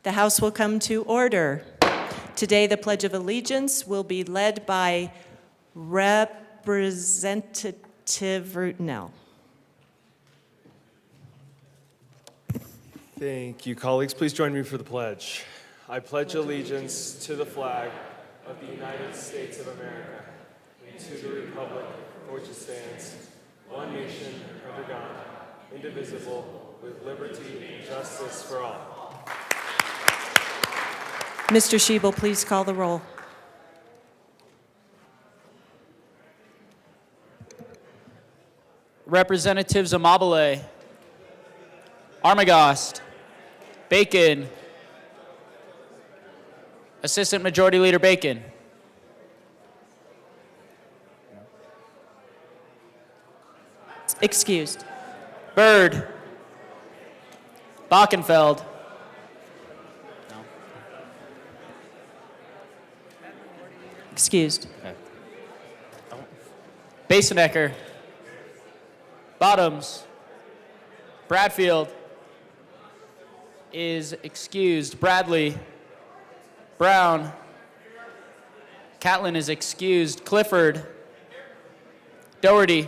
The House will come to order. Today, the Pledge of Allegiance will be led by Representative Rutenell. Thank you, colleagues. Please join me for the pledge. I pledge allegiance to the flag of the United States of America and to the republic for which it stands, one nation, under God, indivisible, with liberty and justice for all. Mr. Schiebel, please call the roll. Representatives Amabile, Armagost, Bacon, Assistant Majority Leader Bacon. Excused. Byrd, Bockenfeld, Excused. Basenecker, Bottoms, Bradfield is excused. Bradley, Brown, Catlin is excused. Clifford, Doherty,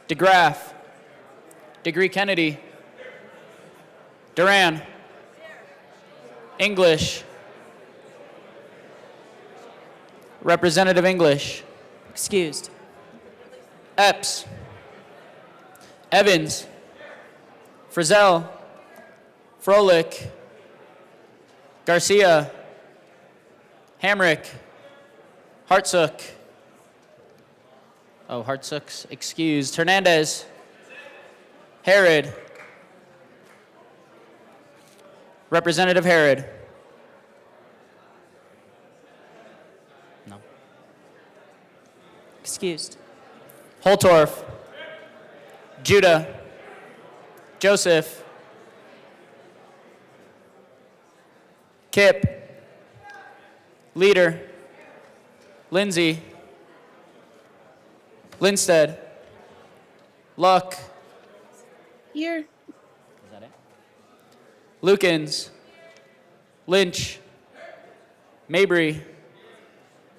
DeGraff, Degree Kennedy, Duran, English, Representative English, Excused. Epps, Evans, Frizzell, Froelich, Garcia, Hamrick, Hartsook. Hartsook's excused. Hernandez, Harrod, Representative Harrod. No. Excused. Holtorf, Judah, Joseph, Kip, Leader, Lindsay, Linstead, Luck. Here. Is that it? Lukens, Lynch, Mabry,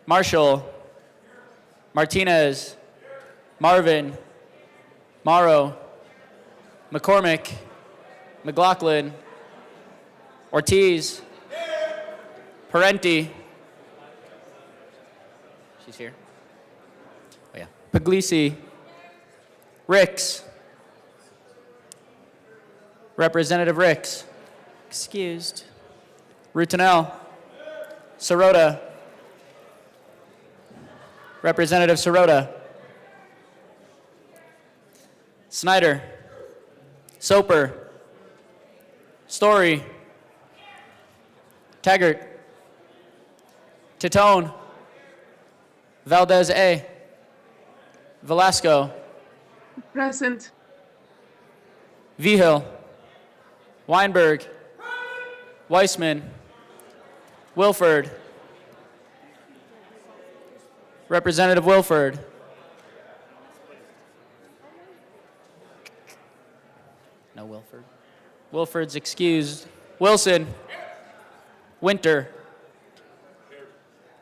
Marshall, Martinez, Marvin, Morrow, McCormick, McLaughlin, Ortiz, Parenti. She's here. Oh yeah. Puglisi, Ricks, Representative Ricks, Excused. Rutanel, Sirota, Representative Sirota, Snyder, Soper, Story, Taggart, Titone, Valdez A, Velasco, Present. Vigil, Weinberg, Weissman, Wilford, Representative Wilford, no Wilford. Wilford's excused. Wilson, Winter,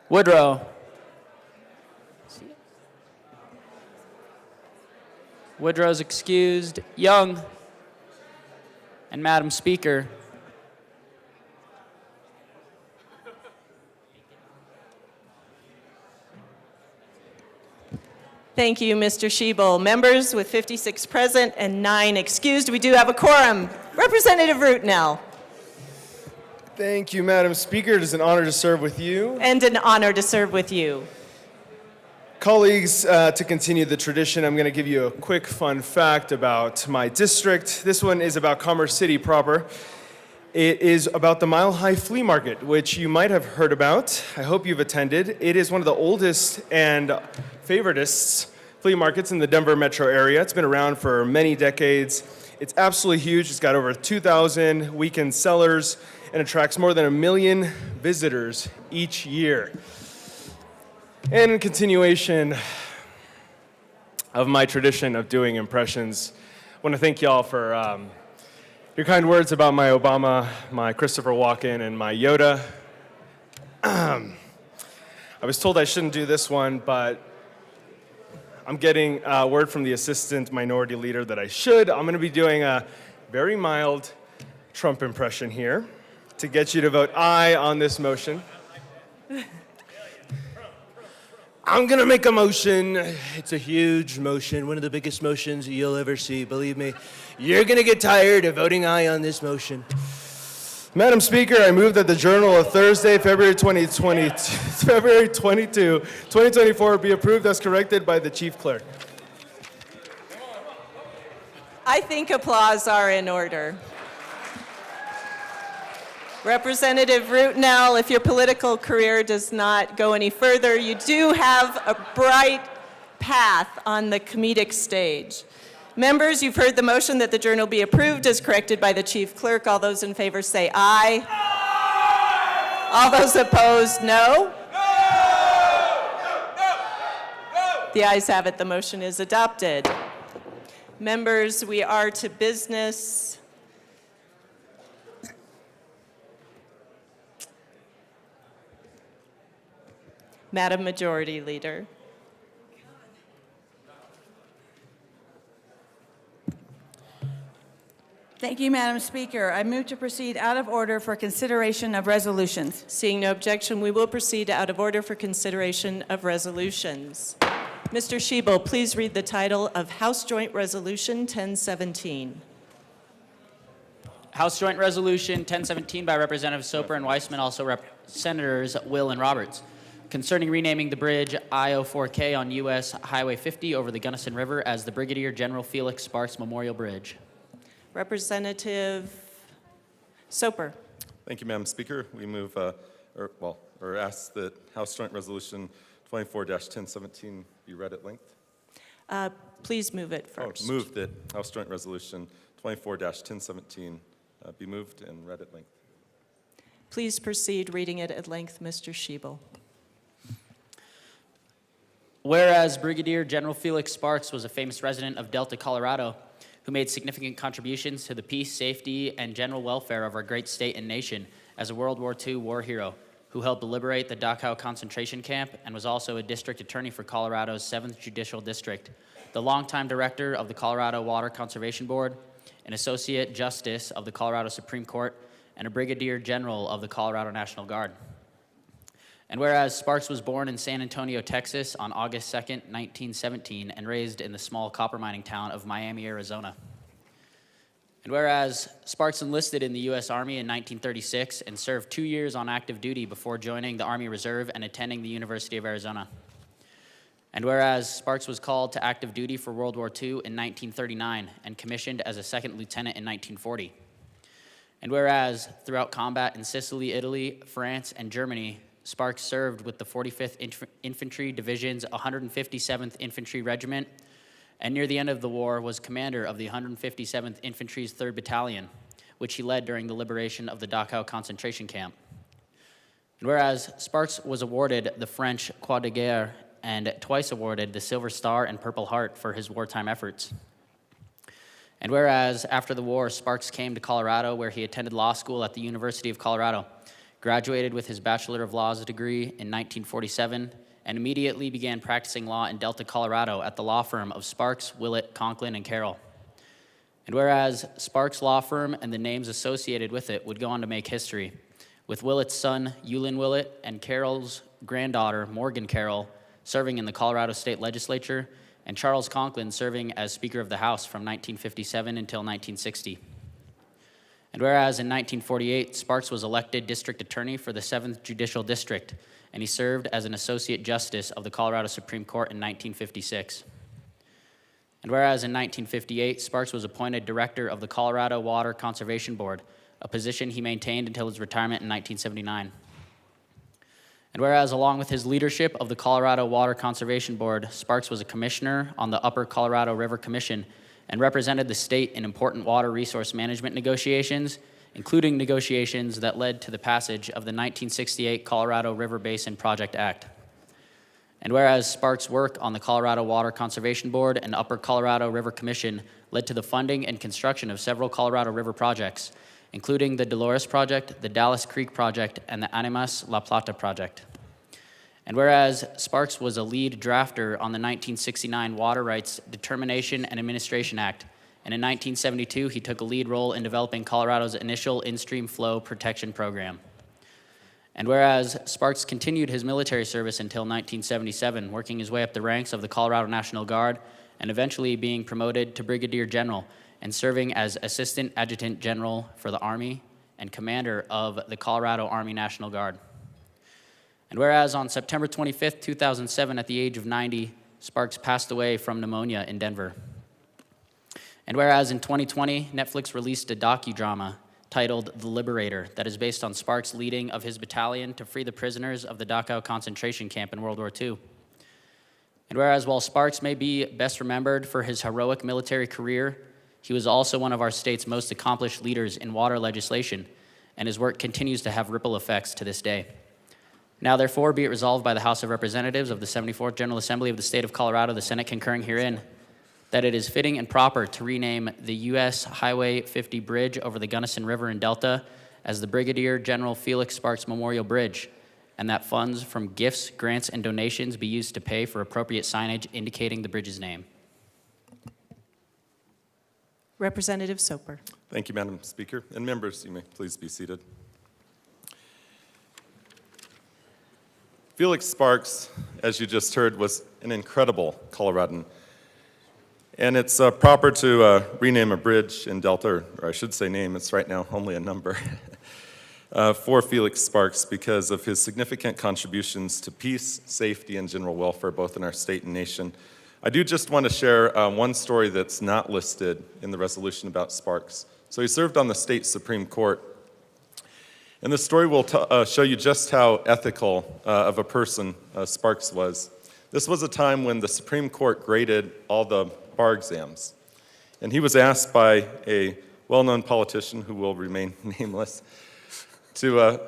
Woodrow, Woodrow's excused. Young, and Madam Speaker. Thank you, Mr. Schiebel. Members, with 56 present and 9 excused, we do have a quorum. Representative Rutenell. Thank you, Madam Speaker. It is an honor to serve with you. And an honor to serve with you. Colleagues, to continue the tradition, I'm going to give you a quick fun fact about my district. This one is about Commerce City proper. It is about the Mile High Flea Market, which you might have heard about. I hope you've attended. It is one of the oldest and favoritist flea markets in the Denver metro area. It's been around for many decades. It's absolutely huge. It's got over 2,000 weekend sellers and attracts more than 1 million visitors each year. And in continuation of my tradition of doing impressions, I want to thank y'all for Your kind words about my Obama, my Christopher Walken, and my Yoda. I was told I shouldn't do this one, but I'm getting word from the Assistant Minority Leader that I should. I'm going to be doing a very mild Trump impression here to get you to vote aye on this motion. I'm going to make a motion. It's a huge motion, one of the biggest motions you'll ever see, believe me. You're going to get tired of voting aye on this motion. Madam Speaker, I move that the Journal of Thursday, February 22, 2024 be approved as corrected by the Chief Clerk. I think applause are in order. Representative Rootenell, if your political career does not go any further, you do have a bright path on the comedic stage. Members, you've heard the motion that the Journal be approved as corrected by the Chief Clerk. All those in favor say aye. Aye. All those opposed, no. The ayes have it. The motion is adopted. Members, we are to business. Madam Majority Leader. Thank you, Madam Speaker. I move to proceed out of order for consideration of resolutions. Seeing no objection, we will proceed out of order for consideration of resolutions. Mr. Schiebel, please read the title of House Joint Resolution 1017. House Joint Resolution 1017 by Representative Soper and Weissman, also Senators Will and Roberts, concerning renaming the bridge I-04K on U.S. Highway 50 over the Gunnison River as the Brigadier General Felix Sparks Memorial Bridge. Representative Soper. Thank you, Madam Speaker. We move, or ask that House Joint Resolution 24-1017 be read at length. Please move it first. Move that House Joint Resolution 24-1017 be moved and read at length. Please proceed reading it at length, Mr. Schiebel. Whereas Brigadier General Felix Sparks was a famous resident of Delta, Colorado, who made significant contributions to the peace, safety, and general welfare of our great state and nation as a World War II war hero, who helped liberate the Dachau concentration camp and was also a district attorney for Colorado's 7th Judicial District, the longtime director of the Colorado Water Conservation Board, an associate justice of the Colorado Supreme Court, and a brigadier general of the Colorado National Guard. And whereas Sparks was born in San Antonio, Texas on August 2nd, 1917, and raised in the small copper mining town of Miami, Arizona. And whereas Sparks enlisted in the U.S. Army in 1936 and served 2 years on active duty before joining the Army Reserve and attending the University of Arizona. And whereas Sparks was called to active duty for World War II in 1939 and commissioned as a second lieutenant in 1940. And whereas throughout combat in Sicily, Italy, France, and Germany, Sparks served with the 45th Infantry Division's 157th Infantry Regiment, and near the end of the war was commander of the 157th Infantry's 3rd Battalion, which he led during the liberation of the Dachau concentration camp. And whereas Sparks was awarded the French Croix de Guerre and twice awarded the Silver Star and Purple Heart for his wartime efforts. And whereas after the war, Sparks came to Colorado, where he attended law school at the University of Colorado, graduated with his Bachelor of Laws degree in 1947, and immediately began practicing law in Delta, Colorado at the law firm of Sparks, Willett, Conklin, and Carroll. And whereas Sparks' law firm and the names associated with it would go on to make history, with Willett's son, Eulin Willett, and Carroll's granddaughter, Morgan Carroll, serving in the Colorado State Legislature, and Charles Conklin serving as Speaker of the House from 1957 until 1960. And whereas in 1948, Sparks was elected district attorney for the 7th Judicial District, and he served as an associate justice of the Colorado Supreme Court in 1956. And whereas in 1958, Sparks was appointed director of the Colorado Water Conservation Board, a position he maintained until his retirement in 1979. And whereas along with his leadership of the Colorado Water Conservation Board, Sparks was a commissioner on the Upper Colorado River Commission and represented the state in important water resource management negotiations, including negotiations that led to the passage of the 1968 Colorado River Basin Project Act. And whereas Sparks' work on the Colorado Water Conservation Board and Upper Colorado River Commission led to the funding and construction of several Colorado River projects, including the Dolores Project, the Dallas Creek Project, and the Animas La Plata Project. And whereas Sparks was a lead drafter on the 1969 Water Rights Determination and Administration Act, and in 1972 he took a lead role in developing Colorado's initial in-stream flow protection program. And whereas Sparks continued his military service until 1977, working his way up the ranks of the Colorado National Guard and eventually being promoted to Brigadier General and serving as Assistant Adjutant General for the Army and Commander of the Colorado Army National Guard. And whereas on September 25th, 2007, at the age of 90, Sparks passed away from pneumonia in Denver. And whereas in 2020, Netflix released a docudrama titled The Liberator that is based on Sparks' leading of his battalion to free the prisoners of the Dachau concentration camp in World War II. And whereas while Sparks may be best remembered for his heroic military career, he was also one of our state's most accomplished leaders in water legislation, and his work continues to have ripple effects to this day. Now therefore be it resolved by the House of Representatives of the 74th General Assembly of the State of Colorado, the Senate concurring herein, that it is fitting and proper to rename the U.S. Highway 50 bridge over the Gunnison River in Delta as the Brigadier General Felix Sparks Memorial Bridge, and that funds from gifts, grants, and donations be used to pay for appropriate signage indicating the bridge's name. Representative Soper. Thank you, Madam Speaker. And members, you may please be seated. Felix Sparks, as you just heard, was an incredible Coloradan. And it's proper to rename a bridge in Delta, or I should say name, it's right now only a number, for Felix Sparks because of his significant contributions to peace, safety, and general welfare, both in our state and nation. I do just want to share one story that's not listed in the resolution about Sparks. So he served on the state Supreme Court. And the story will show you just how ethical of a person Sparks was. This was a time when the Supreme Court graded all the bar exams. And he was asked by a well-known politician who will remain nameless to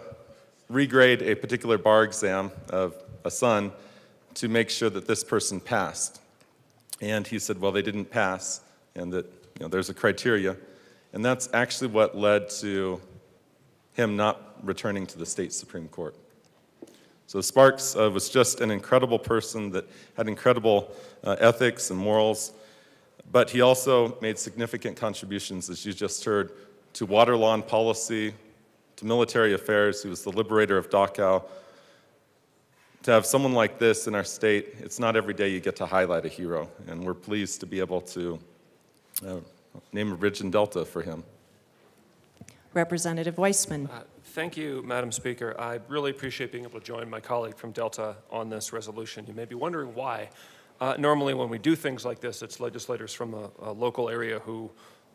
regrade a particular bar exam of a son to make sure that this person passed. And he said, well, they didn't pass, and that there's a criteria. And that's actually what led to him not returning to the state Supreme Court. So Sparks was just an incredible person that had incredible ethics and morals, but he also made significant contributions, as you just heard, to water law and policy, to military affairs. He was the liberator of Dachau. To have someone like this in our state, it's not every day you get to highlight a hero, and we're pleased to be able to name a bridge in Delta for him. Representative Weissman. Thank you, Madam Speaker. I really appreciate being able to join my colleague from Delta on this resolution. You may be wondering why. Normally when we do things like this, it's legislators from a local area who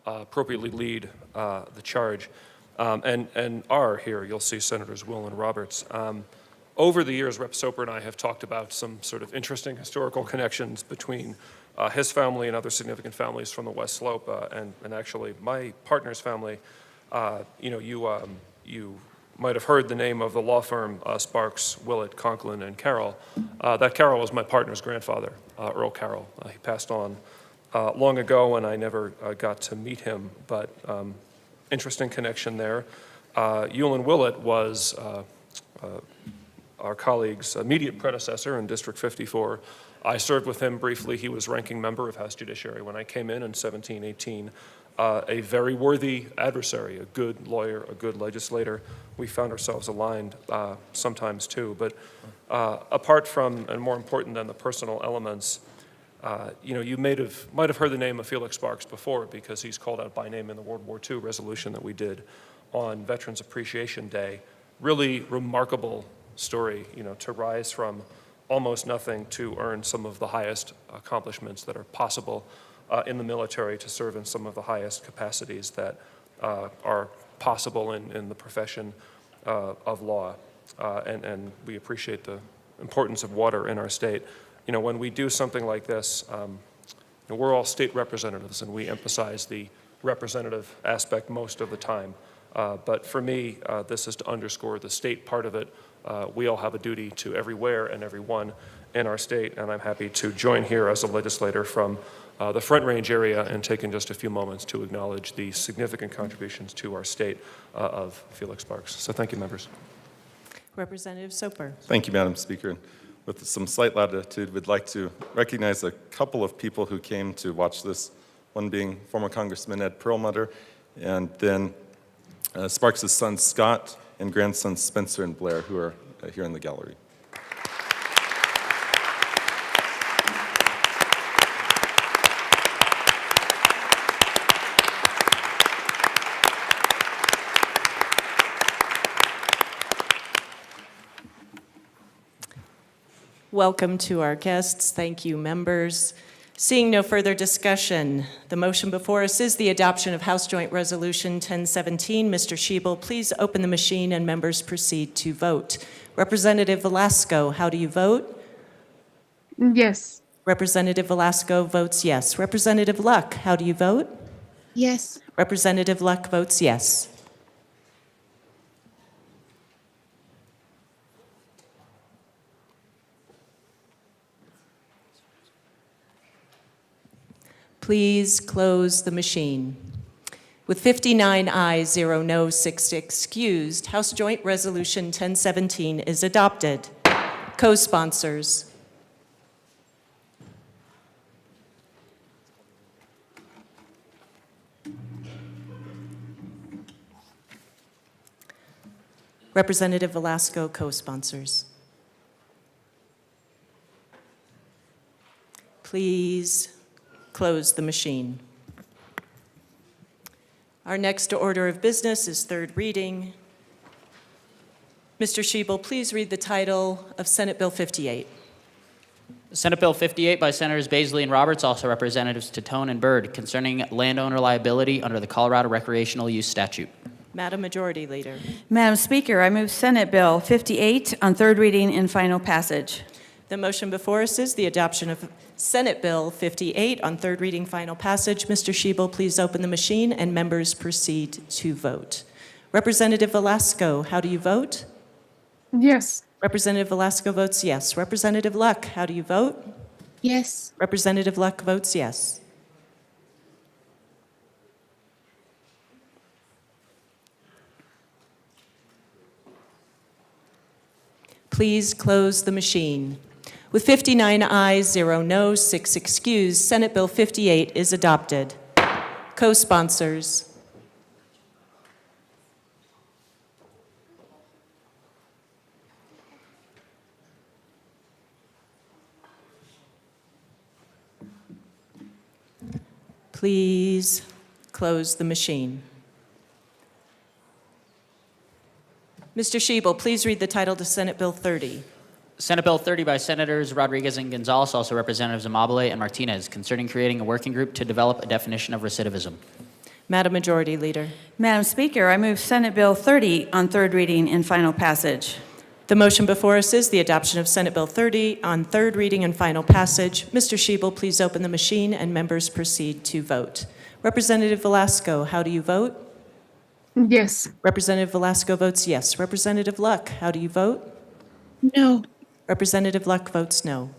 appropriately lead the charge and are here. You'll see Senators Will and Roberts. Over the years, Rep. Soper and I have talked about some sort of interesting historical connections between his family and other significant families from the West Slope, and actually my partner's family. You might have heard the name of the law firm Sparks, Willett, Conklin, and Carroll. That Carroll was my partner's grandfather, Earl Carroll. He passed on long ago, and I never got to meet him, but interesting connection there. Eulin Willett was our colleague's immediate predecessor in District 54. I served with him briefly. He was ranking member of House Judiciary when I came in 1718. A very worthy adversary, a good lawyer, a good legislator. We found ourselves aligned sometimes too. But apart from, and more important than the personal elements, you might have heard the name of Felix Sparks before because he's called out by name in the World War II resolution that we did on Veterans Appreciation Day. Really remarkable story, to rise from almost nothing to earn some of the highest accomplishments that are possible in the military, to serve in some of the highest capacities that are possible in the profession of law. And we appreciate the importance of water in our state. When we do something like this, we're all state representatives, and we emphasize the representative aspect most of the time. But for me, this is to underscore the state part of it. We all have a duty to everywhere and everyone, in our state, and I'm happy to join here as a legislator from the Front Range area and take in just a few moments to acknowledge the significant contributions to our state of Felix Sparks. So thank you, members. Representative Soper. Thank you, Madam Speaker. With some slight latitude, we'd like to recognize a couple of people who came to watch this, one being former Congressman Ed Perlmutter, and then Sparks' son Scott and grandson Spencer and Blair, who are here in the gallery. Welcome to our guests. Thank you, members. Seeing no further discussion, the motion before us is the adoption of House Joint Resolution 1017. Mr. Schiebel, please open the machine and members proceed to vote. Representative Velasco, how do you vote? Yes. Representative Velasco votes yes. Representative Luck, how do you vote? Yes. Representative Luck votes yes. Please close the machine. With 59 ayes, 0 no, 6 excused, House Joint Resolution 1017 is adopted. Co-sponsors. Representative Velasco, co-sponsors. Please close the machine. Our next order of business is third reading. Mr. Schiebel, please read the title of Senate Bill 58. Senate Bill 58 by Senators Baisley and Roberts, also Representatives Titone and Byrd, concerning landowner liability under the Colorado Recreational Use Statute. Madam Majority Leader. Madam Speaker, I move Senate Bill 58 on third reading and final passage. The motion before us is the adoption of Senate Bill 58 on third reading, final passage. Mr. Schiebel, please open the machine and members proceed to vote. Representative Velasco, how do you vote? Yes. Representative Velasco votes yes. Representative Luck, how do you vote? Yes. Representative Luck votes yes. Please close the machine. With 59 ayes, 0 no, 6 excused, Senate Bill 58 is adopted. Co-sponsors. Please close the machine. Mr. Schiebel, please read the title to Senate Bill 30. Senate Bill 30 by Senators Rodriguez and Gonzalez, also Representatives Amabile and Martinez, concerning creating a working group to develop a definition of recidivism. Madam Majority Leader. Madam Speaker, I move Senate Bill 30 on third reading and final passage. The motion before us is the adoption of Senate Bill 30 on third reading and final passage. Mr. Schiebel, please open the machine and members proceed to vote. Representative Velasco, how do you vote? Yes. Representative Velasco votes yes. Representative Luck, how do you vote? No. Representative Luck votes no.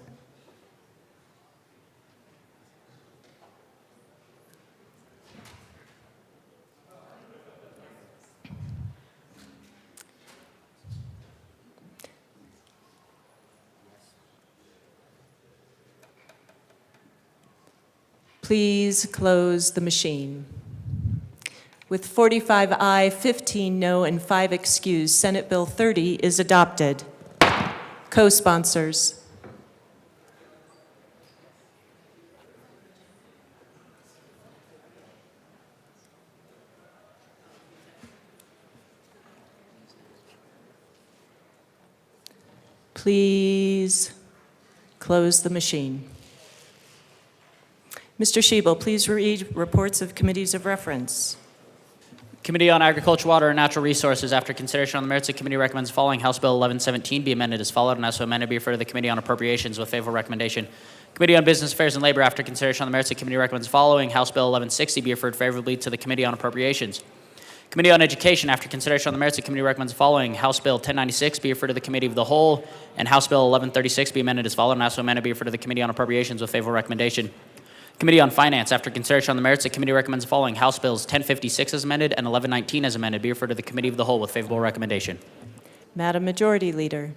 Please close the machine. With 45 aye, 15 no, and 5 excused, Senate Bill 30 is adopted. Co-sponsors. Please close the machine. Mr. Schiebel, please read reports of committees of reference. Committee on Agriculture, Water, and Natural Resources, after consideration on the merits, the committee recommends the following: House Bill 1117 be amended as followed, and as so amended be referred to the Committee on Appropriations with favorable recommendation. Committee on Business Affairs and Labor, after consideration on the merits, the committee recommends the following: House Bill 1160 be referred favorably to the Committee on Appropriations. Committee on Education, after consideration on the merits, the committee recommends the following. House Bill 1096 be referred to the Committee of the Whole, and House Bill 1136 be amended as follows, and also amended be referred to the Committee on Appropriations with favorable recommendation. Committee on Finance, after consideration on the merits, the committee recommends the following. House Bills 1056 as amended and 1119 as amended be referred to the Committee of the Whole with favorable recommendation. Madam Majority Leader.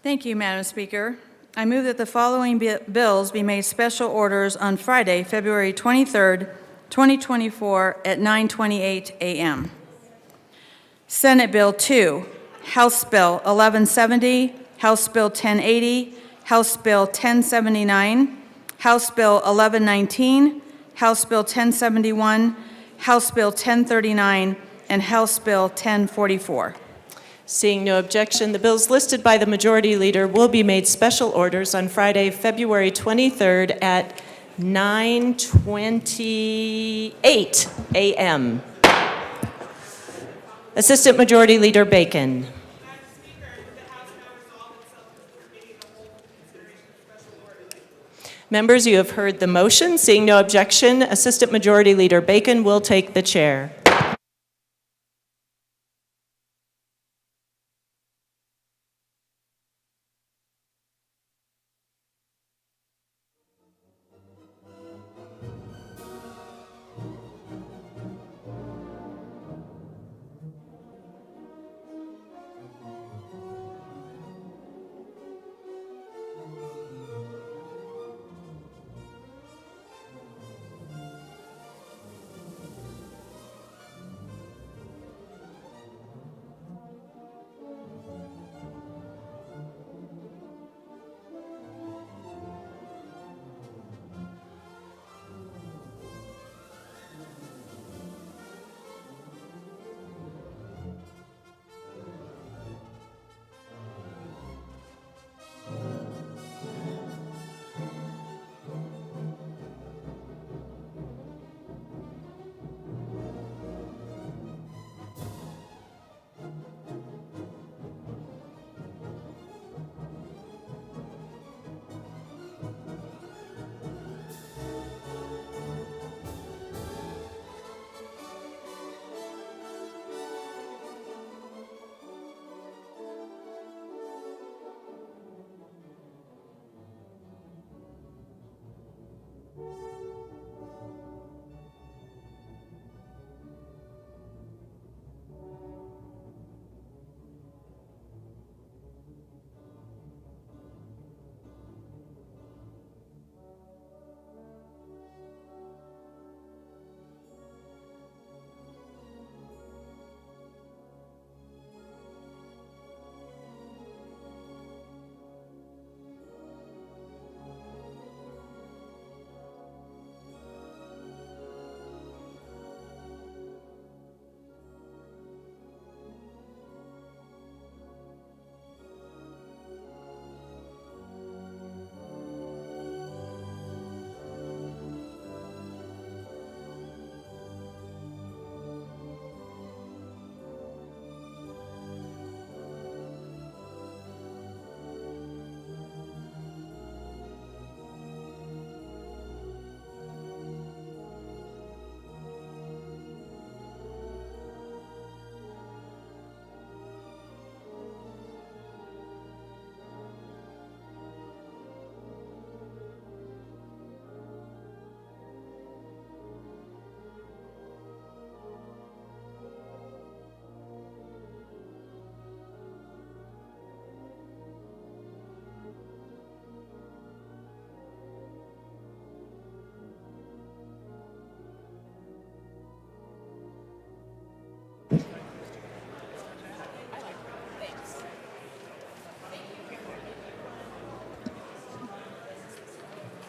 Thank you, Madam Speaker. I move that the following bills be made special orders on Friday, February 23rd, 2024 at 9:28 a.m. Senate Bill 2, House Bill 1170, House Bill 1080, House Bill 1079, House Bill 1119, House Bill 1071, House Bill 1039, and House Bill 1044. Seeing no objection, the bills listed by the Majority Leader will be made special orders on Friday, February 23rd at 9:28 a.m. Assistant Majority Leader Bacon. Members, you have heard the motion. Seeing no objection, Assistant Majority Leader Bacon will take the chair.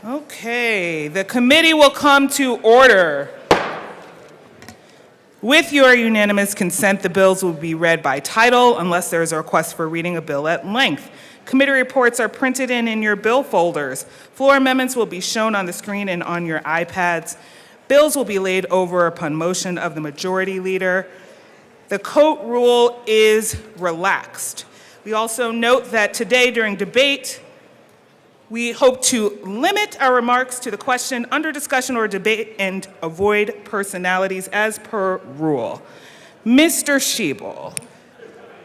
Okay, the committee will come to order. With your unanimous consent, the bills will be read by title unless there is a request for reading a bill at length. Committee reports are printed in your bill folders. Floor amendments will be shown on the screen and on your iPads. Bills will be laid over upon motion of the Majority Leader. The coat rule is relaxed. We also note that today during debate, we hope to limit our remarks to the question under discussion or debate and avoid personalities as per rule. Mr. Shebel.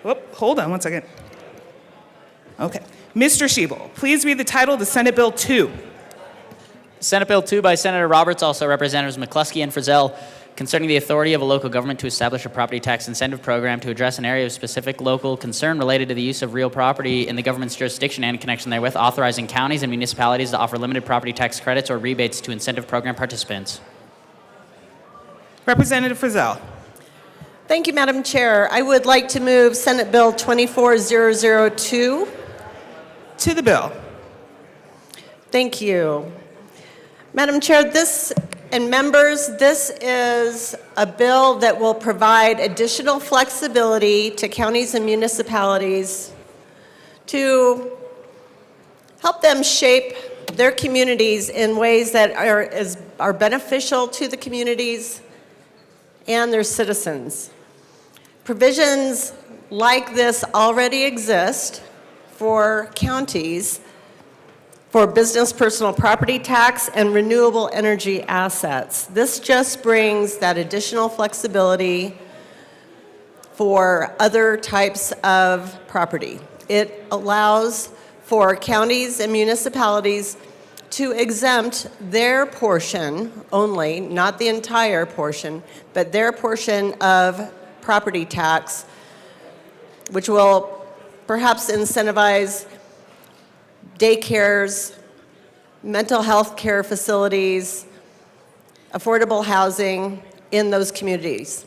Whoop, hold on one second. Okay. Mr. Shebel, please read the title of the Senate Bill 2. Senate Bill 2 by Senator Roberts, also Representatives McCluskey and Frizzell, concerning the authority of a local government to establish a property tax incentive program to address an area of specific local concern related to the use of real property in the government's jurisdiction and in connection therewith, authorizing counties and municipalities to offer limited property tax credits or rebates to incentive program participants. Representative Frizzell. Thank you, Madam Chair. I would like to move Senate Bill 24002. To the bill. Thank you. Madam Chair, this is a bill that will provide additional flexibility to counties and municipalities to help them shape their communities in ways that are beneficial to the communities and their citizens. Provisions like this already exist for counties for business personal property tax and renewable energy assets. This just brings that additional flexibility for other types of property. It allows for counties and municipalities to exempt their portion only, not the entire portion, but their portion of property tax, which will perhaps incentivize daycares, mental health care facilities, affordable housing in those communities.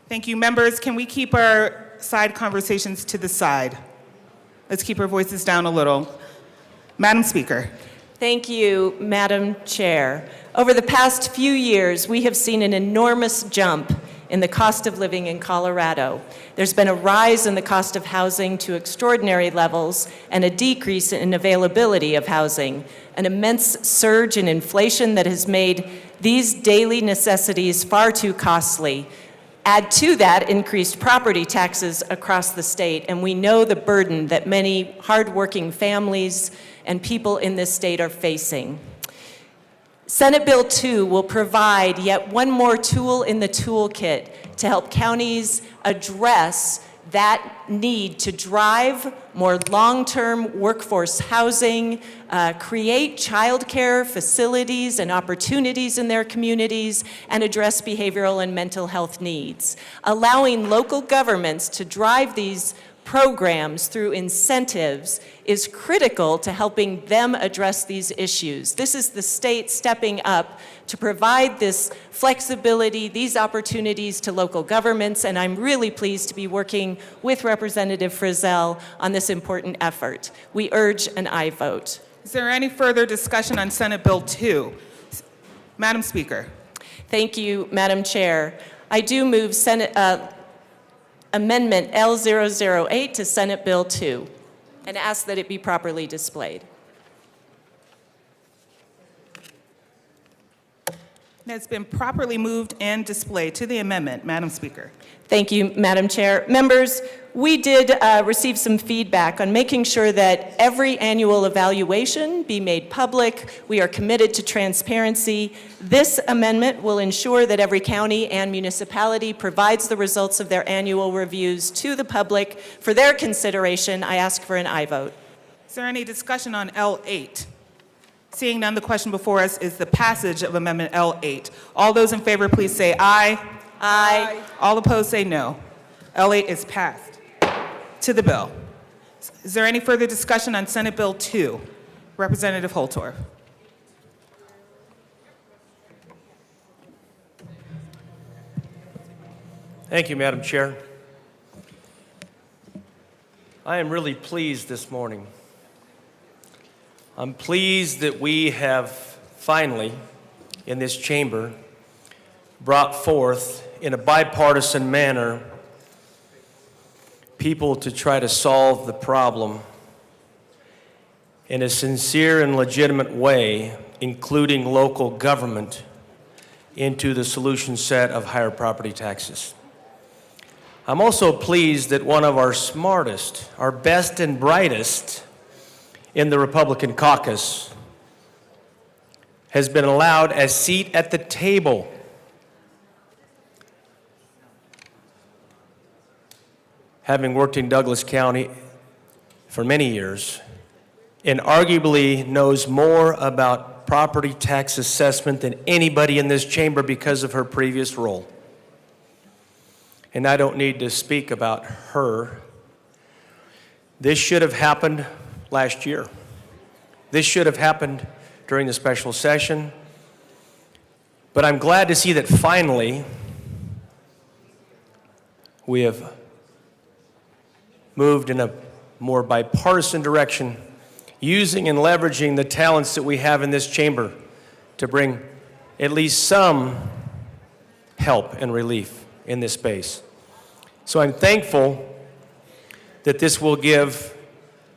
Thank you. Members, can we keep our side conversations to the side? Let's keep our voices down a little. Madam Speaker. Thank you, Madam Chair. Over the past few years, we have seen an enormous jump in the cost of living in Colorado. There's been a rise in the cost of housing to extraordinary levels and a decrease in availability of housing, an immense surge in inflation that has made these daily necessities far too costly. Add to that increased property taxes across the state, and we know the burden that many hardworking families and people in this state are facing. Senate Bill 2 will provide yet one more tool in the toolkit to help counties address that need to drive more long-term workforce housing, create childcare facilities and opportunities in their communities, and address behavioral and mental health needs. Allowing local governments to drive these programs through incentives is critical to helping them address these issues. This is the state stepping up to provide this flexibility, these opportunities to local governments, and I'm really pleased to be working with Representative Frizzell on this important effort. We urge an aye vote. Is there any further discussion on Senate Bill 2? Madam Speaker. Thank you, Madam Chair. I do move Amendment L008 to Senate Bill 2 and ask that it be properly displayed. It's been properly moved and displayed to the amendment. Madam Speaker. Thank you, Madam Chair. Members, we did receive some feedback on making sure that every annual evaluation be made public. We are committed to transparency. This amendment will ensure that every county and municipality provides the results of their annual reviews to the public. For their consideration, I ask for an aye vote. Is there any discussion on L8? Seeing none, the question before us is the passage of Amendment L8. All those in favor, please say aye. Aye. All opposed, say no. L8 is passed. To the bill. Is there any further discussion on Senate Bill 2? Representative Holtorf. Thank you, Madam Chair. I am really pleased this morning. I'm pleased that we have finally, in this chamber, brought forth in a bipartisan manner people to try to solve the problem in a sincere and legitimate way, including local government, into the solution set of higher property taxes. I'm also pleased that one of our smartest, our best and brightest in the Republican caucus has been allowed a seat at the table. Having worked in Douglas County for many years, and arguably knows more about property tax assessment than anybody in this chamber because of her previous role. And I don't need to speak about her. This should have happened last year. This should have happened during the special session. But I'm glad to see that finally we have moved in a more bipartisan direction, using and leveraging the talents that we have in this chamber to bring at least some help and relief in this space. So I'm thankful that this will give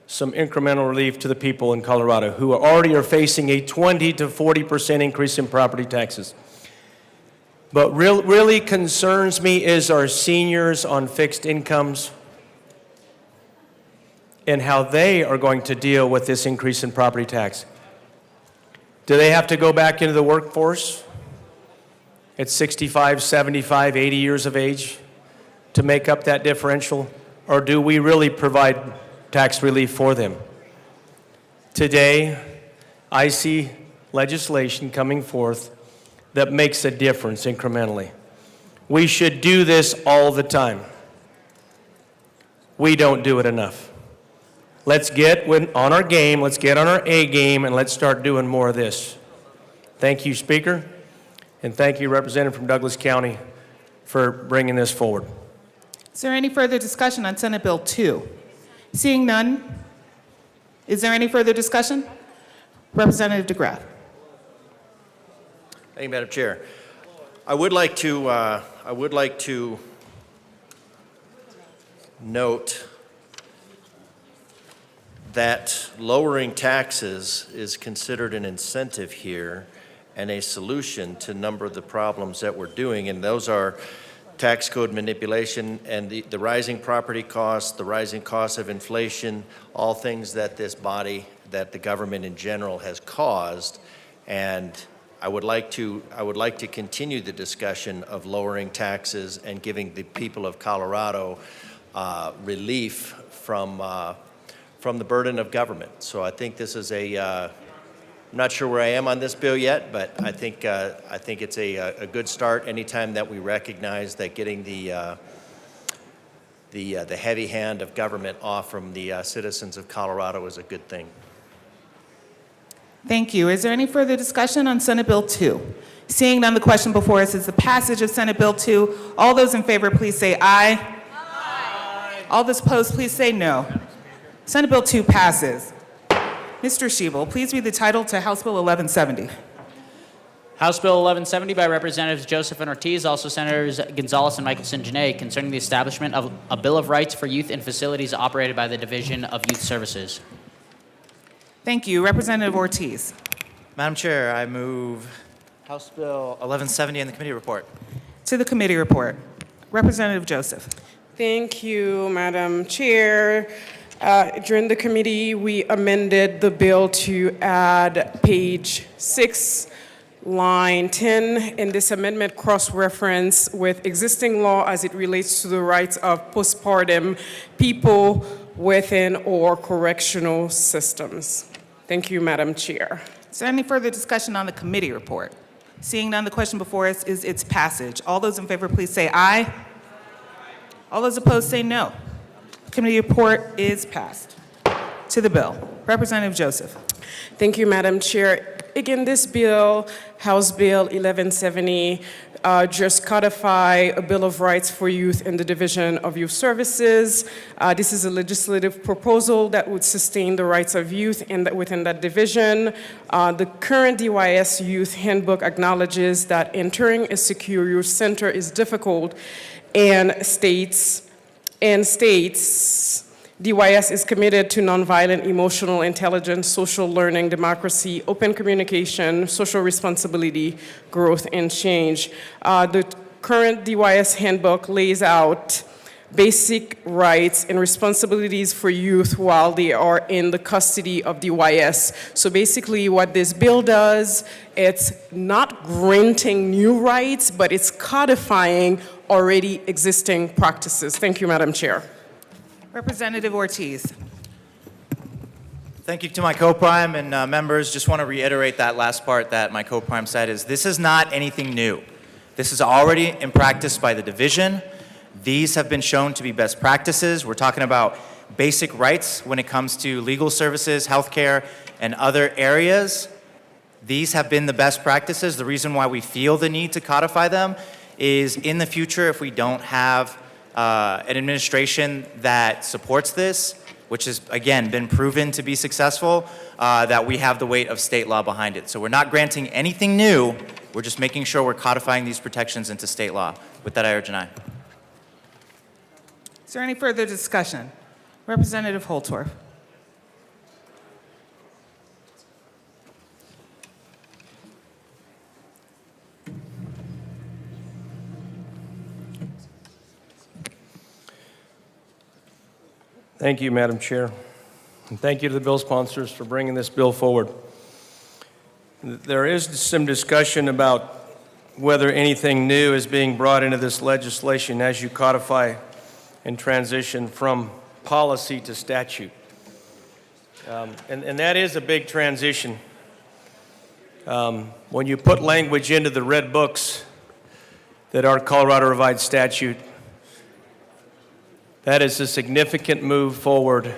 some incremental relief to the people in Colorado who already are facing a 20 to 40% increase in property taxes. But really concerns me is our seniors on fixed incomes and how they are going to deal with this increase in property tax. Do they have to go back into the workforce at 65, 75, 80 years of age to make up that differential? Or do we really provide tax relief for them? Today, I see legislation coming forth that makes a difference incrementally. We should do this all the time. We don't do it enough. Let's get on our game, let's get on our A game, and let's start doing more of this. Thank you, Speaker, and thank you, Representative from Douglas County, for bringing this forward. Is there any further discussion on Senate Bill 2? Seeing none, is there any further discussion? Representative DeGraff. Thank you, Madam Chair. I would like to note that lowering taxes is considered an incentive here and a solution to a number of the problems that we're doing, and those are tax code manipulation and the rising property costs, the rising costs of inflation, all things that this body, that the government in general has caused. And I would like to continue the discussion of lowering taxes and giving the people of Colorado relief from the burden of government. So I think this is I'm not sure where I am on this bill yet, but I think it's a good start. Anytime that we recognize that getting the heavy hand of government off from the citizens of Colorado is a good thing. Thank you. Is there any further discussion on Senate Bill 2? Seeing none, the question before us is the passage of Senate Bill 2. All those in favor, please say aye. Aye. All those opposed, please say no. Senate Bill 2 passes. Mr. Schiebel, please read the title to House Bill 1170. House Bill 1170 by Representatives Joseph and Ortiz, also Senators Gonzalez and Michelson-Janae, concerning the establishment of a Bill of Rights for youth in facilities operated by the Division of Youth Services. Thank you. Representative Ortiz. Madam Chair, I move House Bill 1170 in the committee report. To the committee report. Representative Joseph. Thank you, Madam Chair. During the committee, we amended the bill to add page 6, line 10, and this amendment cross-reference with existing law as it relates to the rights of postpartum people within our correctional systems. Thank you, Madam Chair. Is there any further discussion on the committee report? Seeing none, the question before us is its passage. All those in favor, please say aye. All those opposed, say no. The committee report is passed. To the bill. Representative Joseph. Thank you, Madam Chair. Again, this bill, House Bill 1170, just codify a Bill of Rights for Youth in the Division of Youth Services. This is a legislative proposal that would sustain the rights of youth within that division. The current DYS Youth Handbook acknowledges that entering a secure youth center is difficult and states DYS is committed to nonviolent, emotional intelligence, social learning, democracy, open communication, social responsibility, growth, and change. The current DYS handbook lays out basic rights and responsibilities for youth while they are in the custody of DYS. So basically what this bill does, it's not granting new rights, but it's codifying already existing practices. Thank you, Madam Chair. Representative Ortiz. Thank you to my co-prime and members. Just want to reiterate that last part that my co-prime said is this is not anything new. This is already in practice by the division. These have been shown to be best practices. We're talking about basic rights when it comes to legal services, healthcare, and other areas. These have been the best practices. The reason why we feel the need to codify them is in the future, if we don't have an administration that supports this, which has, again, been proven to be successful, that we have the weight of state law behind it. So we're not granting anything new. We're just making sure we're codifying these protections into state law. With that, I urge an aye. Is there any further discussion? Representative Holtorf. Thank you, Madam Chair. And thank you to the bill sponsors for bringing this bill forward. There is some discussion about whether anything new is being brought into this legislation as you codify and transition from policy to statute. And that is a big transition. When you put language into the red books that are Colorado Revised Statute, that is a significant move forward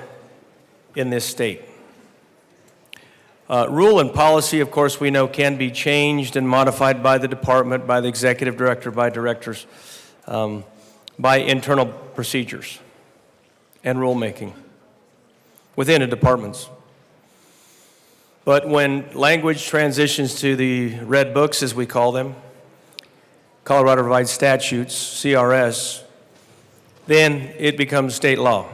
in this state. Rule and policy, of course, we know can be changed and modified by the department, by the executive director, by directors, by internal procedures and rulemaking within the departments. But when language transitions to the red books, as we call them, Colorado Revised Statutes, CRS, then it becomes state law.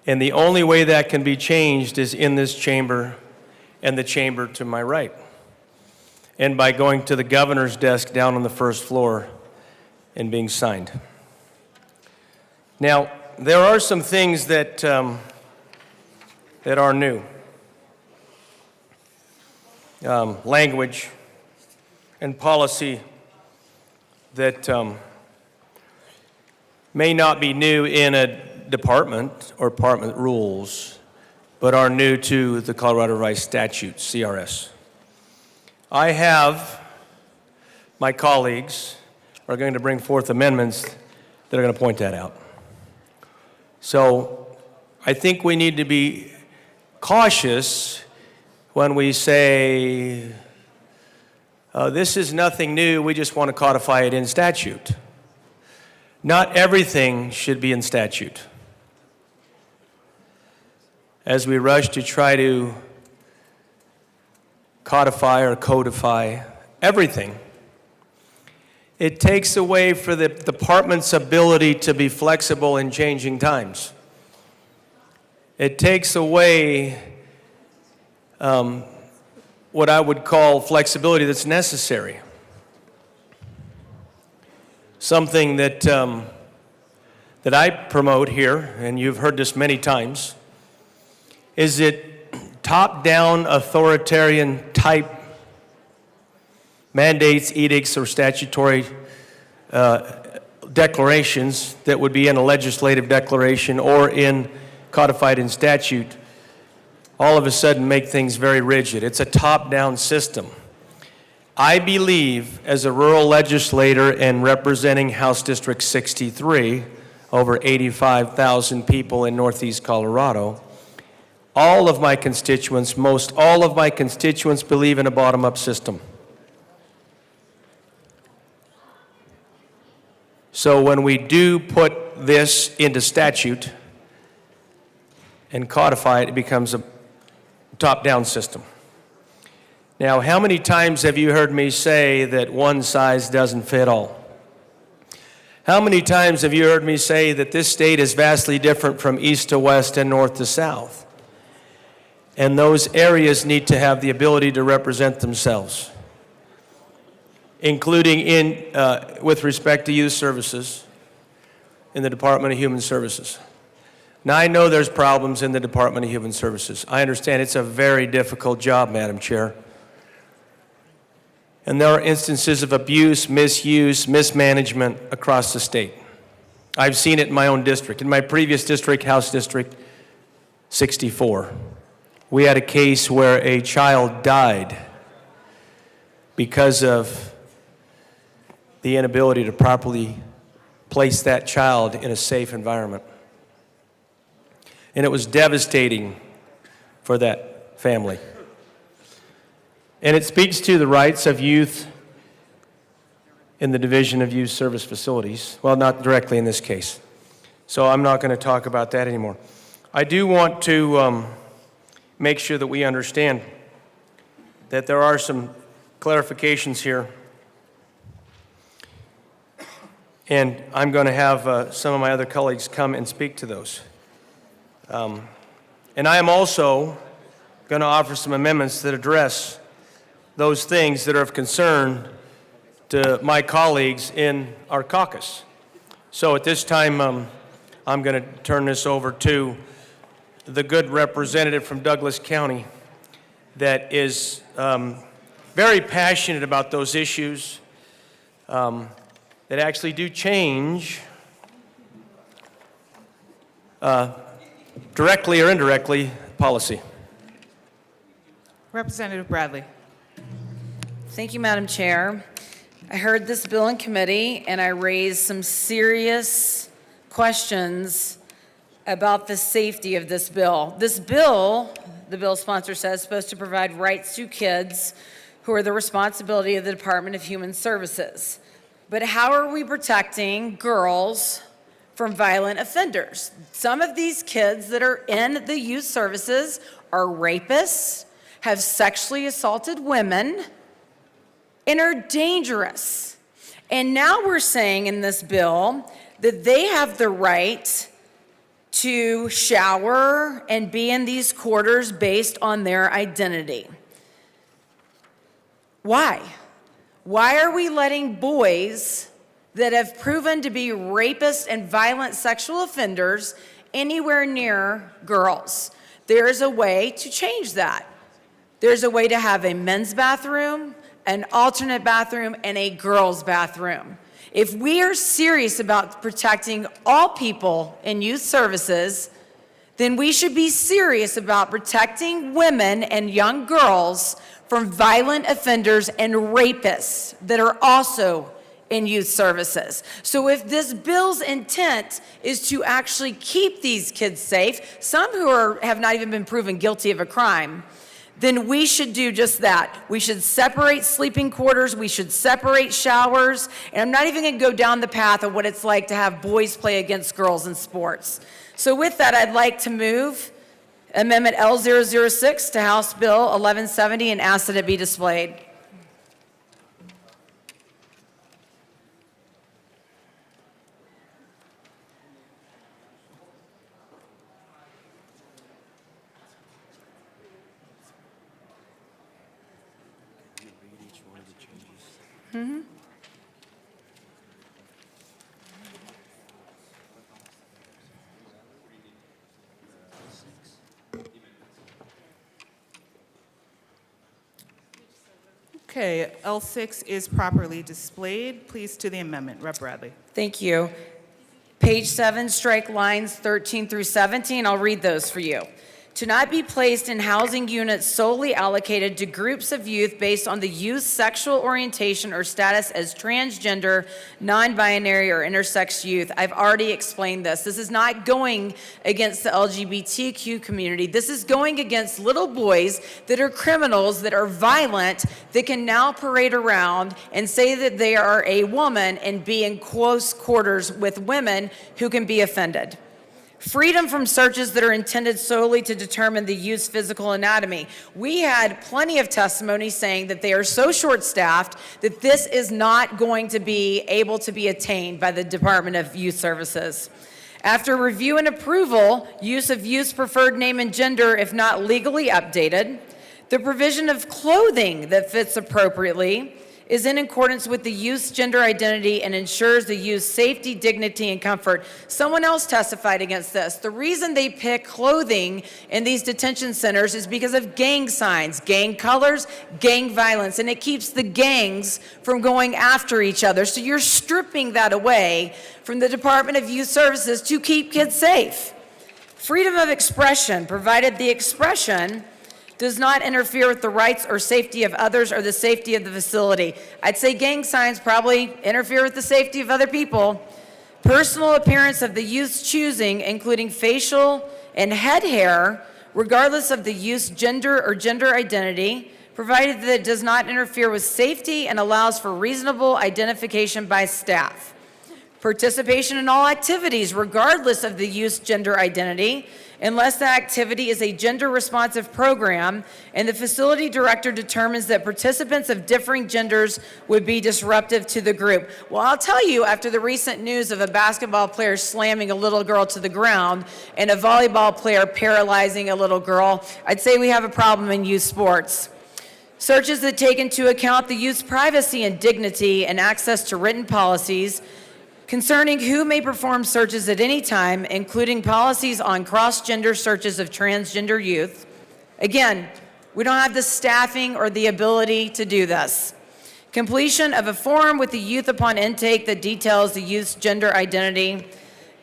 And the only way that can be changed is in this chamber and the chamber to my right, and by going to the governor's desk down on the first floor and being signed. Now, there are some things that are new. Language and policy that may not be new in a department or department rules, but are new to the Colorado Revised Statutes, CRS. I have, my colleagues are going to bring forth amendments that are going to point that out. So I think we need to be cautious when we say, this is nothing new, we just want to codify it in statute. Not everything should be in statute. As we rush to try to codify or codify everything, it takes away for the department's ability to be flexible in changing times. It takes away what I would call flexibility that's necessary. Something that I promote here, and you've heard this many times, is that top-down authoritarian type mandates, edicts, or statutory declarations that would be in a legislative declaration or codified in statute, all of a sudden make things very rigid. It's a top-down system. I believe, as a rural legislator and representing House District 63, over 85,000 people in Northeast Colorado, all of my constituents, most all of my constituents believe in a bottom-up system. So when we do put this into statute and codify it, it becomes a top-down system. Now, how many times have you heard me say that one size doesn't fit all? How many times have you heard me say that this state is vastly different from east to west and north to south? And those areas need to have the ability to represent themselves, including with respect to youth services, in the Department of Human Services. Now, I know there's problems in the Department of Human Services. I understand it's a very difficult job, Madam Chair. And there are instances of abuse, misuse, mismanagement across the state. I've seen it in my own district. In my previous district, House District 64, we had a case where a child died because of the inability to properly place that child in a safe environment. And it was devastating for that family. And it speaks to the rights of youth in the Division of Youth Service Facilities. Well, not directly in this case. So I'm not going to talk about that anymore. I do want to make sure that we understand that there are some clarifications here. And I'm going to have some of my other colleagues come and speak to those. And I am also going to offer some amendments that address those things that are of concern to my colleagues in our caucus. So at this time, I'm going to turn this over to the good representative from Douglas County that is very passionate about those issues that actually do change directly or indirectly policy. Representative Bradley. Thank you, Madam Chair. I heard this bill in committee, and I raised some serious questions about the safety of this bill. This bill, the bill sponsor says, is supposed to provide rights to kids who are the responsibility of the Department of Human Services. But how are we protecting girls from violent offenders? Some of these kids that are in the youth services are rapists, have sexually assaulted women, and are dangerous. And now we're saying in this bill that they have the right to shower and be in these quarters based on their identity. Why? Why are we letting boys that have proven to be rapists and violent sexual offenders anywhere near girls? There's a way to change that. There's a way to have a men's bathroom, an alternate bathroom, and a girls' bathroom. If we are serious about protecting all people in youth services, then we should be serious about protecting women and young girls from violent offenders and rapists that are also in youth services. So if this bill's intent is to actually keep these kids safe, some who have not even been proven guilty of a crime, then we should do just that. We should separate sleeping quarters, we should separate showers, and I'm not even gonna go down the path of what it's like to have boys play against girls in sports. So with that, I'd like to move Amendment L006 to House Bill 1170 and ask that it be displayed. Okay, L6 is properly displayed. Please to the amendment. Rep. Bradley. Thank you. Page 7, strike lines 13 through 17. I'll read those for you. To not be placed in housing units solely allocated to groups of youth based on the youth's sexual orientation or status as transgender, non-binary, or intersex youth. I've already explained this. This is not going against the LGBTQ community. This is going against little boys that are criminals, that are violent, that can now parade around and say that they are a woman and be in close quarters with women who can be offended. Freedom from searches that are intended solely to determine the youth's physical anatomy. We had plenty of testimony saying that they are so short-staffed that this is not going to be able to be attained by the Department of Youth Services. After review and approval, use of youth's preferred name and gender if not legally updated, the provision of clothing that fits appropriately, is in accordance with the youth's gender identity and ensures the youth's safety, dignity, and comfort. Someone else testified against this. The reason they pick clothing in these detention centers is because of gang signs, gang colors, gang violence, and it keeps the gangs from going after each other. So you're stripping that away from the Department of Youth Services to keep kids safe. Freedom of expression, provided the expression does not interfere with the rights or safety of others or the safety of the facility. I'd say gang signs probably interfere with the safety of other people. Personal appearance of the youth's choosing, including facial and head hair, regardless of the youth's gender or gender identity, provided that it does not interfere with safety and allows for reasonable identification by staff. Participation in all activities, regardless of the youth's gender identity, unless the activity is a gender-responsive program and the facility director determines that participants of differing genders would be disruptive to the group. Well, I'll tell you, after the recent news of a basketball player slamming a little girl to the ground and a volleyball player paralyzing a little girl, I'd say we have a problem in youth sports. Searches that take into account the youth's privacy and dignity and access to written policies concerning who may perform searches at any time, including policies on cross-gender searches of transgender youth. Again, we don't have the staffing or the ability to do this. Completion of a form with the youth upon intake that details the youth's gender identity.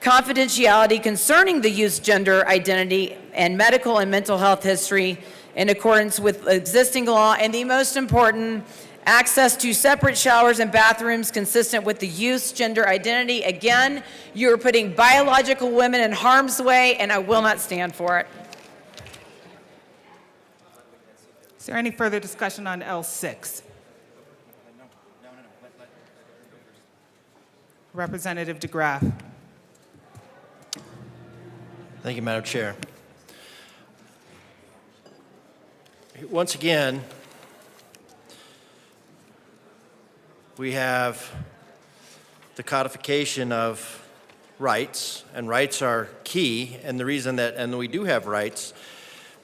Confidentiality concerning the youth's gender identity and medical and mental health history in accordance with existing law. And the most important, access to separate showers and bathrooms consistent with the youth's gender identity. Again, you're putting biological women in harm's way, and I will not stand for it. Is there any further discussion on L6? Representative DeGraff. Thank you, Madam Chair. Once again, we have the codification of rights, and rights are key, and the reason that, and we do have rights,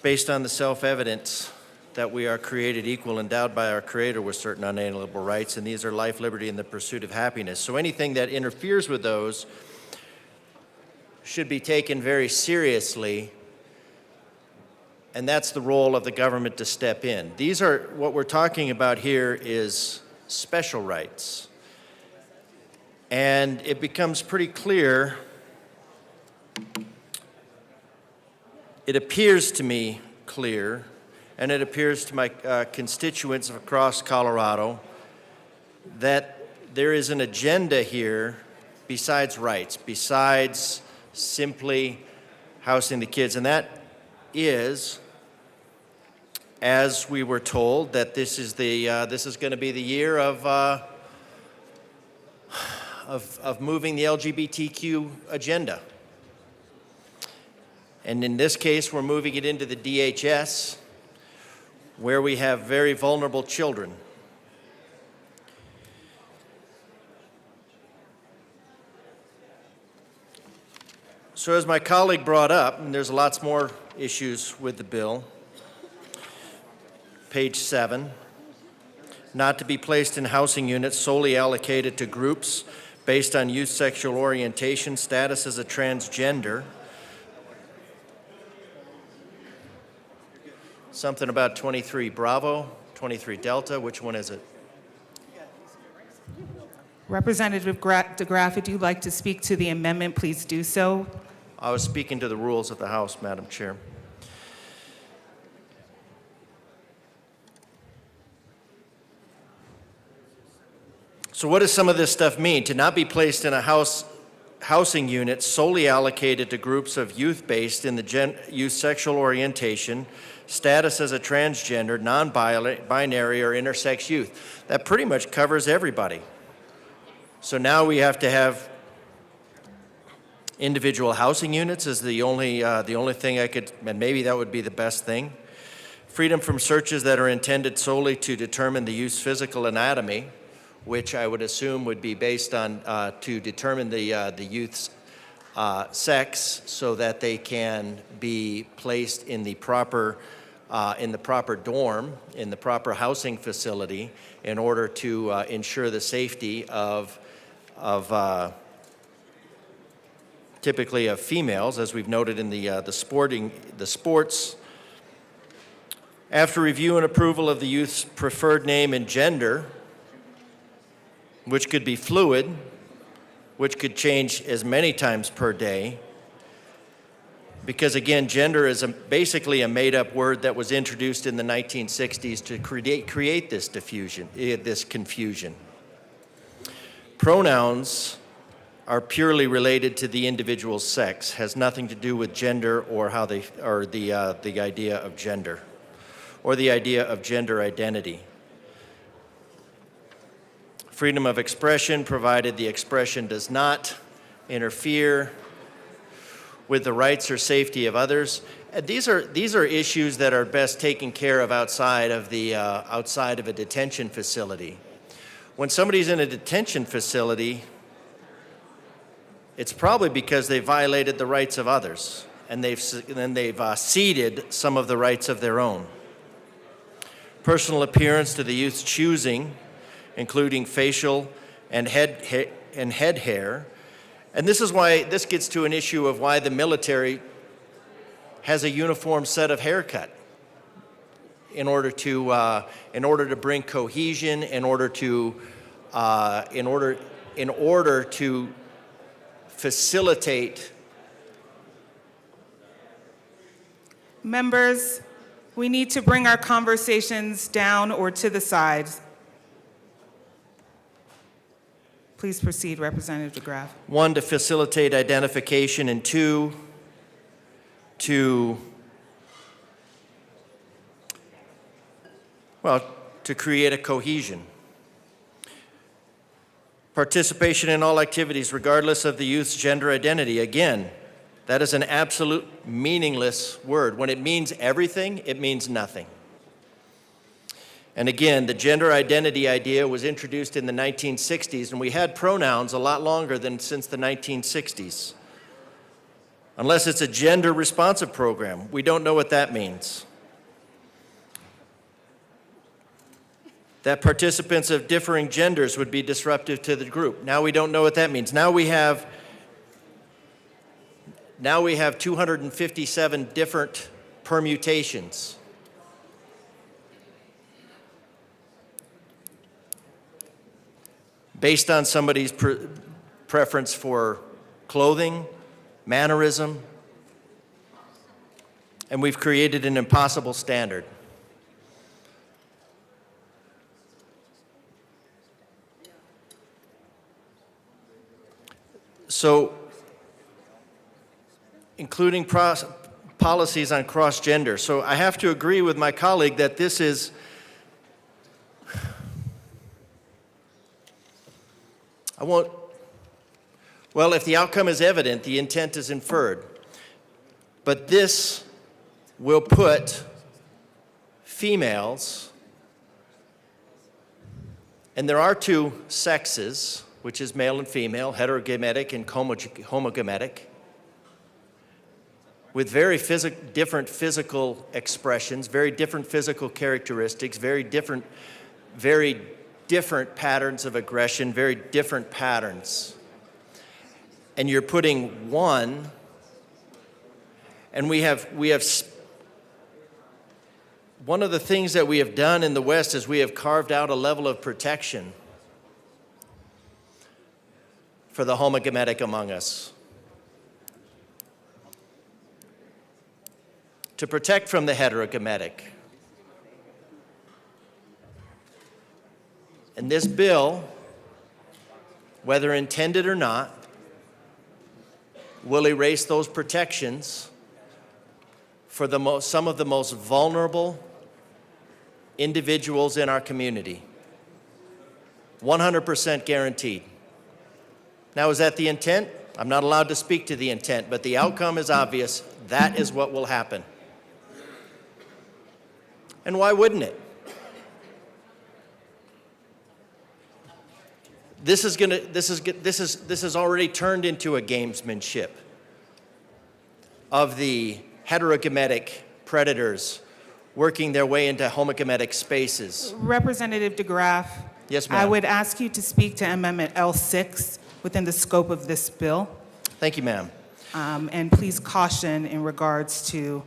based on the self-evidence that we are created equal, endowed by our Creator with certain unalienable rights, and these are life, liberty, and the pursuit of happiness. So anything that interferes with those should be taken very seriously, and that's the role of the government to step in. These are, what we're talking about here is special rights. And it becomes pretty clear, it appears to me clear, and it appears to my constituents across Colorado, that there is an agenda here besides rights, besides simply housing the kids. And that is, as we were told, that this is going to be the year of moving the LGBTQ agenda. And in this case, we're moving it into the DHS, where we have very vulnerable children. So as my colleague brought up, and there's lots more issues with the bill, page 7, not to be placed in housing units solely allocated to groups based on youth sexual orientation, status as a transgender. Something about 23 Bravo, 23 Delta, which one is it? Representative DeGraff, if you'd like to speak to the amendment, please do so. I was speaking to the rules of the House, Madam Chair. So what does some of this stuff mean? To not be placed in a housing unit solely allocated to groups of youth based in the youth sexual orientation, status as a transgender, non-binary, or intersex youth. That pretty much covers everybody. So now we have to have individual housing units is the only thing I could, and maybe that would be the best thing. Freedom from searches that are intended solely to determine the youth's physical anatomy, which I would assume would be based on to determine the youth's sex so that they can be placed in the proper in the proper dorm, in the proper housing facility, in order to ensure the safety of typically of females, as we've noted in the sports. After review and approval of the youth's preferred name and gender, which could be fluid, which could change as many times per day, because again, gender is basically a made-up word that was introduced in the 1960s to create this confusion. Pronouns are purely related to the individual's sex, has nothing to do with gender or how they, or the idea of gender, or the idea of gender identity. Freedom of expression, provided the expression does not interfere with the rights or safety of others. These are issues that are best taken care of outside of a detention facility. When somebody's in a detention facility, it's probably because they violated the rights of others, and they've ceded some of the rights of their own. Personal appearance to the youth's choosing, including facial and head hair. And this is why this gets to an issue of why the military has a uniform set of haircut in order to bring cohesion, in order to facilitate. Members, we need to bring our conversations down or to the sides. Please proceed, Representative DeGraff. One, to facilitate identification, and two, to create a cohesion. Participation in all activities, regardless of the youth's gender identity. Again, that is an absolute meaningless word. When it means everything, it means nothing. And again, the gender identity idea was introduced in the 1960s, and we had pronouns a lot longer than since the 1960s. Unless it's a gender-responsive program, we don't know what that means. That participants of differing genders would be disruptive to the group. Now we don't know what that means. Now we have 257 different permutations. Based on somebody's preference for clothing, mannerism, and we've created an impossible standard. So, including policies on cross-gender. So I have to agree with my colleague that this is if the outcome is evident, the intent is inferred. But this will put females, and there are two sexes, which is male and female, heterogametic and homogametic, with very different physical expressions, very different physical characteristics, very different patterns of aggression, very different patterns. And you're putting one, and we have one of the things that we have done in the West is we have carved out a level of protection for the homogametic among us. To protect from the heterogametic. And this bill, whether intended or not, will erase those protections for some of the most vulnerable individuals in our community. 100% guaranteed. Now, is that the intent? I'm not allowed to speak to the intent, but the outcome is obvious. That is what will happen. And why wouldn't it? This has already turned into a gamesmanship of the heterogametic predators working their way into homochemetic spaces. Representative DeGraff. Yes, I ma'am. would ask you to speak to Amendment L6 within the scope of this bill. Thank you, ma'am. And please caution in regards to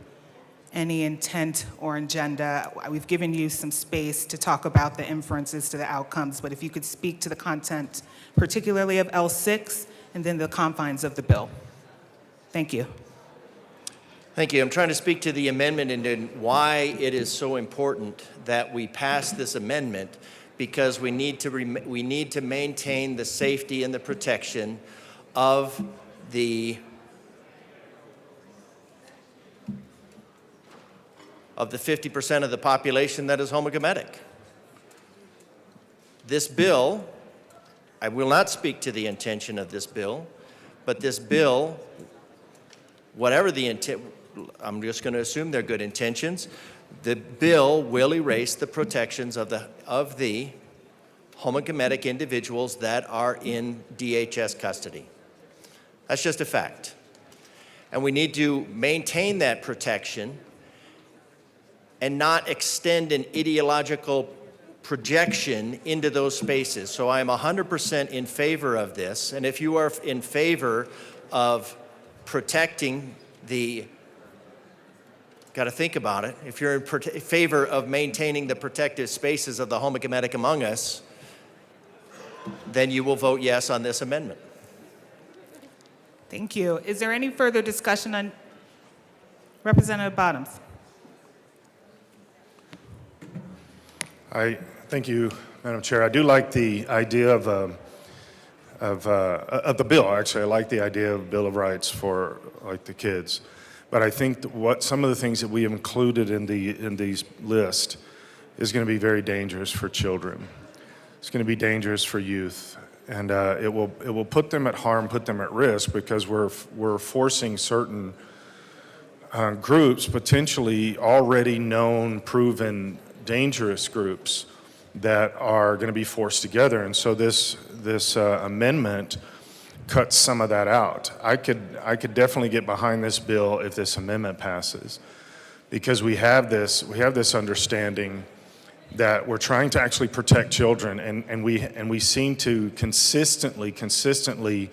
any intent or agenda. We've given you some space to talk about the inferences to the outcomes, but if you could speak to the content, particularly of L6, and then the confines of the bill. Thank you. Thank you. I'm trying to speak to the amendment and why it is so important that we pass this amendment, because we need to maintain the safety and the protection of the 50% of the population that is homochemetic. This bill, I will not speak to the intention of this bill, but this bill, whatever the intent, I'm just going to assume they're good intentions, the bill will erase the protections of the homochemetic individuals that are in DHS custody. That's just a fact. And we need to maintain that protection and not extend an ideological projection into those spaces. So I'm 100% in favor of this. And if you are in favor of protecting got to think about it, if you're in favor of maintaining the protective spaces of the homochemetic among us, then you will vote yes on this amendment. Thank you. Is there any further discussion on Representative Bottoms? Thank you, Madam Chair. I do like the idea of the bill. Actually, I like the idea of Bill of Rights for like the kids. But I think that some of the things that we have included in these list is going to be very dangerous for children. It's going to be dangerous for youth, and it will put them at harm, put them at risk, because we're forcing certain groups, potentially already known, proven, dangerous groups, that are going to be forced together. And so this amendment cuts some of that out. I could definitely get behind this bill if this amendment passes, because we have this understanding that we're trying to actually protect children, and we seem to consistently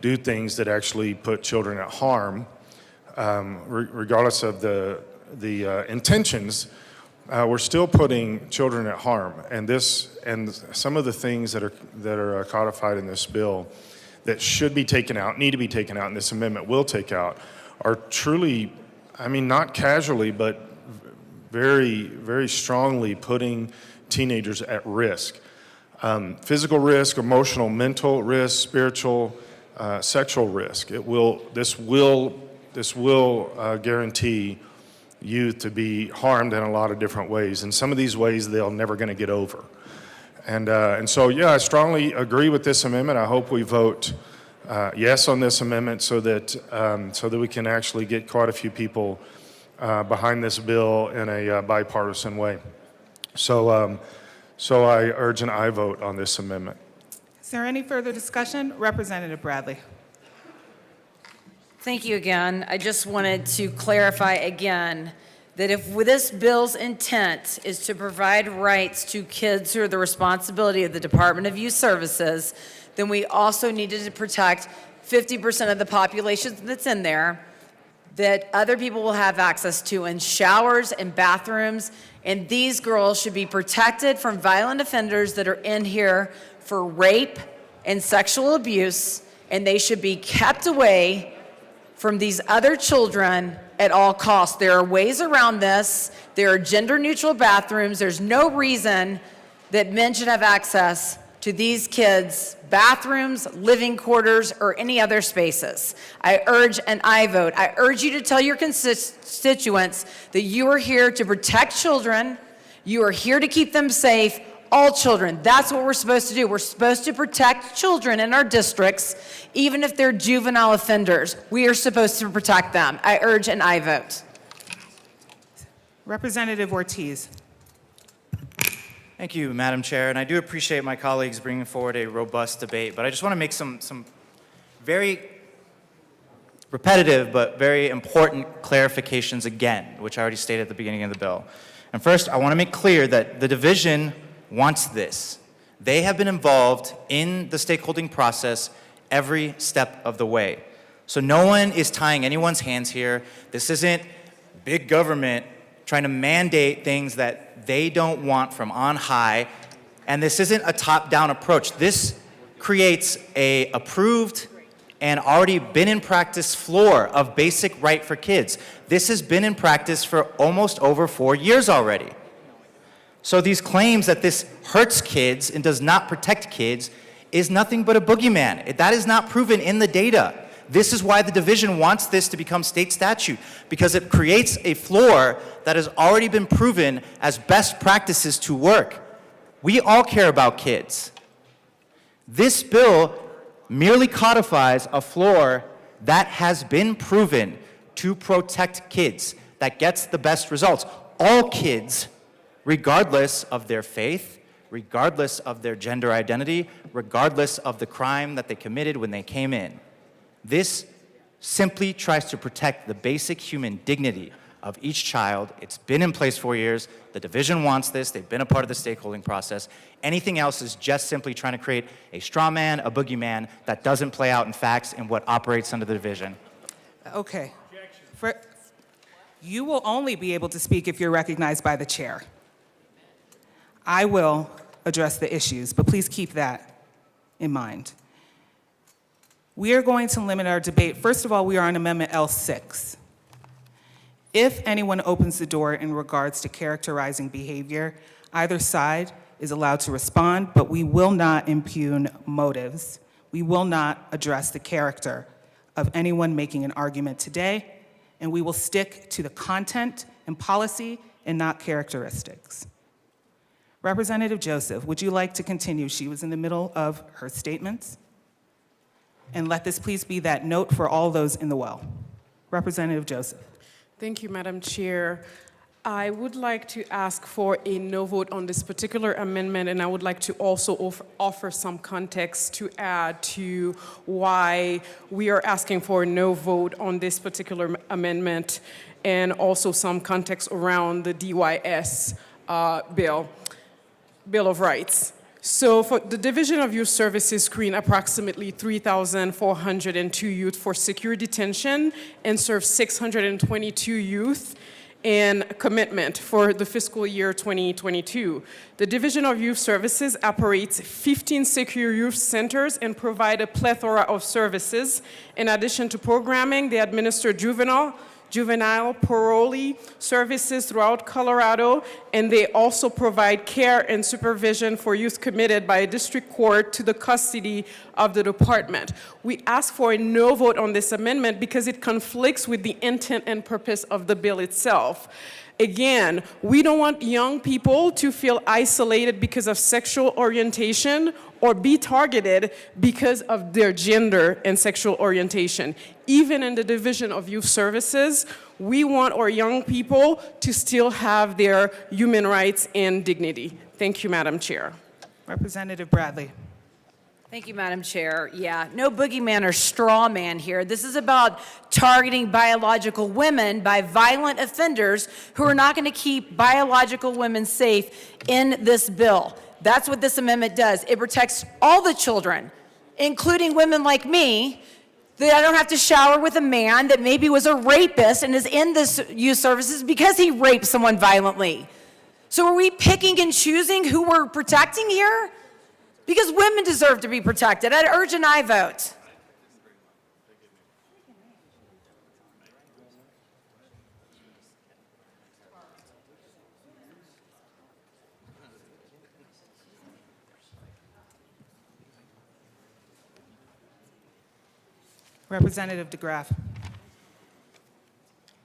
do things that actually put children at harm, regardless of the intentions. We're still putting children at harm, and some of the things that are codified in this bill that should be taken out, need to be taken out, and this amendment will take out, are truly, I mean, not casually, but very, very strongly putting teenagers at risk. Physical risk, emotional, mental risk, spiritual, sexual risk. This will guarantee youth to be harmed in a lot of different ways. And some of these ways they're never going to get over. And so, yeah, I strongly agree with this amendment. I hope we vote yes on this amendment so that we can actually get quite a few people behind this bill in a bipartisan way. So I urge an aye vote on this amendment. Is there any further discussion? Representative Bradley. Thank you again. I just wanted to clarify again that if this bill's intent is to provide rights to kids who are the responsibility of the Department of Youth Services, then we also needed to protect 50% of the population that's in there that other people will have access to in showers and bathrooms. And these girls should be protected from violent offenders that are in here for rape and sexual abuse, and they should be kept away from these other children at all costs. There are ways around this. There are gender-neutral bathrooms. There's no reason that men should have access to these kids' bathrooms, living quarters, or any other spaces. I urge an aye vote. I urge you to tell your constituents that you are here to protect children. You are here to keep them safe. All children. That's what we're supposed to do. We're supposed to protect children in our districts, even if they're juvenile offenders. We are supposed to protect them. I urge an aye vote. Representative Ortiz. Thank you, Madam Chair, and I do appreciate my colleagues bringing forward a robust debate, but I just want to make some very repetitive but very important clarifications again, which I already stated at the beginning of the bill. And first, I want to make clear that the division wants this. They have been involved in the stakeholding process every step of the way. So no one is tying anyone's hands here. This isn't big government trying to mandate things that they don't want from on high. And this isn't a top-down approach. This creates a approved and already been in practice floor of basic right for kids. This has been in practice for almost over 4 years already. So these claims that this hurts kids and does not protect kids is nothing but a boogeyman. That is not proven in the data. This is why the division wants this to become state statute, because it creates a floor that has already been proven as best practices to work. We all care about kids. This bill merely codifies a floor that has been proven to protect kids, that gets the best results. All kids, regardless of their faith, regardless of their gender identity, regardless of the crime that they committed when they came in. This simply tries to protect the basic human dignity of each child. It's been in place 4 years. The division wants this. They've been a part of the stakeholding process. Anything else is just simply trying to create a straw man, a boogeyman that doesn't play out in facts and what operates under the division. Okay. You will only be able to speak if you're recognized by the chair. I will address the issues, but please keep that in mind. We are going to limit our debate. First of all, we are on Amendment L6. If anyone opens the door in regards to characterizing behavior, either side is allowed to respond, but we will not impugn motives. We will not address the character of anyone making an argument today, and we will stick to the content and policy and not characteristics. Representative Joseph, would you like to continue? She was in the middle of her statements. And let this please be that note for all those in the well. Representative Joseph. Thank you, Madam Chair. I would like to ask for a no vote on this particular amendment, and I would like to also offer some context to add to why we are asking for a no vote on this particular amendment, and also some context around the DYS Bill of Rights. So for the Division of Youth Services screen approximately 3,402 youth for secure detention and serve 622 youth in commitment for the fiscal year 2022. The Division of Youth Services operates 15 secure youth centers and provide a plethora of services. In addition to programming, they administer juvenile parolee services throughout Colorado, and they also provide care and supervision for youth committed by a district court to the custody of the department. We ask for a no vote on this amendment because it conflicts with the intent and purpose of the bill itself. Again, we don't want young people to feel isolated because of sexual orientation or be targeted because of their gender and sexual orientation. Even in the Division of Youth Services, we want our young people to still have their human rights and dignity. Thank you, Madam Chair. Representative Bradley. Thank you, Madam Chair. Yeah, no boogeyman or straw man here. This is about targeting biological women by violent offenders who are not going to keep biological women safe in this bill. That's what this amendment does. It protects all the children, including women like me, that I don't have to shower with a man that maybe was a rapist and is in this youth services because he raped someone violently. So are we picking and choosing who we're protecting here? Because women deserve to be protected. I'd urge an aye vote. Representative DeGraff.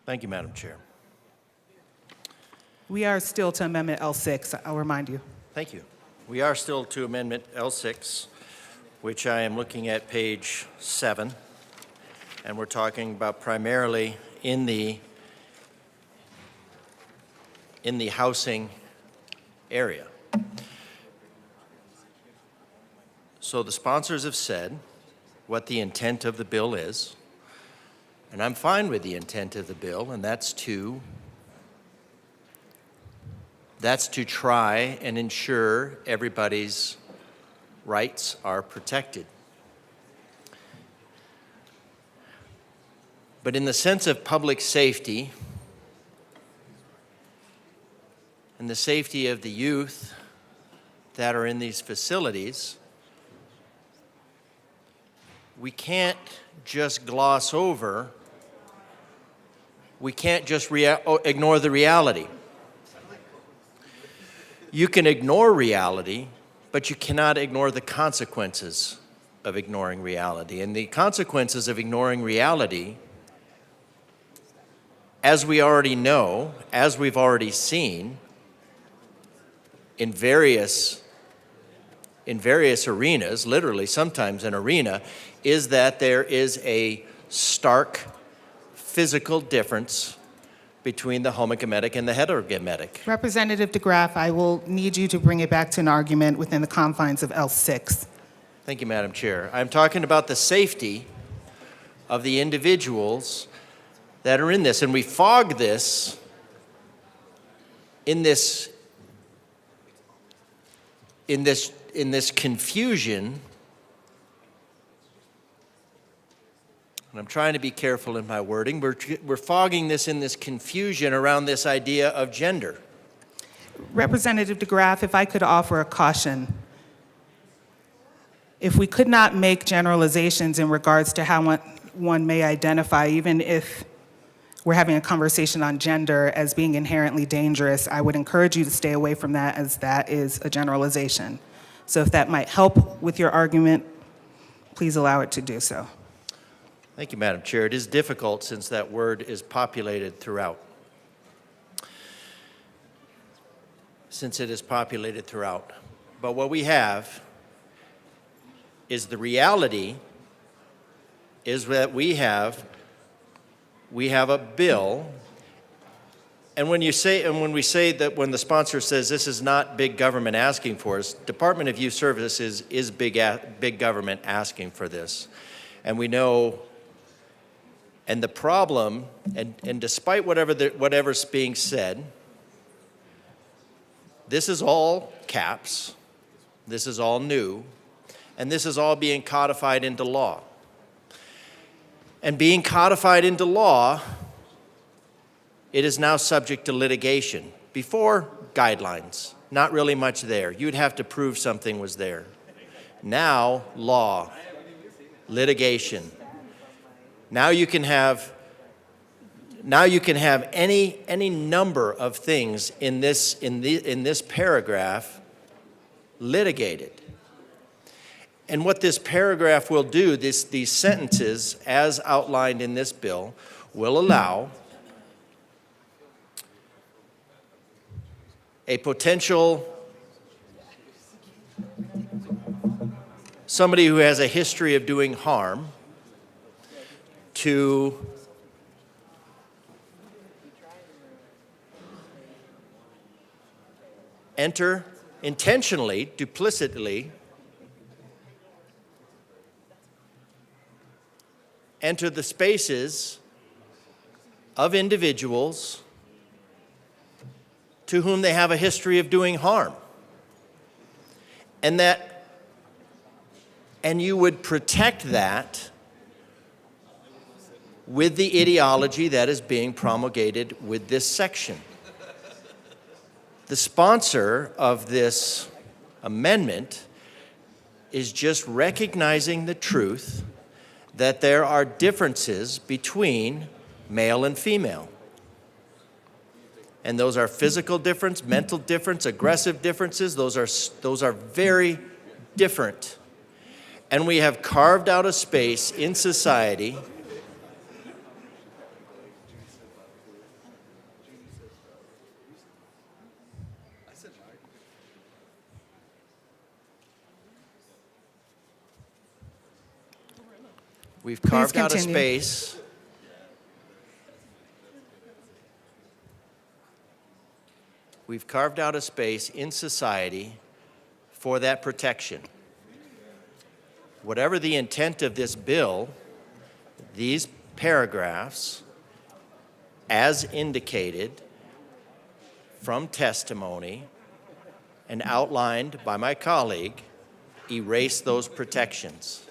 Thank you, Madam Chair. We are still to Amendment L6, I'll remind you. Thank you. We are still to Amendment L6, which I am looking at page 7, and we're talking about primarily in the housing area. So the sponsors have said what the intent of the bill is, and I'm fine with the intent of the bill, and that's to That's to try and ensure everybody's rights are protected. But in the sense of public safety and the safety of the youth that are in these facilities, we can't just gloss over, we can't just ignore the reality. You can ignore reality, but you cannot ignore the consequences of ignoring reality. And the consequences of ignoring reality, as we already know, as we've already seen in various arenas, literally sometimes an arena, is that there is a stark physical difference between the homogametic and the heterogametic. Representative DeGraff, I will need you to bring it back to an argument within the confines of L6. Thank you, Madam Chair. I'm talking about the safety of the individuals that are in this, and we fog this in this confusion. And I'm trying to be careful in my wording. We're fogging this in this confusion around this idea of gender. Representative DeGraff, if I could offer a caution. If we could not make generalizations in regards to how one may identify, even if we're having a conversation on gender as being inherently dangerous, I would encourage you to stay away from that, as that is a generalization. So if that might help with your argument, please allow it to do so. Thank you, Madam Chair. It is difficult since that word is populated throughout. But what we have is the reality is that we have a bill, and when we say that, when the sponsor says this is not big government asking for us, Department of Youth Services is big government asking for this. And we know, and the problem, and despite whatever's being said, this is all caps, this is all new, and this is all being codified into law. And being codified into law, it is now subject to litigation. Before, guidelines, not really much there. You'd have to prove something was there. Now, law, litigation. Now you can have any number of things in this paragraph litigated. And what this paragraph will do, these sentences, as outlined in this bill, will allow a potential somebody who has a history of doing harm to enter intentionally, duplicitly, enter the spaces of individuals to whom they have a history of doing harm. And you would protect that with the ideology that is being promulgated with this section. The sponsor of this amendment is just recognizing the truth that there are differences between male and female. And those are physical difference, mental difference, aggressive differences. Those are very different. And we have carved out a space in society We've carved out a space in society for that protection. Whatever the intent of this bill, these paragraphs, as indicated, from testimony and outlined by my colleague erase those protections.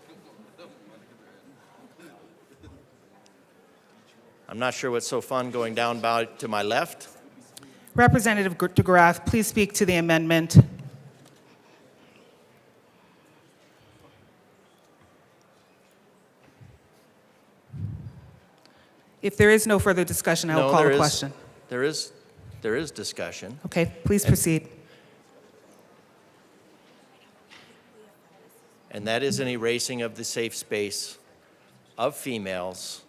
I'm not sure what's so fun going down to my left. Representative DeGraff, please speak to the amendment. If there is no further discussion, I will No, call there a is- question. There is discussion. Okay, please proceed. And that is an erasing of the safe space of females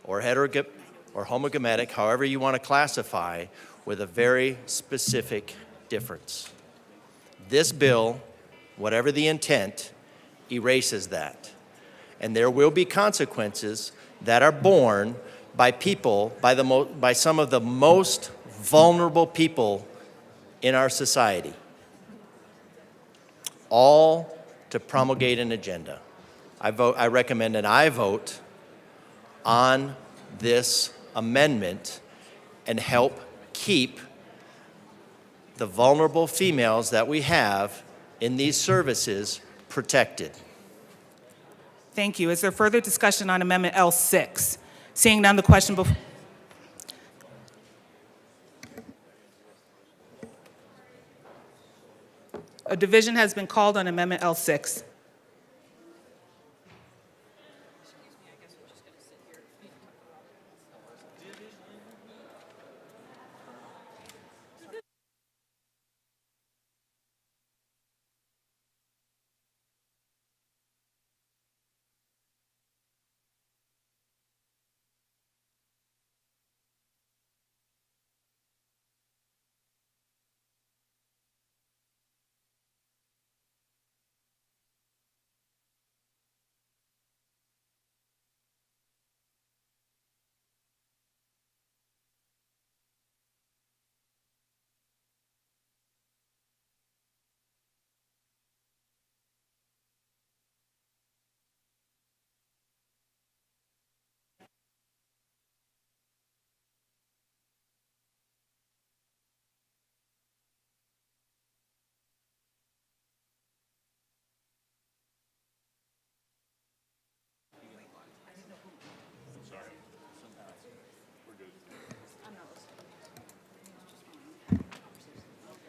or homogametic, however you want to classify, with a very specific difference. This bill, whatever the intent, erases that. And there will be consequences that are borne by people, by some of the most vulnerable people in our society, all to promulgate an agenda. I recommend and I vote on this amendment and help keep the vulnerable females that we have in these services protected. Thank you. Is there further discussion on Amendment L6? Seeing none, the question before... A division has been called on Amendment L6.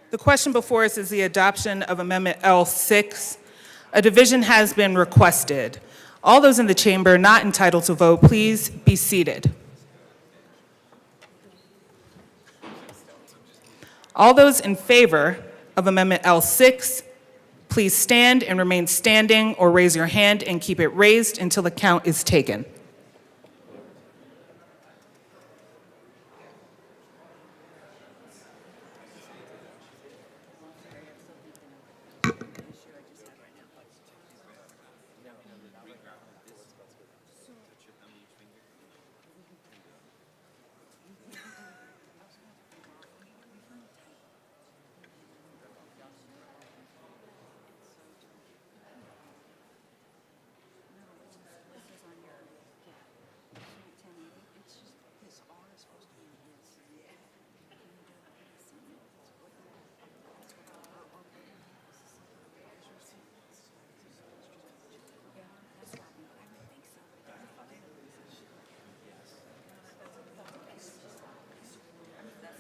The question before us is the adoption of Amendment L6. A division has been requested. All those in the chamber not entitled to vote, please be seated. All those in favor of Amendment L6, please stand and remain standing or raise your hand and keep it raised until the count is taken.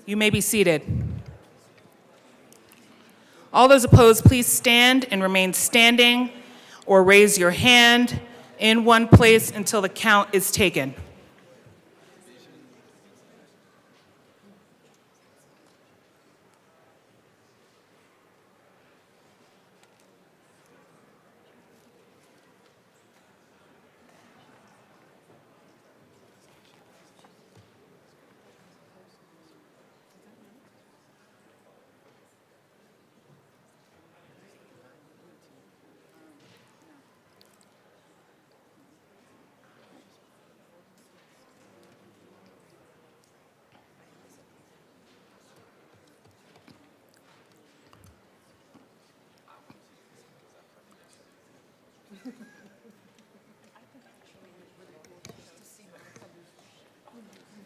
You may be seated. All those opposed, please stand and remain standing or raise your hand in one place until the count is taken.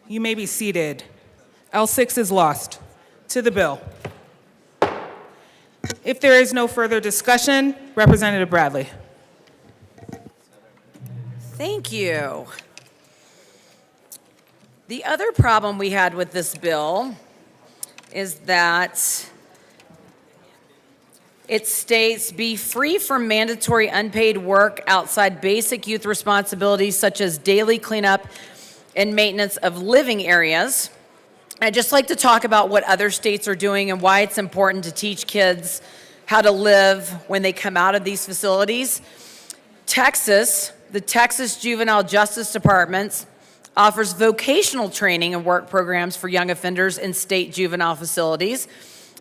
You may be seated. L6 is lost. to the bill? If there is no further discussion, Representative Bradley. Thank you. The other problem we had with this bill is that it states, be free from mandatory unpaid work outside basic youth responsibilities such as daily cleanup and maintenance of living areas. I'd just like to talk about what other states are doing and why it's important to teach kids how to live when they come out of these facilities. Texas, the Texas Juvenile Justice Department offers vocational training and work programs for young offenders in state juvenile facilities.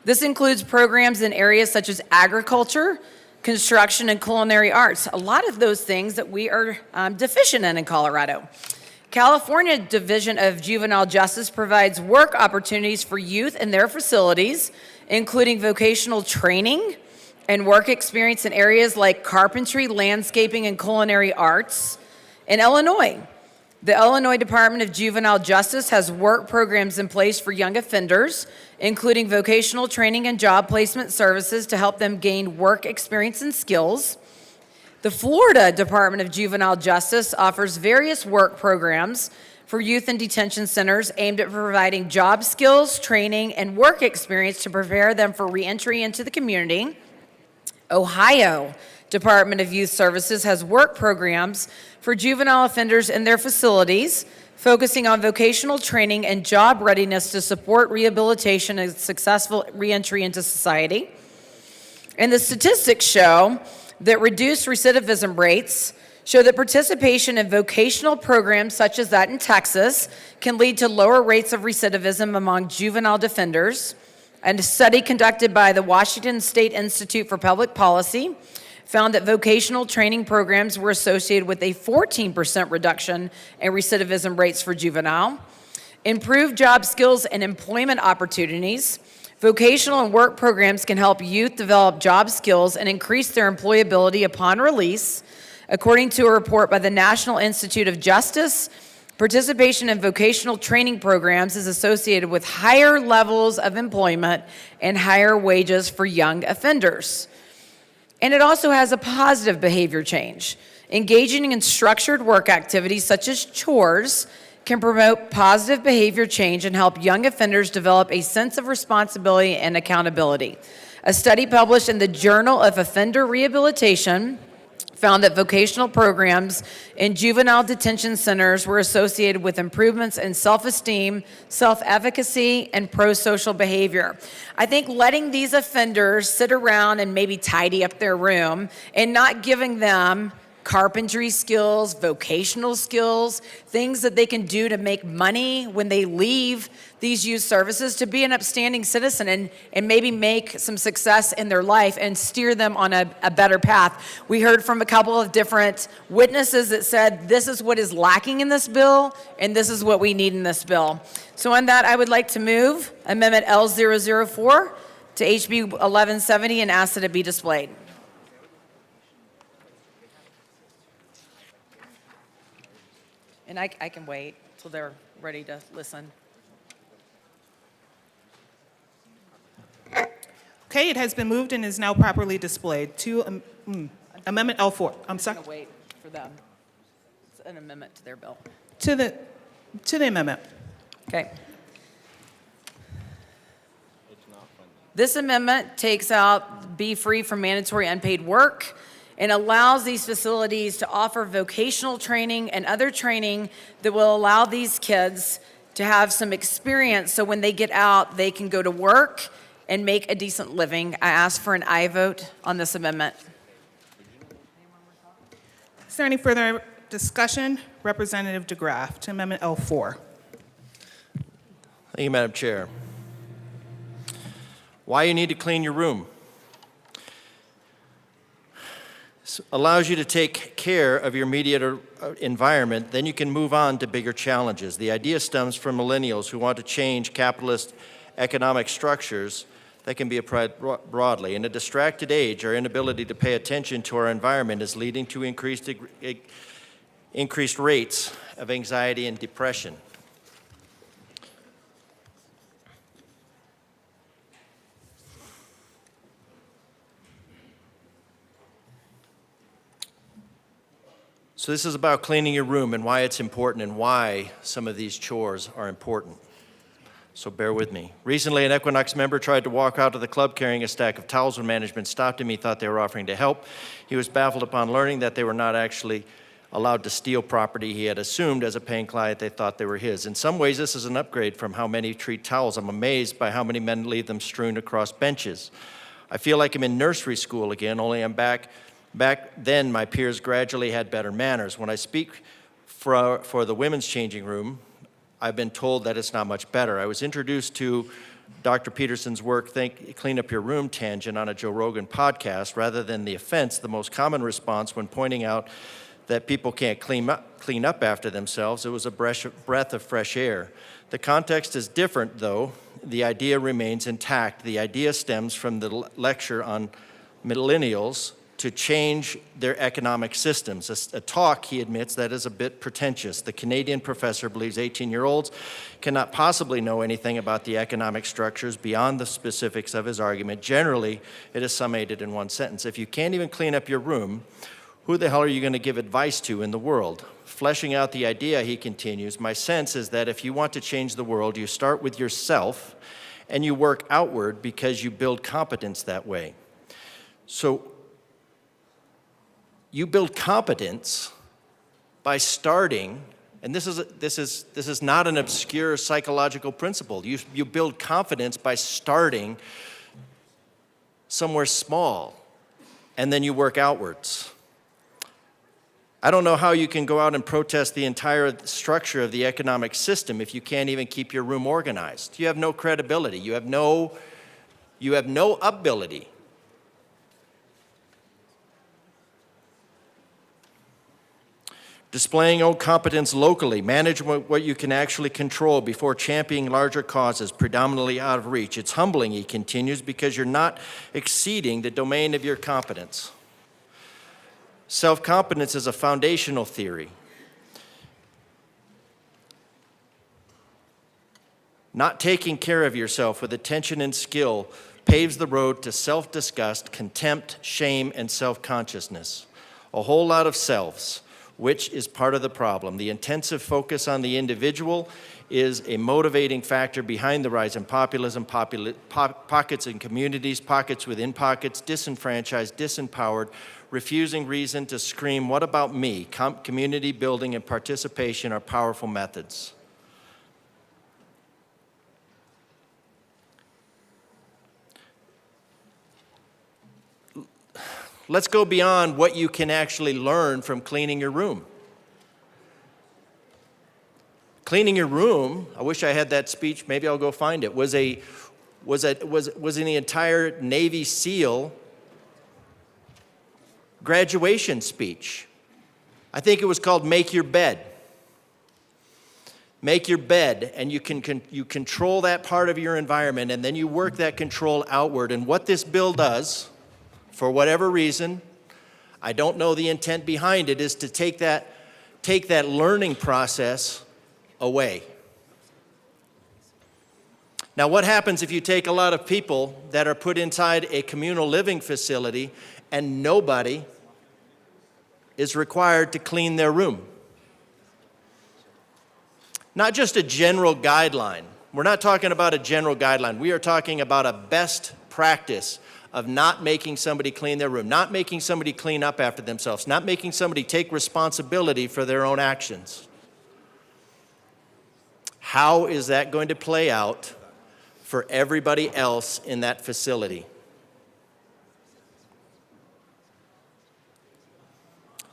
This includes programs in areas such as agriculture, construction, and culinary arts, a lot of those things that we are deficient in Colorado. California Division of Juvenile Justice provides work opportunities for youth in their facilities, including vocational training and work experience in areas like carpentry, landscaping, and culinary arts. In Illinois, the Illinois Department of Juvenile Justice has work programs in place for young offenders, including vocational training and job placement services to help them gain work experience and skills. The Florida Department of Juvenile Justice offers various work programs for youth in detention centers aimed at providing job skills, training, and work experience to prepare them for reentry into the community. Ohio Department of Youth Services has work programs for juvenile offenders in their facilities, focusing on vocational training and job readiness to support rehabilitation and successful reentry into society. And the statistics show that reduced recidivism rates show that participation in vocational programs such as that in Texas can lead to lower rates of recidivism among juvenile defenders. And a study conducted by the Washington State Institute for Public Policy found that vocational training programs were associated with a 14% reduction in recidivism rates for juvenile. Improved job skills and employment opportunities. Vocational and work programs can help youth develop job skills and increase their employability upon release. According to a report by the National Institute of Justice, participation in vocational training programs is associated with higher levels of employment and higher wages for young offenders. And it also has a positive behavior change. Engaging in structured work activities such as chores can promote positive behavior change and help young offenders develop a sense of responsibility and accountability. A study published in the Journal of Offender Rehabilitation found that vocational programs in juvenile detention centers were associated with improvements in self-esteem, self-efficacy, and pro-social behavior. I think letting these offenders sit around and maybe tidy up their room and not giving them carpentry skills, vocational skills, things that they can do to make money when they leave these youth services, to be an upstanding citizen and maybe make some success in their life and steer them on a better path. We heard from a couple of different witnesses that said this is what is lacking in this bill and this is what we need in this bill. So on that, I would like to move Amendment L004 to HB 1170 and ask that it be displayed. And I can wait till they're ready to listen. Okay, it has been moved and is now properly displayed to Amendment L4. I'm sorry. I'm going to wait for them. It's an amendment to their bill. To the amendment. Okay. This amendment takes out be free from mandatory unpaid work and allows these facilities to offer vocational training and other training that will allow these kids to have some experience so when they get out, they can go to work and make a decent living. I ask for an aye vote on this amendment. Is there any further discussion? Representative DeGraff to Amendment L4. Thank you, Madam Chair. Why you need to clean your room. This allows you to take care of your immediate environment, then you can move on to bigger challenges. The idea stems from millennials who want to change capitalist economic structures that can be applied broadly. In a distracted age, our inability to pay attention to our environment is leading to increased rates of anxiety and depression. So this is about cleaning your room and why it's important and why some of these chores are important. So bear with me. Recently, an Equinox member tried to walk out of the club carrying a stack of towels when management stopped him. He thought they were offering to help. He was baffled upon learning that they were not actually allowed to steal property he had assumed as a paying client they thought they were his. In some ways, this is an upgrade from how many treat towels. I'm amazed by how many men leave them strewn across benches. I feel like I'm in nursery school again, only I'm back then my peers gradually had better manners. When I speak for the women's changing room, I've been told that it's not much better. I was introduced to Dr. Peterson's work, Clean Up Your Room tangent on a Joe Rogan podcast. Rather than the offense, the most common response when pointing out that people can't clean up after themselves, it was a breath of fresh air. The context is different, though. The idea remains intact. The idea stems from the lecture on millennials to change their economic systems. A talk, he admits, that is a bit pretentious. The Canadian professor believes 18-year-olds cannot possibly know anything about the economic structures beyond the specifics of his argument. Generally, it is summated in one sentence. If you can't even clean up your room, who the hell are you going to give advice to in the world? Fleshing out the idea, he continues, my sense is that if you want to change the world, you start with yourself and you work outward because you build competence that way. So you build competence by starting, and this is not an obscure psychological principle. You build confidence by starting somewhere small, and then you work outwards. I don't know how you can go out and protest the entire structure of the economic system if you can't even keep your room organized. You have no credibility. You have no ability. Displaying own competence locally, manage what you can actually control before championing larger causes predominantly out of reach. It's humbling, he continues, because you're not exceeding the domain of your competence. Self-competence is a foundational theory. Not taking care of yourself with attention and skill paves the road to self-disgust, contempt, shame, and self-consciousness. A whole lot of selves, which is part of the problem. The intensive focus on the individual is a motivating factor behind the rise in populism, pockets in communities, pockets within pockets, disenfranchised, disempowered, refusing reason to scream, what about me? Community building and participation are powerful methods. Let's go beyond what you can actually learn from cleaning your room. Cleaning your room, I wish I had that speech, maybe I'll go find it, was in the entire Navy SEAL graduation speech. I think it was called Make Your Bed. Make your bed, and you control that part of your environment, and then you work that control outward. And what this bill does, for whatever reason, I don't know the intent behind it, is to take that learning process away. Now, what happens if you take a lot of people that are put inside a communal living facility and nobody is required to clean their room? Not just a general guideline. We're not talking about a general guideline. We are talking about a best practice of not making somebody clean their room, not making somebody clean up after themselves, not making somebody take responsibility for their own actions. How is that going to play out for everybody else in that facility?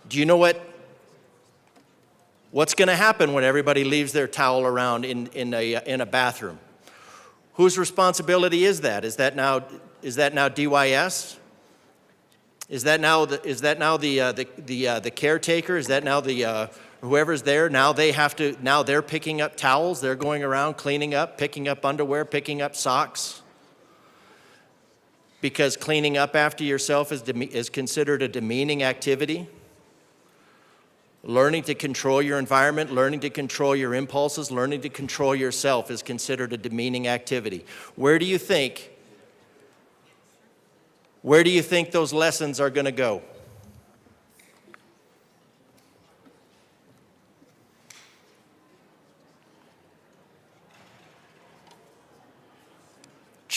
Do you know what's going to happen when everybody leaves their towel around in a bathroom? Whose responsibility is that? Is that now DYS? Is that now the caretaker? Is that now whoever's there? Now they're picking up towels. They're going around cleaning up, picking up underwear, picking up socks. Because cleaning up after yourself is considered a demeaning activity. Learning to control your environment, learning to control your impulses, learning to control yourself is considered a demeaning activity. Where do you think those lessons are going to go?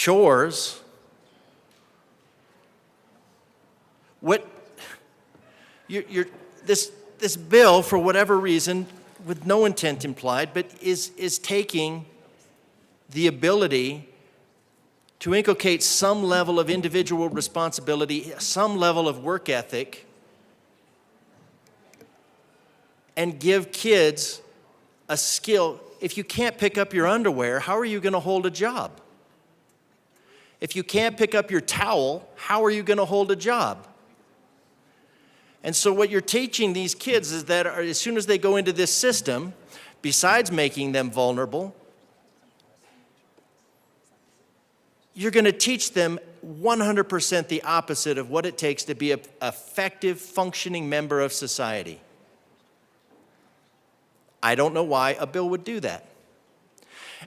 chores. This bill, for whatever reason, with no intent implied, but is taking the ability to inculcate some level of individual responsibility, some level of work ethic, and give kids a skill. If you can't pick up your underwear, how are you going to hold a job? If you can't pick up your towel, how are you going to hold a job? And so what you're teaching these kids is that as soon as they go into this system, besides making them vulnerable, you're going to teach them 100% the opposite of what it takes to be an effective, functioning member of society. I don't know why a bill would do that.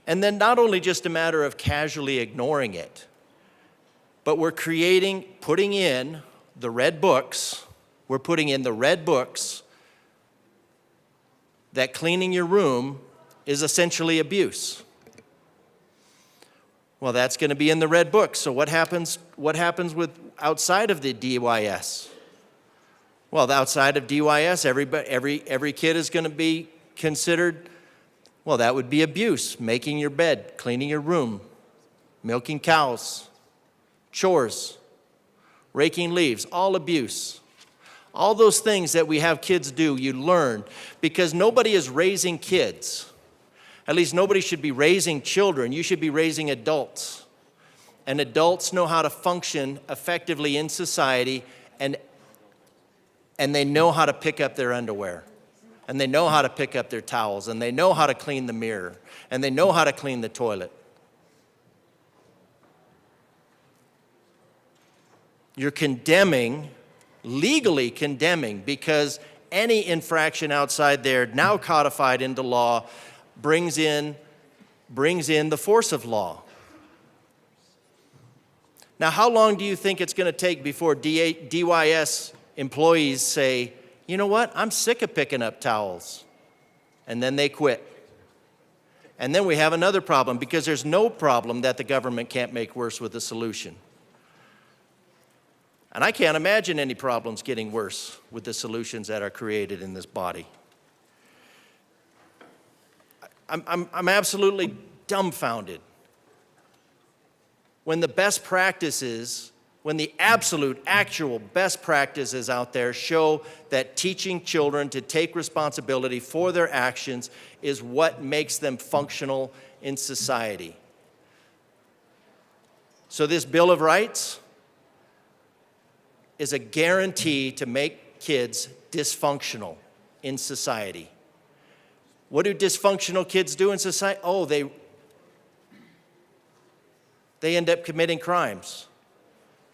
And then not only just a matter of casually ignoring it, but we're putting in the red books that cleaning your room is essentially abuse. Well, that's going to be in the red book. So what happens with outside of the DYS? Well, outside of DYS, every kid is going to be considered, well, that would be abuse. Making your bed, cleaning your room, milking cows, chores, raking leaves, all abuse. All those things that we have kids do, you learn, because nobody is raising kids. At least nobody should be raising children. You should be raising adults. And adults know how to function effectively in society, and they know how to pick up their underwear. And they know how to pick up their towels. And they know how to clean the mirror. And they know how to clean the toilet. You're condemning, legally condemning, because any infraction outside there, now codified into law, brings in the force of law. Now, how long do you think it's going to take before DYS employees say, you know what, I'm sick of picking up towels, and then they quit? And then we have another problem, because there's no problem that the government can't make worse with a solution. And I can't imagine any problems getting worse with the solutions that are created in this body. I'm absolutely dumbfounded when the best practices, when the absolute, actual best practices out there show that teaching children to take responsibility for their actions is what makes them functional in society. So this Bill of Rights is a guarantee to make kids dysfunctional in society. What do dysfunctional kids do in society? Oh, they end up committing crimes.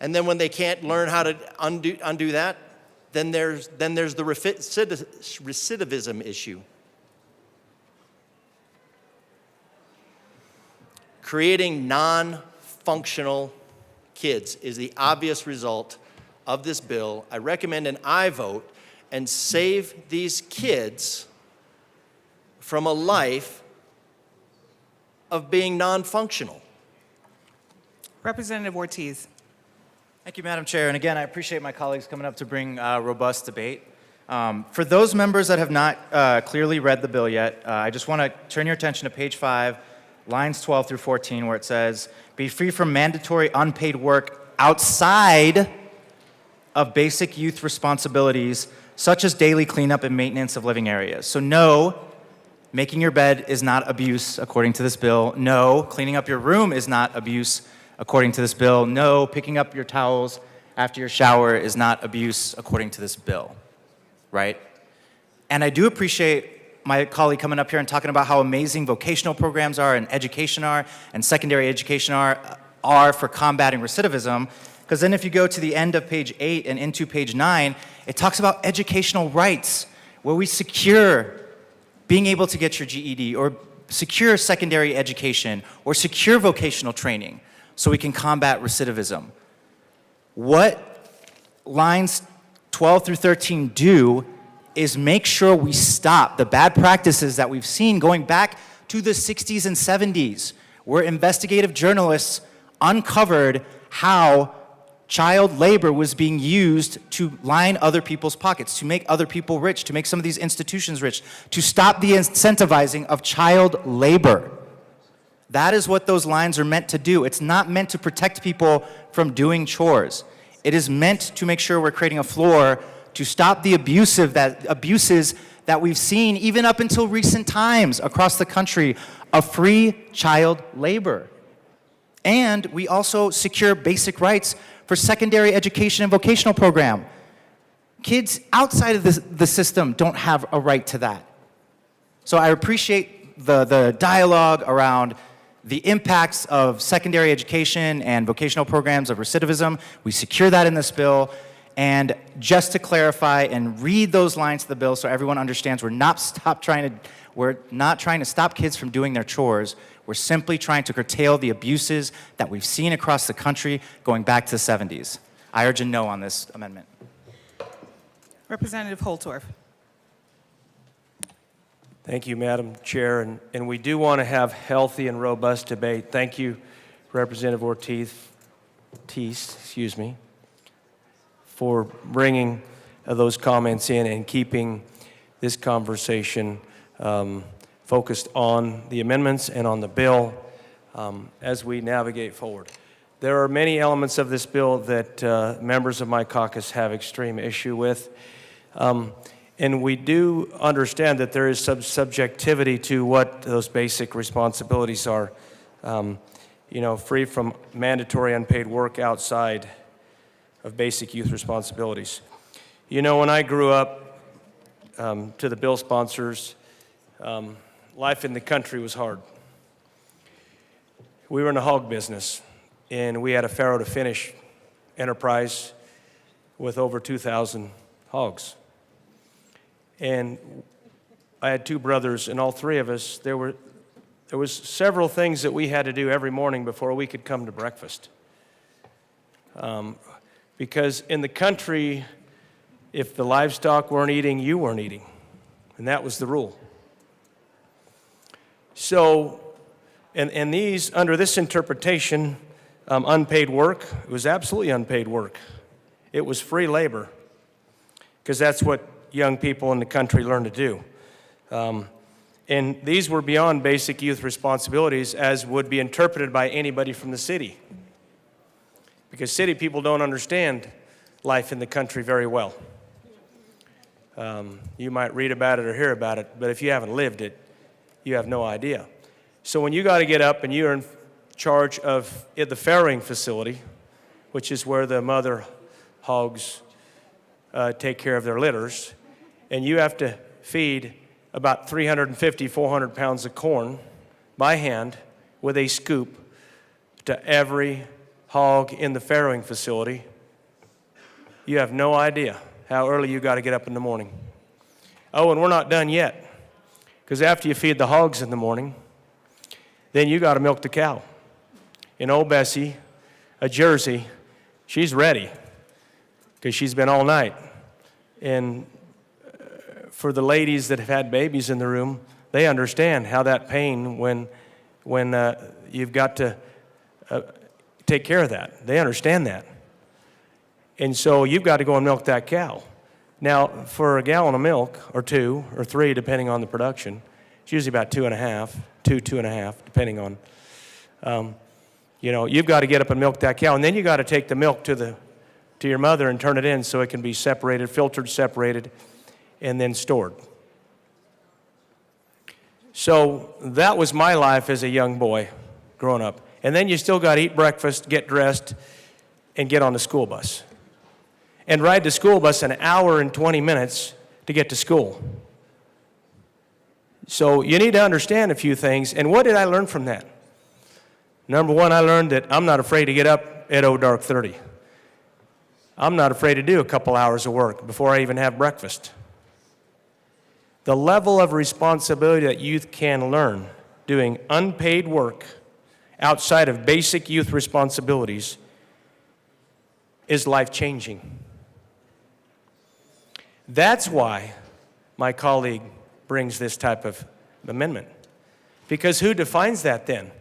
And then when they can't learn how to undo that, then there's the recidivism issue. Creating non-functional kids is the obvious result of this bill. I recommend an aye vote and save these kids from a life of being non-functional. Representative Ortiz. Thank you, Madam Chair. And again, I appreciate my colleagues coming up to bring robust debate. For those members that have not clearly read the bill yet, I just want to turn your attention to page 5, lines 12 through 14, where it says, be free from mandatory unpaid work outside of basic youth responsibilities, such as daily cleanup and maintenance of living areas. So no, making your bed is not abuse, according to this bill. No, cleaning up your room is not abuse, according to this bill. No, picking up your towels after your shower is not abuse, according to this bill, right? And I do appreciate my colleague coming up here and talking about how amazing vocational programs are and education are and secondary education are for combating recidivism. Because then if you go to the end of page 8 and into page 9, it talks about educational rights, where we secure being able to get your GED, or secure secondary education, or secure vocational training, so we can combat recidivism. What lines 12 through 13 do is make sure we stop the bad practices that we've seen going back to the 60s and 70s, where investigative journalists uncovered how child labor was being used to line other people's pockets, to make other people rich, to make some of these institutions rich, to stop the incentivizing of child labor. That is what those lines are meant to do. It's not meant to protect people from doing chores. It is meant to make sure we're creating a floor to stop the abuses that we've seen even up until recent times across the country of free child labor. And we also secure basic rights for secondary education and vocational program. Kids outside of the system don't have a right to that. So I appreciate the dialogue around the impacts of secondary education and vocational programs of recidivism. We secure that in this bill. And just to clarify and read those lines of the bill so everyone understands, we're not trying to stop kids from doing their chores. We're simply trying to curtail the abuses that we've seen across the country going back to the 70s. I urge a no on this amendment. Representative Holtorf. Thank you, Madam Chair, and we do want to have healthy and robust debate. Thank you, Representative Ortiz, for bringing those comments in and keeping this conversation focused on the amendments and on the bill as we navigate forward. There are many elements of this bill that members of my caucus have extreme issue with. And we do understand that there is some subjectivity to what those basic responsibilities are. Free from mandatory unpaid work outside of basic youth responsibilities. When I grew up, to the bill sponsors, life in the country was hard. We were in the hog business, and we had a farrow to finish enterprise with over 2,000 hogs. And I had two brothers, and all three of us, there was several things that we had to do every morning before we could come to breakfast. Because in the country, if the livestock weren't eating, you weren't eating. And that was the rule. So, and these, under this interpretation, unpaid work, it was absolutely unpaid work. It was free labor, because that's what young people in the country learn to do. And these were beyond basic youth responsibilities as would be interpreted by anybody from the city. Because city people don't understand life in the country very well. You might read about it or hear about it, but if you haven't lived it, you have no idea. So when you got to get up and you're in charge of the farrowing facility, which is where the mother hogs take care of their litters, and you have to feed about 350, 400 pounds of corn by hand with a scoop to every hog in the farrowing facility, you have no idea how early you got to get up in the morning. Oh, and we're not done yet, because after you feed the hogs in the morning, then you got to milk the cow. And old Bessie, a Jersey, she's ready, because she's been all night. And for the ladies that have had babies in the room, they understand how that pain when you've got to take care of that. They understand that. And so you've got to go and milk that cow. Now, for a gallon of milk, or 2 or 3, depending on the production, it's usually about 2.5, 2.5, depending on, you've got to get up and milk that cow. And then you got to take the milk to your mother and turn it in so it can be separated, filtered, separated, and then stored. So that was my life as a young boy growing up. And then you still got to eat breakfast, get dressed, and get on the school bus. And ride the school bus an hour and 20 minutes to get to school. So you need to understand a few things. And what did I learn from that? Number one, I learned that I'm not afraid to get up at dark 30. I'm not afraid to do a couple hours of work before I even have breakfast. The level of responsibility that youth can learn doing unpaid work outside of basic youth responsibilities is life-changing. That's why my colleague brings this type of amendment. Because who defines that then?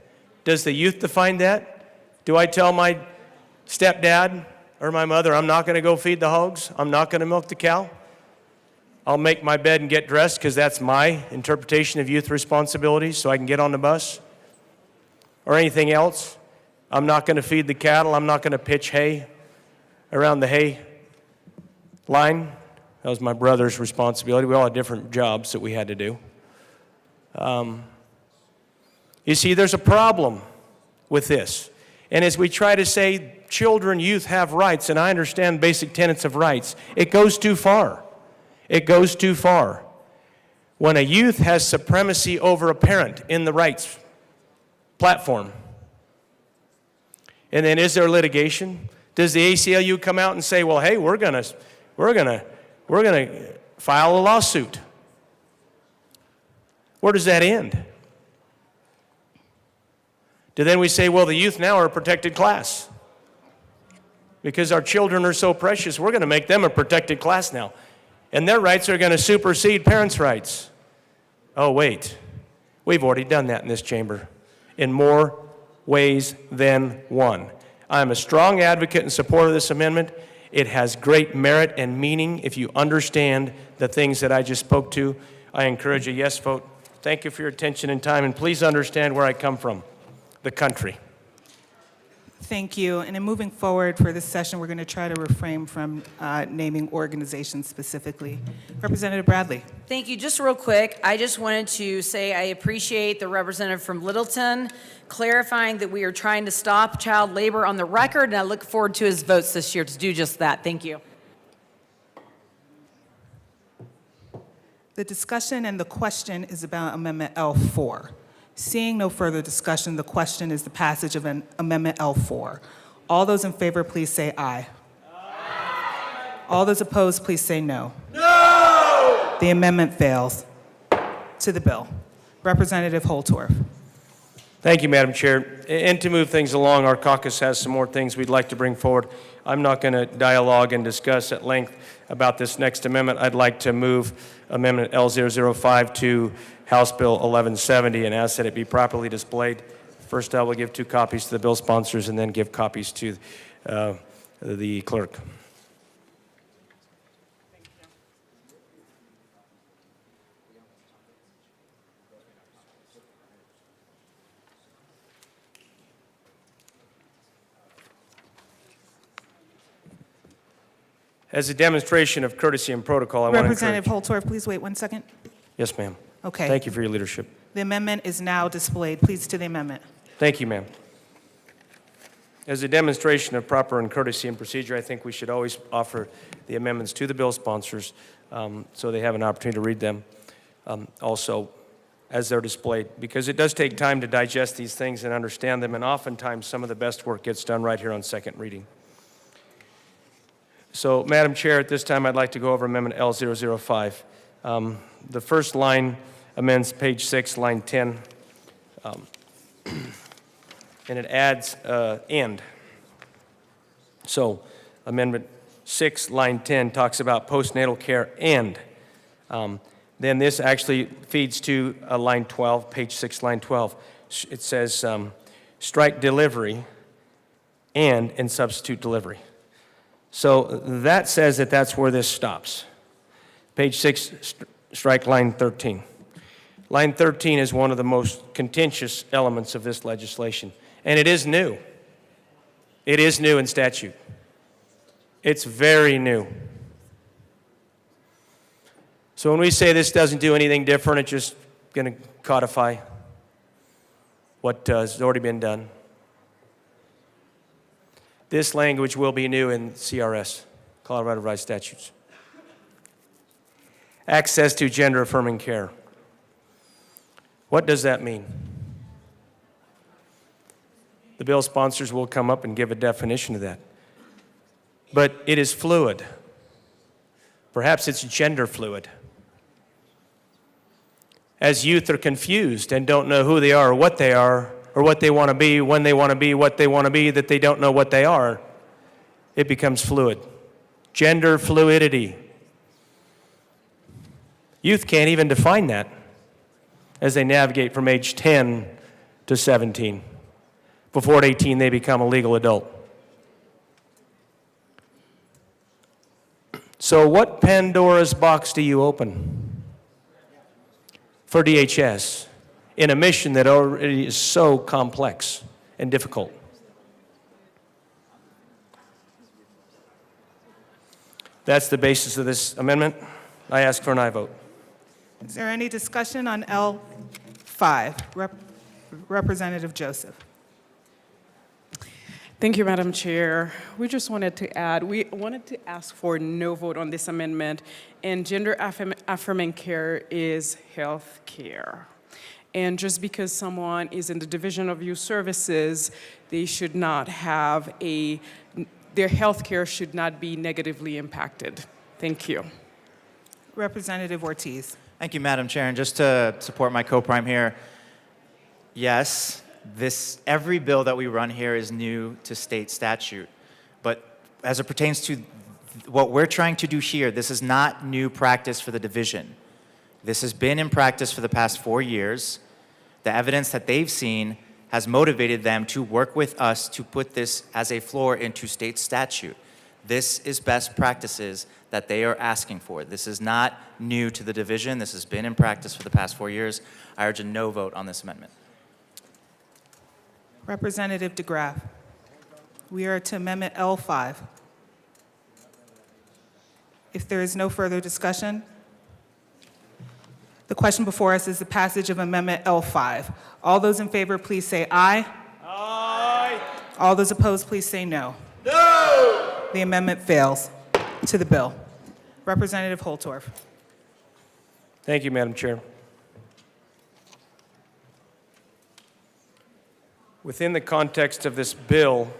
Does the youth define that? Do I tell my stepdad or my mother, I'm not going to go feed the hogs? I'm not going to milk the cow? I'll make my bed and get dressed because that's my interpretation of youth responsibilities so I can get on the bus? Or anything else? I'm not going to feed the cattle. I'm not going to pitch hay around the hay line. That was my brother's responsibility. We all had different jobs that we had to do. You see, there's a problem with this. And as we try to say children, youth have rights, and I understand basic tenets of rights, it goes too far. It goes too far. When a youth has supremacy over a parent in the rights platform, and then is there litigation? Does the ACLU come out and say, well, hey, we're gonna file a lawsuit? Where does that end? Do then we say, well, the youth now are a protected class? Because our children are so precious, we're going to make them a protected class now. And their rights are going to supersede parents' rights. Oh, wait. We've already done that in this chamber in more ways than one. I'm a strong advocate and supporter of this amendment. It has great merit and meaning if you understand the things that I just spoke to. I encourage a yes vote. Thank you for your attention and time, and please understand where I come from, the country. Thank you. And in moving forward for this session, we're going to try to refrain from naming organizations specifically. Representative Bradley. Thank you. Just real quick, I just wanted to say I appreciate the representative from Littleton clarifying that we are trying to stop child labor on the record, and I look forward to his votes this year to do just that. Thank you. The discussion and the question is about Amendment L4. Seeing no further discussion, the question is the passage of Amendment L4. All those in favor, please say aye. Aye. All those opposed, please say no. No! The amendment fails. To the bill. Representative Holtorf. Thank you, Madam Chair. And to move things along, our caucus has some more things we'd like to bring forward. I'm not going to dialogue and discuss at length about this next amendment. I'd like to move Amendment L005 to House Bill 1170 and ask that it be properly displayed. First, I will give 2 copies to the bill sponsors and then give copies to the clerk. As a demonstration of courtesy and protocol, I want to encourage... Representative Holtorf, please wait 1 second. Yes, ma'am. Okay. Thank you for your leadership. The amendment is now displayed. Please to the amendment. Thank you, ma'am. As a demonstration of proper and courtesy and procedure, I think we should always offer the amendments to the bill sponsors so they have an opportunity to read them also as they're displayed, because it does take time to digest these things and understand them, and oftentimes some of the best work gets done right here on second reading. So, Madam Chair, at this time I'd like to go over Amendment L005. The first line amends page 6, line 10, and it adds and. So, Amendment 6, line 10 talks about postnatal care and. Then this actually feeds to line 12, page 6, line 12. It says strike delivery and substitute delivery. So that says that that's where this stops. Page 6, strike line 13. Line 13 is one of the most contentious elements of this legislation, and it is new. It is new in statute. It's very new. So when we say this doesn't do anything different, it's just going to codify what has already been done. This language will be new in CRS, Colorado Revised Statutes. Access to gender-affirming care. What does that mean? The bill sponsors will come up and give a definition of that. But it is fluid. Perhaps it's gender fluid. As youth are confused and don't know who they are or what they are, or what they want to be, when they want to be, what they want to be, that they don't know what they are, it becomes fluid. Gender fluidity. Youth can't even define that as they navigate from age 10 to 17. Before at 18, they become a legal adult. So what Pandora's box do you open for DHS in a mission that already is so complex and difficult? That's the basis of this amendment. I ask for an aye vote. Is there any discussion on L5? Representative Joseph. Thank you, Madam Chair. We just wanted to add, we wanted to ask for no vote on this amendment, and gender affirming care is health care. And just because someone is in the Division of Youth Services, they should not have their health care should not be negatively impacted. Thank you. Representative Ortiz. Thank you, Madam Chair. And just to support my co-prime here, yes, every bill that we run here is new to state statute. But as it pertains to what we're trying to do here, this is not new practice for the division. This has been in practice for the past 4 years. The evidence that they've seen has motivated them to work with us to put this as a floor into state statute. This is best practices that they are asking for. This is not new to the division. This has been in practice for the past 4 years. I urge a no vote on this amendment. Representative DeGraff. We are to Amendment L5. If there is no further discussion, the question before us is the passage of Amendment L5. All those in favor, please say aye. Aye. All those opposed, please say no. No! The amendment fails. To the bill. Representative Holtorf. Thank you, Madam Chair. Within the context of this bill,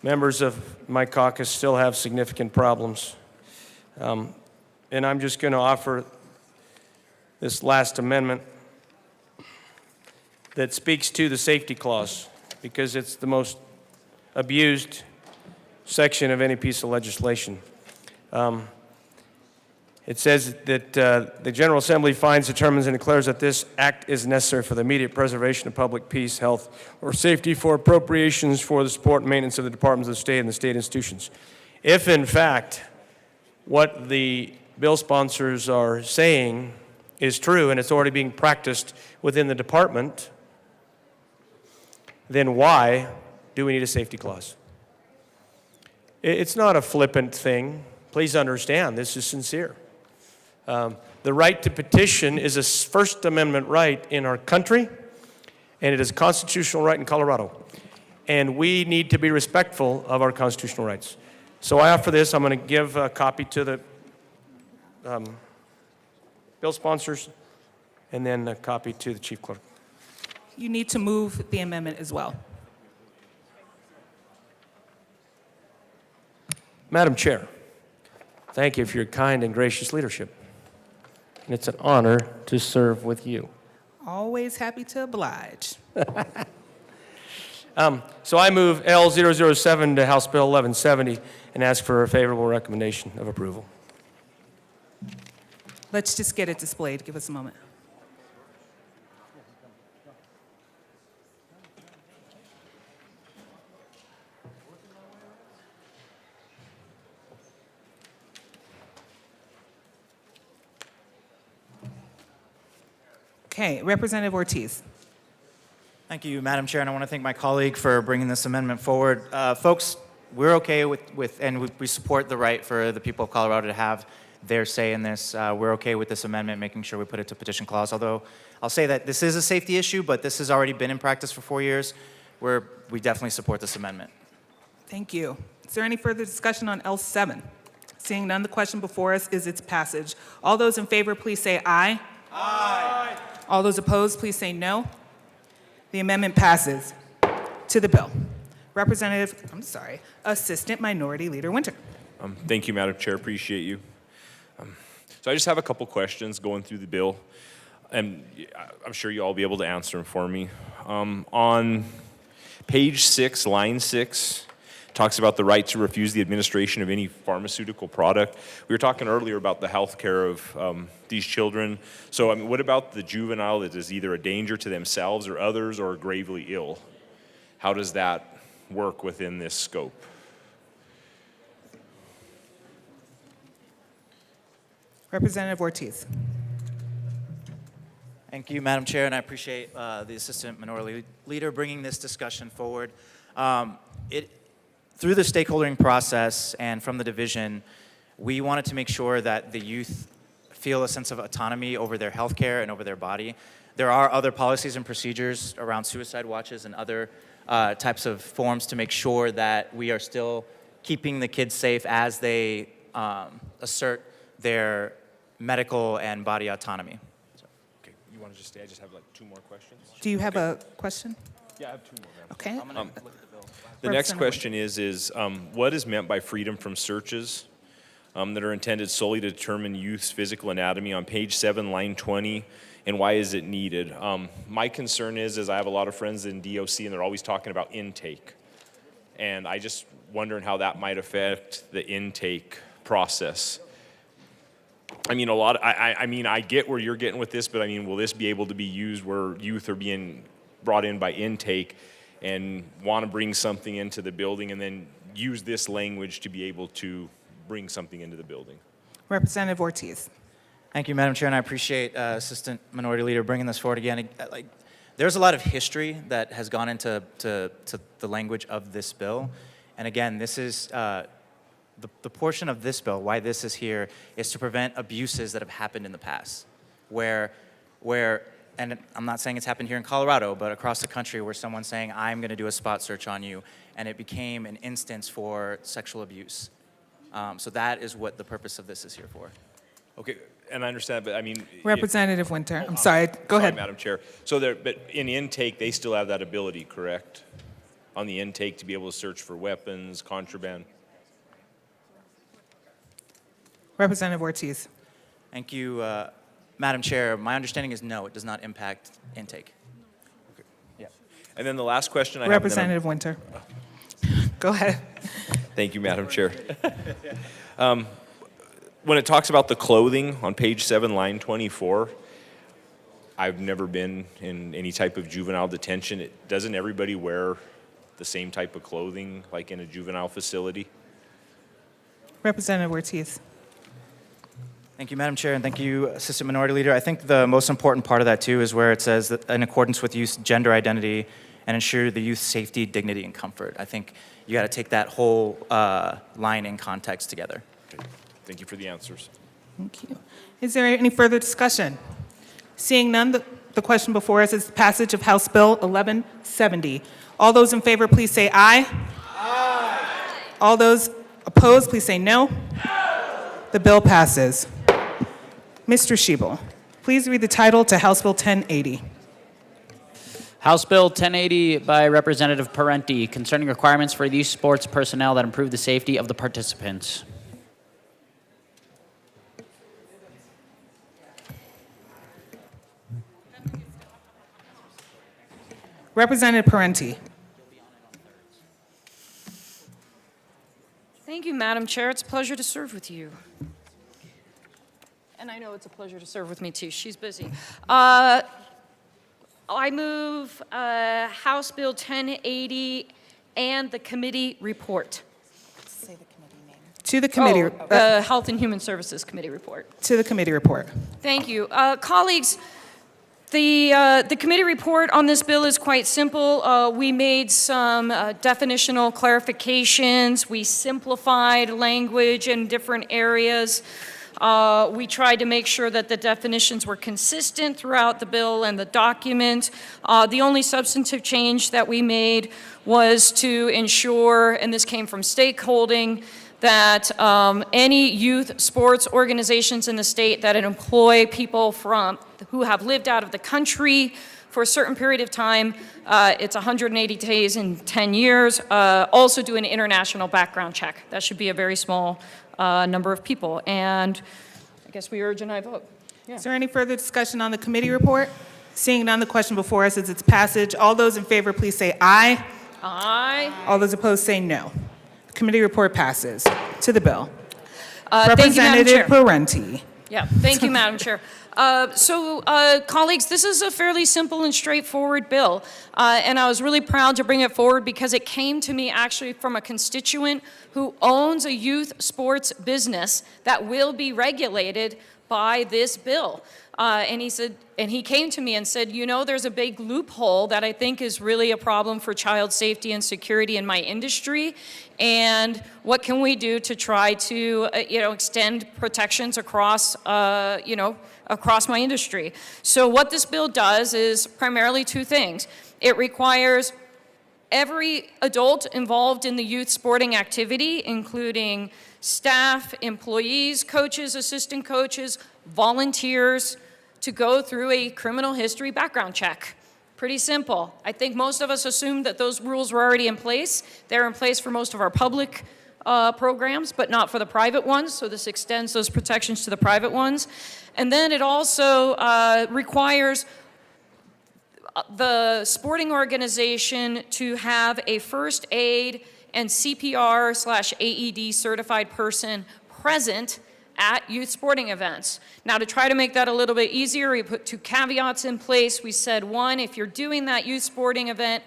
members of my caucus still have significant problems. And I'm just going to offer this last amendment that speaks to the safety clause, because it's the most abused section of any piece of legislation. It says that the General Assembly finds, determines, and declares that this act is necessary for the immediate preservation of public peace, health, or safety, for appropriations for the support and maintenance of the departments of the state and the state institutions. If, in fact, what the bill sponsors are saying is true and it's already being practiced within the department, then why do we need a safety clause? It's not a flippant thing. Please understand, this is sincere. The right to petition is a First Amendment right in our country, and it is a constitutional right in Colorado. And we need to be respectful of our constitutional rights. So I offer this. I'm going to give a copy to the bill sponsors, and then a copy to the chief clerk. You need to move the amendment as well. Madam Chair, thank you for your kind and gracious leadership. And it's an honor to serve with you. Always happy to oblige. So I move L007 to House Bill 1170 and ask for a favorable recommendation of approval. Let's just get it displayed. Give us a moment. Okay, Representative Ortiz. Thank you, Madam Chair, and I want to thank my colleague for bringing this amendment forward. Folks, we're okay and we support the right for the people of Colorado to have their say in this. We're okay with this amendment, making sure we put it to petition clause, although I'll say that this is a safety issue, but this has already been in practice for 4 years. We definitely support this amendment. Thank you. Is there any further discussion on L7? Seeing none, the question before us is its passage. All those in favor, please say aye. Aye. All those opposed, please say no. The amendment passes. To the bill. Assistant Minority Leader Winter. Thank you, Madam Chair. Appreciate you. So I just have a couple questions going through the bill, and I'm sure you all will be able to answer them for me. On page 6, line 6, talks about the right to refuse the administration of any pharmaceutical product. We were talking earlier about the health care of these children. So, I mean, what about the juvenile that is either a danger to themselves or others or gravely ill? How does that work within this scope? Representative Ortiz. Thank you, Madam Chair, and I appreciate the Assistant Minority Leader bringing this discussion forward. Through the stakeholdering process and from the division, we wanted to make sure that the youth feel a sense of autonomy over their health care and over their body. There are other policies and procedures around suicide watches and other types of forms to make sure that we are still keeping the kids safe as they assert their medical and body autonomy. Okay, you want to just stay? I just have like 2 more questions. Do you have a question? Yeah, I have 2 more. Okay. I'm gonna look at the bill. The next question is what is meant by freedom from searches that are intended solely to determine youth's physical anatomy on page 7, line 20, and why is it needed? My concern is I have a lot of friends in DOC and they're always talking about intake. And I just wondering how that might affect the intake process. I mean, I mean, I get where you're getting with this, but I mean, will this be able to be used where youth are being brought in by intake and want to bring something into the building and then use this language to be able to bring something into the building? Representative Ortiz. Thank you, Madam Chair, and I appreciate Assistant Minority Leader bringing this forward again. There's a lot of history that has gone into the language of this bill, and again, this is the portion of this bill, why this is here, is to prevent abuses that have happened in the past, where, and I'm not saying it's happened here in Colorado, but across the country, where someone's saying, I'm going to do a spot search on you, and it became an instance for sexual abuse. So that is what the purpose of this is here for. Okay, and I understand, but I mean... Representative Winter. I'm sorry. Go ahead. Madam Chair. So but in intake, they still have that ability, correct? On the intake to be able to search for weapons, contraband? Representative Ortiz. Thank you, Madam Chair. My understanding is no, it does not impact intake. Okay. Yeah. And then the last question I have... Representative Winter. Go ahead. Thank you, Madam Chair. When it talks about the clothing on page 7, line 24, I've never been in any type of juvenile detention. Doesn't everybody wear the same type of clothing like in a juvenile facility? Representative Ortiz. Thank you, Madam Chair, and thank you, Assistant Minority Leader. I think the most important part of that, too, is where it says that in accordance with youth's gender identity and ensure the youth's safety, dignity, and comfort. I think you got to take that whole line in context together. Okay. Thank you for the answers. Thank you. Is there any further discussion? Seeing none, the question before us is the passage of House Bill 1170. All those in favor, please say aye. Aye. All those opposed, please say no. No. The bill passes. Mr. Schiebel, please read the title to House Bill 1080. House Bill 1080 by Representative Parenti concerning requirements for youth sports personnel that improve the safety of the participants. Representative Parenti. Thank you, Madam Chair. It's a pleasure to serve with you. And I know it's a pleasure to serve with me, too. She's busy. I move House Bill 1080 and the committee report. Say the committee name. To the committee. The Health and Human Services Committee report. To the committee report. Thank you. Colleagues, the committee report on this bill is quite simple. We made some definitional clarifications. We simplified language in different areas. We tried to make sure that the definitions were consistent throughout the bill and the document. The only substantive change that we made was to ensure, and this came from stakeholding, that any youth sports organizations in the state that employ people who have lived out of the country for a certain period of time, it's 180 days in 10 years, also do an international background check. That should be a very small number of people. And I guess we urge and I vote. Yeah. Is there any further discussion on the committee report? Seeing none, the question before us is its passage. All those in favor, please say aye. Aye. All those opposed say no. Committee report passes. To the bill. Thank you, Madam Chair. Representative Parenti. Yeah, thank you, Madam Chair. Colleagues, this is a fairly simple and straightforward bill, and I was really proud to bring it forward because it came to me actually from a constituent who owns a youth sports business that will be regulated by this bill. And he came to me and said, you know, there's a big loophole that I think is really a problem for child safety and security in my industry. And what can we do to try to, extend protections across, across my industry? So what this bill does is primarily two things. It requires every adult involved in the youth sporting activity, including staff, employees, coaches, assistant coaches, volunteers, to go through a criminal history background check. Pretty simple. I think most of us assumed that those rules were already in place. They're in place for most of our public programs, but not for the private ones, so this extends those protections to the private ones. And then it also requires the sporting organization to have a first aid and CPR/AED certified person present at youth sporting events. Now, to try to make that a little bit easier, we put two caveats in place. We said, one, if you're doing that youth sporting event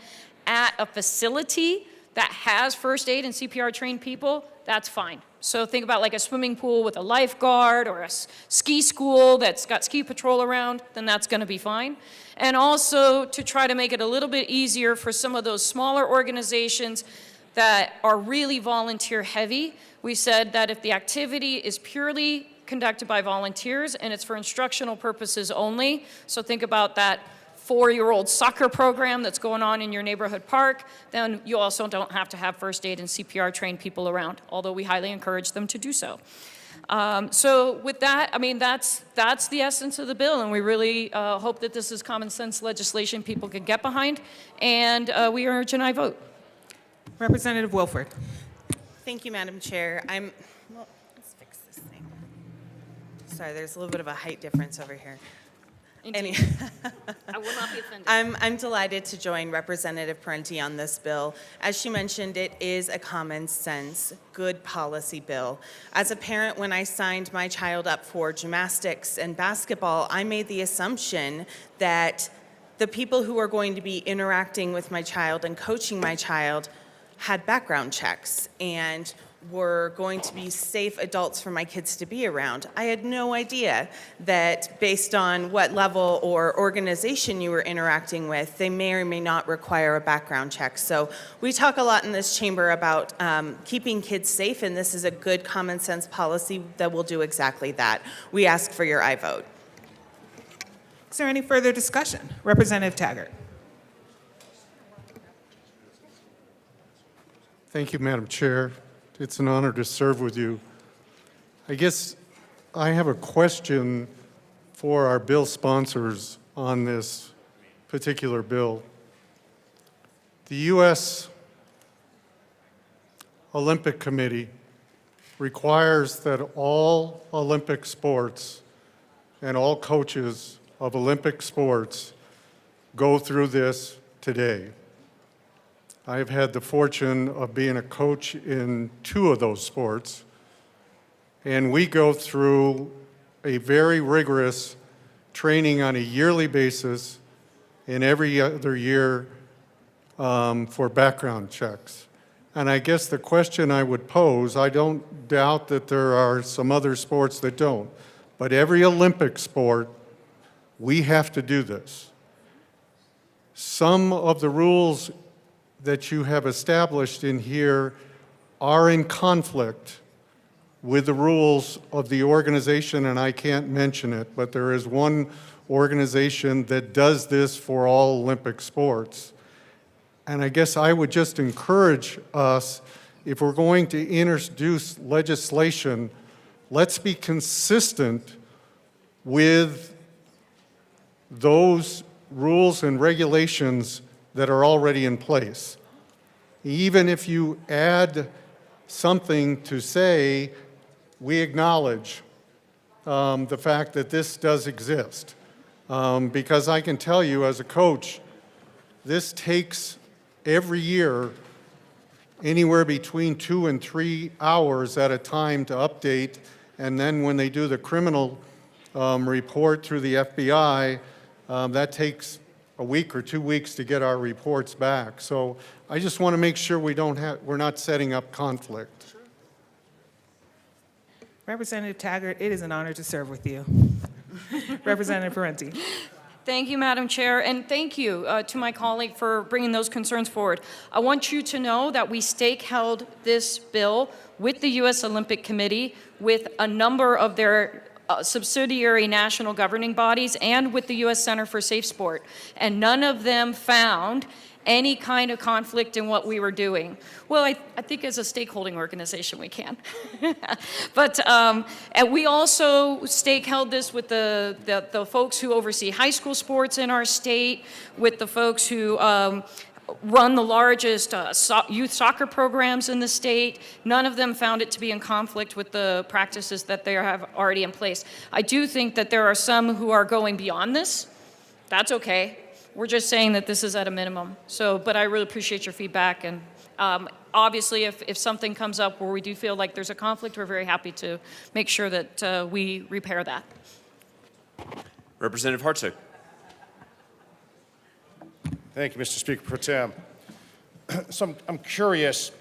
at a facility that has first aid and CPR trained people, that's fine. So think about like a swimming pool with a lifeguard or a ski school that's got ski patrol around, then that's gonna be fine. And also to try to make it a little bit easier for some of those smaller organizations that are really volunteer heavy, we said that if the activity is purely conducted by volunteers and it's for instructional purposes only, so think about that 4-year-old soccer program that's going on in your neighborhood park, then you also don't have to have first aid and CPR trained people around, although we highly encourage them to do so. So with that, I mean, that's the essence of the bill, and we really hope that this is common sense legislation people can get behind, and we urge an aye vote. Representative Wilford. Thank you, Madam Chair. Well, let's fix this thing. Sorry, there's a little bit of a height difference over here. Indeed. I will not be offended. I'm delighted to join Representative Parenti on this bill. As she mentioned, it is a common sense, good policy bill. As a parent, when I signed my child up for gymnastics and basketball, I made the assumption that the people who are going to be interacting with my child and coaching my child had background checks and were going to be safe adults for my kids to be around. I had no idea that based on what level or organization you were interacting with, they may or may not require a background check. So we talk a lot in this chamber about keeping kids safe, and this is a good common sense policy that will do exactly that. We ask for your aye vote. Is there any further discussion? Representative Taggart. Thank you, Madam Chair. It's an honor to serve with you. I guess I have a question for our bill sponsors on this particular bill. The U.S. Olympic Committee requires that all Olympic sports and all coaches of Olympic sports go through this today. I have had the fortune of being a coach in 2 of those sports, and we go through a very rigorous training on a yearly basis and every other year for background checks. And I guess the question I would pose, I don't doubt that there are some other sports that don't, but every Olympic sport, we have to do this. Some of the rules that you have established in here are in conflict with the rules of the organization, and I can't mention it, but there is one organization that does this for all Olympic sports. And I guess I would just encourage us, if we're going to introduce legislation, let's be consistent with those rules and regulations that are already in place. Even if you add something to say, we acknowledge the fact that this does exist. Because I can tell you as a coach, this takes every year anywhere between 2 and 3 hours at a time to update. And then when they do the criminal report through the FBI, that takes a week or 2 weeks to get our reports back. So I just want to make sure we're not setting up conflict. Representative Taggart, it is an honor to serve with you. Representative Parenti. Thank you, Madam Chair, and thank you to my colleague for bringing those concerns forward. I want you to know that we stake-held this bill with the U.S. Olympic Committee, with a number of their subsidiary national governing bodies, and with the U.S. Center for Safe Sport, and none of them found any kind of conflict in what we were doing. Well, I think as a stakeholding organization we can. But and we also stake-held this with the folks who oversee high school sports in our state, with the folks who run the largest youth soccer programs in the state. None of them found it to be in conflict with the practices that they have already in place. I do think that there are some who are going beyond this. That's okay. We're just saying that this is at a minimum. So, but I really appreciate your feedback. And obviously, if something comes up where we do feel like there's a conflict, we're very happy to make sure that we repair that. Representative Hartsook. Thank you, Mr. Speaker Pro Tem. So I'm curious.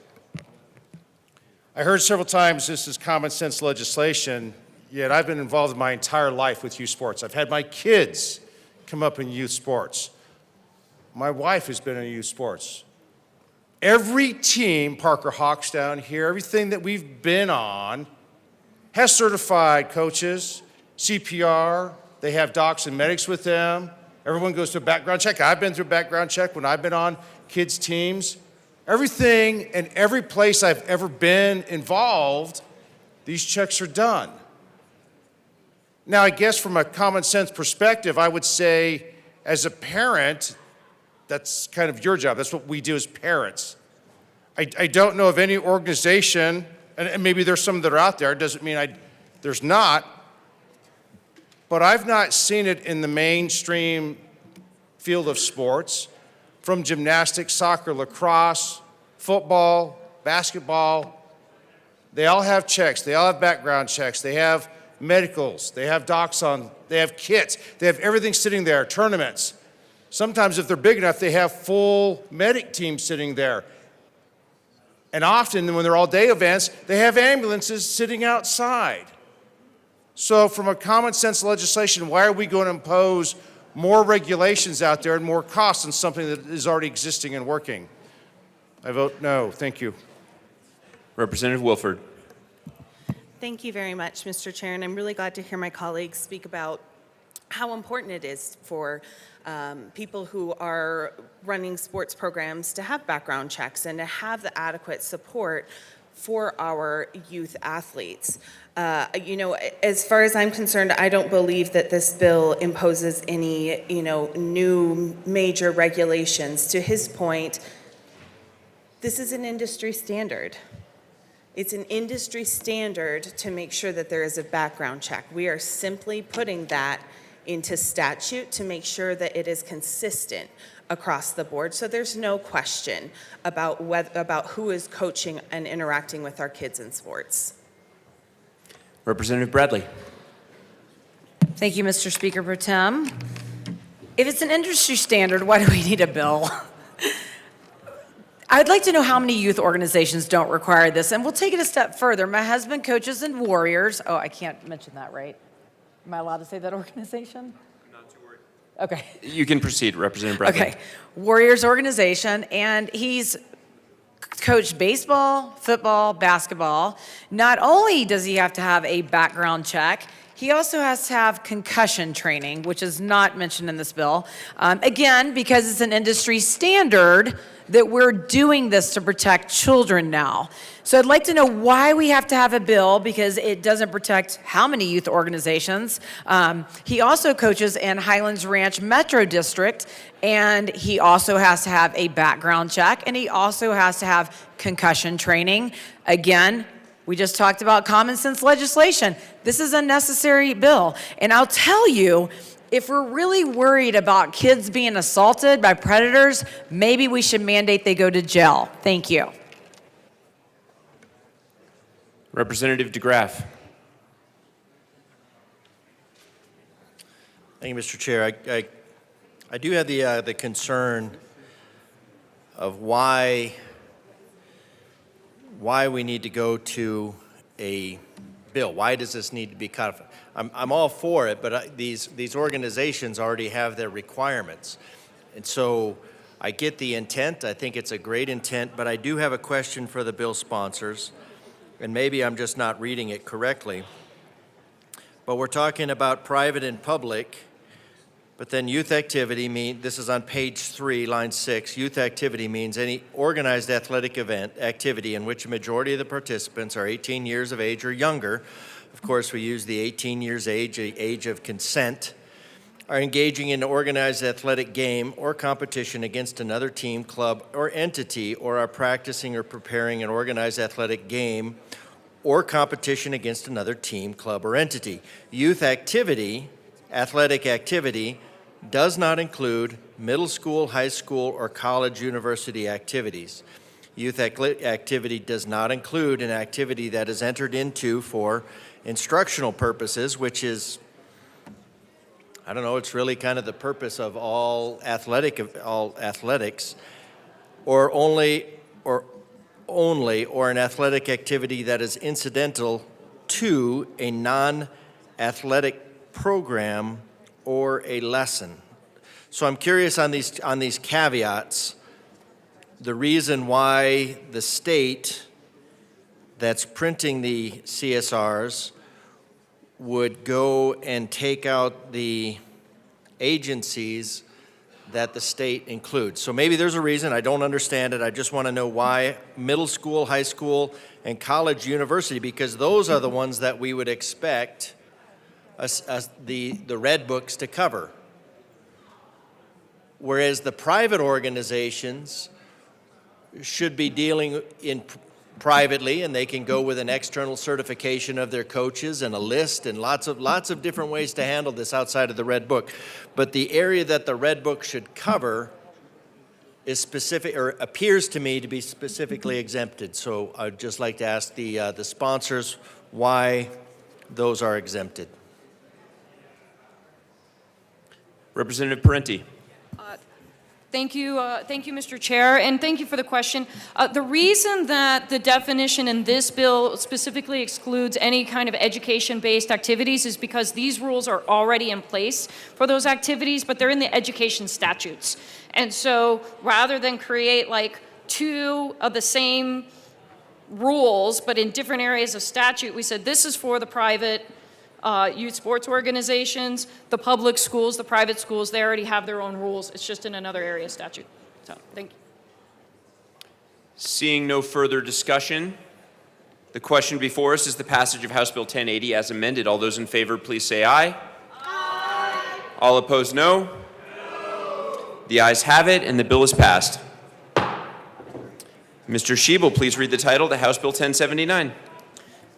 I heard several times this is common sense legislation, yet I've been involved in my entire life with youth sports. I've had my kids come up in youth sports. My wife has been in youth sports. Every team, Parker Hawks down here, everything that we've been on has certified coaches, CPR, they have docs and medics with them. Everyone goes through a background check. I've been through a background check when I've been on kids' teams. Everything and every place I've ever been involved, these checks are done. Now, I guess from a common sense perspective, I would say as a parent, that's kind of your job. That's what we do as parents. I don't know of any organization, and maybe there's some that are out there, it doesn't mean there's not, but I've not seen it in the mainstream field of sports, from gymnastics, soccer, lacrosse, football, basketball. They all have checks, they all have background checks, they have medicals, they have docs on, they have kits, they have everything sitting there, tournaments. Sometimes if they're big enough, they have full medic teams sitting there. And often when they're all-day events, they have ambulances sitting outside. So from a common sense legislation, why are we going to impose more regulations out there and more costs on something that is already existing and working? I vote no. Thank you. Representative Wilford. Thank you very much, Mr. Chair, and I'm really glad to hear my colleagues speak about how important it is for people who are running sports programs to have background checks and to have the adequate support for our youth athletes. You know, as far as I'm concerned, I don't believe that this bill imposes any, new major regulations. To his point, this is an industry standard. It's an industry standard to make sure that there is a background check. We are simply putting that into statute to make sure that it is consistent across the board. So there's no question about who is coaching and interacting with our kids in sports. Representative Bradley. Thank you, Mr. Speaker Pro Tem. If it's an industry standard, why do we need a bill? I'd like to know how many youth organizations don't require this, and we'll take it a step further. My husband coaches in Warriors. Oh, I can't mention that, right? Am I allowed to say that organization? I'm not too worried. Okay. You can proceed, Representative Bradley. Okay. Warriors organization, and he's coached baseball, football, basketball. Not only does he have to have a background check, he also has to have concussion training, which is not mentioned in this bill. Again, because it's an industry standard that we're doing this to protect children now. So I'd like to know why we have to have a bill, because it doesn't protect how many youth organizations. He also coaches in Highlands Ranch Metro District, and he also has to have a background check, and he also has to have concussion training. Again, we just talked about common sense legislation. This is a necessary bill. And I'll tell you, if we're really worried about kids being assaulted by predators, maybe we should mandate they go to jail. Thank you. Representative DeGraff. Thank you, Mr. Chair. I do have the concern of why we need to go to a bill. Why does this need to be codified? I'm all for it, but these organizations already have their requirements. And so I get the intent. I think it's a great intent, but I do have a question for the bill sponsors, and maybe I'm just not reading it correctly. But we're talking about private and public, but then youth activity this is on page 3, line 6. Youth activity means any organized athletic event, activity in which a majority of the participants are 18 years of age or younger. Of course, we use the 18 years age of consent, are engaging in an organized athletic game or competition against another team, club, or entity, or are practicing or preparing an organized athletic game or competition against another team, club, or entity. Youth activity, athletic activity, does not include middle school, high school, or college, university activities. Youth activity does not include an activity that is entered into for instructional purposes, which is, I don't know, it's really kind of the purpose of all athletics, or an athletic activity that is incidental to a non-athletic program or a lesson. So I'm curious on these caveats, the reason why the state that's printing the CSRs would go and take out the agencies that the state includes. So maybe there's a reason, I don't understand it, I just want to know why middle school, high school, and college, university, because those are the ones that we would expect the red books to cover. Whereas the private organizations should be dealing privately, and they can go with an external certification of their coaches and a list and lots of different ways to handle this outside of the red book. But the area that the red book should cover is specific, or appears to me to be specifically exempted. So I'd just like to ask the sponsors why those are exempted. Representative Parenti. Thank you, Mr. Chair, and thank you for the question. The reason that the definition in this bill specifically excludes any kind of education-based activities is because these rules are already in place for those activities, but they're in the education statutes. And so rather than create like two of the same rules, but in different areas of statute, we said this is for the private youth sports organizations, the public schools, the private schools, they already have their own rules. It's just in another area of statute. So, thank you. Seeing no further discussion, the question before us is the passage of House Bill 1080 as amended. All those in favor, please say aye. Aye. All opposed, no. The ayes have it, and the bill is passed. Mr. Schiebel, please read the title to House Bill 1079.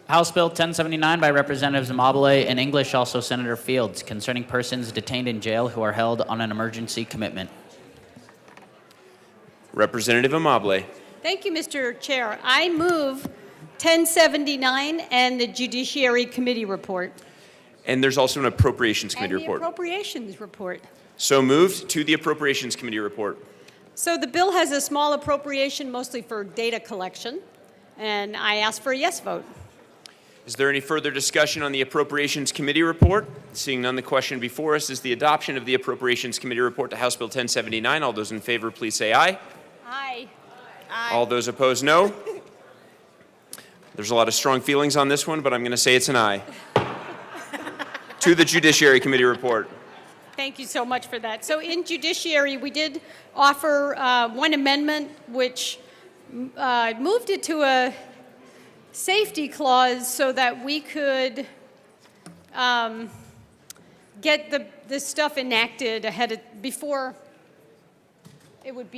House Bill 1079 by Representatives Amabile and English, also Senator Fields, concerning persons detained in jail who are held on an emergency commitment. Representative Amabile. Thank you, Mr. Chair. I move 1079 and the Judiciary Committee report. And there's also an Appropriations Committee report. The Appropriations report. So moved to the Appropriations Committee report. So the bill has a small appropriation, mostly for data collection, and I ask for a yes vote. Is there any further discussion on the Appropriations Committee report? Seeing none, the question before us is the adoption of the Appropriations Committee report to House Bill 1079. All those in favor, please say aye. Aye. All those opposed, no. There's a lot of strong feelings on this one, but I'm going to say it's an aye. To the Judiciary Committee report. Thank you so much for that. So in Judiciary, we did offer one amendment which moved it to a safety clause so that we could get the stuff enacted before it would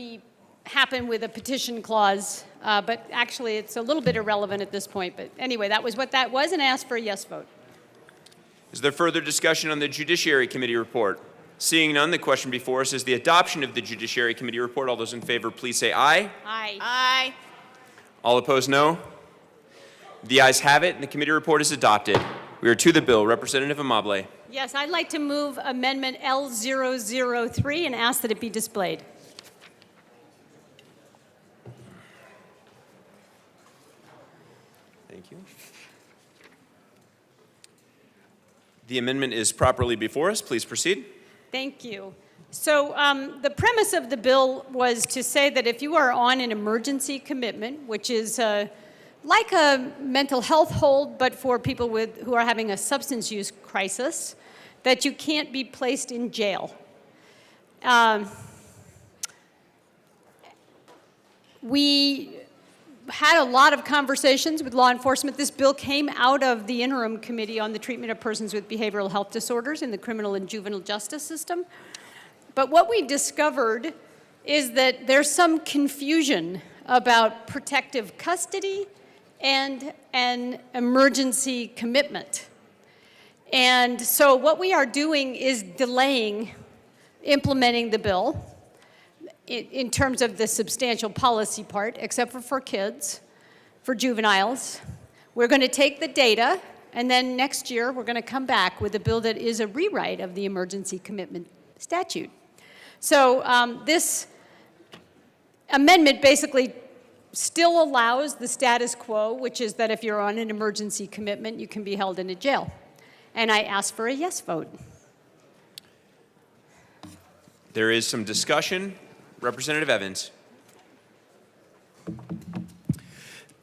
happen with a petition clause. But actually, it's a little bit irrelevant at this point. But anyway, that was what that was, and I asked for a yes vote. Is there further discussion on the Judiciary Committee report? Seeing none, the question before us is the adoption of the Judiciary Committee report. All those in favor, please say aye. Aye. Aye. All opposed, no. The ayes have it, and the committee report is adopted. We are to the bill. Representative Amable. Yes, I'd like to move Amendment L003 and ask that it be displayed. Thank you. The amendment is properly before us. Please proceed. Thank you. So the premise of the bill was to say that if you are on an emergency commitment, which is like a mental health hold, but for people who are having a substance use crisis, that you can't be placed in jail. We had a lot of conversations with law enforcement. This bill came out of the interim committee on the treatment of persons with behavioral health disorders in the criminal and juvenile justice system. But what we discovered is that there's some confusion about protective custody and an emergency commitment. And so what we are doing is delaying implementing the bill in terms of the substantial policy part, except for kids, for juveniles. We're going to take the data, and then next year we're going to come back with a bill that is a rewrite of the emergency commitment statute. So this amendment basically still allows the status quo, which is that if you're on an emergency commitment, you can be held in a jail. And I ask for a yes vote. There is some discussion. Representative Evans.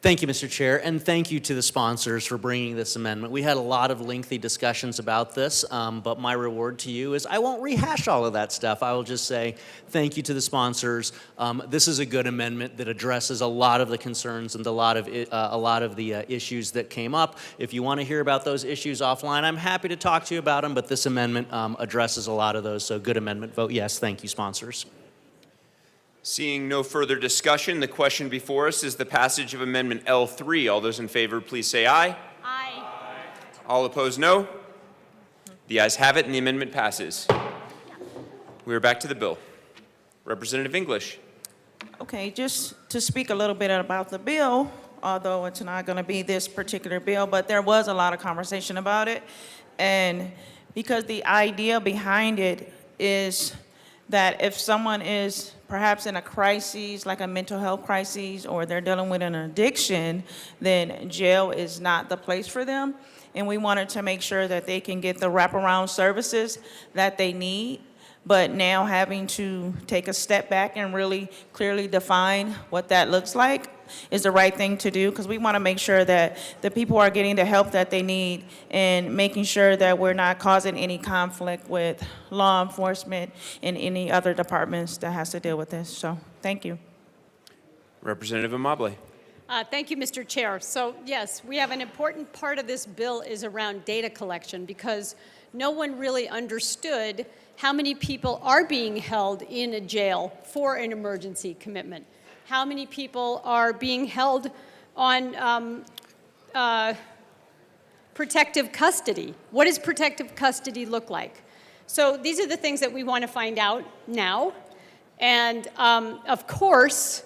Thank you, Mr. Chair, and thank you to the sponsors for bringing this amendment. We had a lot of lengthy discussions about this, but my reward to you is I won't rehash all of that stuff. I will just say thank you to the sponsors. This is a good amendment that addresses a lot of the concerns and a lot of the issues that came up. If you want to hear about those issues offline, I'm happy to talk to you about them, but this amendment addresses a lot of those, so good amendment. Vote yes. Thank you, sponsors. Seeing no further discussion, the question before us is the passage of Amendment L3. All those in favor, please say aye. Aye. All opposed, no. The ayes have it, and the amendment passes. We are back to the bill. Representative English. Okay, just to speak a little bit about the bill, although it's not going to be this particular bill, but there was a lot of conversation about it. And because the idea behind it is that if someone is perhaps in a crisis, like a mental health crisis, or they're dealing with an addiction, then jail is not the place for them. And we wanted to make sure that they can get the wraparound services that they need. But now having to take a step back and really clearly define what that looks like is the right thing to do, because we want to make sure that the people are getting the help that they need and making sure that we're not causing any conflict with law enforcement and any other departments that has to deal with this. So thank you. Representative Amable. Thank you, Mr. Chair. So yes, we have an important part of this bill is around data collection, because no one really understood how many people are being held in a jail for an emergency commitment. How many people are being held on protective custody? What does protective custody look like? So these are the things that we want to find out now. And of course,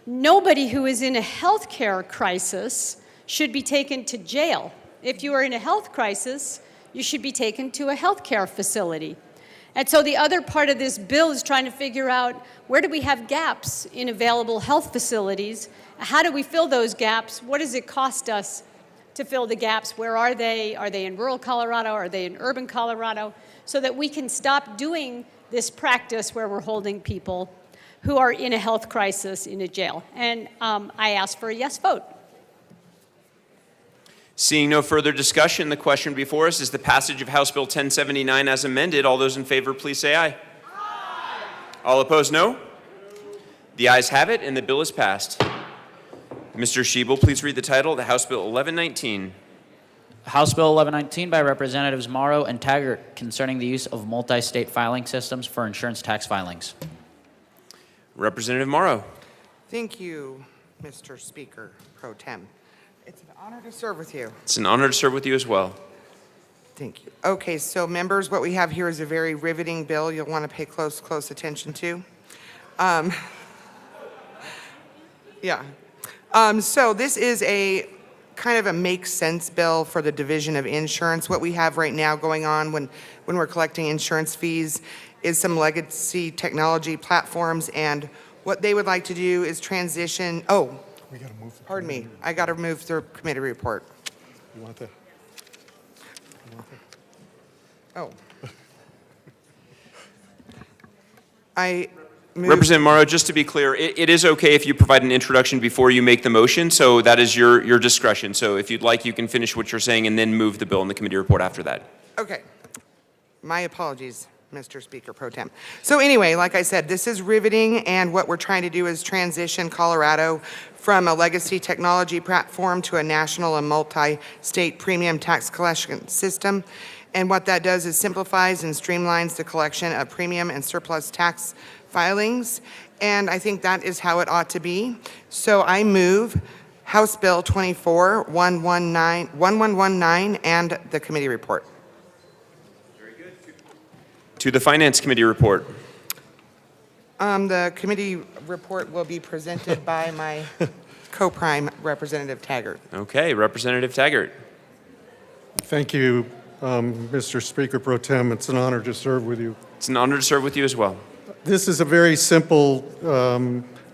nobody who is in a healthcare crisis should be taken to jail. If you are in a health crisis, you should be taken to a healthcare facility. And so the other part of this bill is trying to figure out where do we have gaps in available health facilities? How do we fill those gaps? What does it cost us to fill the gaps? Where are they? Are they in rural Colorado? Are they in urban Colorado? So that we can stop doing this practice where we're holding people who are in a health crisis in a jail. And I ask for a yes vote. Seeing no further discussion, the question before us is the passage of House Bill 1079 as amended. All those in favor, please say aye. Aye. All opposed, no. The ayes have it, and the bill is passed. Mr. Schiebel, please read the title of the House Bill 1119. House Bill 1119 by Representatives Morrow and Taggart concerning the use of multi-state filing systems for insurance tax filings. Representative Morrow. Thank you, Mr. Speaker Pro Tem. It's an honor to serve with you. It's an honor to serve with you as well. Thank you. Okay, so members, what we have here is a very riveting bill you'll want to pay close attention to. So this is a kind of a make sense bill for the Division of Insurance. What we have right now going on when we're collecting insurance fees is some legacy technology platforms, and what they would like to do is transition, pardon me, I got to move through committee report. You want that? Oh. I move. Representative Morrow, just to be clear, it is okay if you provide an introduction before you make the motion, so that is your discretion. So if you'd like, you can finish what you're saying and then move the bill in the committee report after that. Okay. My apologies, Mr. Speaker Pro Tem. So anyway, like I said, this is riveting, and what we're trying to do is transition Colorado from a legacy technology platform to a national and multi-state premium tax collection system. And what that does is simplifies and streamlines the collection of premium and surplus tax filings, and I think that is how it ought to be. So I move House Bill 1119 and the committee report. To the Finance Committee report. The committee report will be presented by my co-prime, Representative Taggart. Okay, Representative Taggart. Thank you, Mr. Speaker Pro Tem. It's an honor to serve with you. It's an honor to serve with you as well. This is a very simple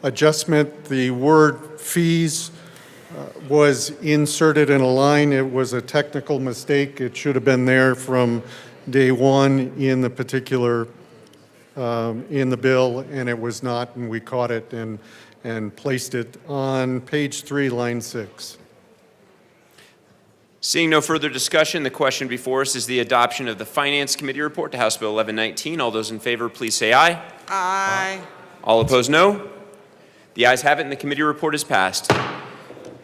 adjustment. The word fees was inserted in a line. It was a technical mistake. It should have been there from day one in the particular, in the bill, and it was not, and we caught it and placed it on page 3, line 6. Seeing no further discussion, the question before us is the adoption of the Finance Committee report to House Bill 1119. All those in favor, please say aye. Aye. All opposed, no. The ayes have it, and the committee report is passed.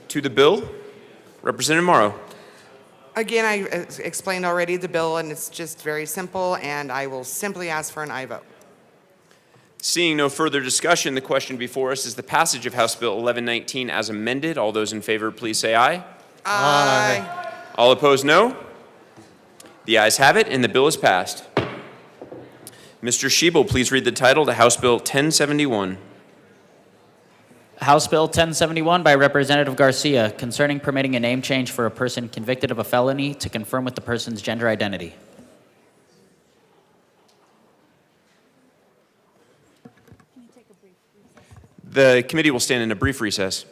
To the bill, Representative Morrow. Again, I explained already the bill, and it's just very simple, and I will simply ask for an aye vote. Seeing no further discussion, the question before us is the passage of House Bill 1119 as amended. All those in favor, please say aye. Aye. All opposed, no. The ayes have it, and the bill is passed. Mr. Schiebel, please read the title to House Bill 1071. House Bill 1071 by Representative Garcia concerning permitting a name change for a person convicted of a felony to confirm with the person's gender identity. The committee will stand in a brief recess.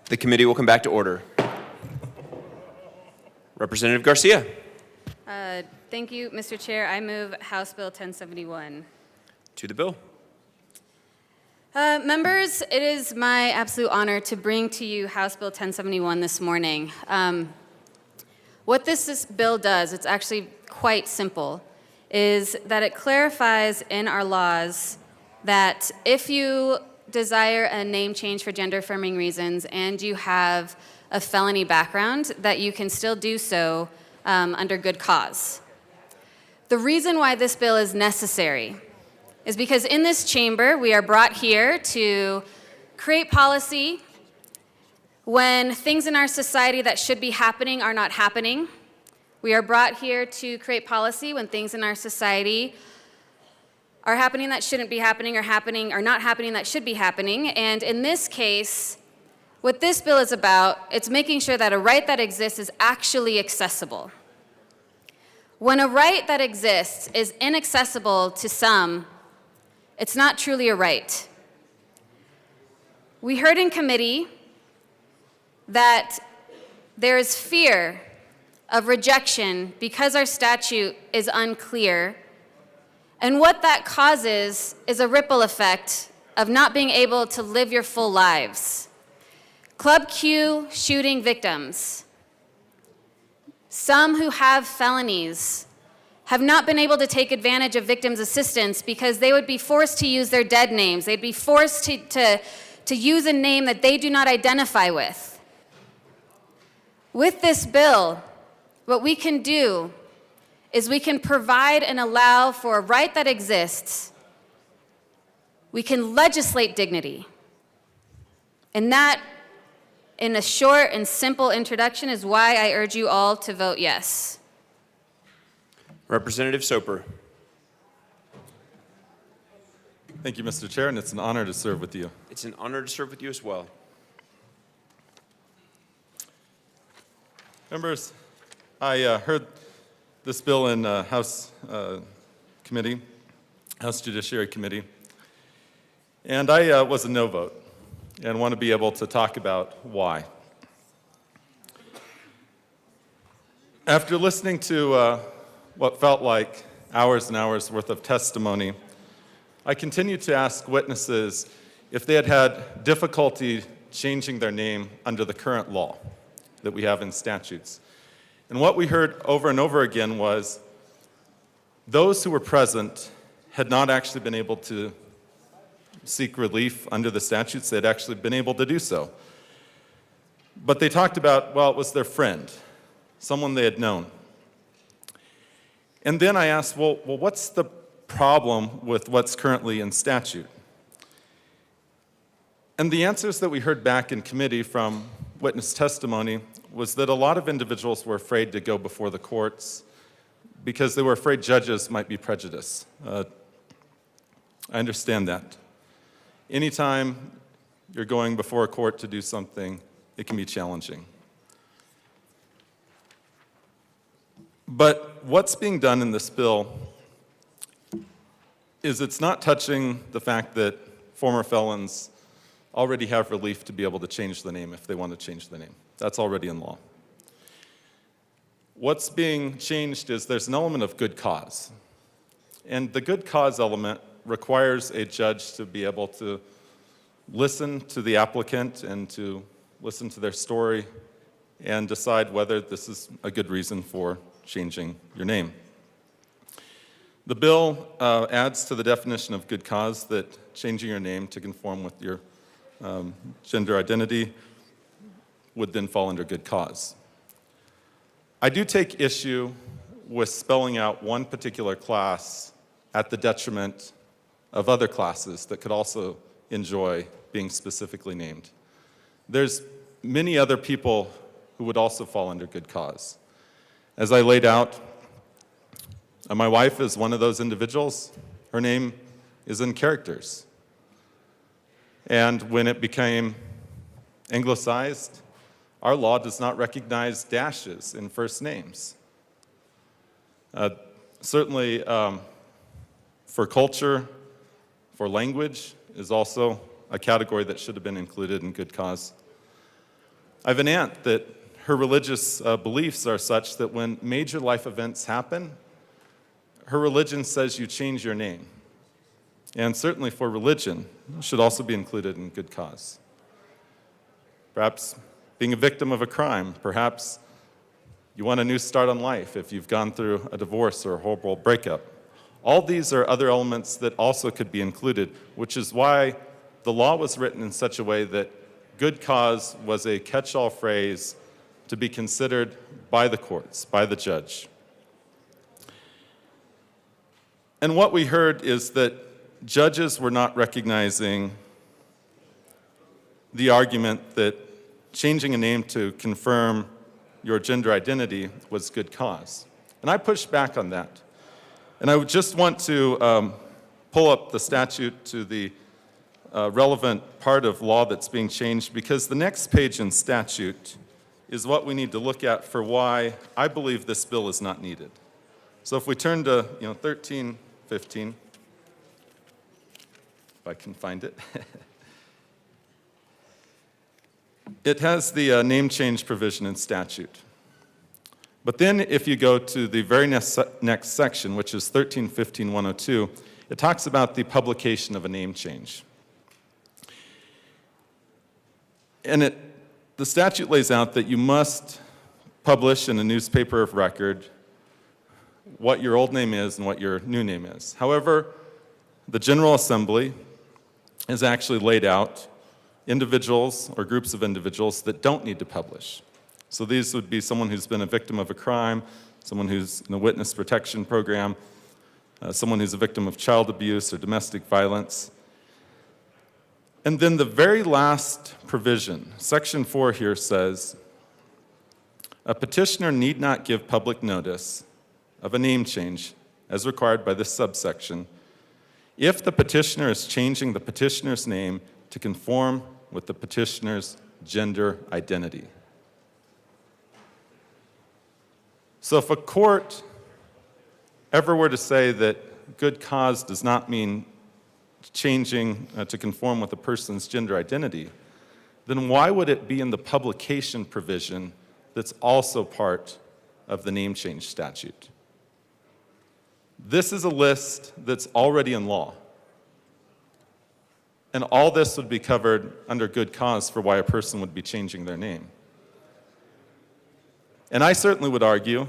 The committee will come back to order. Representative Garcia. Thank you, Mr. Chair. I move House Bill 1071. To the bill. Members, it is my absolute honor to bring to you House Bill 1071 this morning. What this bill does, it's actually quite simple, is that it clarifies in our laws that if you desire a name change for gender affirming reasons and you have a felony background, that you can still do so under good cause. The reason why this bill is necessary is because in this chamber we are brought here to create policy when things in our society that should be happening are not happening. We are brought here to create policy when things in our society are happening that shouldn't be happening or not happening that should be happening. And in this case, what this bill is about, it's making sure that a right that exists is actually accessible. When a right that exists is inaccessible to some, it's not truly a right. We heard in committee that there is fear of rejection because our statute is unclear. And what that causes is a ripple effect of not being able to live your full lives. Club Q shooting victims, some who have felonies, have not been able to take advantage of victims' assistance because they would be forced to use their dead names. They'd be forced to use a name that they do not identify with. With this bill, what we can do is we can provide and allow for a right that exists. We can legislate dignity. And that, in a short and simple introduction, is why I urge you all to vote yes. Representative Soper. Thank you, Mr. Chair, and it's an honor to serve with you. It's an honor to serve with you as well. Members, I heard this bill in House Committee, House Judiciary Committee, and I was a no vote and want to be able to talk about why. After listening to what felt like hours and hours worth of testimony, I continued to ask witnesses if they had had difficulty changing their name under the current law that we have in statutes. And what we heard over and over again was those who were present had not actually been able to seek relief under the statutes. They had actually been able to do so. But they talked about, well, it was their friend, someone they had known. And then I asked, well, what's the problem with what's currently in statute? And the answers that we heard back in committee from witness testimony was that a lot of individuals were afraid to go before the courts because they were afraid judges might be prejudiced. I understand that. Anytime you're going before a court to do something, it can be challenging. But what's being done in this bill is it's not touching the fact that former felons already have relief to be able to change the name if they want to change the name. That's already in law. What's being changed is there's an element of good cause. And the good cause element requires a judge to be able to listen to the applicant and to listen to their story and decide whether this is a good reason for changing your name. The bill adds to the definition of good cause that changing your name to conform with your gender identity would then fall under good cause. I do take issue with spelling out one particular class at the detriment of other classes that could also enjoy being specifically named. There's many other people who would also fall under good cause. As I laid out, my wife is one of those individuals. Her name is in characters. And when it became anglicized, our law does not recognize dashes in first names. Certainly, for culture, for language, is also a category that should have been included in good cause. I have an aunt that her religious beliefs are such that when major life events happen, her religion says you change your name. And certainly for religion, it should also be included in good cause. Perhaps being a victim of a crime, perhaps you want a new start on life if you've gone through a divorce or a horrible breakup. All these are other elements that also could be included, which is why the law was written in such a way that good cause was a catch-all phrase to be considered by the courts, by the judge. And what we heard is that judges were not recognizing the argument that changing a name to confirm your gender identity was good cause. And I pushed back on that. And I would just want to pull up the statute to the relevant part of law that's being changed, because the next page in statute is what we need to look at for why I believe this bill is not needed. So if we turn to 1315, if I can find it. It has the name change provision in statute. But then if you go to the very next section, which is 1315-102, it talks about the publication of a name change. And the statute lays out that you must publish in a newspaper of record what your old name is and what your new name is. However, the General Assembly has actually laid out individuals or groups of individuals that don't need to publish. So these would be someone who's been a victim of a crime, someone who's in a witness protection program, someone who's a victim of child abuse or domestic violence. And then the very last provision, Section 4 here says, a petitioner need not give public notice of a name change as required by this subsection if the petitioner is changing the petitioner's name to conform with the petitioner's gender identity. So if a court ever were to say that good cause does not mean changing to conform with a person's gender identity, then why would it be in the publication provision that's also part of the name change statute? This is a list that's already in law. And all this would be covered under good cause for why a person would be changing their name. And I certainly would argue,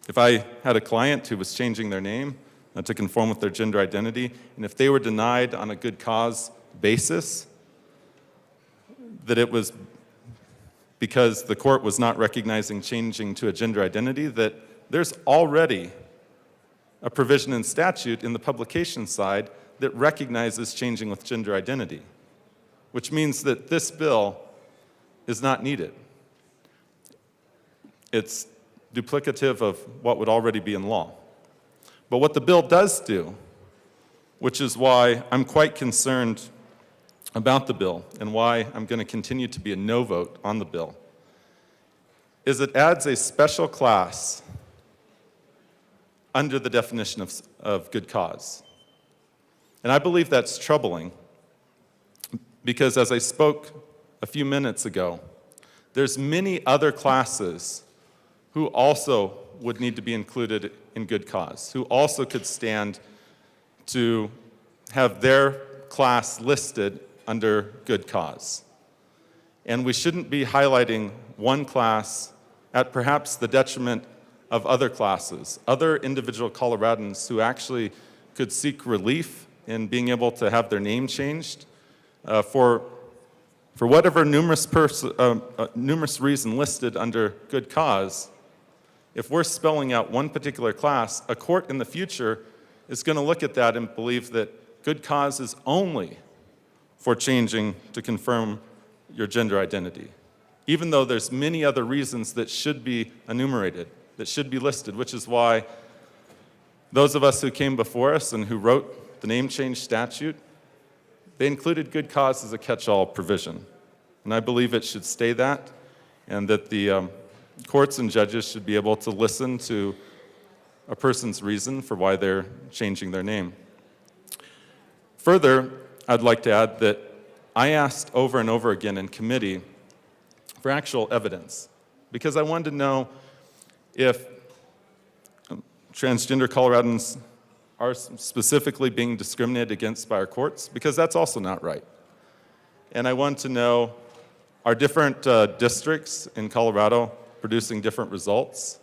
if I had a client who was changing their name to conform with their gender identity, and if they were denied on a good cause basis, that it was because the court was not recognizing changing to a gender identity, that there's already a provision in statute in the publication side that recognizes changing with gender identity, which means that this bill is not needed. It's duplicative of what would already be in law. But what the bill does do, which is why I'm quite concerned about the bill and why I'm going to continue to be a no vote on the bill, is it adds a special class under the definition of good cause. And I believe that's troubling because, as I spoke a few minutes ago, there's many other classes who also would need to be included in good cause, who also could stand to have their class listed under good cause. And we shouldn't be highlighting one class at perhaps the detriment of other classes, other individual Coloradans who actually could seek relief in being able to have their name changed for whatever numerous reason listed under good cause. If we're spelling out one particular class, a court in the future is going to look at that and believe that good cause is only for changing to confirm your gender identity, even though there's many other reasons that should be enumerated, that should be listed, which is why those of us who came before us and who wrote the name change statute, they included good cause as a catch-all provision. And I believe it should stay that, and that the courts and judges should be able to listen to a person's reason for why they're changing their name. Further, I'd like to add that I asked over and over again in committee for actual evidence, because I wanted to know if transgender Coloradans are specifically being discriminated against by our courts, because that's also not right. And I want to know, are different districts in Colorado producing different results?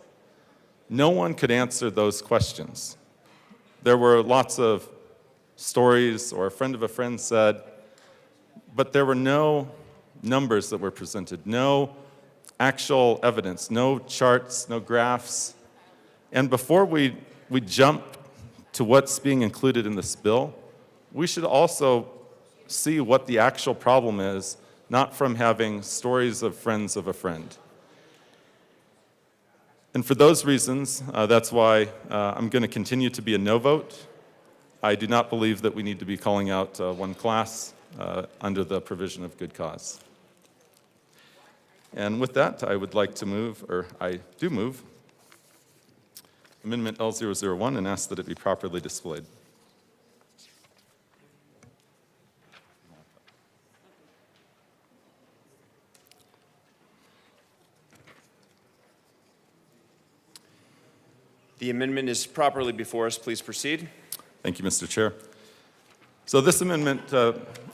No one could answer those questions. There were lots of stories, or a friend of a friend said, but there were no numbers that were presented, no actual evidence, no charts, no graphs. And before we jump to what's being included in this bill, we should also see what the actual problem is, not from having stories of friends of a friend. And for those reasons, that's why I'm going to continue to be a no vote. I do not believe that we need to be calling out one class under the provision of good cause. And with that, I would like to move, or I do move, Amendment L001 and ask that it be properly displayed. The amendment is properly before us. Please proceed. Thank you, Mr. Chair. So this amendment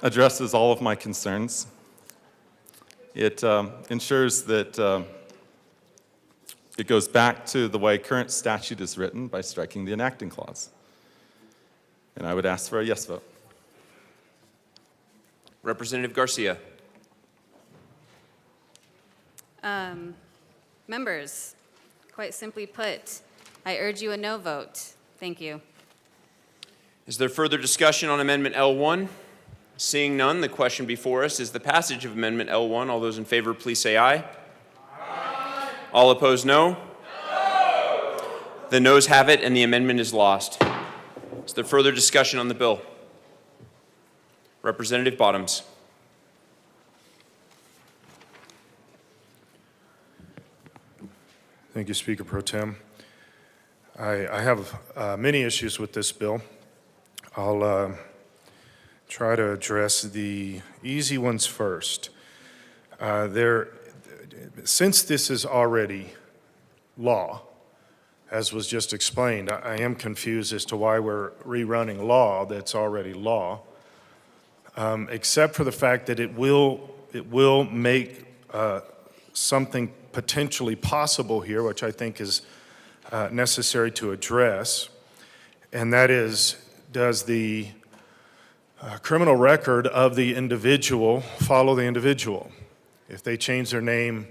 addresses all of my concerns. It ensures that It goes back to the way current statute is written by striking the enacting clause. And I would ask for a yes vote. Representative Garcia. Members, quite simply put, I urge you a no vote. Thank you. Is there further discussion on Amendment L1? Seeing none, the question before us is the passage of Amendment L1. All those in favor, please say aye. Aye. All opposed, no? No. The noes have it, and the amendment is lost. Is there further discussion on the bill? Representative Bottoms. Thank you, Speaker Pro Tem. I have many issues with this bill. I'll try to address the easy ones first. Since this is already law, as was just explained, I am confused as to why we're rerunning law that's already law, except for the fact that it will make something potentially possible here, which I think is necessary to address, and that is, does the criminal record of the individual follow the individual? If they change their name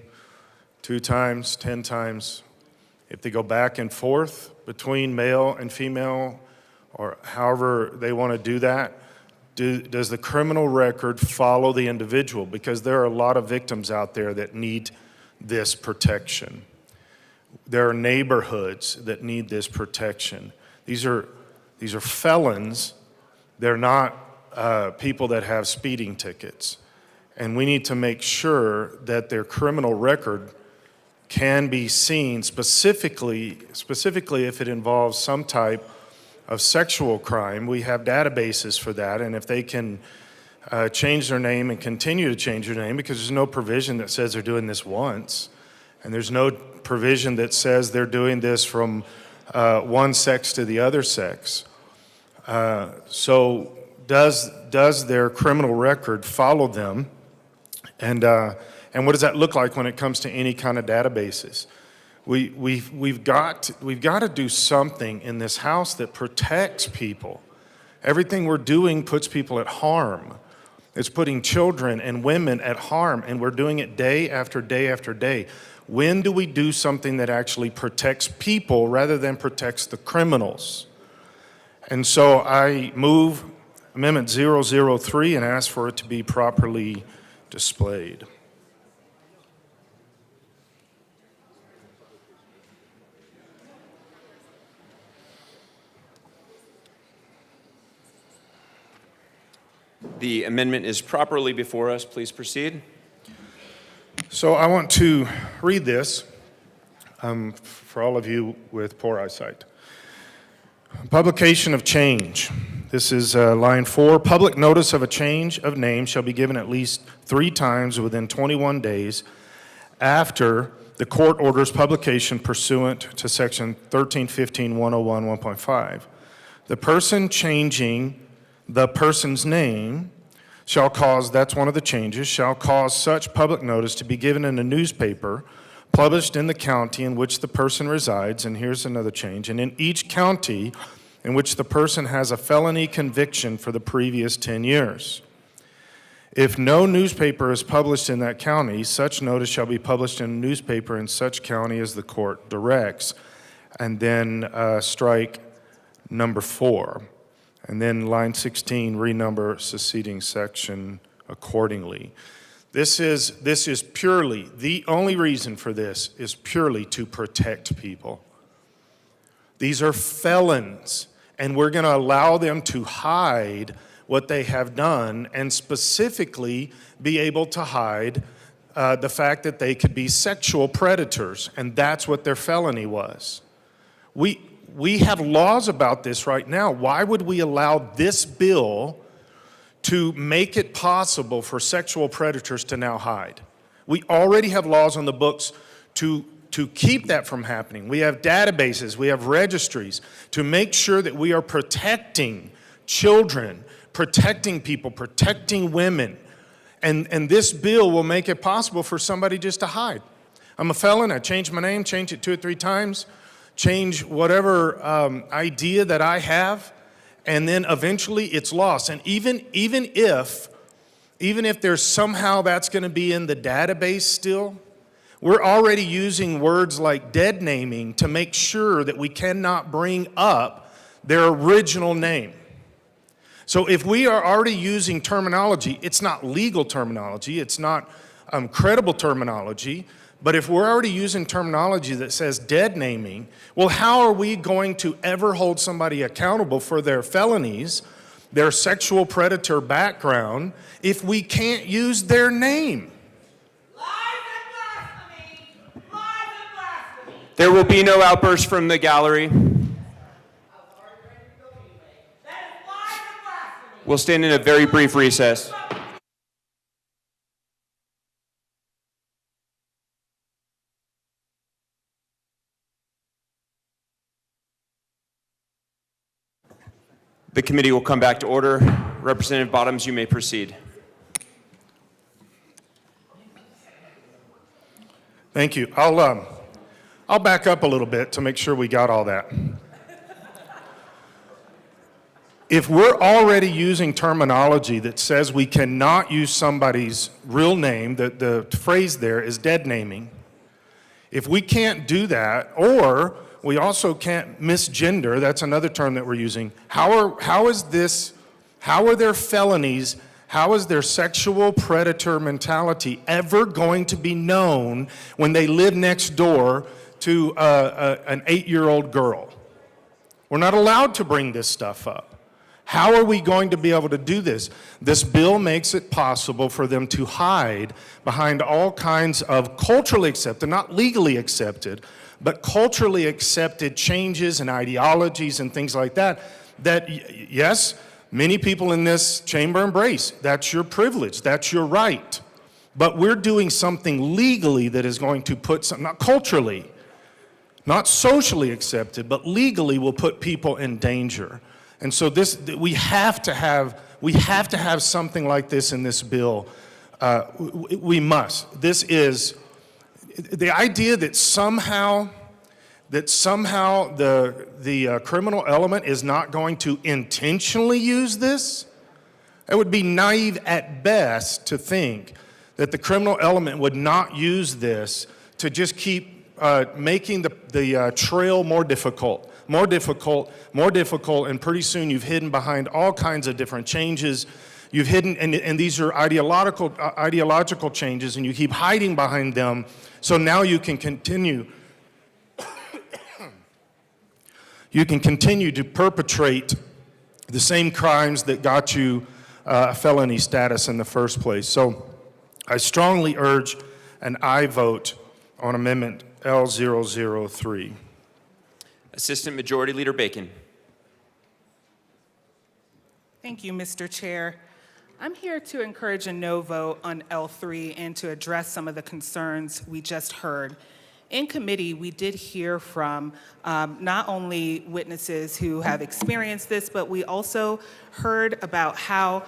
2 times, 10 times, if they go back and forth between male and female, or however they want to do that, does the criminal record follow the individual? Because there are a lot of victims out there that need this protection. There are neighborhoods that need this protection. These are felons. They're not people that have speeding tickets. And we need to make sure that their criminal record can be seen specifically if it involves some type of sexual crime. We have databases for that, and if they can change their name and continue to change their name, because there's no provision that says they're doing this once, and there's no provision that says they're doing this from one sex to the other sex. So does their criminal record follow them? And what does that look like when it comes to any kind of databases? We've got to do something in this House that protects people. Everything we're doing puts people at harm. It's putting children and women at harm, and we're doing it day after day after day. When do we do something that actually protects people rather than protects the criminals? And so I move Amendment 003 and ask for it to be properly displayed. The amendment is properly before us. Please proceed. So I want to read this for all of you with poor eyesight. Publication of change. This is line 4. Public notice of a change of name shall be given at least 3 times within 21 days after the court orders publication pursuant to section 1315-101 1.5. The person changing the person's name shall cause, that's one of the changes, shall cause such public notice to be given in a newspaper published in the county in which the person resides, and here's another change, and in each county in which the person has a felony conviction for the previous 10 years. If no newspaper is published in that county, such notice shall be published in a newspaper in such county as the court directs. And then strike number 4. And then line 16, renumber succeeding section accordingly. This is purely, the only reason for this is purely to protect people. These are felons, and we're going to allow them to hide what they have done, and specifically be able to hide the fact that they could be sexual predators, and that's what their felony was. We have laws about this right now. Why would we allow this bill to make it possible for sexual predators to now hide? We already have laws on the books to keep that from happening. We have databases, we have registries to make sure that we are protecting children, protecting people, protecting women. And this bill will make it possible for somebody just to hide. I'm a felon, I change my name, change it 2 or 3 times, change whatever idea that I have, and then eventually it's lost. And even if there's somehow that's going to be in the database still, we're already using words like dead naming to make sure that we cannot bring up their original name. So if we are already using terminology, it's not legal terminology, it's not credible terminology, but if we're already using terminology that says dead naming, well, how are we going to ever hold somebody accountable for their felonies, their sexual predator background, if we can't use their name? There will be no outbursts from the gallery. We'll stand in a very brief recess. The committee will come back to order. Representative Bottoms, you may proceed. Thank you. I'll back up a little bit to make sure we got all that. If we're already using terminology that says we cannot use somebody's real name, the phrase there is dead naming, if we can't do that, or we also can't misgender, that's another term that we're using, how are their felonies, how is their sexual predator mentality ever going to be known when they live next door to an 8-year-old girl? We're not allowed to bring this stuff up. How are we going to be able to do this? This bill makes it possible for them to hide behind all kinds of culturally accepted, not legally accepted, but culturally accepted changes and ideologies and things like that, yes, many people in this chamber embrace. That's your privilege, that's your right. But we're doing something legally that is going to put some, not culturally, not socially accepted, but legally will put people in danger. And so we have to have something like this in this bill. We must. This is the idea that somehow the criminal element is not going to intentionally use this. It would be naive at best to think that the criminal element would not use this to just keep making the trail more difficult, and pretty soon you've hidden behind all kinds of different changes. You've hidden, and these are ideological changes, and you keep hiding behind them, so now you can continue to perpetrate the same crimes that got you a felony status in the first place. So I strongly urge an aye vote on Amendment L003. Assistant Majority Leader Bacon. Thank you, Mr. Chair. I'm here to encourage a no vote on L3 and to address some of the concerns we just heard. In committee, we did hear from not only witnesses who have experienced this, but we also heard about how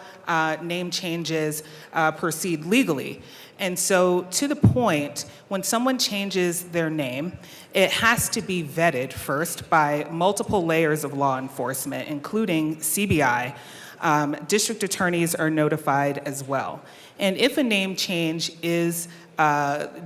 name changes proceed legally. And so to the point, when someone changes their name, it has to be vetted first by multiple layers of law enforcement, including CBI. District attorneys are notified as well. And if a name change is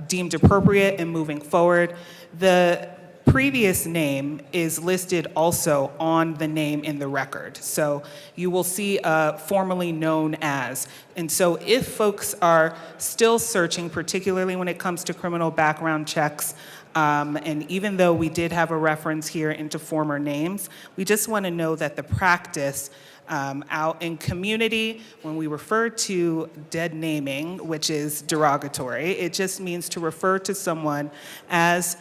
deemed appropriate and moving forward, the previous name is listed also on the name in the record. So you will see formerly known as. And so if folks are still searching, particularly when it comes to criminal background checks, and even though we did have a reference here into former names, we just want to know that the practice out in community, when we refer to dead naming, which is derogatory, it just means to refer to someone as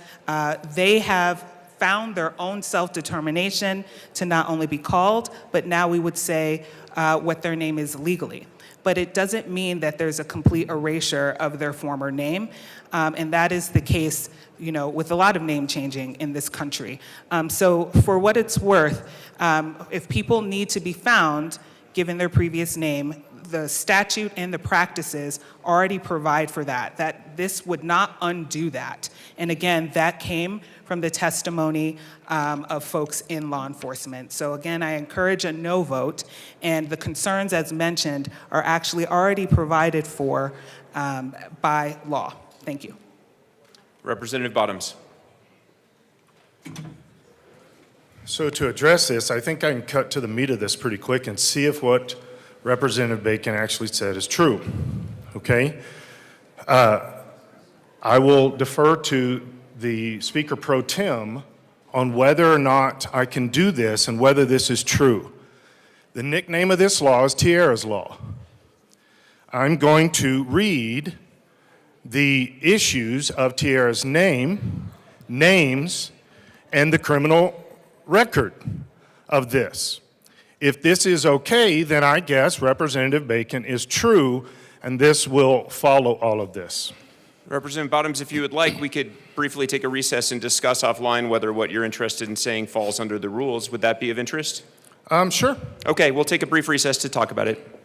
they have found their own self-determination to not only be called, but now we would say what their name is legally. But it doesn't mean that there's a complete erasure of their former name, and that is the case, you know, with a lot of name changing in this country. So for what it's worth, if people need to be found, given their previous name, the statute and the practices already provide for that, that this would not undo that. And again, that came from the testimony of folks in law enforcement. So again, I encourage a no vote, and the concerns as mentioned are actually already provided for by law. Thank you. Representative Bottoms. So to address this, I think I can cut to the meat of this pretty quick and see if what Representative Bacon actually said is true, okay? I will defer to the Speaker Pro Tem on whether or not I can do this and whether this is true. The nickname of this law is Tierra's Law. I'm going to read the issues of Tierra's name, names, and the criminal record of this. If this is okay, then I guess Representative Bacon is true, and this will follow all of this. Representative Bottoms, if you would like, we could briefly take a recess and discuss offline whether what you're interested in saying falls under the rules. Would that be of interest? Sure. Okay, we'll take a brief recess to talk about it.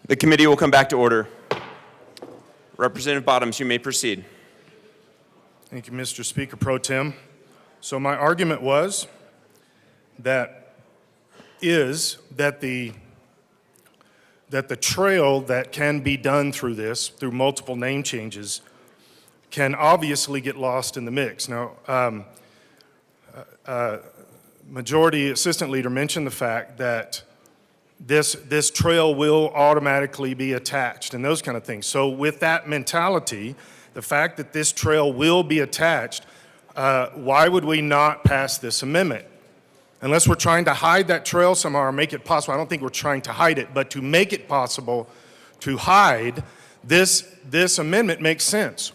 The committee will come back to order. Representative Bottoms, you may proceed. Thank you, Mr. Speaker Pro Tem. So my argument was that the trail that can be done through this, through multiple name changes, can obviously get lost in the mix. Now, Majority Assistant Leader mentioned the fact that this trail will automatically be attached and those kind of things. So with that mentality, the fact that this trail will be attached, why would we not pass this amendment? Unless we're trying to hide that trail somehow or make it possible. I don't think we're trying to hide it, but to make it possible to hide, this amendment makes sense.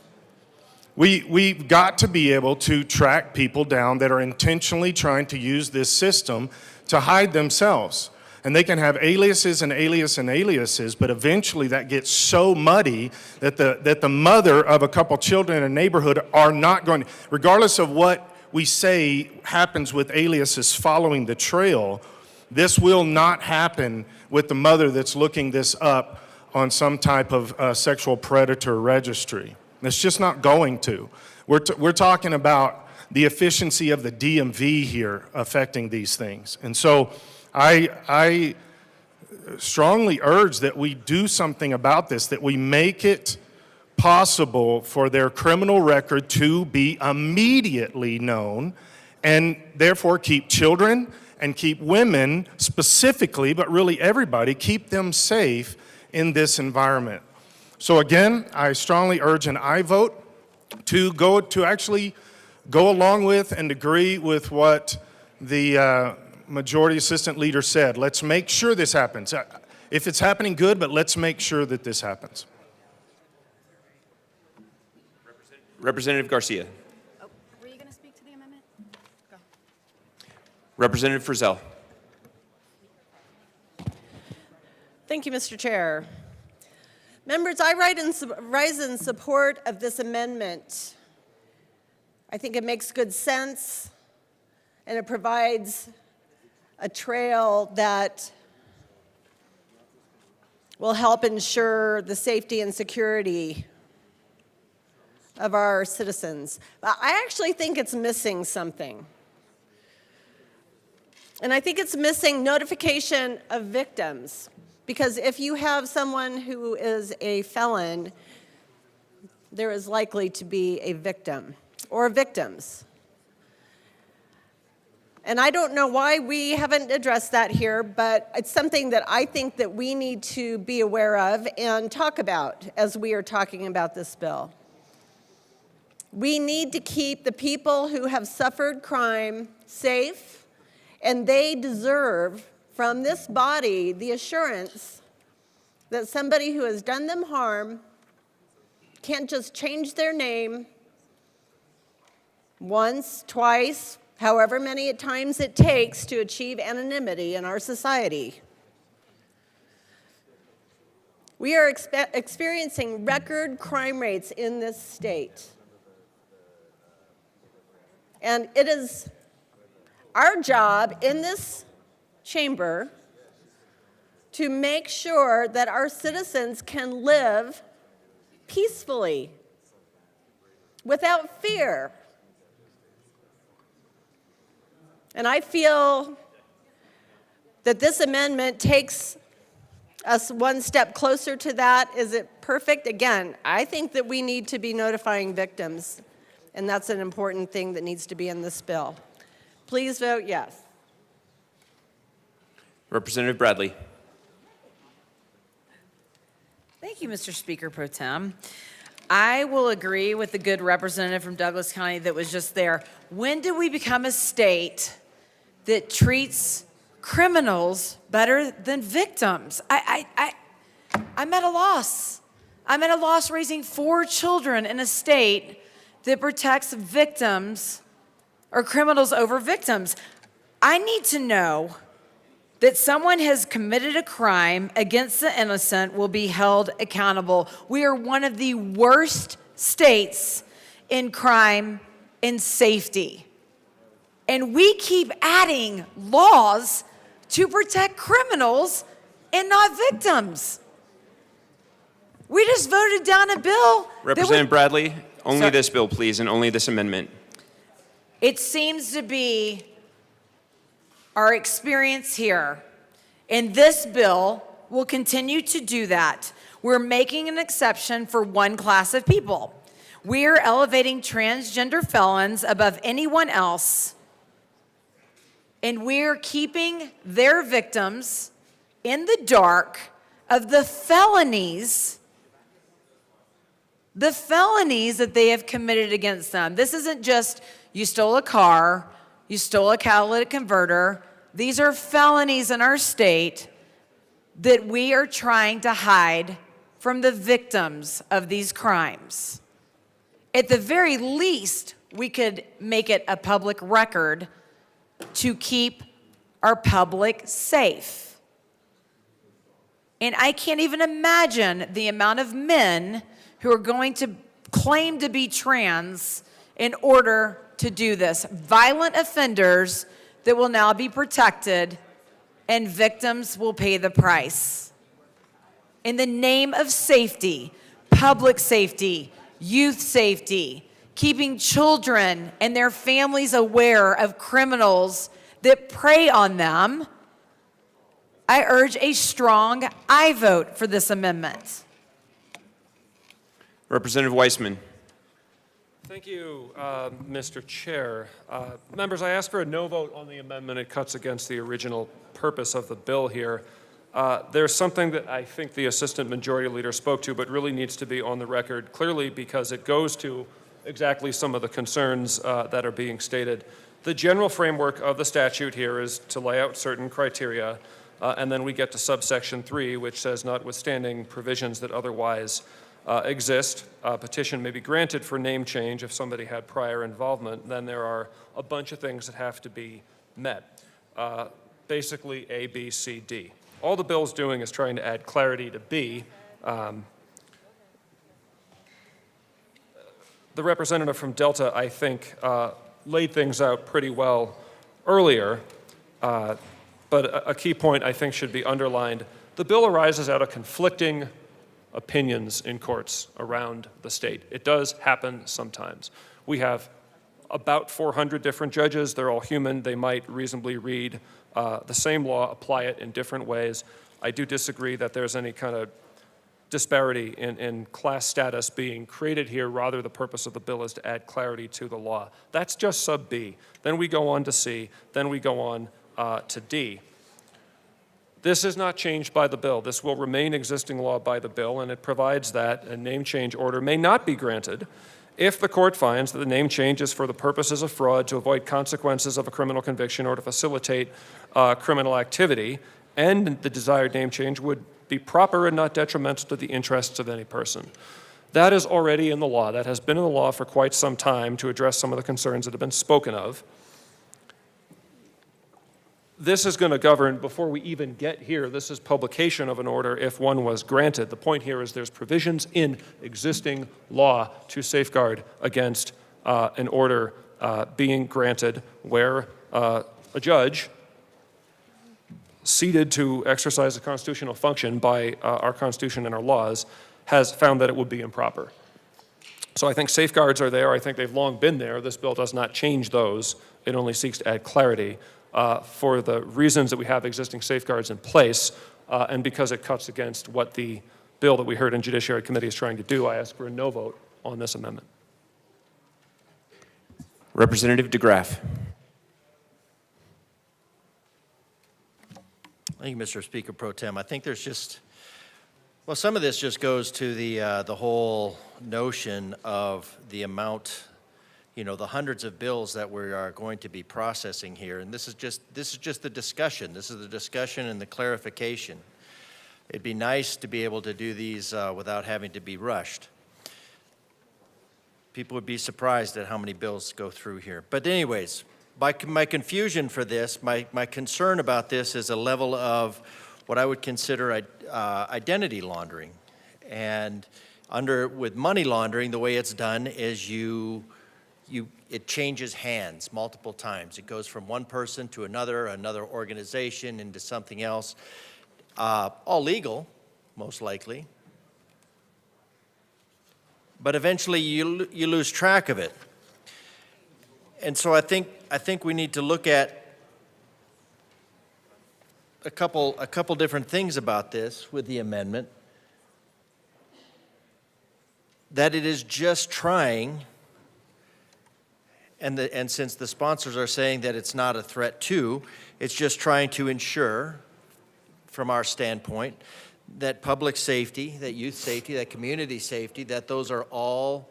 We've got to be able to track people down that are intentionally trying to use this system to hide themselves. And they can have aliases and aliases, but eventually that gets so muddy that the mother of a couple children in a neighborhood are not going, regardless of what we say happens with aliases following the trail, this will not happen with the mother that's looking this up on some type of sexual predator registry. It's just not going to. We're talking about the efficiency of the DMV here affecting these things. And so I strongly urge that we do something about this, that we make it possible for their criminal record to be immediately known, and therefore keep children and keep women specifically, but really everybody, keep them safe in this environment. So again, I strongly urge an aye vote to actually go along with and agree with what the Majority Assistant Leader said. Let's make sure this happens. If it's happening, good, but let's make sure that this happens. Representative Garcia. Were you going to speak to the amendment? Go. Representative Frizzell. Thank you, Mr. Chair. Members, I rise in support of this amendment. I think it makes good sense, and it provides a trail that will help ensure the safety and security of our citizens. But I actually think it's missing something. And I think it's missing notification of victims. Because if you have someone who is a felon, there is likely to be a victim or victims. And I don't know why we haven't addressed that here, but it's something that I think that we need to be aware of and talk about as we are talking about this bill. We need to keep the people who have suffered crime safe, and they deserve from this body the assurance that somebody who has done them harm can't just change their name once, twice, however many times it takes to achieve anonymity in our society. We are experiencing record crime rates in this state. And it is our job in this chamber to make sure that our citizens can live peacefully, without fear. And I feel that this amendment takes us one step closer to that. Is it perfect? Again, I think that we need to be notifying victims, and that's an important thing that needs to be in this bill. Please vote yes. Representative Bradley. Thank you, Mr. Speaker Pro Tem. I will agree with the good representative from Douglas County that was just there. When do we become a state that treats criminals better than victims? I'm at a loss. I'm at a loss raising 4 children in a state that protects victims or criminals over victims. I need to know that someone has committed a crime against the innocent will be held accountable. We are one of the worst states in crime and safety. And we keep adding laws to protect criminals and not victims. We just voted down a bill. that Representative Bradley, only Sorry. this bill, please, and only this amendment. It seems to be our experience here. And this bill will continue to do that. We're making an exception for one class of people. We are elevating transgender felons above anyone else. And we're keeping their victims in the dark of the felonies that they have committed against them. This isn't just you stole a car, you stole a catalytic converter. These are felonies in our state that we are trying to hide from the victims of these crimes. At the very least, we could make it a public record to keep our public safe. And I can't even imagine the amount of men who are going to claim to be trans in order to do this. Violent offenders that will now be protected, and victims will pay the price. In the name of safety, public safety, youth safety, keeping children and their families aware of criminals that prey on them, I urge a strong aye vote for this amendment. Representative Weissman. Thank you, Mr. Chair. Members, I ask for a no vote on the amendment. It cuts against the original purpose of the bill here. There's something that I think the Assistant Majority Leader spoke to, but really needs to be on the record clearly because it goes to exactly some of the concerns that are being stated. The general framework of the statute here is to lay out certain criteria, and then we get to subsection 3, which says notwithstanding provisions that otherwise exist, a petition may be granted for name change if somebody had prior involvement. Then there are a bunch of things that have to be met. Basically A, B, C, D. All the bill's doing is trying to add clarity to B. The representative from Delta, I think, laid things out pretty well earlier, but a key point I think should be underlined. The bill arises out of conflicting opinions in courts around the state. It does happen sometimes. We have about 400 different judges. They're all human. They might reasonably read the same law, apply it in different ways. I do disagree that there's any kind of disparity in class status being created here. Rather, the purpose of the bill is to add clarity to the law. That's just sub B. Then we go on to C. Then we go on to D. This is not changed by the bill. This will remain existing law by the bill, and it provides that a name change order may not be granted if the court finds that the name change is for the purposes of fraud, to avoid consequences of a criminal conviction, or to facilitate criminal activity, and the desired name change would be proper and not detrimental to the interests of any person. That is already in the law. That has been in the law for quite some time to address some of the concerns that have been spoken of. This is going to govern before we even get here. This is publication of an order if one was granted. The point here is there's provisions in existing law to safeguard against an order being granted where a judge seated to exercise a constitutional function by our Constitution and our laws has found that it would be improper. So I think safeguards are there. I think they've long been there. This bill does not change those. It only seeks to add clarity. For the reasons that we have existing safeguards in place, and because it cuts against what the bill that we heard in Judiciary Committee is trying to do, I ask for a no vote on this amendment. Representative DeGraff. Thank you, Mr. Speaker Pro Tem. I think there's just, well, some of this just goes to the whole notion of the amount, you know, the hundreds of bills that we are going to be processing here, and this is just the discussion. This is the discussion and the clarification. It'd be nice to be able to do these without having to be rushed. People would be surprised at how many bills go through here. But anyways, my confusion for this, my concern about this is a level of what I would consider identity laundering. And with money laundering, the way it's done is it changes hands multiple times. It goes from one person to another organization, into something else. All legal, most likely. but eventually you lose track of it. And so I think we need to look at a couple different things about this with the amendment. That it is just trying, and since the sponsors are saying that it's not a threat to, it's just trying to ensure, from our standpoint, that public safety, that youth safety, that community safety, that those are all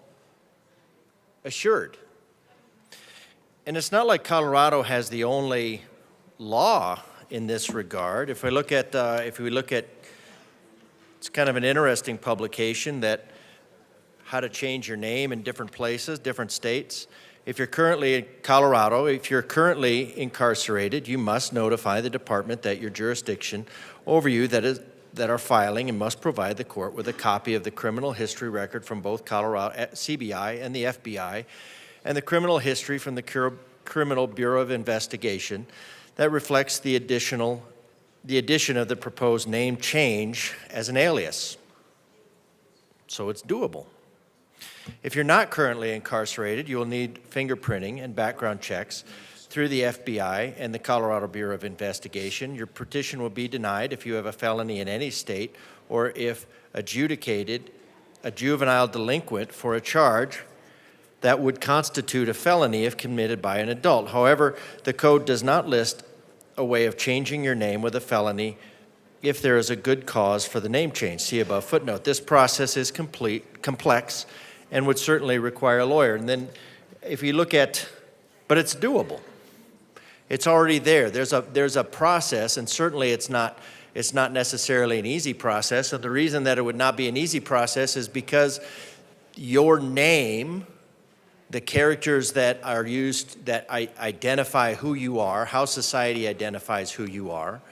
assured. And it's not like Colorado has the only law in this regard. If we look at, it's kind of an interesting publication that how to change your name in different places, different states. If you're currently in Colorado, if you're currently incarcerated, you must notify the department that your jurisdiction over you that are filing and must provide the court with a copy of the criminal history record from both Colorado CBI and the FBI, and the criminal history from the Criminal Bureau of Investigation that reflects the addition of the proposed name change as an alias. So it's doable. If you're not currently incarcerated, you will need fingerprinting and background checks through the FBI and the Colorado Bureau of Investigation. Your petition will be denied if you have a felony in any state or if adjudicated a juvenile delinquent for a charge that would constitute a felony if committed by an adult. However, the code does not list a way of changing your name with a felony if there is a good cause for the name change. See above footnote. This process is complex and would certainly require a lawyer. And then if you look at, but it's doable. It's already there. There's a process, and certainly it's not necessarily an easy process. And the reason that it would not be an easy process is because your name, the characters that are used that identify who you are, how society identifies who you are,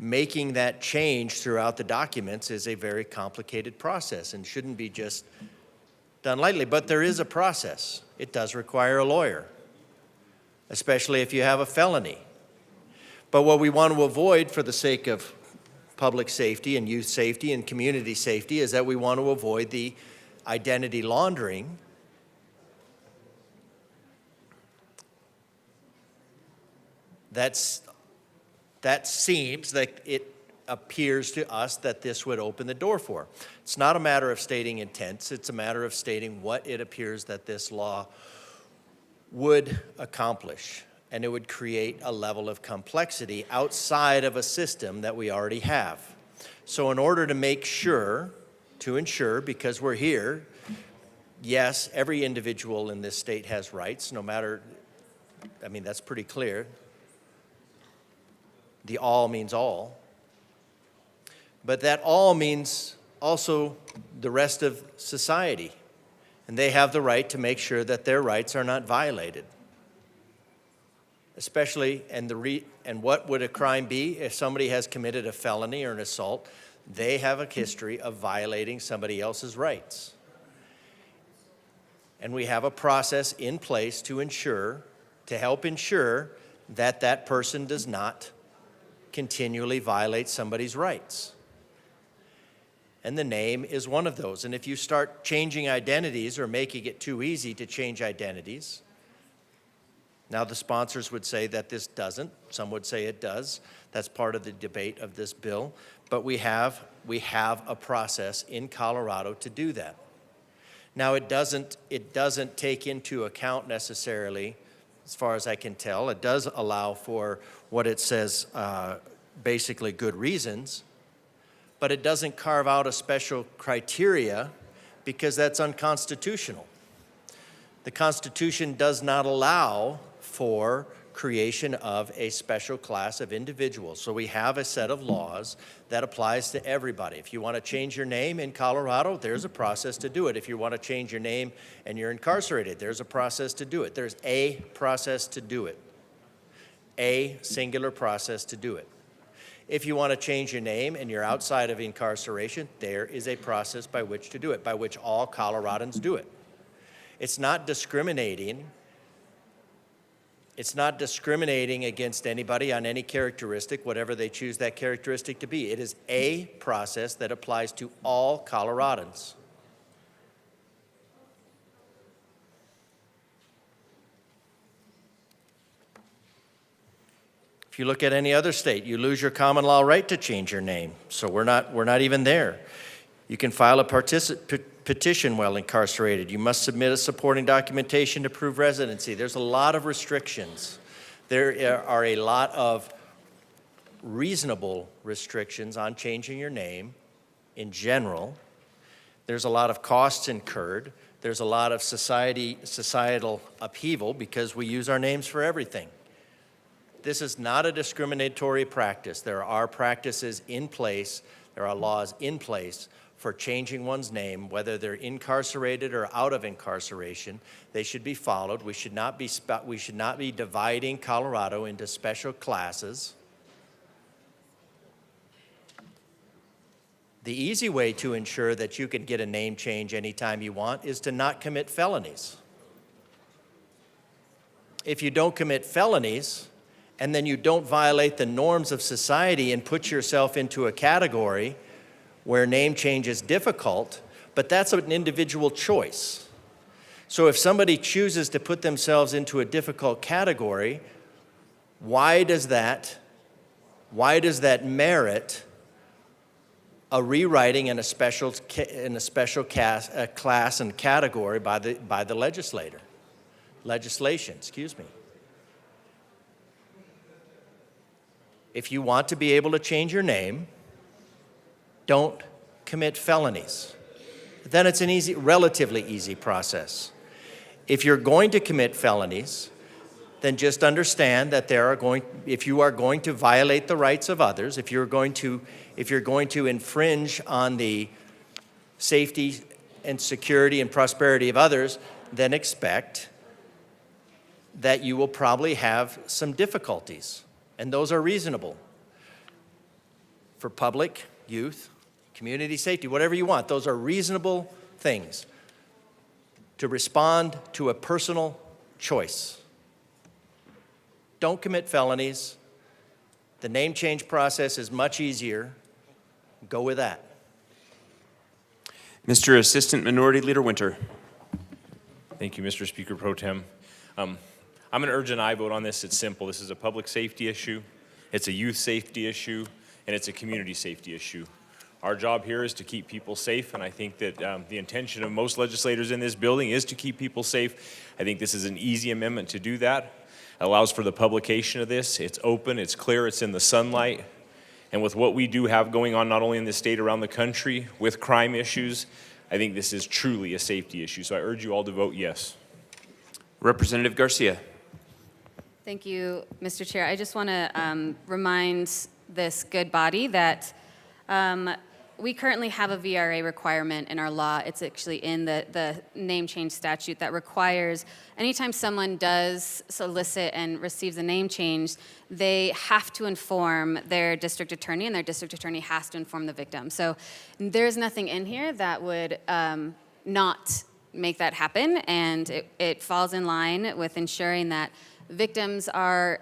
making that change throughout the documents is a very complicated process and shouldn't be just done lightly. But there is a process. It does require a lawyer, especially if you have a felony. But what we want to avoid for the sake of public safety and youth safety and community safety is that we want to avoid the identity laundering that seems like it appears to us that this would open the door for. It's not a matter of stating intents, it's a matter of stating what it appears that this law would accomplish. And it would create a level of complexity outside of a system that we already have. So in order to make sure, to ensure, because we're here, yes, every individual in this state has rights, no matter, I mean, that's pretty clear. The all means all. But that all means also the rest of society. And they have the right to make sure that their rights are not violated. Especially, and what would a crime be if somebody has committed a felony or an assault? They have a history of violating somebody else's rights. And we have a process in place to help ensure that that person does not continually violate somebody's rights. And the name is one of those. And if you start changing identities or making it too easy to change identities, now the sponsors would say that this doesn't. Some would say it does. That's part of the debate of this bill. But we have a process in Colorado to do that. Now it doesn't take into account necessarily, as far as I can tell, it does allow for what it says, basically good reasons, but it doesn't carve out a special criteria because that's unconstitutional. The Constitution does not allow for creation of a special class of individuals. So we have a set of laws that applies to everybody. If you want to change your name in Colorado, there's a process to do it. If you want to change your name and you're incarcerated, there's a process to do it. There's a process to do it. A singular process to do it. If you want to change your name and you're outside of incarceration, there is a process by which to do it, by which all Coloradans do it. It's not discriminating. It's not discriminating against anybody on any characteristic, whatever they choose that characteristic to be. It is a process that applies to all Coloradans. If you look at any other state, you lose your common law right to change your name. So we're not even there. You can file a petition while incarcerated. You must submit a supporting documentation to prove residency. There's a lot of restrictions. There are a lot of reasonable restrictions on changing your name in general. There's a lot of costs incurred. There's a lot of societal upheaval because we use our names for everything. This is not a discriminatory practice. There are practices in place, there are laws in place for changing one's name, whether they're incarcerated or out of incarceration. They should be followed. We should not be dividing Colorado into special classes. The easy way to ensure that you can get a name change anytime you want is to not commit felonies. If you don't commit felonies, and then you don't violate the norms of society and put yourself into a category where name change is difficult, but that's an individual choice. So if somebody chooses to put themselves into a difficult category, why does that merit a rewriting in a special class and category by the legislation, excuse me. If you want to be able to change your name, don't commit felonies. Then it's an relatively easy process. If you're going to commit felonies, then just understand that if you are going to violate the rights of others, if you're going to infringe on the safety and security and prosperity of others, then expect that you will probably have some difficulties. And those are reasonable for public, youth, community safety, whatever you want. Those are reasonable things to respond to a personal choice. Don't commit felonies. The name change process is much easier. Go with that. Mr. Assistant Minority Leader Winter. Thank you, Mr. Speaker Pro Tem. I'm going to urge an aye vote on this. It's simple. This is a public safety issue, it's a youth safety issue, and it's a community safety issue. Our job here is to keep people safe, and I think that the intention of most legislators in this building is to keep people safe. I think this is an easy amendment to do that. It allows for the publication of this. It's open, it's clear, it's in the sunlight. And with what we do have going on, not only in the state, around the country, with crime issues, I think this is truly a safety issue. So I urge you all to vote yes. Representative Garcia. Thank you, Mr. Chair. I just want to remind this good body that we currently have a VRA requirement in our law. It's actually in the name change statute that requires anytime someone does solicit and receives a name change, they have to inform their district attorney, and their district attorney has to inform the victim. So there's nothing in here that would not make that happen, and it falls in line with ensuring that victims are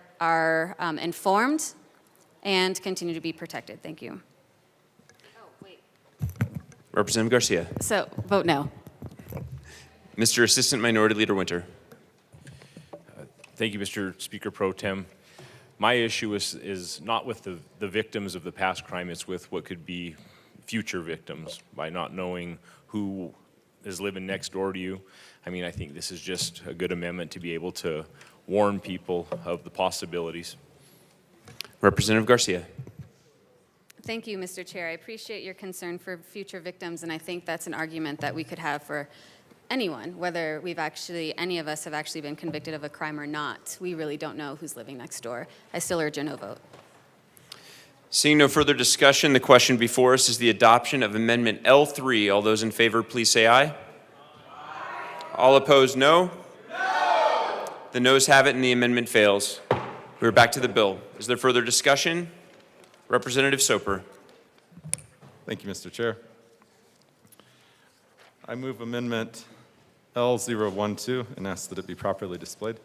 informed and continue to be protected. Thank you. Representative Garcia. So vote no. Mr. Assistant Minority Leader Winter. Thank you, Mr. Speaker Pro Tem. My issue is not with the victims of the past crime, it's with what could be future victims by not knowing who is living next door to you. I mean, I think this is just a good amendment to be able to warn people of the possibilities. Representative Garcia. Thank you, Mr. Chair. I appreciate your concern for future victims, and I think that's an argument that we could have for anyone, whether any of us have actually been convicted of a crime or not. We really don't know who's living next door. I still urge a no vote. Seeing no further discussion, the question before us is the adoption of Amendment L3. All those in favor, please say aye. Aye. All opposed, no? No! The noes have it and the amendment fails. We're back to the bill. Is there further discussion? Representative Soper. Thank you, Mr. Chair. I move Amendment L012 and ask that it be properly displayed.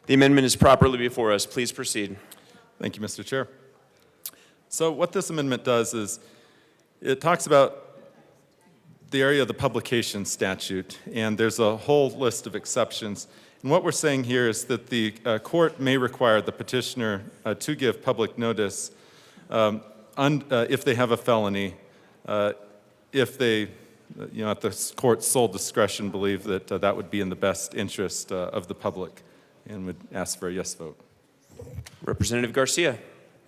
The amendment is properly before us. Please proceed. Thank you, Mr. Chair. So what this amendment does is it talks about the area of the publication statute, and there's a whole list of exceptions. And what we're saying here is that the court may require the petitioner to give public notice if they have a felony, if they, at the court's sole discretion, believe that that would be in the best interest of the public, and would ask for a yes vote. Representative Garcia.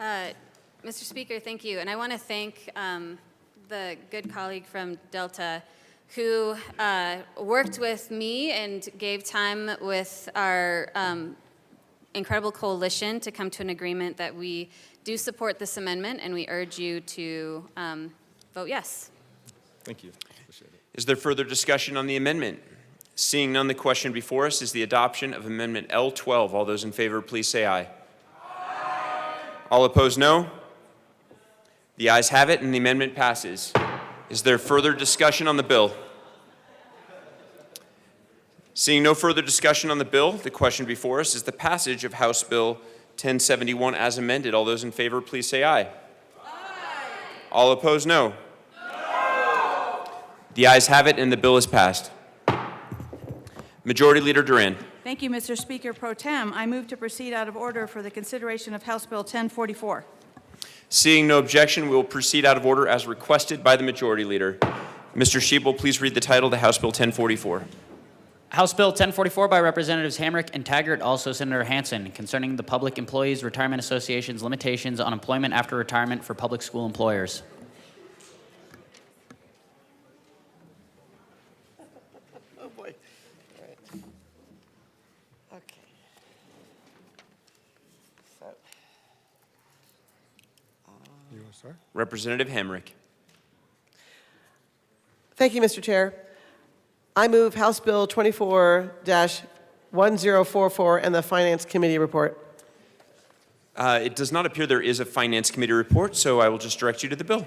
Mr. Speaker, thank you. And I want to thank the good colleague from Delta who worked with me and gave time with our incredible coalition to come to an agreement that we do support this amendment, and we urge you to vote yes. Thank you. Appreciate it. Is there further discussion on the amendment? Seeing none, the question before us is the adoption of Amendment L12. All those in favor, please say aye. Aye. All opposed, no. The ayes have it, and the amendment passes. Is there further discussion on the bill? Seeing no further discussion on the bill, the question before us is the passage of House Bill 1071 as amended. All those in favor, please say aye. Aye. All opposed, no. No. The ayes have it, and the bill is passed. Majority Leader Duran. Thank you, Mr. Speaker Pro Tem. I move to proceed out of order for the consideration of House Bill 1044. Seeing no objection, we will proceed out of order as requested by the Majority Leader. Mr. Schiebel, please read the title to House Bill 1044. House Bill 1044 by Representatives Hamrick and Taggart, also Senator Hansen, concerning the Public Employees Retirement Association's limitations on employment after retirement for public school employers. Oh, boy. All right. Okay. So, You want to start? Representative Hamrick. Thank you, Mr. Chair. I move House Bill 24-1044 and the Finance Committee report. It does not appear there is a Finance Committee report, so I will just direct you to the bill.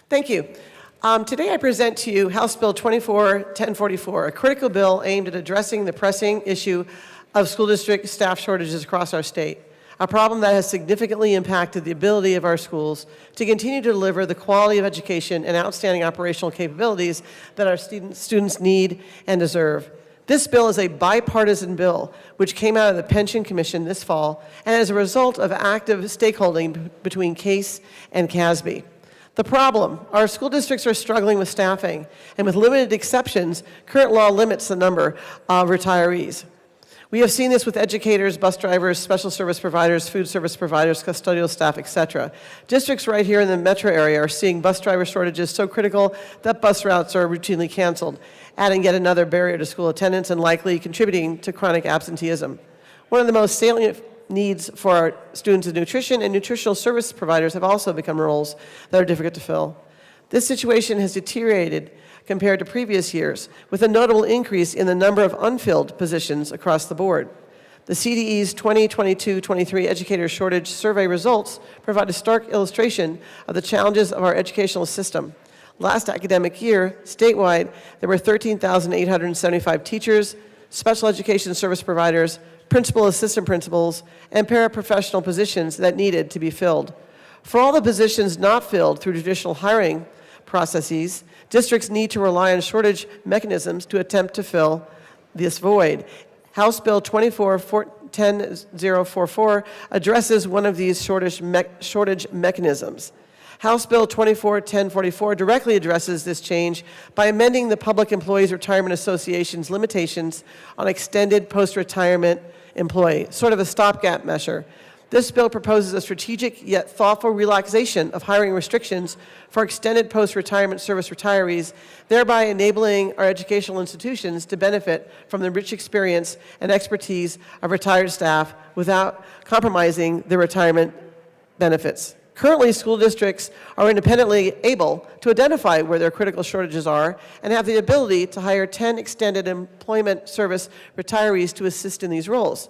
Thank you. Today I present to you House Bill 24-1044, a critical bill aimed at addressing the pressing issue of school district staff shortages across our state, a problem that has significantly impacted the ability of our schools to continue to deliver the quality of education and outstanding operational capabilities that our students need and deserve. This bill is a bipartisan bill which came out of the Pension Commission this fall and as a result of active stakeholding between CASE and CASB. The problem, our school districts are struggling with staffing, and with limited exceptions, current law limits the number of retirees. We have seen this with educators, bus drivers, special service providers, food service providers, custodial staff, etc. Districts right here in the metro area are seeing bus driver shortages so critical that bus routes are routinely canceled, adding yet another barrier to school attendance and likely contributing to chronic absenteeism. One of the most salient needs for our students is nutrition, and nutritional service providers have also become roles that are difficult to fill. This situation has deteriorated compared to previous years, with a notable increase in the number of unfilled positions across the board. The CDE's 2022-23 Educator Shortage Survey results provide a stark illustration of the challenges of our educational system. Last academic year, statewide, there were 13,875 teachers, special education service providers, principal assistant principals, and paraprofessional positions that needed to be filled. For all the positions not filled through traditional hiring processes, districts need to rely on shortage mechanisms to attempt to fill this void. House Bill 24-1044 addresses one of these shortage mechanisms. House Bill 24-1044 directly addresses this change by amending the Public Employees Retirement Association's limitations on extended post-retirement employee, sort of a stopgap measure. This bill proposes a strategic yet thoughtful relaxation of hiring restrictions for extended post-retirement service retirees, thereby enabling our educational institutions to benefit from the rich experience and expertise of retired staff without compromising their retirement benefits. Currently, school districts are independently able to identify where their critical shortages are and have the ability to hire 10 extended employment service retirees to assist in these roles.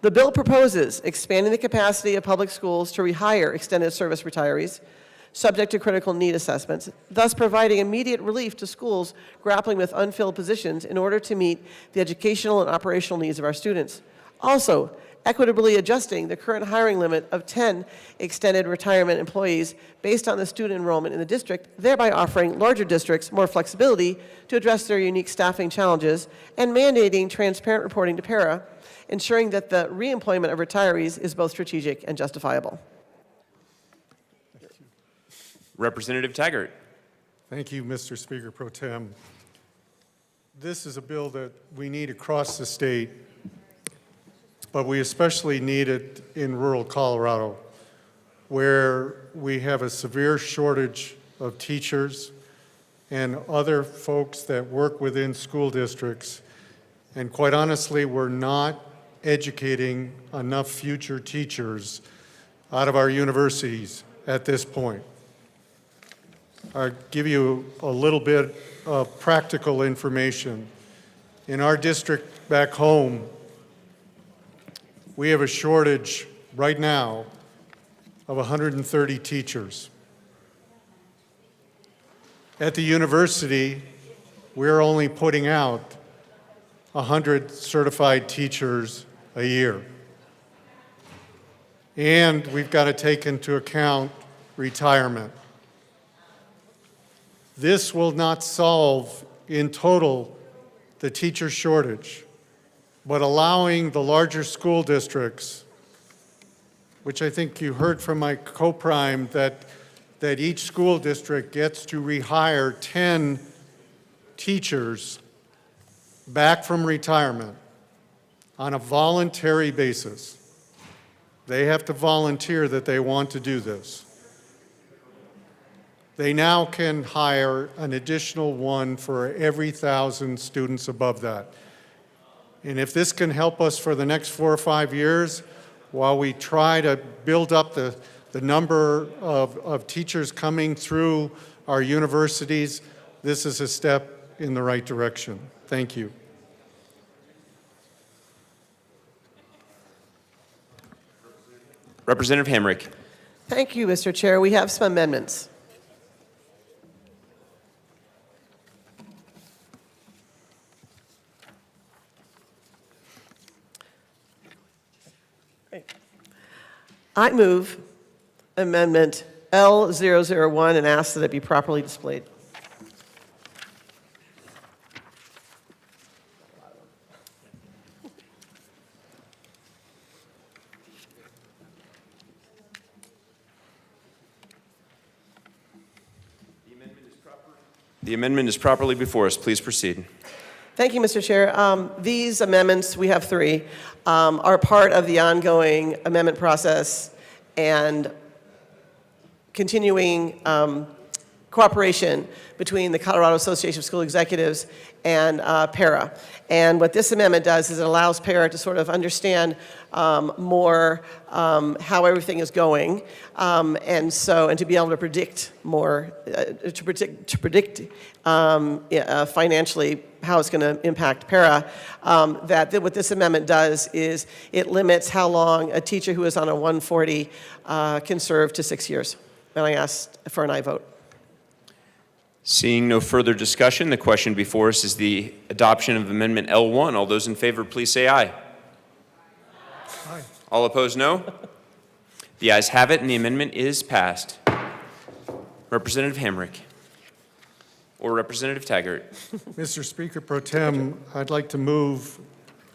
The bill proposes expanding the capacity of public schools to rehire extended service retirees, subject to critical need assessments, thus providing immediate relief to schools grappling with unfilled positions in order to meet the educational and operational needs of our students. Also, equitably adjusting the current hiring limit of 10 extended retirement employees based on the student enrollment in the district, thereby offering larger districts more flexibility to address their unique staffing challenges, and mandating transparent reporting to PARA, ensuring that the reemployment of retirees is both strategic and justifiable. Representative Taggart. Thank you, Mr. Speaker Pro Tem. This is a bill that we need across the state, but we especially need it in rural Colorado, where we have a severe shortage of teachers and other folks that work within school districts. And quite honestly, we're not educating enough future teachers out of our universities at this point. I'll give you a little bit of practical information. In our district back home, we have a shortage right now of 130 teachers. At the university, we're only putting out 100 certified teachers a year. And we've got to take into account retirement. This will not solve in total the teacher shortage, but allowing the larger school districts, which I think you heard from my co-prime, that each school district gets to rehire 10 teachers back from retirement on a voluntary basis. They have to volunteer that they want to do this. They now can hire an additional one for every 1,000 students above that. And if this can help us for the next 4 or 5 years, while we try to build up the number of teachers coming through our universities, this is a step in the right direction. Thank you. Representative Hamrick. Thank you, Mr. Chair. We have some amendments. I move Amendment L001 and ask that it be properly displayed. The amendment is properly before us. Please proceed. Thank you, Mr. Chair. These amendments, we have 3, are part of the ongoing amendment process and continuing cooperation between the Colorado Association of School Executives and PARA. And what this amendment does is it allows PARA to sort of understand more how everything is going, and to be able to predict more, to predict financially how it's going to impact PARA. What this amendment does is it limits how long a teacher who is on a 140 can serve to 6 years. And I asked for an aye vote. Seeing no further discussion, the question before us is the adoption of Amendment L1. All those in favor, please say aye. Aye. All opposed, no. The ayes have it, and the amendment is passed. Representative Hamrick. Or Representative Taggart. Mr. Speaker Pro Tem, I'd like to move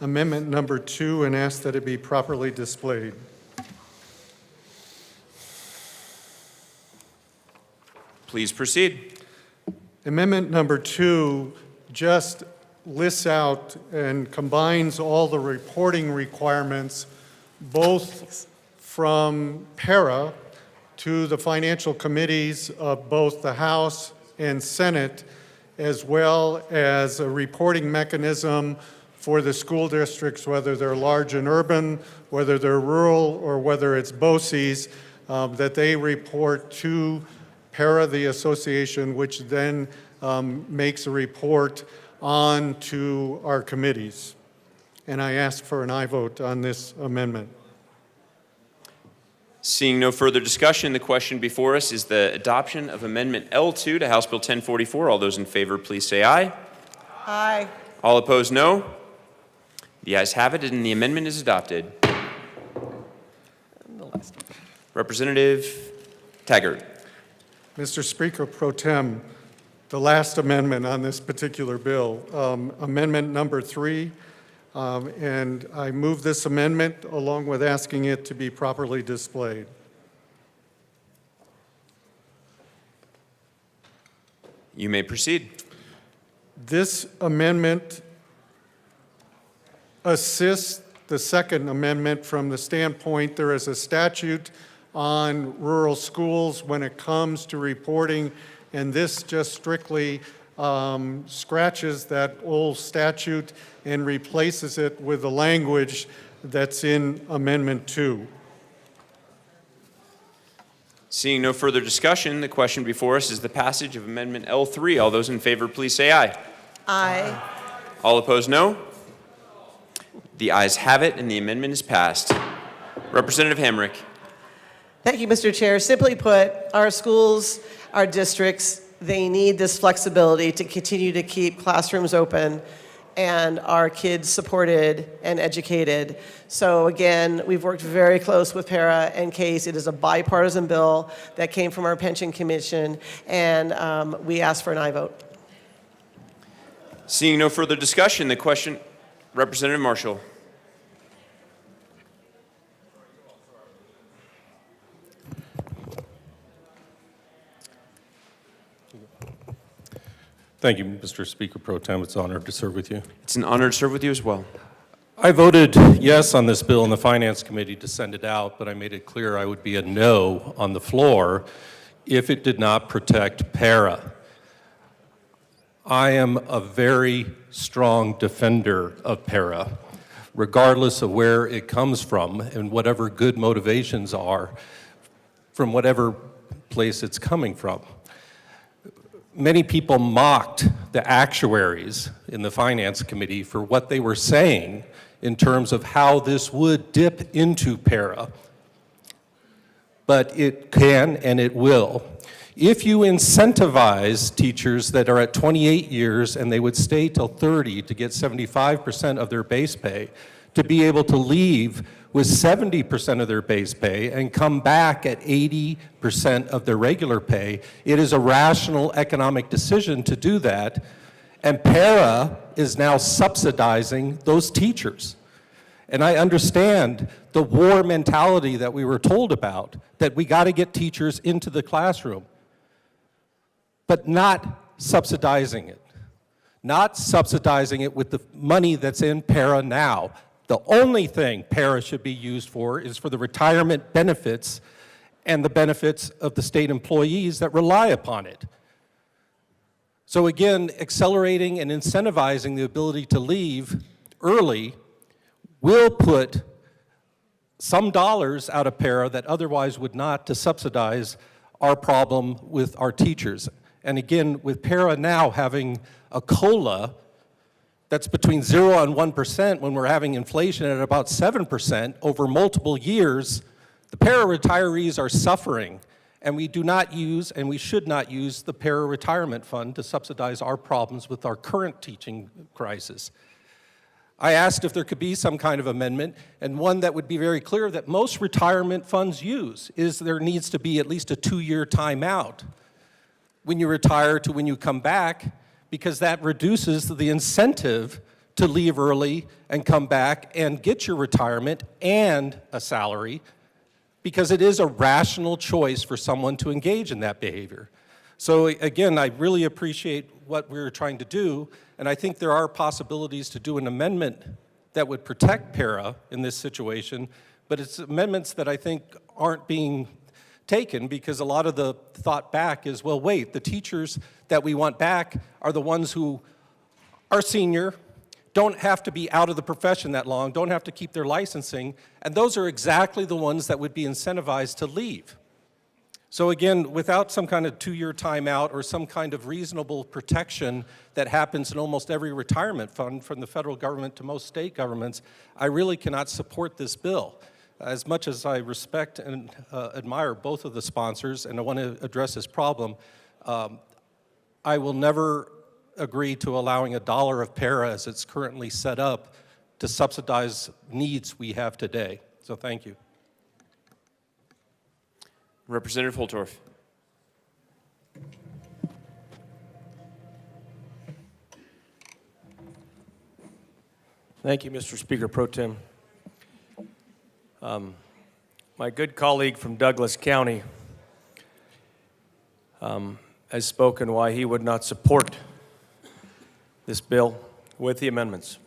Amendment number 2 and ask that it be properly displayed. Please proceed. Amendment number 2 just lists out and combines all the reporting requirements, both from PARA to the financial committees of both the House and Senate, as well as a reporting mechanism for the school districts, whether they're large and urban, whether they're rural, or whether it's BOCES, that they report to PARA, the association, which then makes a report on to our committees. And I ask for an aye vote on this amendment. Seeing no further discussion, the question before us is the adoption of Amendment L2 to House Bill 1044. All those in favor, please say aye. Aye. All opposed, no. The ayes have it, and the amendment is adopted. Representative Taggart. Mr. Speaker Pro Tem, the last amendment on this particular bill, Amendment number 3, and I move this amendment along with asking it to be properly displayed. You may proceed. This amendment assists the second amendment from the standpoint there is a statute on rural schools when it comes to reporting, and this just strictly scratches that old statute and replaces it with the language that's in Amendment 2. Seeing no further discussion, the question before us is the passage of Amendment L3. All those in favor, please say aye. Aye. All opposed, no. The ayes have it, and the amendment is passed. Representative Hamrick. Thank you, Mr. Chair. Simply put, our schools, our districts, they need this flexibility to continue to keep classrooms open and our kids supported and educated. So again, we've worked very close with Para and CASE. It is a bipartisan bill that came from our pension commission, and we ask for an aye vote. Seeing no further discussion, the question, Representative Marshall. Thank you, Mr. Speaker Pro Tem. It's an honor to serve with you. It's an honor to serve with you as well. I voted yes on this bill in the Finance Committee to send it out, but I made it clear I would be a no on the floor if it did not protect Para. I am a very strong defender of Para, regardless of where it comes from and whatever good motivations are from whatever place it's coming from. Many people mocked the actuaries in the Finance Committee for what they were saying in terms of how this would dip into Para. But it can and it will. If you incentivize teachers that are at 28 years and they would stay till 30 to get 75% of their base pay, to be able to leave with 70% of their base pay and come back at 80% of their regular pay, it is a rational economic decision to do that. And Para is now subsidizing those teachers. And I understand the war mentality that we were told about, that we got to get teachers into the classroom, but not subsidizing it. Not subsidizing it with the money that's in Para now. The only thing Para should be used for is for the retirement benefits and the benefits of the state employees that rely upon it. So again, accelerating and incentivizing the ability to leave early will put some dollars out of Para that otherwise would not to subsidize our problem with our teachers. And again, with Para now having a COLA that's between 0 and 1% when we're having inflation at about 7% over multiple years, the Para retirees are suffering, and we do not use, and we should not use, the Para Retirement Fund to subsidize our problems with our current teaching crisis. I asked if there could be some kind of amendment, and one that would be very clear that most retirement funds use is there needs to be at least a 2-year timeout when you retire to when you come back, because that reduces the incentive to leave early and come back and get your retirement and a salary, because it is a rational choice for someone to engage in that behavior. So again, I really appreciate what we're trying to do, and I think there are possibilities to do an amendment that would protect Para in this situation, but it's amendments that I think aren't being taken, because a lot of the thought back is, well, wait, the teachers that we want back are the ones who are senior, don't have to be out of the profession that long, don't have to keep their licensing, and those are exactly the ones that would be incentivized to leave. So again, without some kind of 2-year timeout or some kind of reasonable protection that happens in almost every retirement fund from the federal government to most state governments, I really cannot support this bill. as much as I respect and admire both of the sponsors, and I want to address this problem, I will never agree to allowing $1 of para as it's currently set up to subsidize needs we have today. So thank you. Representative Holtorf. Thank you, Mr. Speaker Pro Tem. My good colleague from Douglas County has spoken why he would not support this bill with the amendments.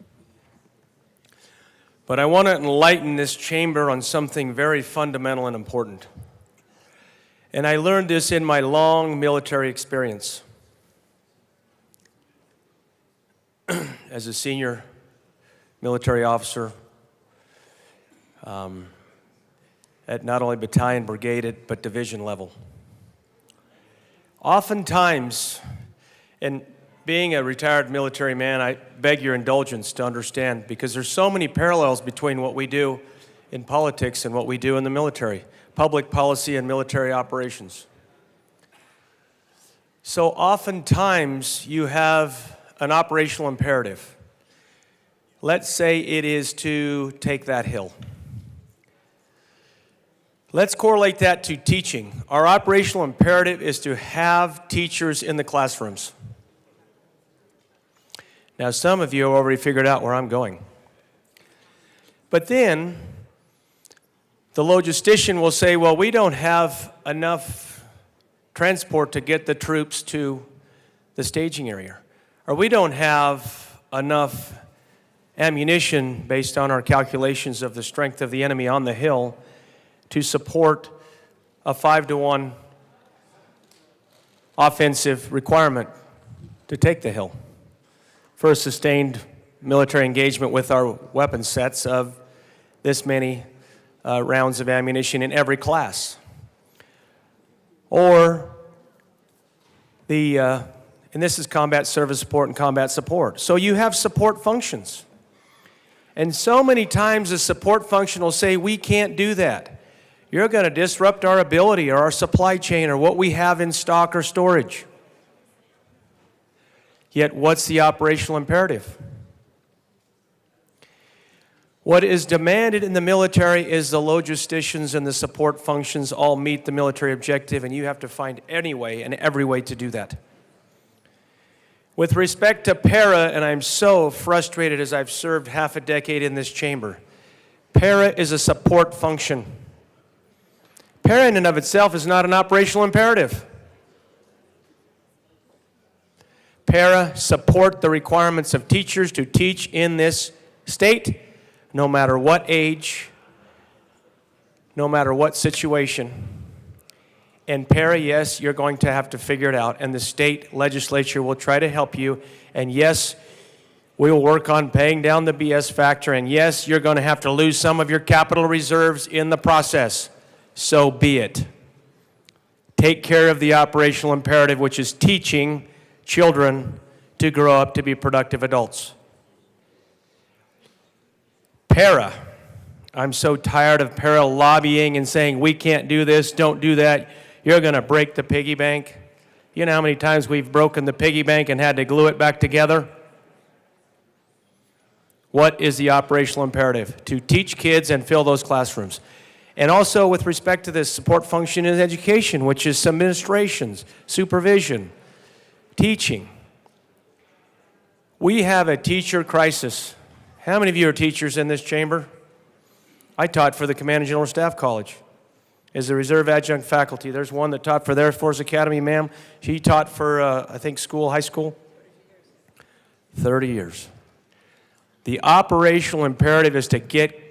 But I want to enlighten this chamber on something very fundamental and important. And I learned this in my long military experience. As a senior military officer at not only battalion, brigade, but division level. Oftentimes, and being a retired military man, I beg your indulgence to understand, because there's so many parallels between what we do in politics and what we do in the military, public policy and military operations. So oftentimes you have an operational imperative. Let's say it is to take that hill. Let's correlate that to teaching. Our operational imperative is to have teachers in the classrooms. Now, some of you have already figured out where I'm going. But then, the logistician will say, well, we don't have enough transport to get the troops to the staging area. Or we don't have enough ammunition based on our calculations of the strength of the enemy on the hill to support a 5-to-1 offensive requirement to take the hill for a sustained military engagement with our weapon sets of this many rounds of ammunition in every class. Or and this is combat service support and combat support. So you have support functions. And so many times the support function will say, we can't do that. You're going to disrupt our ability or our supply chain or what we have in stock or storage. Yet what's the operational imperative? What is demanded in the military is the logisticians and the support functions all meet the military objective, and you have to find any way and every way to do that. With respect to para, and I'm so frustrated as I've served half a decade in this chamber, para is a support function. Para in and of itself is not an operational imperative. Para support the requirements of teachers to teach in this state, no matter what age, no matter what situation. And para, yes, you're going to have to figure it out, and the state legislature will try to help you. And yes, we will work on paying down the BS factor, and yes, you're going to have to lose some of your capital reserves in the process. So be it. Take care of the operational imperative, which is teaching children to grow up to be productive adults. Para. I'm so tired of para lobbying and saying, we can't do this, don't do that. You're going to break the piggy bank. You know how many times we've broken the piggy bank and had to glue it back together? What is the operational imperative? To teach kids and fill those classrooms. And also with respect to this support function in education, which is administrations, supervision, teaching. We have a teacher crisis. How many of you are teachers in this chamber? I taught for the Command and General Staff College as a reserve adjunct faculty. There's one that taught for the Air Force Academy, ma'am. She taught for, I think, high school. 30 years. The operational imperative is to get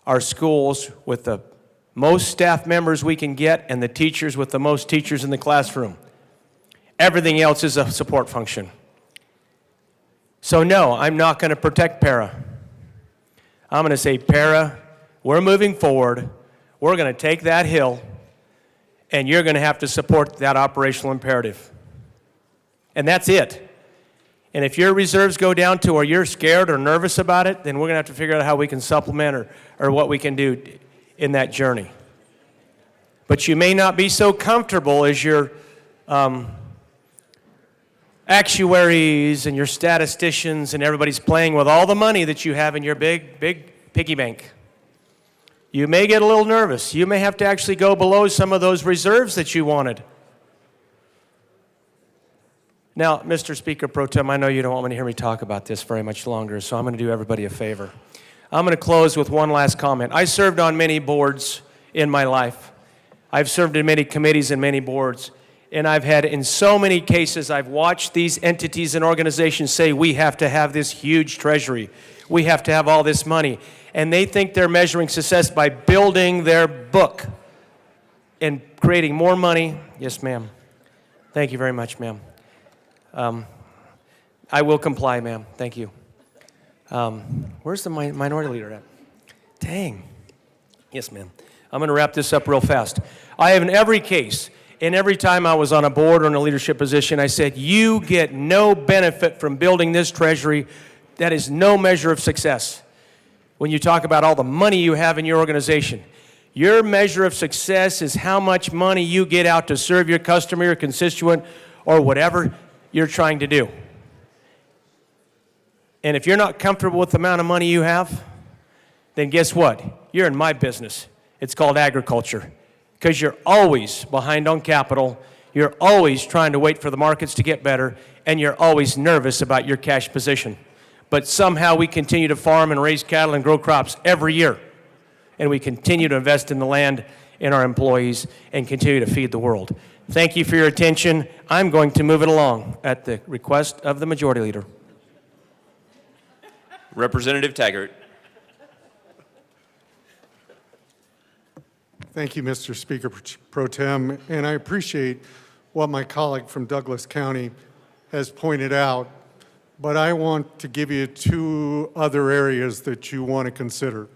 our schools with the most staff members we can get and the teachers with the most teachers in the classroom. Everything else is a support function. So no, I'm not going to protect para. I'm going to say, para, we're moving forward. We're going to take that hill, and you're going to have to support that operational imperative. And that's it. And if your reserves go down to where you're scared or nervous about it, then we're going to have to figure out how we can supplement or what we can do. in that journey. But you may not be so comfortable as your actuaries and your statisticians and everybody's playing with all the money that you have in your big piggy bank. You may get a little nervous. You may have to actually go below some of those reserves that you wanted. Now, Mr. Speaker Pro Tem, I know you don't want me to hear me talk about this very much longer, so I'm going to do everybody a favor. I'm going to close with one last comment. I served on many boards in my life. I've served in many committees and many boards, and I've had, in so many cases, I've watched these entities and organizations say, we have to have this huge treasury. We have to have all this money. And they think they're measuring success by building their book and creating more money. Yes, ma'am. Thank you very much, ma'am. I will comply, ma'am. Thank you. Where's the minority leader at? Dang. Yes, ma'am. I'm going to wrap this up real fast. I have in every case, and every time I was on a board or in a leadership position, I said, you get no benefit from building this treasury. That is no measure of success. When you talk about all the money you have in your organization, your measure of success is how much money you get out to serve your customer, your constituent, or whatever you're trying to do. And if you're not comfortable with the amount of money you have, then guess what? You're in my business. It's called agriculture. Because you're always behind on capital, you're always trying to wait for the markets to get better, and you're always nervous about your cash position. But somehow we continue to farm and raise cattle and grow crops every year. And we continue to invest in the land, in our employees, and continue to feed the world. Thank you for your attention. I'm going to move it along at the request of the Majority Leader. Representative Taggart. Thank you, Mr. Speaker Pro Tem, and I appreciate what my colleague from Douglas County has pointed out, but I want to give you two other areas that you want to consider.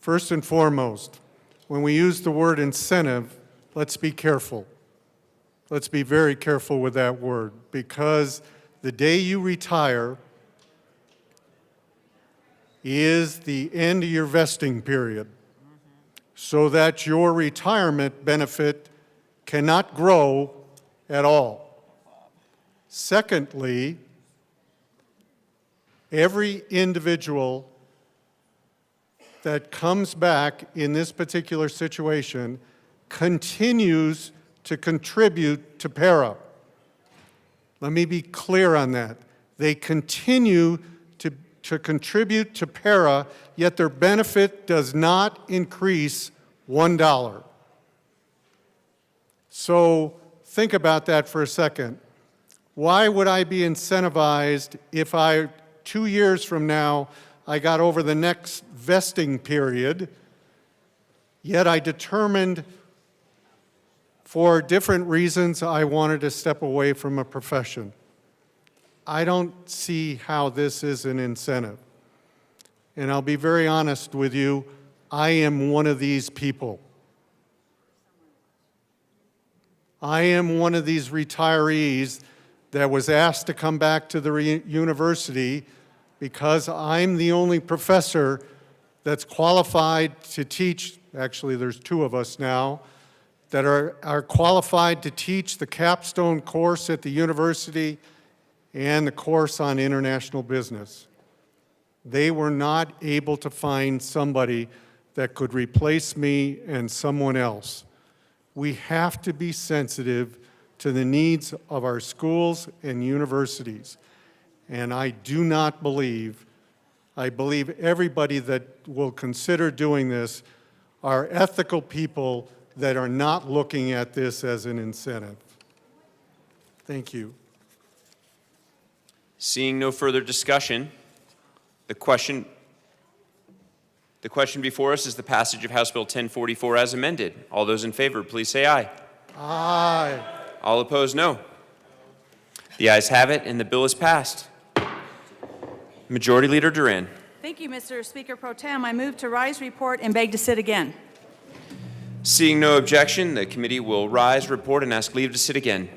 First and foremost, when we use the word incentive, let's be careful. Let's be very careful with that word, because the day you retire is the end of your vesting period, so that your retirement benefit cannot grow at all. Secondly, every individual that comes back in this particular situation continues to contribute to PARA. Let me be clear on that. They continue to contribute to PARA, yet their benefit does not increase $1. So think about that for a second. Why would I be incentivized if 2 years from now, I got over the next vesting period, yet I determined for different reasons I wanted to step away from a profession? I don't see how this is an incentive. And I'll be very honest with you, I am one of these people. I am one of these retirees that was asked to come back to the university because I'm the only professor that's qualified to teach. Actually, there's two of us now that are qualified to teach the capstone course at the university and the course on international business. They were not able to find somebody that could replace me and someone else. We have to be sensitive to the needs of our schools and universities. And I do not believe, I believe everybody that will consider doing this are ethical people that are not looking at this as an incentive. Thank you. Seeing no further discussion, the question before us is the passage of House Bill 1044 as amended. All those in favor, please say aye. Aye. All opposed, no. The ayes have it, and the bill is passed. Majority Leader Duran. Thank you, Mr. Speaker Pro Tem. I move to rise, report, and beg to sit again. Seeing no objection, the committee will rise, report, and ask leave to sit again.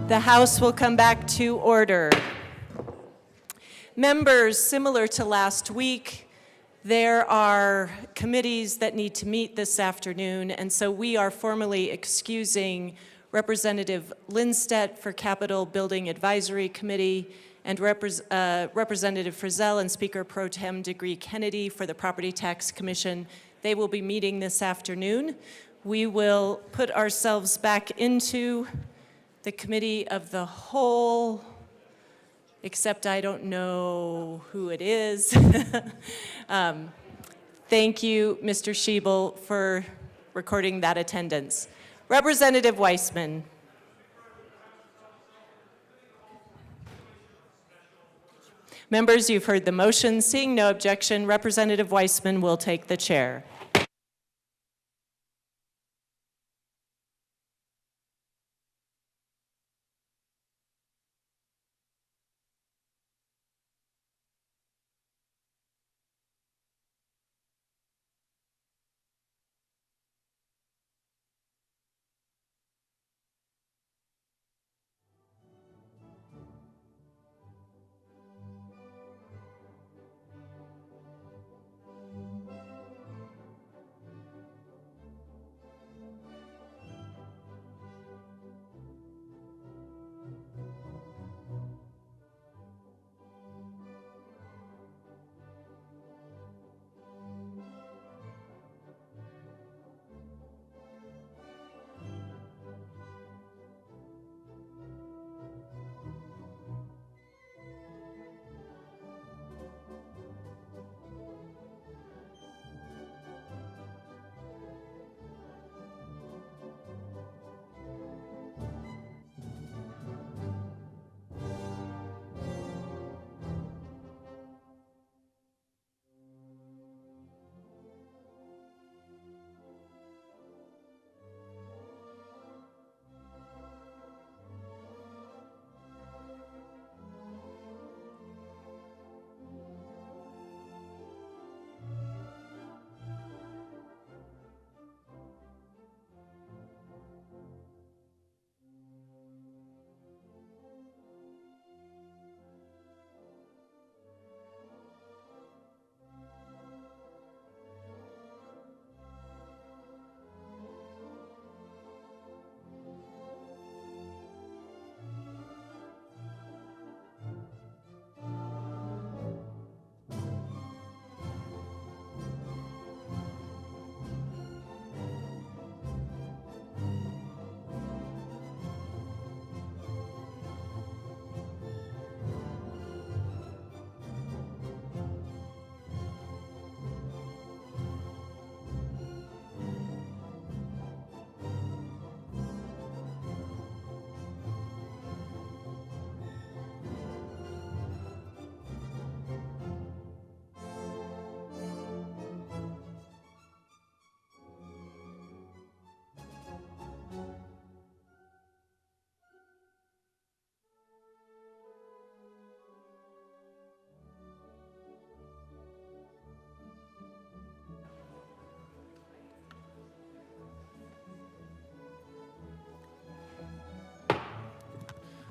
The House will come back to order. Members, similar to last week, there are committees that need to meet this afternoon, and so we are formally excusing Representative Lindstedt for Capitol Building Advisory Committee and Representative Frizzell and Speaker Pro Tem DeGree Kennedy for the Property Tax Commission. They will be meeting this afternoon. We will put ourselves back into the Committee of the Whole, except I don't know who it is. Thank you, Mr. Schiebel, for recording that attendance. Representative Weissman. Members, you've heard the motion. Seeing no objection, Representative Weissman will take the chair.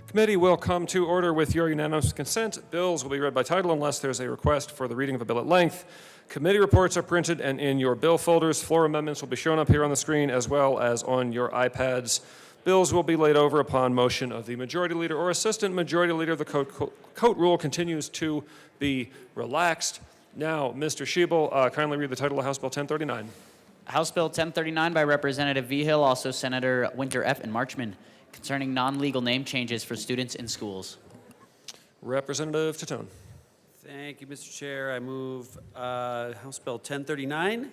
Committee will come to order with your unanimous consent. Bills will be read by title unless there's a request for the reading of a bill at length. Committee reports are printed and in your bill folders. Floor amendments will be shown up here on the screen as well as on your iPads. Bills will be laid over upon motion of the Majority Leader or Assistant Majority Leader. The coat rule continues to be relaxed. Now, Mr. Schiebel, kindly read the title of House Bill 1039. House Bill 1039 by Representative Vigil, also Senator Winter F. and Marchman, concerning non-legal name changes for students in schools. Representative Titone. Thank you, Mr. Chair. I move House Bill 1039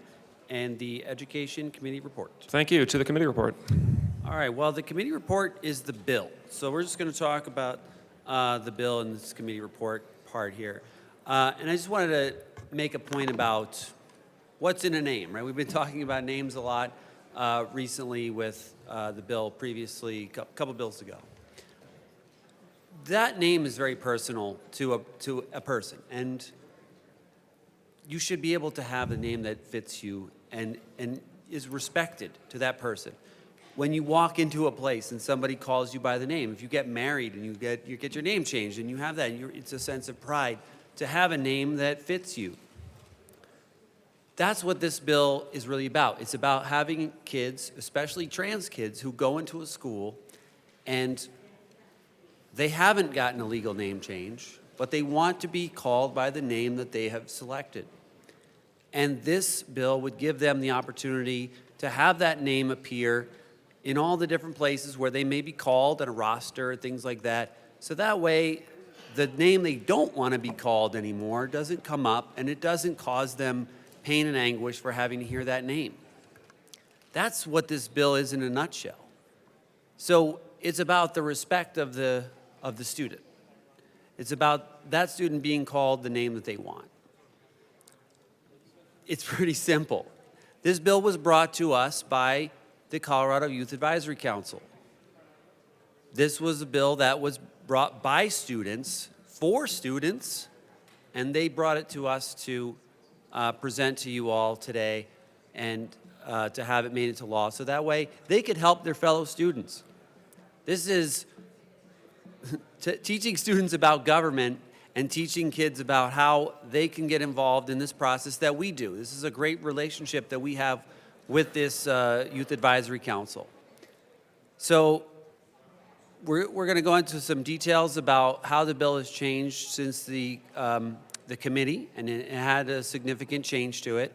and the Education Committee report. Thank you. To the committee report. All right, well, the committee report is the bill. So we're just going to talk about the bill in this committee report part here. And I just wanted to make a point about what's in a name, right? We've been talking about names a lot recently with the bill previously, a couple bills ago. That name is very personal to a person, and you should be able to have a name that fits you and is respected to that person. when you walk into a place and somebody calls you by the name, if you get married and you get your name changed and you have that, it's a sense of pride to have a name that fits you. That's what this bill is really about. It's about having kids, especially trans kids, who go into a school and they haven't gotten a legal name change, but they want to be called by the name that they have selected. And this bill would give them the opportunity to have that name appear in all the different places where they may be called on a roster, things like that. So that way, the name they don't want to be called anymore doesn't come up, and it doesn't cause them pain and anguish for having to hear that name. That's what this bill is in a nutshell. So it's about the respect of the student. It's about that student being called the name that they want. It's pretty simple. This bill was brought to us by the Colorado Youth Advisory Council. This was a bill that was brought by students, for students, and they brought it to us to present to you all today and to have it made into law. So that way they could help their fellow students. This is teaching students about government and teaching kids about how they can get involved in this process that we do. This is a great relationship that we have with this Youth Advisory Council. So we're going to go into some details about how the bill has changed since the committee, and it had a significant change to it.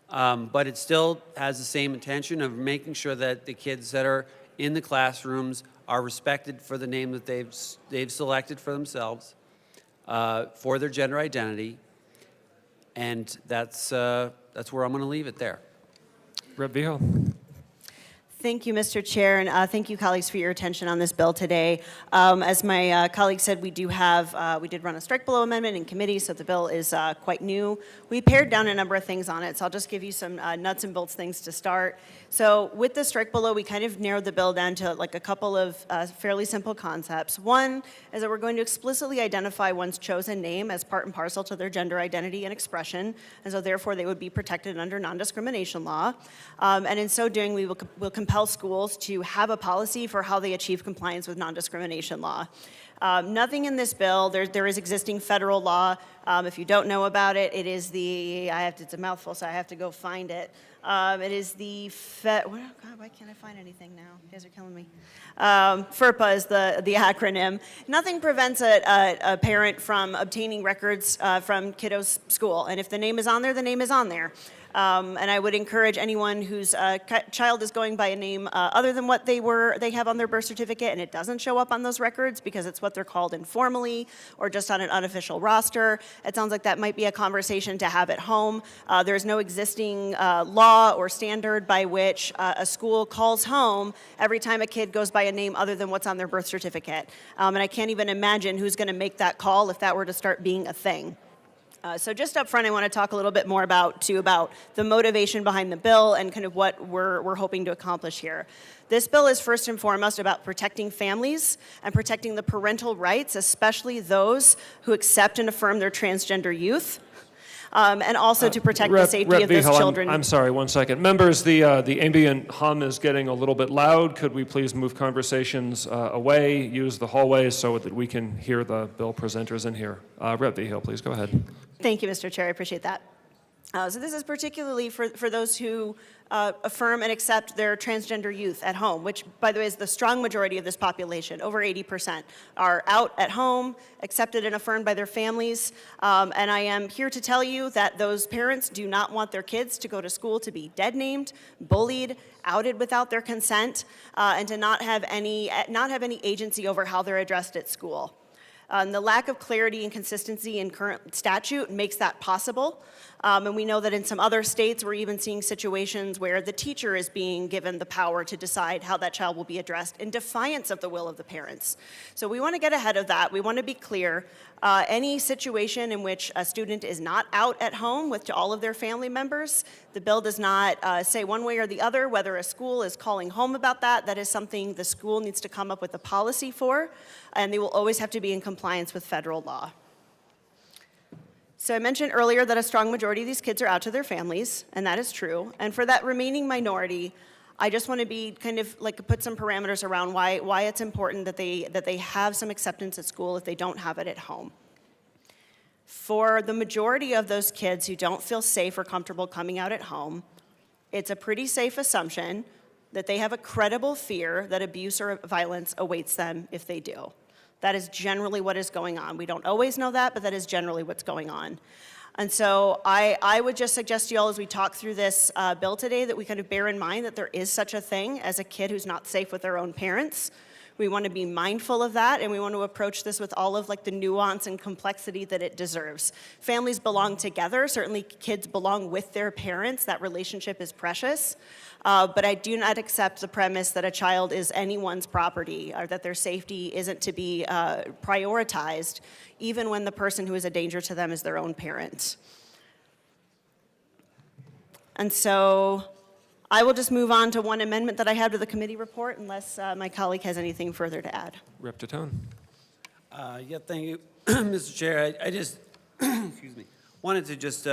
But it still has the same intention of making sure that the kids that are in the classrooms are respected for the name that they've selected for themselves, for their gender identity, and that's where I'm going to leave it there. Rep. Vigil. Thank you, Mr. Chair, and thank you, colleagues, for your attention on this bill today. As my colleague said, we did run a strike below amendment in committee, so the bill is quite new. We pared down a number of things on it, so I'll just give you some nuts and bolts things to start. So with the strike below, we kind of narrowed the bill down to like a couple of fairly simple concepts. One is that we're going to explicitly identify one's chosen name as part and parcel to their gender identity and expression, and so therefore they would be protected under non-discrimination law. And in so doing, we will compel schools to have a policy for how they achieve compliance with non-discrimination law. Nothing in this bill, there is existing federal law. If you don't know about it, it is it's a mouthful, so I have to go find it. It is the, God, why can't I find anything now? You guys are killing me. FERPA is the acronym. Nothing prevents a parent from obtaining records from kiddo's school. And if the name is on there, the name is on there. And I would encourage anyone whose child is going by a name other than what they have on their birth certificate, and it doesn't show up on those records because it's what they're called informally or just on an unofficial roster. It sounds like that might be a conversation to have at home. There's no existing law or standard by which a school calls home every time a kid goes by a name other than what's on their birth certificate. And I can't even imagine who's going to make that call if that were to start being a thing. So just up front, I want to talk a little bit more about the motivation behind the bill and kind of what we're hoping to accomplish here. This bill is first and foremost about protecting families and protecting the parental rights, especially those who accept and affirm their transgender youth, and also to protect the safety of those children. I'm sorry, 1 second. Members, the ambient hum is getting a little bit loud. Could we please move conversations away, use the hallways so that we can hear the bill presenters in here? Rep. Vigil, please go ahead. Thank you, Mr. Chair. I appreciate that. So this is particularly for those who affirm and accept their transgender youth at home, which, by the way, is the strong majority of this population. Over 80% are out at home, accepted and affirmed by their families. And I am here to tell you that those parents do not want their kids to go to school to be dead named, bullied, outed without their consent, and to not have any agency over how they're addressed at school. The lack of clarity and consistency in current statute makes that possible. And we know that in some other states, we're even seeing situations where the teacher is being given the power to decide how that child will be addressed in defiance of the will of the parents. So we want to get ahead of that. We want to be clear. Any situation in which a student is not out at home with all of their family members, the bill does not say one way or the other whether a school is calling home about that. That is something the school needs to come up with a policy for, and they will always have to be in compliance with federal law. So I mentioned earlier that a strong majority of these kids are out to their families, and that is true. And for that remaining minority, I just want to be kind of like put some parameters around why it's important that they have some acceptance at school if they don't have it at home. For the majority of those kids who don't feel safe or comfortable coming out at home, it's a pretty safe assumption that they have a credible fear that abuse or violence awaits them if they do. That is generally what is going on. We don't always know that, but that is generally what's going on. And so I would just suggest to you all as we talk through this bill today that we kind of bear in mind that there is such a thing as a kid who's not safe with their own parents. We want to be mindful of that, and we want to approach this with all of like the nuance and complexity that it deserves. Families belong together. Certainly kids belong with their parents. That relationship is precious. But I do not accept the premise that a child is anyone's property or that their safety isn't to be prioritized, even when the person who is a danger to them is their own parent. And so I will just move on to one amendment that I have to the committee report unless my colleague has anything further to add. Rep. Tatone. Yeah, thank you, Mr. Chair. I just, excuse me, wanted to just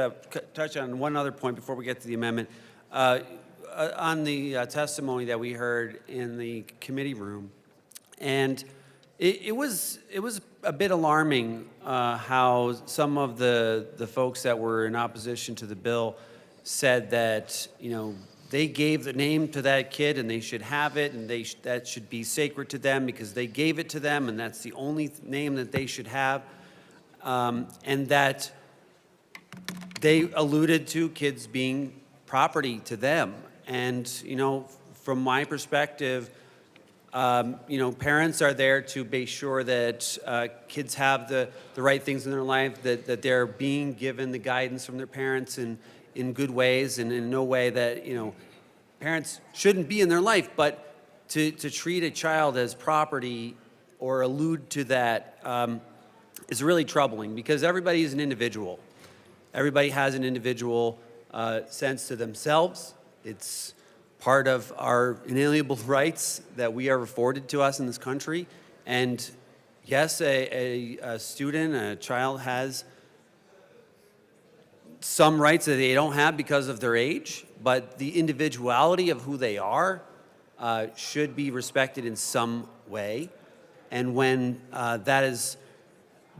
touch on one other point before we get to the amendment. On the testimony that we heard in the committee room, and it was a bit alarming how some of the folks that were in opposition to the bill said that, you know, they gave the name to that kid and they should have it, and that should be sacred to them because they gave it to them and that's the only name that they should have, and that they alluded to kids being property to them. And, you know, from my perspective, you know, parents are there to be sure that kids have the right things in their life, that they're being given the guidance from their parents in good ways, and in no way that, you know, parents shouldn't be in their life. But to treat a child as property or allude to that is really troubling, because everybody is an individual. Everybody has an individual sense to themselves. It's part of our inalienable rights that we are afforded to us in this country. And yes, a student, a child has some rights that they don't have because of their age, but the individuality of who they are should be respected in some way. And when that is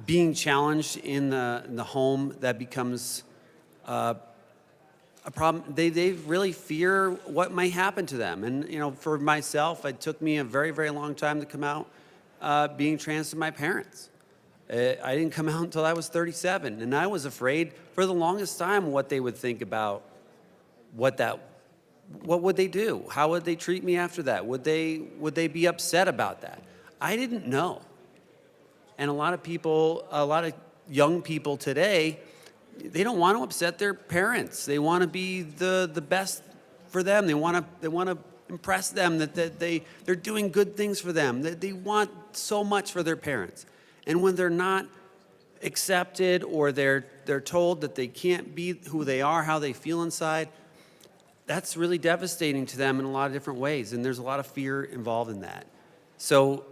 being challenged in the home, that becomes a problem. They really fear what might happen to them. And, you know, for myself, it took me a very, very long time to come out being trans to my parents. I didn't come out until I was 37, and I was afraid for the longest time what they would think about what would they do? How would they treat me after that? Would they be upset about that? I didn't know. And a lot of young people today, they don't want to upset their parents. They want to be the best for them. They want to impress them that they're doing good things for them. They want so much for their parents. And when they're not accepted, or they're told that they can't be who they are, how they feel inside, that's really devastating to them in a lot of different ways. And there's a lot of fear involved in that. So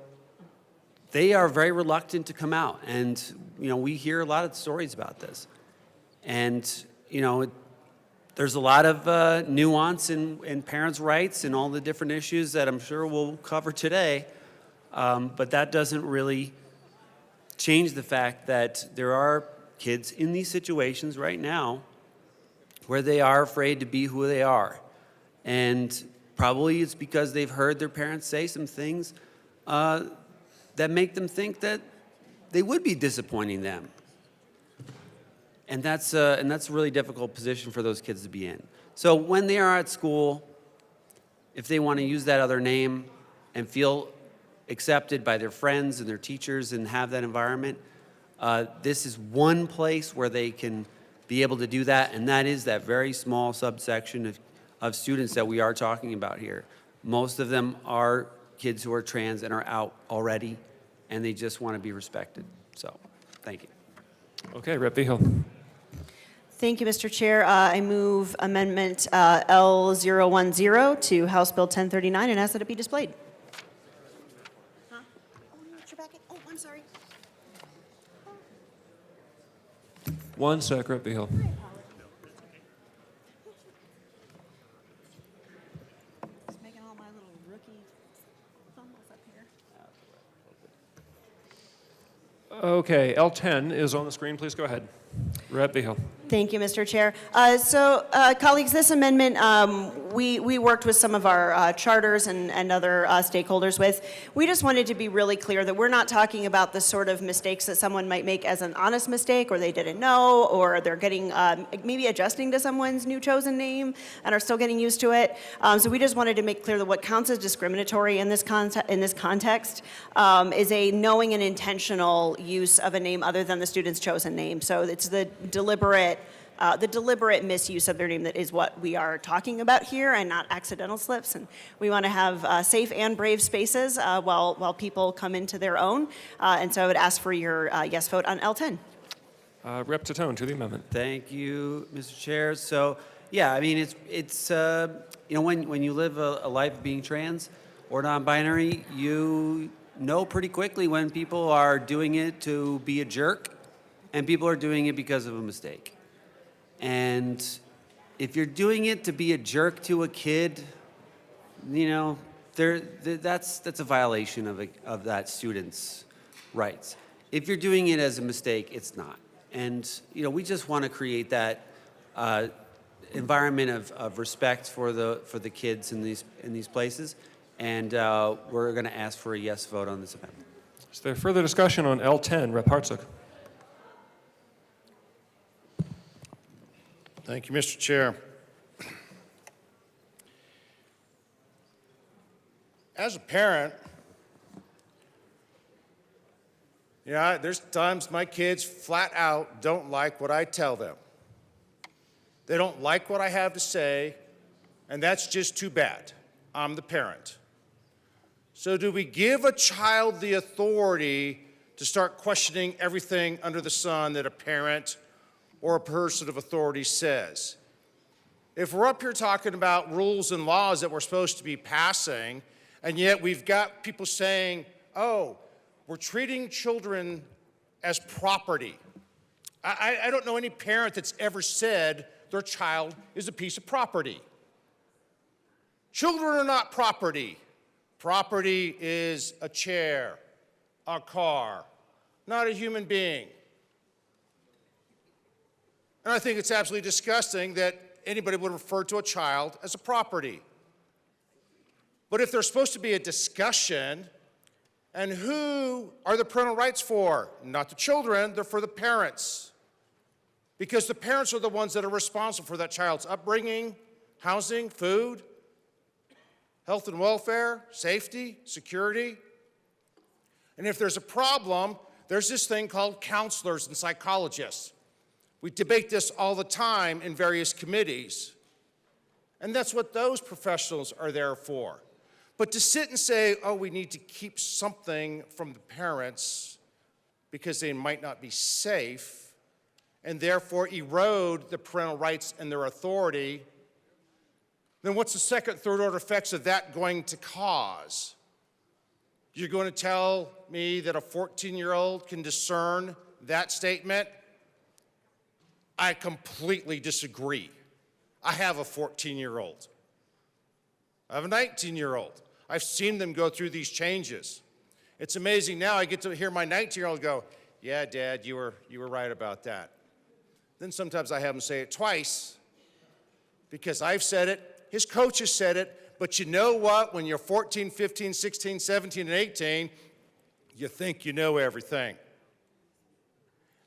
they are very reluctant to come out. And, you know, we hear a lot of stories about this. And, you know, there's a lot of nuance in parents' rights and all the different issues that I'm sure we'll cover today. But that doesn't really change the fact that there are kids in these situations right now where they are afraid to be who they are. And probably it's because they've heard their parents say some things that make them think that they would be disappointing them. And that's a really difficult position for those kids to be in. So when they are at school, if they want to use that other name and feel accepted by their friends and their teachers and have that environment, this is one place where they can be able to do that, and that is that very small subsection of students that we are talking about here. Most of them are kids who are trans and are out already, and they just want to be respected. So, thank you. Okay, Rep. Vigil. Thank you, Mr. Chair. I move Amendment L010 to House Bill 1039 and ask that it be displayed. Huh? Oh, no, it's your packet. Oh, I'm sorry. One sec, Rep. Vigil. Just make Okay, L10 is on the screen. Please go ahead. Rep Behill. Thank you, Mr. Chair. Colleagues, this amendment, we worked with some of our charters and other stakeholders with. We just wanted to be really clear that we're not talking about the sort of mistakes that someone might make as an honest mistake, or they didn't know, or they're getting, maybe adjusting to someone's new chosen name and are still getting used to it. So we just wanted to make clear that what counts as discriminatory in this context is a knowing and intentional use of a name other than the student's chosen name. So it's the deliberate misuse of their name that is what we are talking about here, and not accidental slips. And we want to have safe and brave spaces while people come into their own. And so I would ask for your yes vote on L10. Rep Tatone to the amendment. Thank you, Mr. Chair. So, yeah, I mean, it's you know, when you live a life of being trans or non-binary, you know pretty quickly when people are doing it to be a jerk and people are doing it because of a mistake. And if you're doing it to be a jerk to a kid, you know, that's a violation of that student's rights. If you're doing it as a mistake, it's not. And you know, we just want to create that environment of respect for the kids in these places. And we're going to ask for a yes vote on this amendment. Is there further discussion on L10? Rep Hartzog. Thank you, Mr. Chair. As a parent, yeah, there's times my kids flat out don't like what I tell them. They don't like what I have to say, and that's just too bad. I'm the parent. So do we give a child the authority to start questioning everything under the sun that a parent or a person of authority says? If we're up here talking about rules and laws that we're supposed to be passing, and yet we've got people saying, oh, we're treating children as property. I don't know any parent that's ever said their child is a piece of property. Children are not property. Property is a chair, a car, not a human being. And I think it's absolutely disgusting that anybody would refer to a child as a property. But if there's supposed to be a discussion, and who are the parental rights for? Not the children, they're for the parents. Because the parents are the ones that are responsible for that child's upbringing, housing, food, health and welfare, safety, security. And if there's a problem, there's this thing called counselors and psychologists. We debate this all the time in various committees. And that's what those professionals are there for. But to sit and say, oh, we need to keep something from the parents because they might not be safe, and therefore erode the parental rights and their authority, then what's the second, third order effects of that going to cause? You're going to tell me that a 14-year-old can discern that statement? I completely disagree. I have a 14-year-old. I have a 19-year-old. I've seen them go through these changes. It's amazing now I get to hear my 19-year-old go, yeah, Dad, you were right about that. Then sometimes I have him say it twice because I've said it, his coach has said it, but you know what? When you're 14, 15, 16, 17, and 18, you think you know everything.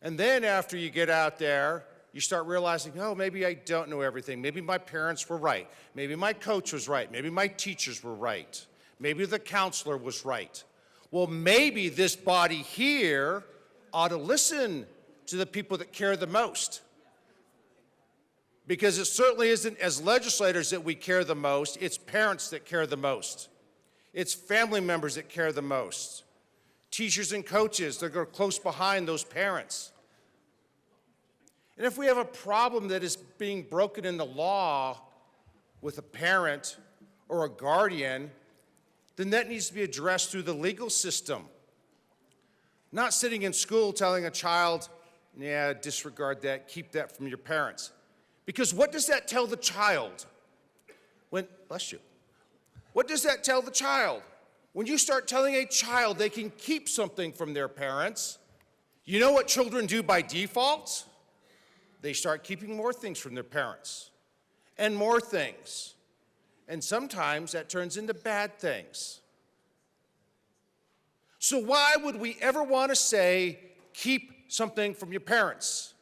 And then after you get out there, you start realizing, oh, maybe I don't know everything. Maybe my parents were right. Maybe my coach was right. Maybe my teachers were right. Maybe the counselor was right. Well, maybe this body here ought to listen to the people that care the most. Because it certainly isn't as legislators that we care the most, it's parents that care the most. It's family members that care the most. Teachers and coaches that are close behind those parents. And if we have a problem that is being broken in the law with a parent or a guardian, then that needs to be addressed through the legal system. Not sitting in school telling a child, yeah, disregard that, keep that from your parents. Because what does that tell the child? Bless you. What does that tell the child? When you start telling a child they can keep something from their parents, You know what children do by default? They start keeping more things from their parents and more things. And sometimes that turns into bad things. So why would we ever want to say, keep something from your parents?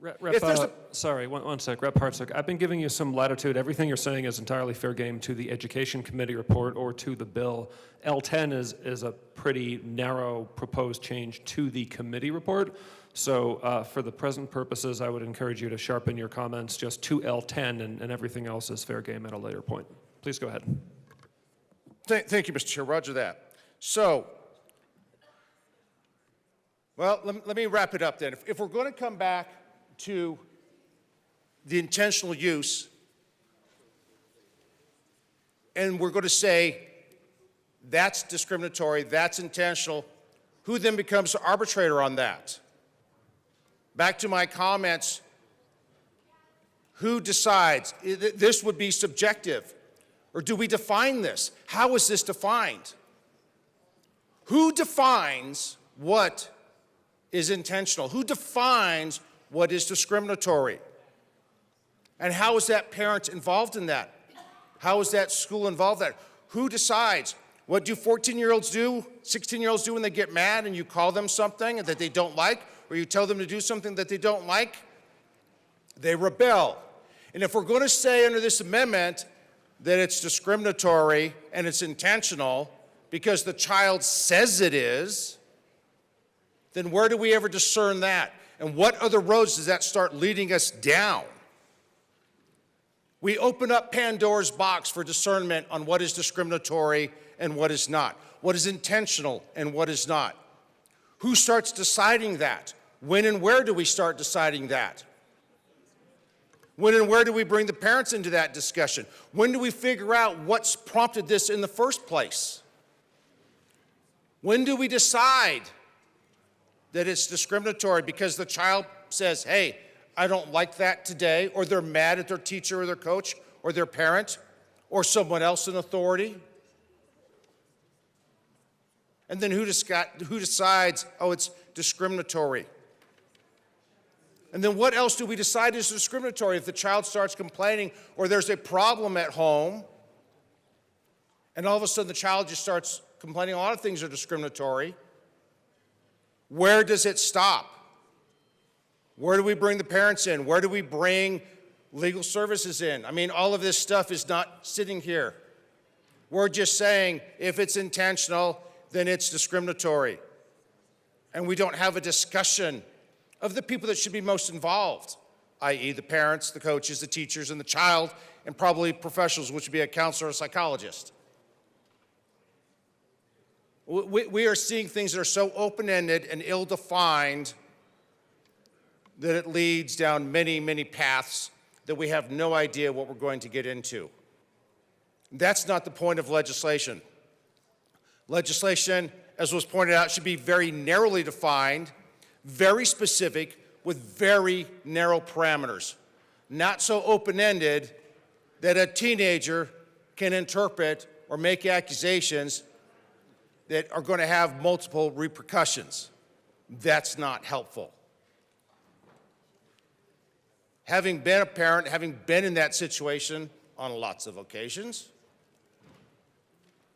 Rep, If there's a- sorry, one sec. Rep Hartsook, I've been giving you some latitude. Everything you're saying is entirely fair game to the Education Committee report or to the bill. L10 is a pretty narrow proposed change to the committee report. So for the present purposes, I would encourage you to sharpen your comments just to L10, and everything else is fair game at a later point. Please go ahead. Thank you, Mr. Chair. Roger that. So, well, let me wrap it up then. If we're going to come back to the intentional use, and we're going to say that's discriminatory, that's intentional, who then becomes the arbitrator on that? Back to my comments, who decides? This would be subjective. Or do we define this? How is this defined? Who defines what is intentional? Who defines what is discriminatory? And how is that parent involved in that? How is that school involved in that? Who decides? What do 14-year-olds do, 16-year-olds do when they get mad and you call them something that they don't like, or you tell them to do something that they don't like? They rebel. And if we're going to say under this amendment that it's discriminatory and it's intentional because the child says it is, then where do we ever discern that? And what other roads does that start leading us down? We open up Pandora's box for discernment on what is discriminatory and what is not, what is intentional and what is not. Who starts deciding that? When and where do we start deciding that? When and where do we bring the parents into that discussion? When do we figure out what's prompted this in the first place? When do we decide that it's discriminatory because the child says, hey, I don't like that today, or they're mad at their teacher or their coach or their parent or someone else in authority? And then who decides, oh, it's discriminatory? And then what else do we decide is discriminatory? If the child starts complaining or there's a problem at home, and all of a sudden the child just starts complaining, a lot of things are discriminatory, where does it stop? Where do we bring the parents in? Where do we bring legal services in? I mean, all of this stuff is not sitting here. We're just saying if it's intentional, then it's discriminatory. And we don't have a discussion of the people that should be most involved, i.e. the parents, the coaches, the teachers, and the child, and probably professionals, which would be a counselor or a psychologist. We are seeing things that are so open-ended and ill-defined that it leads down many, many paths that we have no idea what we're going to get into. That's not the point of legislation. Legislation, as was pointed out, should be very narrowly defined, very specific, with very narrow parameters. Not so open-ended that a teenager can interpret or make accusations that are going to have multiple repercussions. That's not helpful. Having been a parent, having been in that situation on lots of occasions,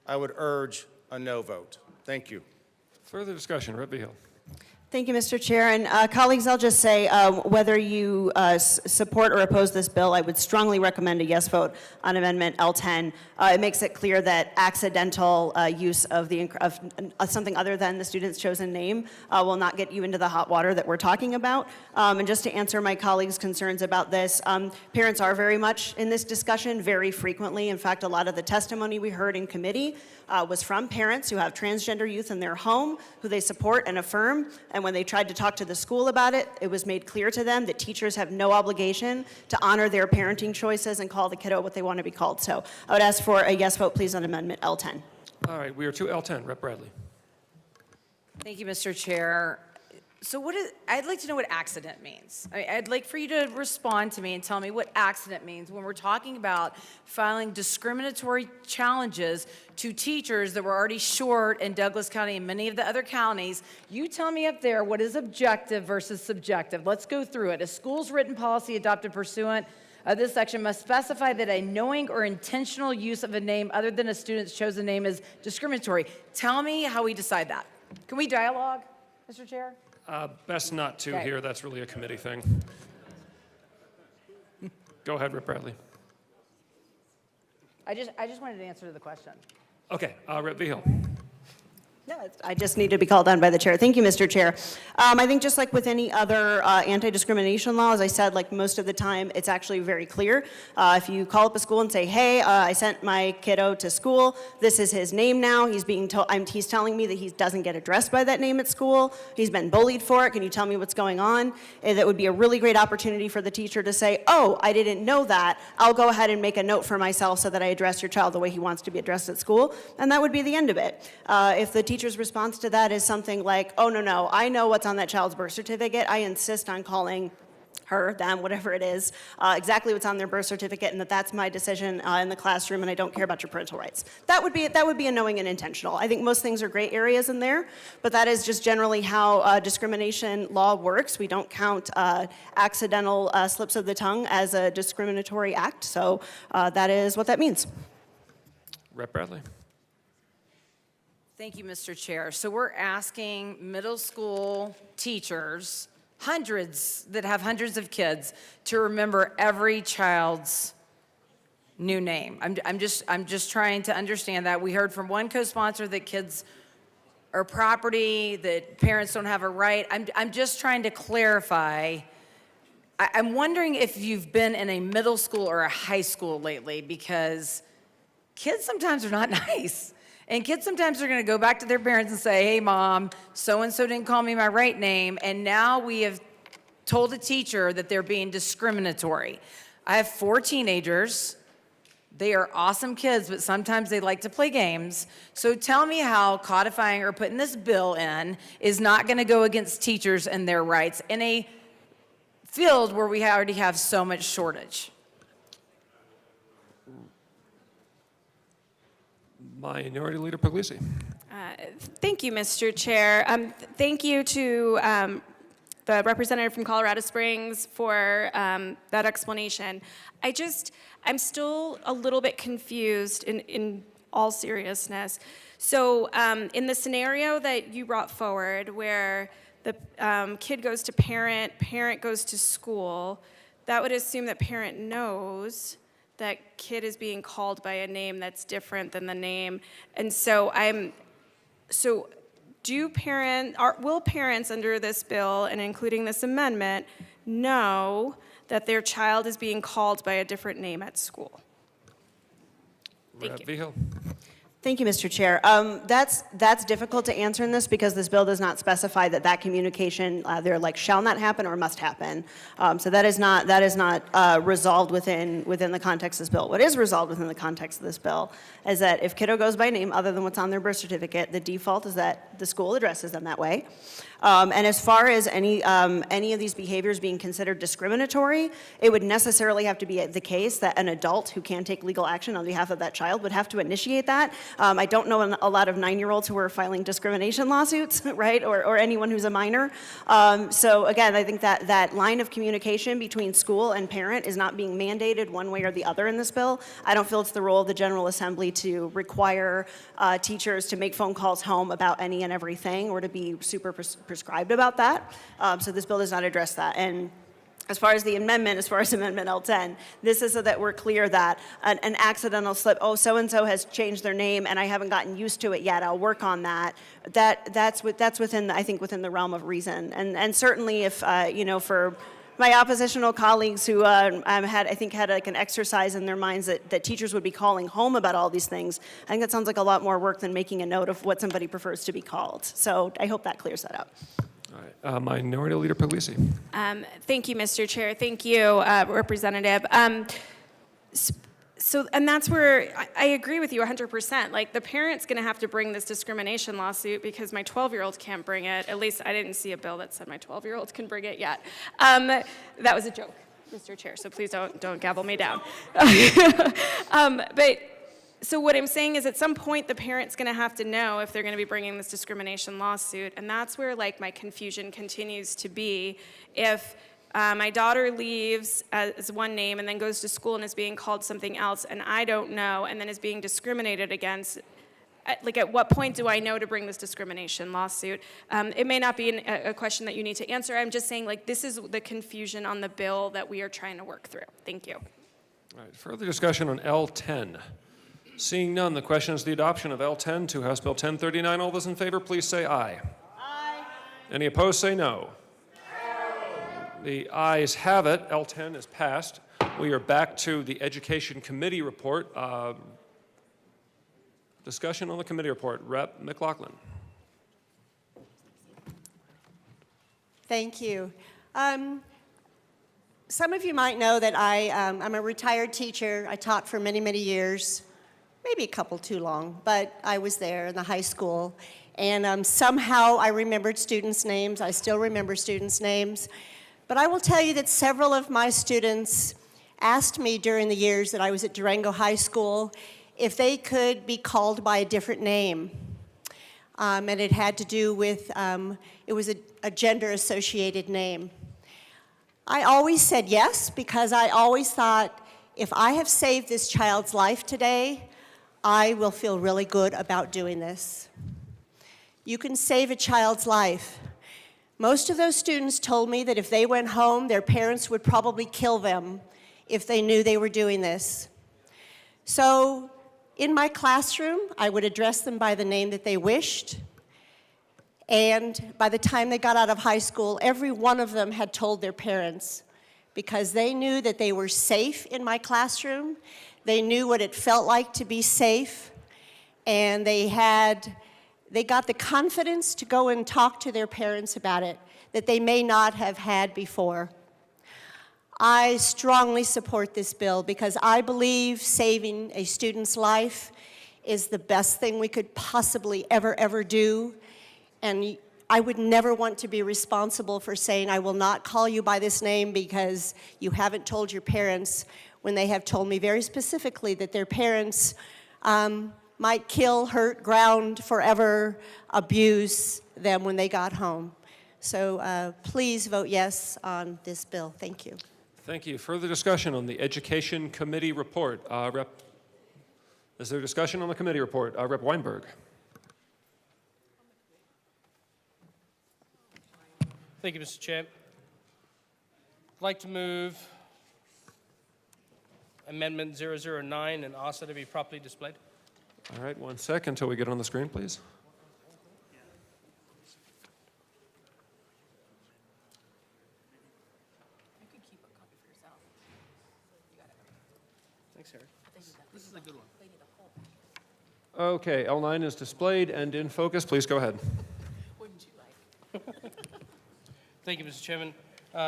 I would urge a no vote. Thank you. Further discussion, Rep. Vigil. Thank you, Mr. Chair. And colleagues, I'll just say, whether you support or oppose this bill, I would strongly recommend a yes vote on Amendment L10. It makes it clear that accidental use of something other than the student's chosen name will not get you into the hot water that we're talking about. And just to answer my colleagues' concerns about this, parents are very much in this discussion very frequently. In fact, a lot of the testimony we heard in committee was from parents who have transgender youth in their home, who they support and affirm. And when they tried to talk to the school about it, it was made clear to them that teachers have no obligation to honor their parenting choices and call the kiddo what they want to be called. So I would ask for a yes vote, please, on Amendment L10. All right, we are to L10. Rep. Bradley. Thank you, Mr. Chair. So I'd like to know what accident means. I'd like for you to respond to me and tell me what accident means when we're talking about filing discriminatory challenges to teachers that were already short in Douglas County and many of the other counties. You tell me up there what is objective versus subjective. Let's go through it. A school's written policy adopted pursuant of this section must specify that a knowing or intentional use of a name other than a student's chosen name is discriminatory. Tell me how we decide that. Can we dialogue, Mr. Chair? Best not to Okay. here. That's really a committee thing. Go ahead, Rip Bradley. I just wanted to answer to the question. Okay, Rip Vigil. No, I just need to be called on by the chair. Thank you, Mr. Chair. I think just like with any other anti-discrimination law, as I said, like most of the time, it's actually very clear. If you call up a school and say, hey, I sent my kiddo to school, this is his name now, he's being told, he's telling me that he doesn't get addressed by that name at school, he's been bullied for it, can you tell me what's going on? And that would be a really great opportunity for the teacher to say, oh, I didn't know that, I'll go ahead and make a note for myself so that I address your child the way he wants to be addressed at school, and that would be the end of it. If the teacher's response to that is something like, oh, no, I know what's on that child's birth certificate. I insist on calling her, them, whatever it is, exactly what's on their birth certificate, and that's my decision in the classroom, and I don't care about your parental rights. That would be a knowing and intentional. I think most things are gray areas in there, but that is just generally how discrimination law works. We don't count accidental slips of the tongue as a discriminatory act, so that is what that means. Rep Bradley. Thank you, Mr. Chair. So we're asking middle school teachers, hundreds that have hundreds of kids, to remember every child's new name. I'm just trying to understand that. We heard from one co-sponsor that kids are property, that parents don't have a right. I'm just trying to clarify. I'm wondering if you've been in a middle school or a high school lately, because kids sometimes are not nice. And kids sometimes are going to go back to their parents and say, hey, Mom, so-and-so didn't call me my right name, and now we have told a teacher that they're being discriminatory. I have 4 teenagers. They are awesome kids, but sometimes they like to play games. So tell me how codifying or putting this bill in is not going to go against teachers and their rights in a field where we already have so much shortage. Minority Leader Puglisi. Thank you, Mr. Chair. Thank you to the representative from Colorado Springs for that explanation. I'm still a little bit confused in all seriousness. So in the scenario that you brought forward where the kid goes to parent, parent goes to school, that would assume that parent knows that kid is being called by a name that's different than the name. And so will parents under this bill and including this amendment know that their child is being called by a different name at school? Thank you. Thank you, Mr. Chair. That's difficult to answer in this because this bill does not specify that communication either shall not happen or must happen. So that is not resolved within the context of this bill. What is resolved within the context of this bill is that if kiddo goes by name other than what's on their birth certificate, the default is that the school addresses them that way. And as far as any of these behaviors being considered discriminatory, it would necessarily have to be the case that an adult who can take legal action on behalf of that child would have to initiate that. I don't know a lot of 9-year-olds who are filing discrimination lawsuits, right, or anyone who's a minor. So again, I think that line of communication between school and parent is not being mandated one way or the other in this bill. I don't feel it's the role of the General Assembly to require teachers to make phone calls home about any and everything or to be super prescribed about that. So this bill does not address that. And as far as Amendment L10, this is so that we're clear that an accidental slip, oh, so-and-so has changed their name and I haven't gotten used to it yet, I'll work on that. That's within, I think, within the realm of reason. And certainly if, for my oppositional colleagues who had an exercise in their minds that teachers would be calling home about all these things, I think that sounds like a lot more work than making a note of what somebody prefers to be called. So I hope that clears that up. All right. Minority Leader Puglisi. Thank you, Mr. Chair. Thank you, Representative. So, and that's where I agree with you 100%. Like, the parent's going to have to bring this discrimination lawsuit because my 12-year-old can't bring it. At least I didn't see a bill that said my 12-year-old can bring it yet. That was a joke, Mr. Chair, so please don't gavel me down. But so what I'm saying is at some point the parent's going to have to know if they're going to be bringing this discrimination lawsuit, and that's where like my confusion continues to be. If my daughter leaves as one name and then goes to school and is being called something else and I don't know and then is being discriminated against, at what point do I know to bring this discrimination lawsuit? It may not be a question that you need to answer. I'm just saying this is the confusion on the bill that we are trying to work through. Thank you. All right, further discussion on L10. Seeing none, the question is the adoption of L10 to House Bill 1039. All those in favor, please say aye. Aye. Any opposed, say no. The ayes have it. L10 is passed. We are back to the Education Committee report. Discussion on the committee report. Rep. McLaughlin. Thank you. Some of you might know that I'm a retired teacher. I taught for many, many years, maybe a couple too long, but I was there in the high school. And somehow I remembered students' names. I still remember students' names. But I will tell you that several of my students asked me during the years that I was at Durango High School if they could be called by a different name. And it had to do with, it was a gender-associated name. I always said yes, because I always thought, if I have saved this child's life today, I will feel really good about doing this. You can save a child's life. Most of those students told me that if they went home, their parents would probably kill them if they knew they were doing this. So in my classroom, I would address them by the name that they wished. And by the time they got out of high school, every one of them had told their parents, because they knew that they were safe in my classroom. They knew what it felt like to be safe. And they got the confidence to go and talk to their parents about it that they may not have had before. I strongly support this bill because I believe saving a student's life is the best thing we could possibly ever do. And I would never want to be responsible for saying, I will not call you by this name because you haven't told your parents, when they have told me very specifically that their parents might kill, hurt, ground, forever abuse them when they got home. So please vote yes on this bill. Thank you. Thank you. Further discussion on the Education Committee report. Is there discussion on the committee report? Rep. Weinberg. Thank you, Mr. Chair. I'd like to move Amendment 009 and ask that it be properly displayed. All right, 1 second until we get on the screen, please. Thanks, Harry. This is a good one. Okay, L9 is displayed and in focus. Please go ahead. Thank you, Mr. Chairman.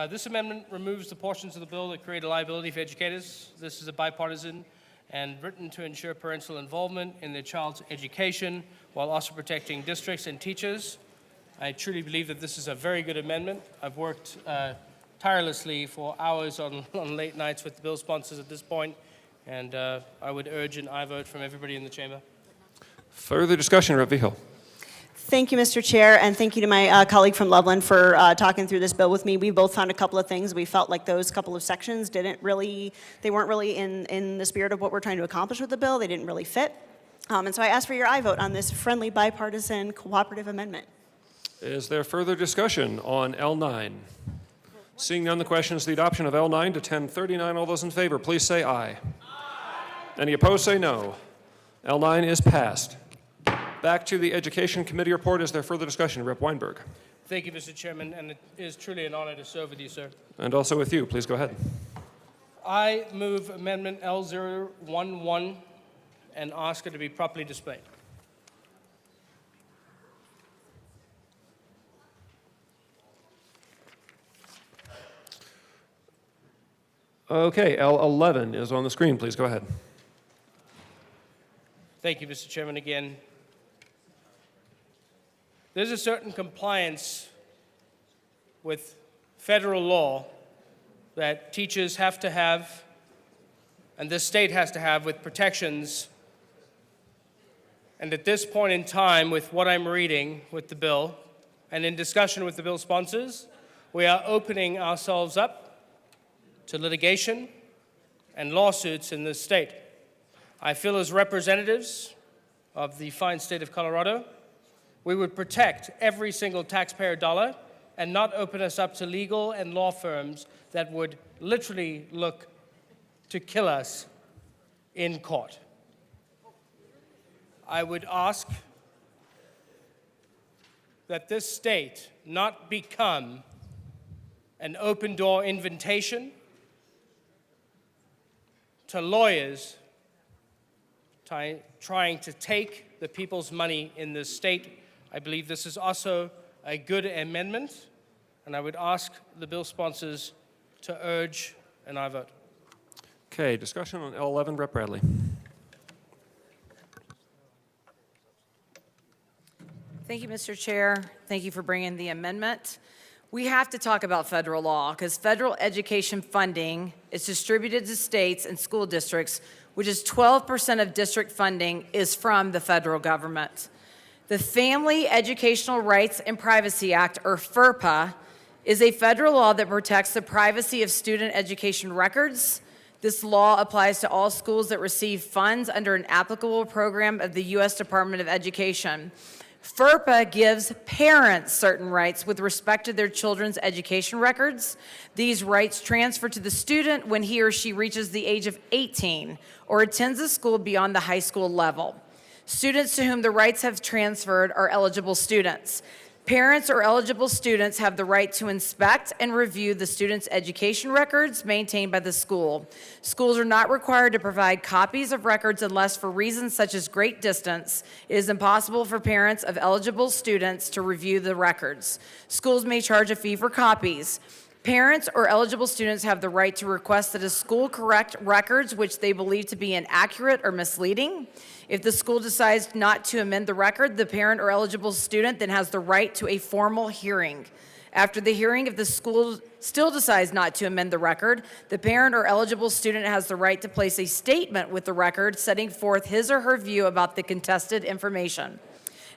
This amendment removes the portions of the bill that create a liability for educators. This is a bipartisan and written to ensure parental involvement in their child's education while also protecting districts and teachers. I truly believe that this is a very good amendment. I've worked tirelessly for hours on late nights with the bill sponsors at this point, and I would urge an aye vote from everybody in the chamber. Further discussion, Rep. Vigil. Thank you, Mr. Chair, and thank you to my colleague from Loveland for talking through this bill with me. We both found a couple of things. We felt like those couple of sections weren't really in the spirit of what we're trying to accomplish with the bill. They didn't really fit. And so I ask for your aye vote on this friendly, bipartisan, cooperative amendment. Is there further discussion on L9? Seeing none, the question is the adoption of L9 to 1039. All those in favor, please say aye. Aye. Any opposed, say no. L9 is passed. Back to the Education Committee report. Is there further discussion? Rep. Weinberg. Thank you, Mr. Chairman, and it is truly an honor to serve with you, sir. And also with you. Please go ahead. I move Amendment L011 and ask it to be properly displayed. Okay, L11 is on the screen. Please go ahead. Thank you, Mr. Chairman, again. There's a certain compliance with federal law that teachers have to have, and this state has to have, with protections. And at this point in time, with what I'm reading with the bill, and in discussion with the bill sponsors, we are opening ourselves up to litigation and lawsuits in this state. I feel as representatives of the fine state of Colorado, we would protect every single taxpayer dollar and not open us up to legal and law firms that would literally look to kill us in court. I would ask that this state not become an open door invitation to lawyers trying to take the people's money in this state. I believe this is also a good amendment, and I would ask the bill sponsors to urge an aye vote. Okay, discussion on L11, Rep. Bradley. Thank you, Mr. Chair. Thank you for bringing the amendment. We have to talk about federal law because federal education funding is distributed to states and school districts, which is 12% of district funding is from the federal government. The Family Educational Rights and Privacy Act, or FERPA, is a federal law that protects the privacy of student education records. This law applies to all schools that receive funds under an applicable program of the U.S. Department of Education. FERPA gives parents certain rights with respect to their children's education records. These rights transfer to the student when he or she reaches the age of 18 or attends a school beyond the high school level. Students to whom the rights have transferred are eligible students. Parents or eligible students have the right to inspect and review the student's education records maintained by the school. Schools are not required to provide copies of records unless, for reasons such as great distance, it is impossible for parents of eligible students to review the records. Schools may charge a fee for copies. Parents or eligible students have the right to request that a school correct records which they believe to be inaccurate or misleading. If the school decides not to amend the record, the parent or eligible student then has the right to a formal hearing. After the hearing, if the school still decides not to amend the record, the parent or eligible student has the right to place a statement with the record setting forth his or her view about the contested information.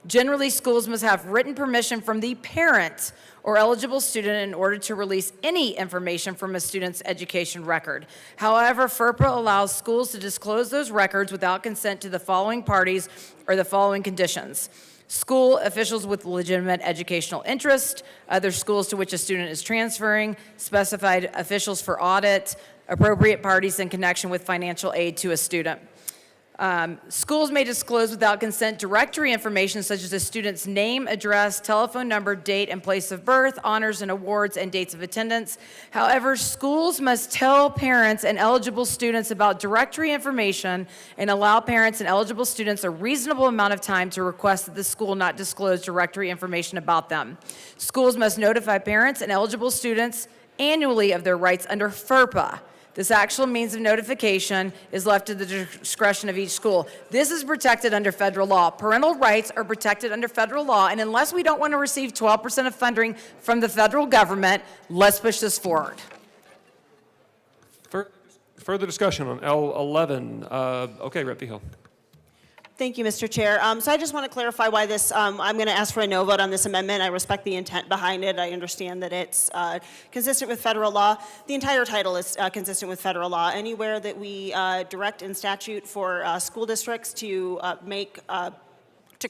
Generally, schools must have written permission from the parent or eligible student in order to release any information from a student's education record. However, FERPA allows schools to disclose those records without consent to the following parties or the following conditions: school officials with legitimate educational interest, other schools to which a student is transferring, specified officials for audit, appropriate parties in connection with financial aid to a student. Schools may disclose without consent directory information such as a student's name, address, telephone number, date and place of birth, honors and awards, and dates of attendance. However, schools must tell parents and eligible students about directory information and allow parents and eligible students a reasonable amount of time to request that the school not disclose directory information about them. Schools must notify parents and eligible students annually of their rights under FERPA. This actual means of notification is left to the discretion of each school. This is protected under federal law. Parental rights are protected under federal law, and unless we don't want to receive 12% of funding from the federal government, let's push this forward. Further discussion on L11. Okay, Rep. Vigil. Thank you, Mr. Chair. So I just want to clarify why this, I'm going to ask for a no vote on this amendment. I respect the intent behind it. I understand that it's consistent with federal law. The entire title is consistent with federal law. Anywhere that we direct in statute for school districts to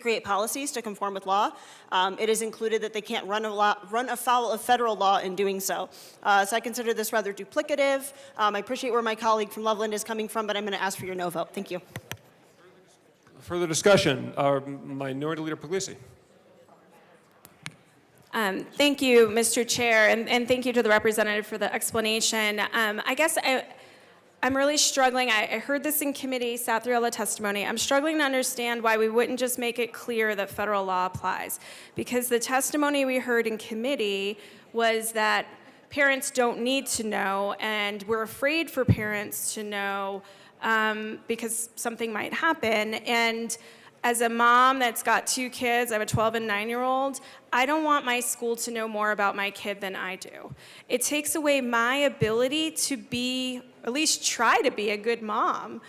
create policies to conform with law, it is included that they can't run afoul of federal law in doing so. So I consider this rather duplicative. I appreciate where my colleague from Loveland is coming from, but I'm going to ask for your no vote. Thank you. Further discussion. Minority Leader Puglisi. Thank you, Mr. Chair, and thank you to the representative for the explanation. I guess I'm really struggling. I heard this in committee, sat through all the testimony. I'm struggling to understand why we wouldn't just make it clear that federal law applies. Because the testimony we heard in committee was that parents don't need to know, and we're afraid for parents to know because something might happen. And as a mom that's got 2 kids, I have a 12 and 9-year-old, I don't want my school to know more about my kid than I do. It takes away my ability to be, at least try to be a good mom.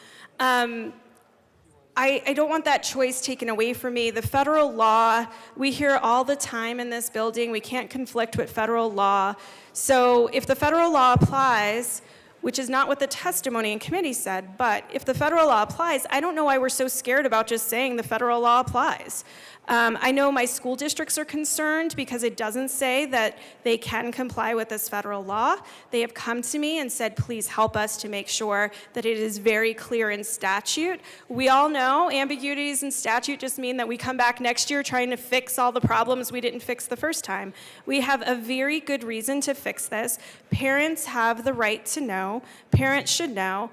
I don't want that choice taken away from me. The federal law, we hear all the time in this building, we can't conflict with federal law. So if the federal law applies, which is not what the testimony in committee said, but if the federal law applies, I don't know why we're so scared about just saying the federal law applies. I know my school districts are concerned because it doesn't say that they can comply with this federal law. They have come to me and said, please help us to make sure that it is very clear in statute. We all know ambiguities in statute just mean that we come back next year trying to fix all the problems we didn't fix the first time. We have a very good reason to fix this. Parents have the right to know. Parents should know.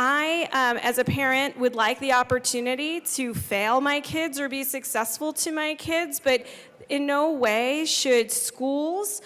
I, as a parent, would like the opportunity to fail my kids or be successful to my kids, but in no way should schools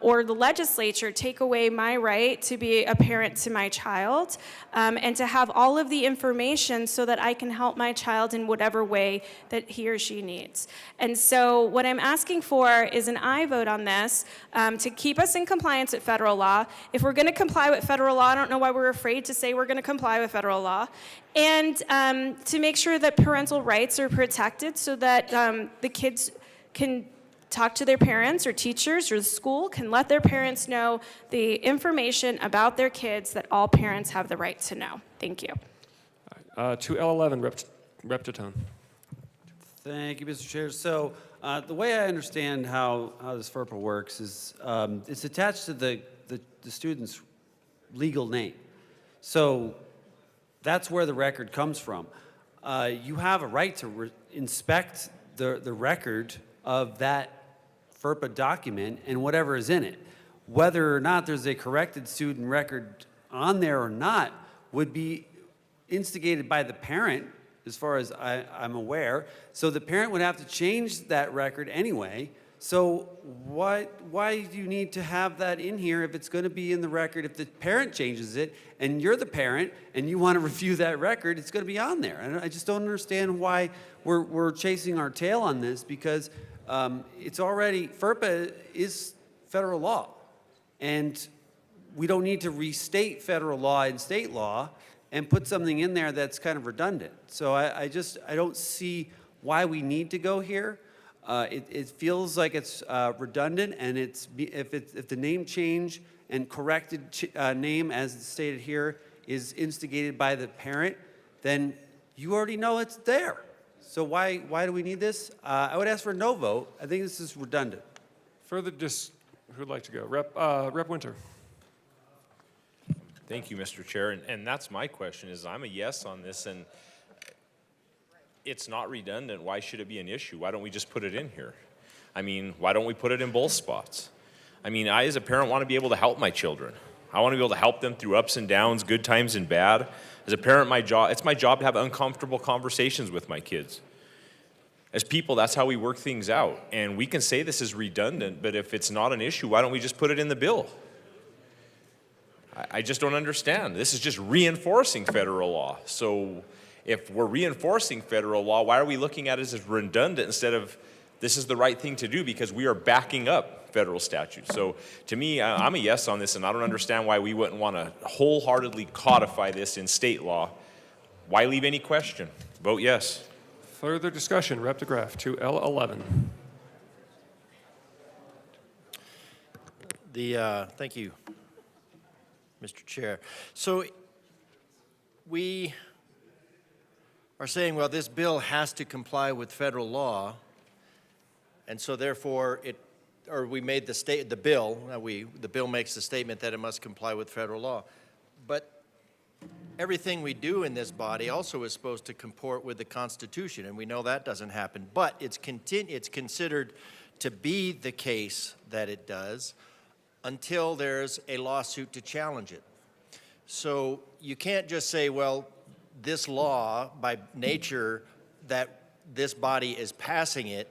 or the legislature take away my right to be a parent to my child and to have all of the information so that I can help my child in whatever way that he or she needs. And so what I'm asking for is an aye vote on this to keep us in compliance with federal law. If we're going to comply with federal law, I don't know why we're afraid to say we're going to comply with federal law. And to make sure that parental rights are protected so that the kids can talk to their parents or teachers or the school can let their parents know the information about their kids that all parents have the right to know. Thank you. To L11, Rep. Titone. Thank you, Mr. Chair. So the way I understand how this FERPA works is it's attached to the student's legal name. So that's where the record comes from. You have a right to inspect the record of that FERPA document and whatever is in it. Whether or not there's a corrected student record on there or not would be instigated by the parent, as far as I'm aware. So the parent would have to change that record anyway. So why do you need to have that in here if it's going to be in the record? If the parent changes it and you're the parent and you want to review that record, it's going to be on there. And I just don't understand why we're chasing our tail on this, because it's already, FERPA is federal law. And we don't need to restate federal law and state law and put something in there that's kind of redundant. So I don't see why we need to go here. It feels like it's redundant, and if the name change and corrected name, as stated here, is instigated by the parent, then you already know it's there. So why do we need this? I would ask for a no vote. I think this is redundant. Further who'd like to go? Rep. Winter. Thank you, Mr. Chair. And that's my question, is I'm a yes on this, and it's not redundant. Why should it be an issue? Why don't we just put it in here? I mean, why don't we put it in both spots? I mean, I as a parent want to be able to help my children. I want to be able to help them through ups and downs, good times and bad. As a parent, it's my job to have uncomfortable conversations with my kids. As people, that's how we work things out. And we can say this is redundant, but if it's not an issue, why don't we just put it in the bill? I just don't understand. This is just reinforcing federal law. So if we're reinforcing federal law, why are we looking at it as redundant instead of this is the right thing to do, because we are backing up federal statutes? So to me, I'm a yes on this, and I don't understand why we wouldn't want to wholeheartedly codify this in state law. Why leave any question? Vote yes. Further discussion, Rep. DeGraff, to L11. Thank you, Mr. Chair. So we are saying, well, this bill has to comply with federal law, and so therefore we made the bill makes the statement that it must comply with federal law. But everything we do in this body also is supposed to comport with the Constitution, and we know that doesn't happen. But it's considered to be the case that it does until there's a lawsuit to challenge it. So you can't just say, well, this law, by nature that this body is passing it,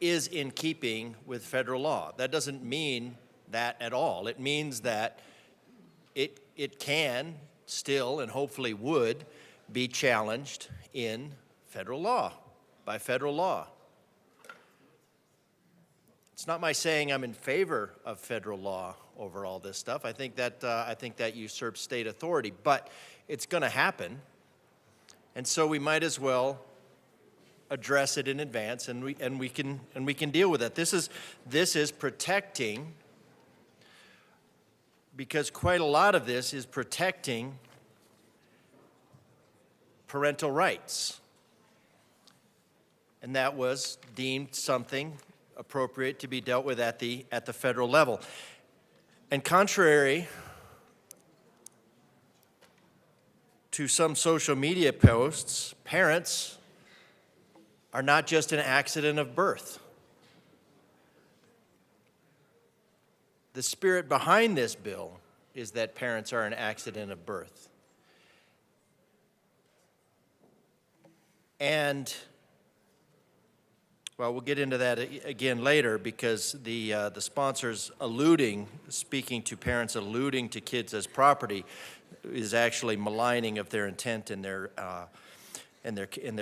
is in keeping with federal law. That doesn't mean that at all. It means that it can still and hopefully would be challenged in federal law, by federal law. It's not my saying I'm in favor of federal law over all this stuff. I think that usurps state authority, but it's going to happen, and so we might as well address it in advance, and we can deal with it. This is protecting, because quite a lot of this is protecting parental rights, and that was deemed something appropriate to be dealt with at the federal level. And contrary to some social media posts, parents are not just an accident of birth. The spirit behind this bill is that parents are an accident of birth. And, well, we'll get into that again later, because the sponsors speaking to parents alluding to kids as property is actually maligning of their intent and their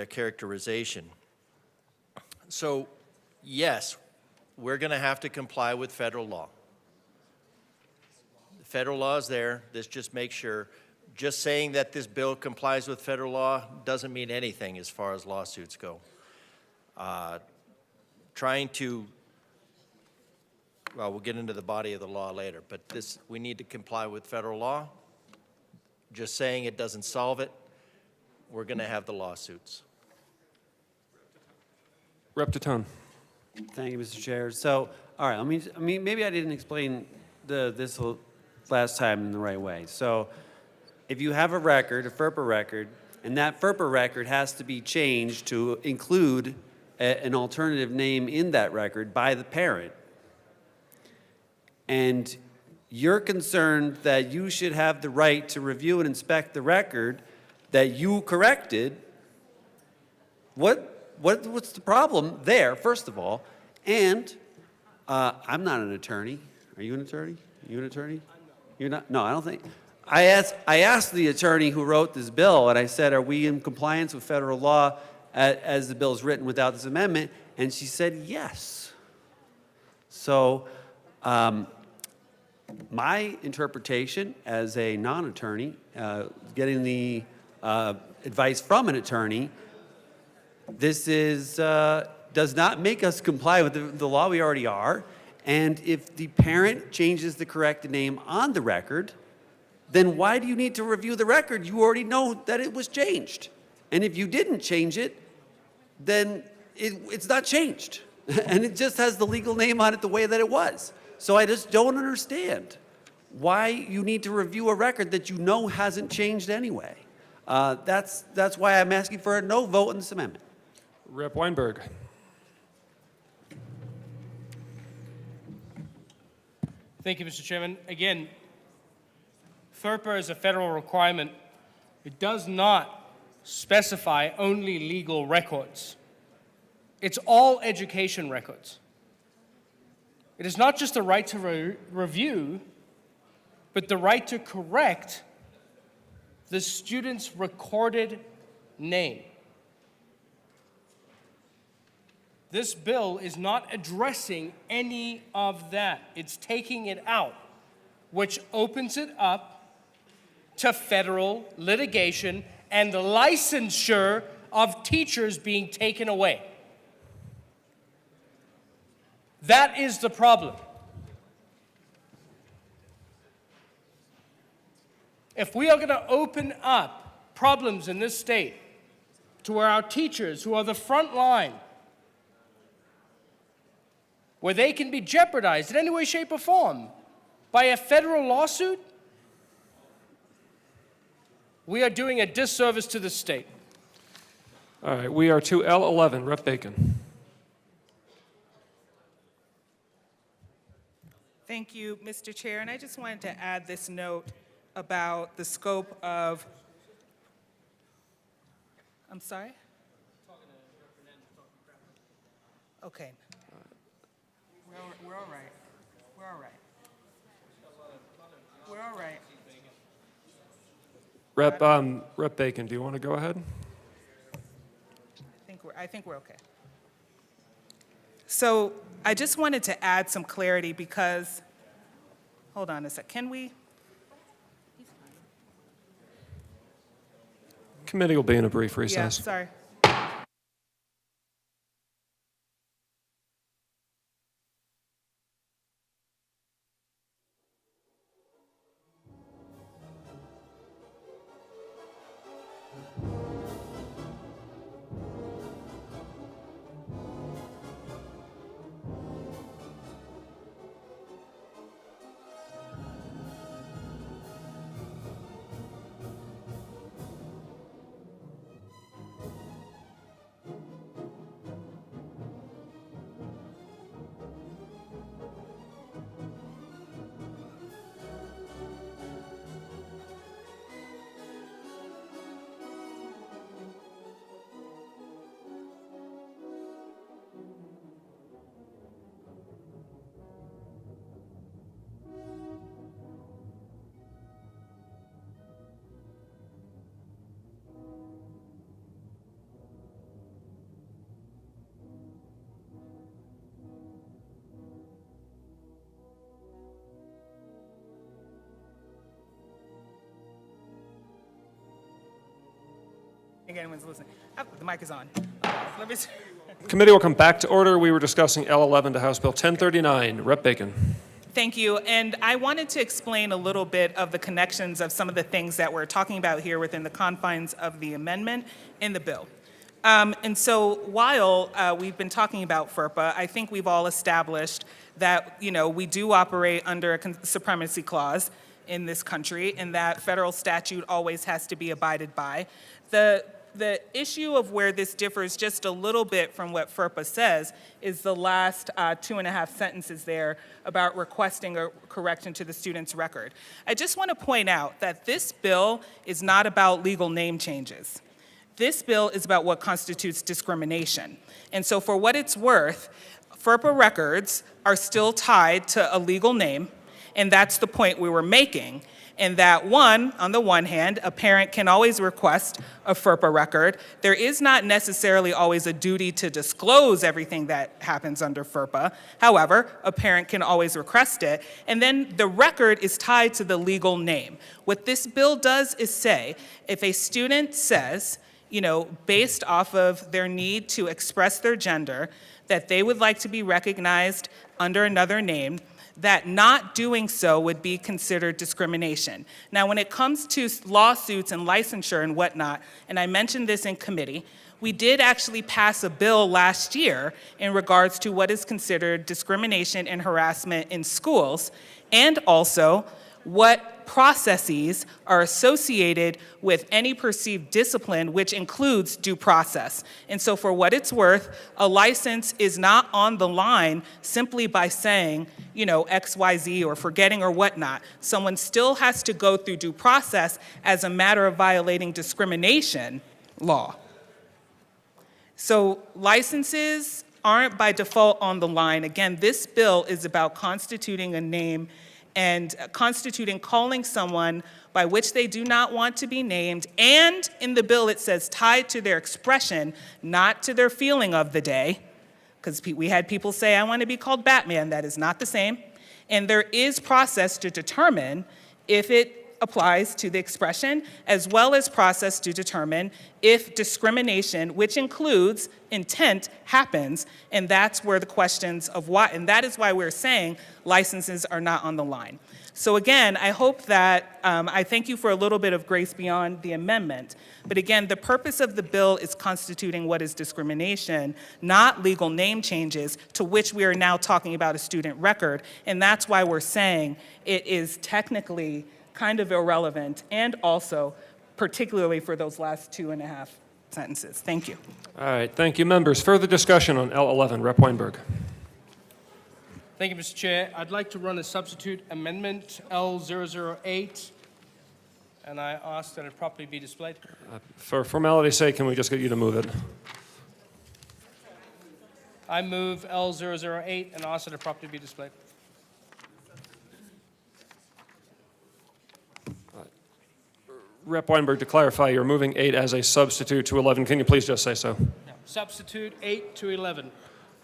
characterization. So, yes, we're going to have to comply with federal law. The federal law is there. This just makes sure. Just saying that this bill complies with federal law doesn't mean anything as far as lawsuits go. Trying to, well, we'll get into the body of the law later, but we need to comply with federal law. Just saying it doesn't solve it, we're going to have the lawsuits. Rep. Tatone. Thank you, Mr. Chair. So, all right, I mean, maybe I didn't explain this last time in the right way. So, if you have a record, a FERPA record, and that FERPA record has to be changed to include an alternative name in that record by the parent, and you're concerned that you should have the right to review and inspect the record that you corrected, what's the problem there, first of all? And I'm not an attorney. Are you an attorney? You an attorney? You're not? No, I don't think. I asked the attorney who wrote this bill, and I said, are we in compliance with federal law as the bill is written without this amendment? And she said yes. So my interpretation as a non-attorney, getting the advice from an attorney, this does not make us comply with the law. We already are. And if the parent changes the correct name on the record, then why do you need to review the record? You already know that it was changed. And if you didn't change it, then it's not changed. And it just has the legal name on it the way that it was. So I just don't understand why you need to review a record that you know hasn't changed anyway. That's why I'm asking for a no vote on this amendment. Rep. Weinberg. Thank you, Mr. Chairman. Again, FERPA is a federal requirement. It does not specify only legal records. It's all education records. It is not just the right to review, but the right to correct the student's recorded name. This bill is not addressing any of that. It's taking it out, which opens it up to federal litigation and the licensure of teachers being taken away. That is the problem. If we are going to open up problems in this state to where our teachers, who are the front line, where they can be jeopardized in any way, shape, or form by a federal lawsuit, we are doing a disservice to the state. All right, we are to L11. Rep. Bacon. Thank you, Mr. Chair. And I just wanted to add this note about the scope of, I'm sorry? Okay. We're all right. We're all right. We're all right. Rep Bacon, do you want to go ahead? I think we're okay. So I just wanted to add some clarity because, hold on a sec, can we? Committee will be in a brief Yeah, recess. sorry. I think anyone's listening. Oh, the mic is on. Let me see. Committee will come back to order. We were discussing L11 to House Bill 1039. Rep Bacon. Thank you. And I wanted to explain a little bit of the connections of some of the things that we're talking about here within the confines of the amendment in the bill. And so while we've been talking about FERPA, I think we've all established that, we do operate under a supremacy clause in this country and that federal statute always has to be abided by. The issue of where this differs just a little bit from what FERPA says is the last 2.5 sentences there about requesting a correction to the student's record. I just want to point out that this bill is not about legal name changes. This bill is about what constitutes discrimination. And so for what it's worth, FERPA records are still tied to a legal name, and that's the point we were making. And that on the one hand, a parent can always request a FERPA record. There is not necessarily always a duty to disclose everything that happens under FERPA. However, a parent can always request it. And then the record is tied to the legal name. What this bill does is say, if a student says, based off of their need to express their gender, that they would like to be recognized under another name, that not doing so would be considered discrimination. Now, when it comes to lawsuits and licensure and whatnot, and I mentioned this in committee, we did actually pass a bill last year in regards to what is considered discrimination and harassment in schools, and also what processes are associated with any perceived discipline, which includes due process. And so for what it's worth, a license is not on the line simply by saying, XYZ or forgetting or whatnot. Someone still has to go through due process as a matter of violating discrimination law. So licenses aren't by default on the line. Again, this bill is about constituting a name and constituting calling someone by which they do not want to be named, and in the bill it says tied to their expression, not to their feeling of the day, because we had people say, I want to be called Batman. That is not the same. And there is process to determine if it applies to the expression, as well as process to determine if discrimination, which includes intent, happens, and that's where the questions of why, and that is why we're saying licenses are not on the line. So again, I hope that, I thank you for a little bit of grace beyond the amendment, but again, the purpose of the bill is constituting what is discrimination, not legal name changes, to which we are now talking about a student record, and that's why we're saying it is technically kind of irrelevant, and also particularly for those last 2.5 sentences. Thank you. All right, thank you, members. Further discussion on L11. Rep Weinberg. Thank you, Mr. Chair. I'd like to run a substitute amendment, L008, and I ask that it properly be displayed. For formality's sake, can we just get you to move it? I move L008 and ask that it properly be displayed. Rep. Weinberg, to clarify, you're moving 8 as a substitute to 11. Can you please just say so? Substitute 8 to 11.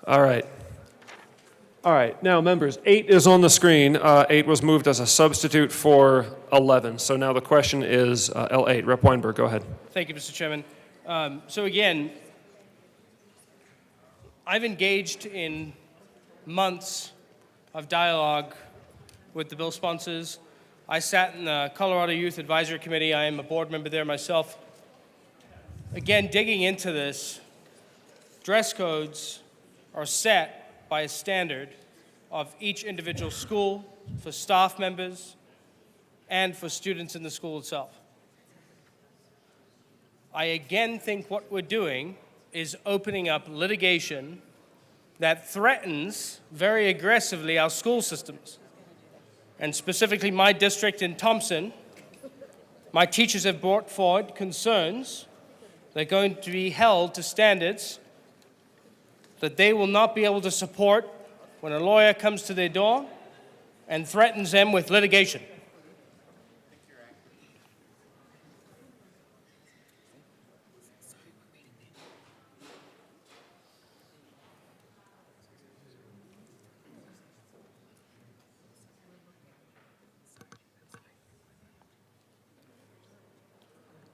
All right. All right. Now, members, 8 is on the screen. 8 was moved as a substitute for 11. So now the question is L8. Rep. Weinberg, go ahead. Thank you, Mr. Chairman. So again, I've engaged in months of dialogue with the bill sponsors. I sat in the Colorado Youth Advisory Committee. I am a board member there myself. Again, digging into this, dress codes are set by a standard of each individual school, for staff members, and for students in the school itself. I again think what we're doing is opening up litigation that threatens very aggressively our school systems. And specifically my district in Thompson, my teachers have brought forward concerns they're going to be held to standards that they will not be able to support when a lawyer comes to their door and threatens them with litigation.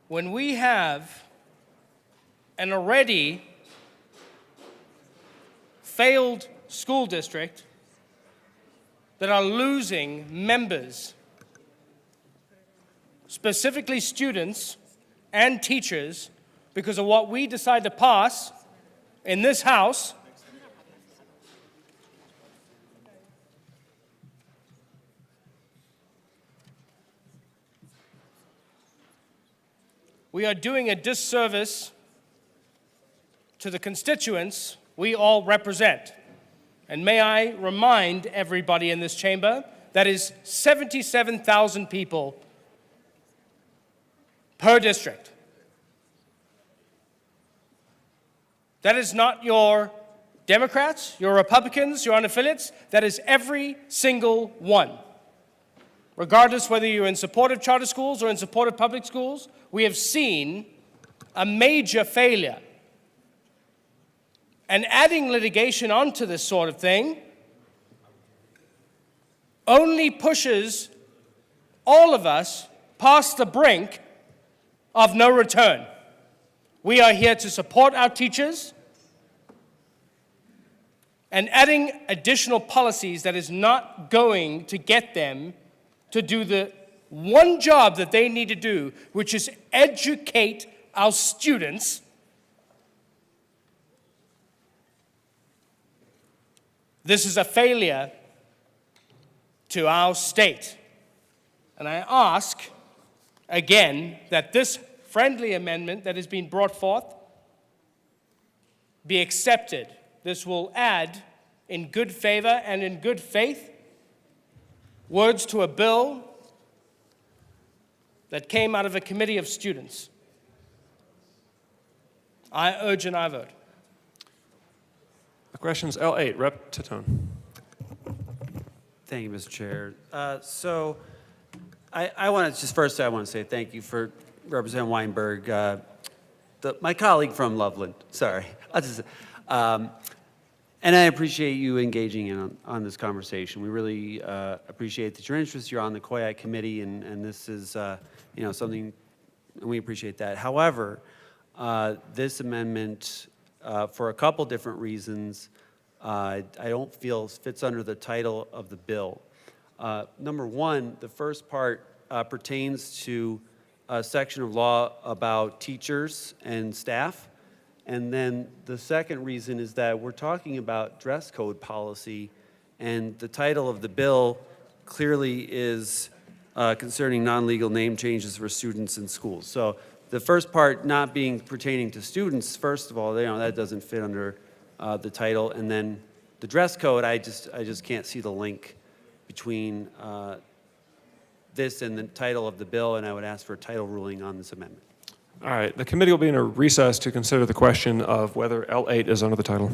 When we have an already failed school district that are losing members, specifically students and teachers, because of what we decide to pass in this House, we are doing a disservice to the constituents we all represent. And may I remind everybody in this chamber, that is 77,000 people per district. That is not your Democrats, your Republicans, your unaffiliates. That is every single one. Regardless whether you're in support of charter schools or in support of public schools, we have seen a major failure. And adding litigation onto this sort of thing only pushes all of us past the brink of no return. We are here to support our teachers, and adding additional policies that is not going to get them to do the one job that they need to do, which is educate our students. This is a failure to our state. And I ask, again, that this friendly amendment that has been brought forth be accepted. This will add, in good favor and in good faith, words to a bill that came out of a committee of students. I urge an aye vote. The question's L8, Rep. Titone. Thank you, Mr. Chair. So I want to just first, I want to say thank you for Representative Weinberg, my colleague from Loveland. Sorry. And I appreciate you engaging in on this conversation. We really appreciate that your interest. You're on the COIAC committee, and this is something, and we appreciate that. However, this amendment, for a couple different reasons, I don't feel fits under the title of the bill. Number one, the first part pertains to a section of law about teachers and staff. And then the second reason is that we're talking about dress code policy, and the title of the bill clearly is concerning non-legal name changes for students in schools. So the first part not being pertaining to students, first of all, that doesn't fit under the title. And then the dress code, I just can't see the link between this and the title of the bill, and I would ask for a title ruling on this amendment. All right, the committee will be in a recess to consider the question of whether L8 is under the title.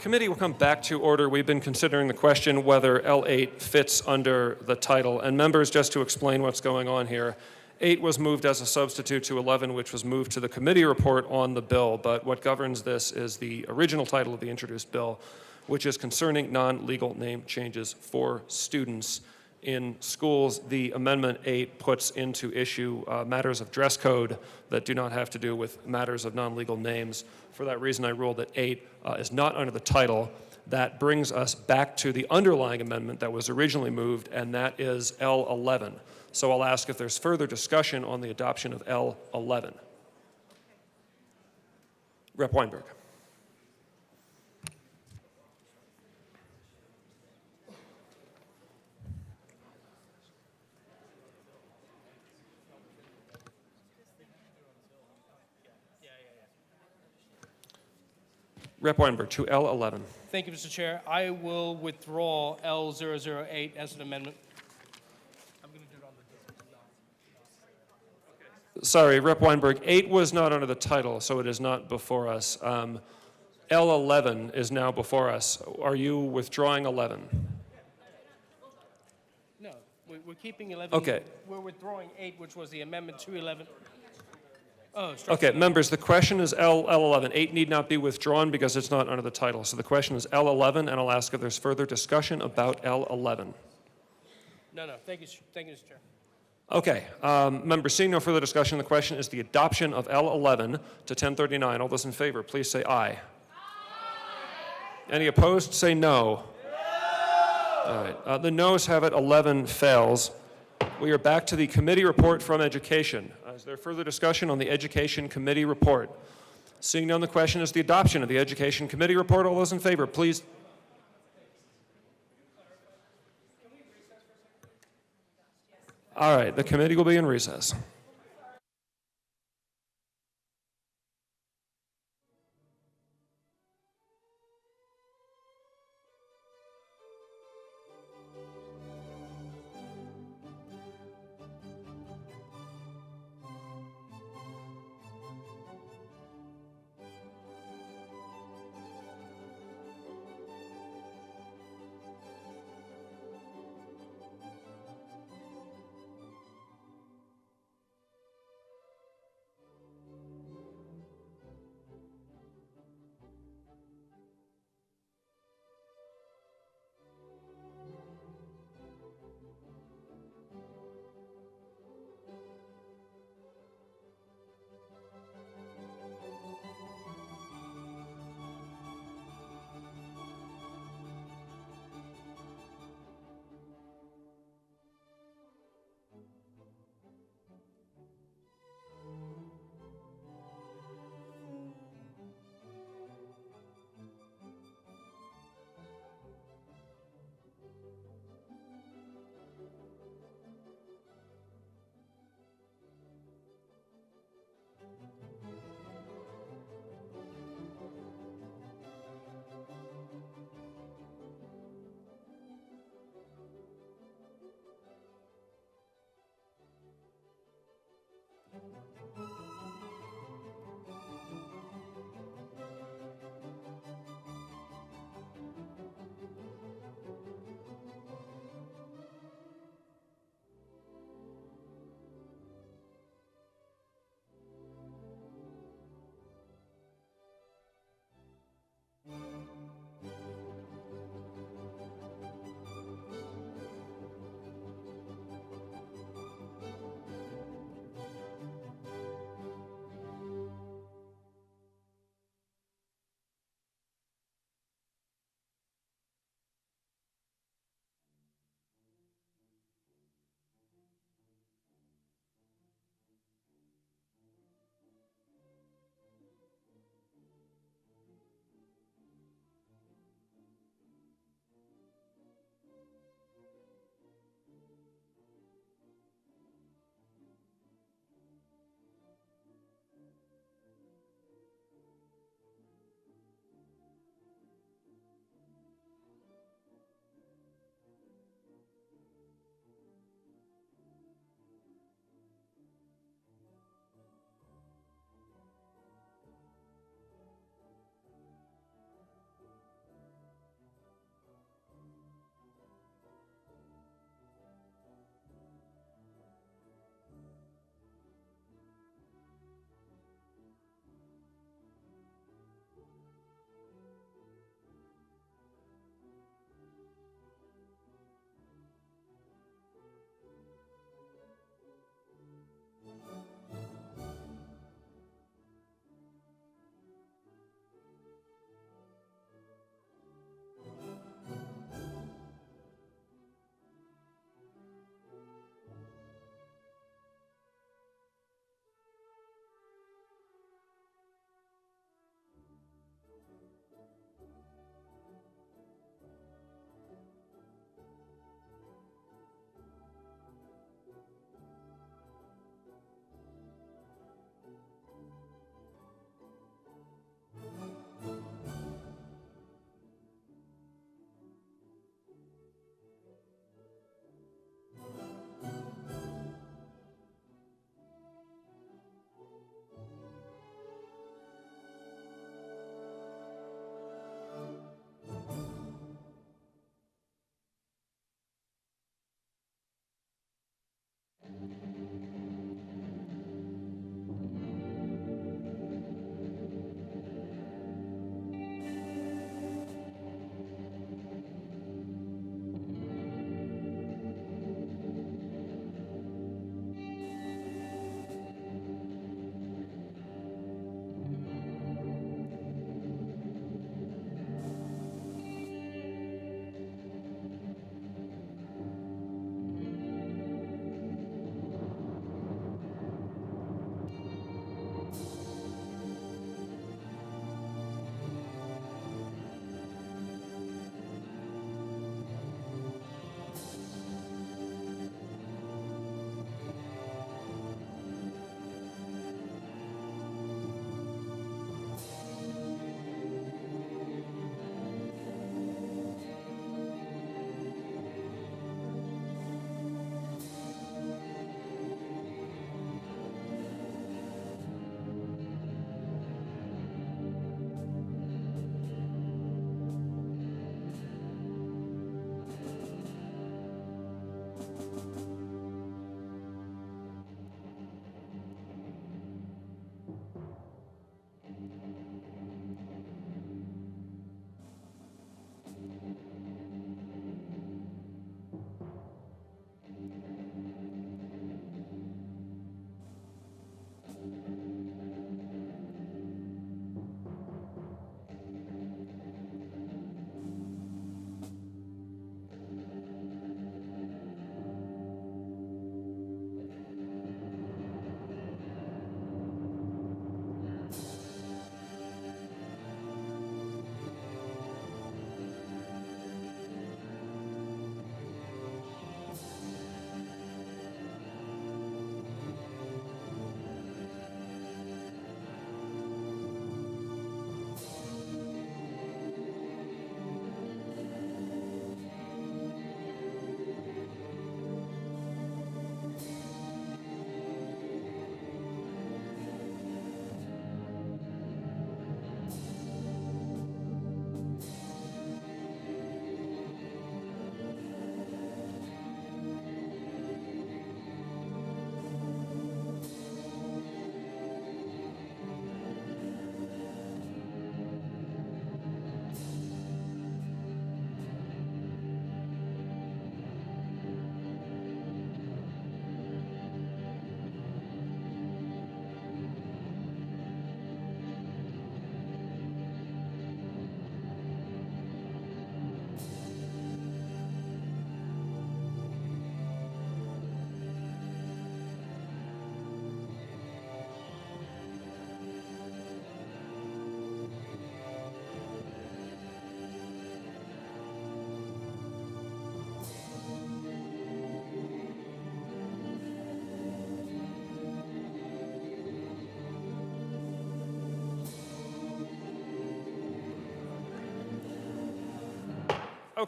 committee will come back to order. We've been considering the question whether L8 fits under the title. And members, just to explain what's going on here, 8 was moved as a substitute to 11, which was moved to the committee report on the bill. But what governs this is the original title of the introduced bill, which is concerning non-legal name changes for students in schools. The Amendment 8 puts into issue matters of dress code that do not have to do with matters of non-legal names. For that reason, I ruled that 8 is not under the title. That brings us back to the underlying amendment that was originally moved, and that is L11. So I'll ask if there's further discussion on the adoption of L11. Rep. Weinberg. Rep. Weinberg, to L11. Thank you, Mr. Chair. I will withdraw L008 as an amendment. I'm going to do it on the Sorry, Rep. Weinberg, 8 was not under the title, so it is not before us. L11 is now before us. Are you withdrawing 11? No, we're keeping 11. Okay. We're withdrawing 8, which was the amendment to 11. Oh, Okay, members, the question is L11. 8 need not be withdrawn because it's not under the title. So the question is L11, and I'll ask if there's further discussion about L11. No, thank you, Mr. Chair. Okay, members, seeing no further discussion, the question is the adoption of L11 to 1039. All those in favor, please say aye. Any opposed, say no. All right, the noes have it, 11 fails. We are back to the committee report from Education. Is there further discussion on the Education Committee report? Seeing none, the question is the adoption of the Education Committee report. All those in favor, please. All right, the committee will be in recess.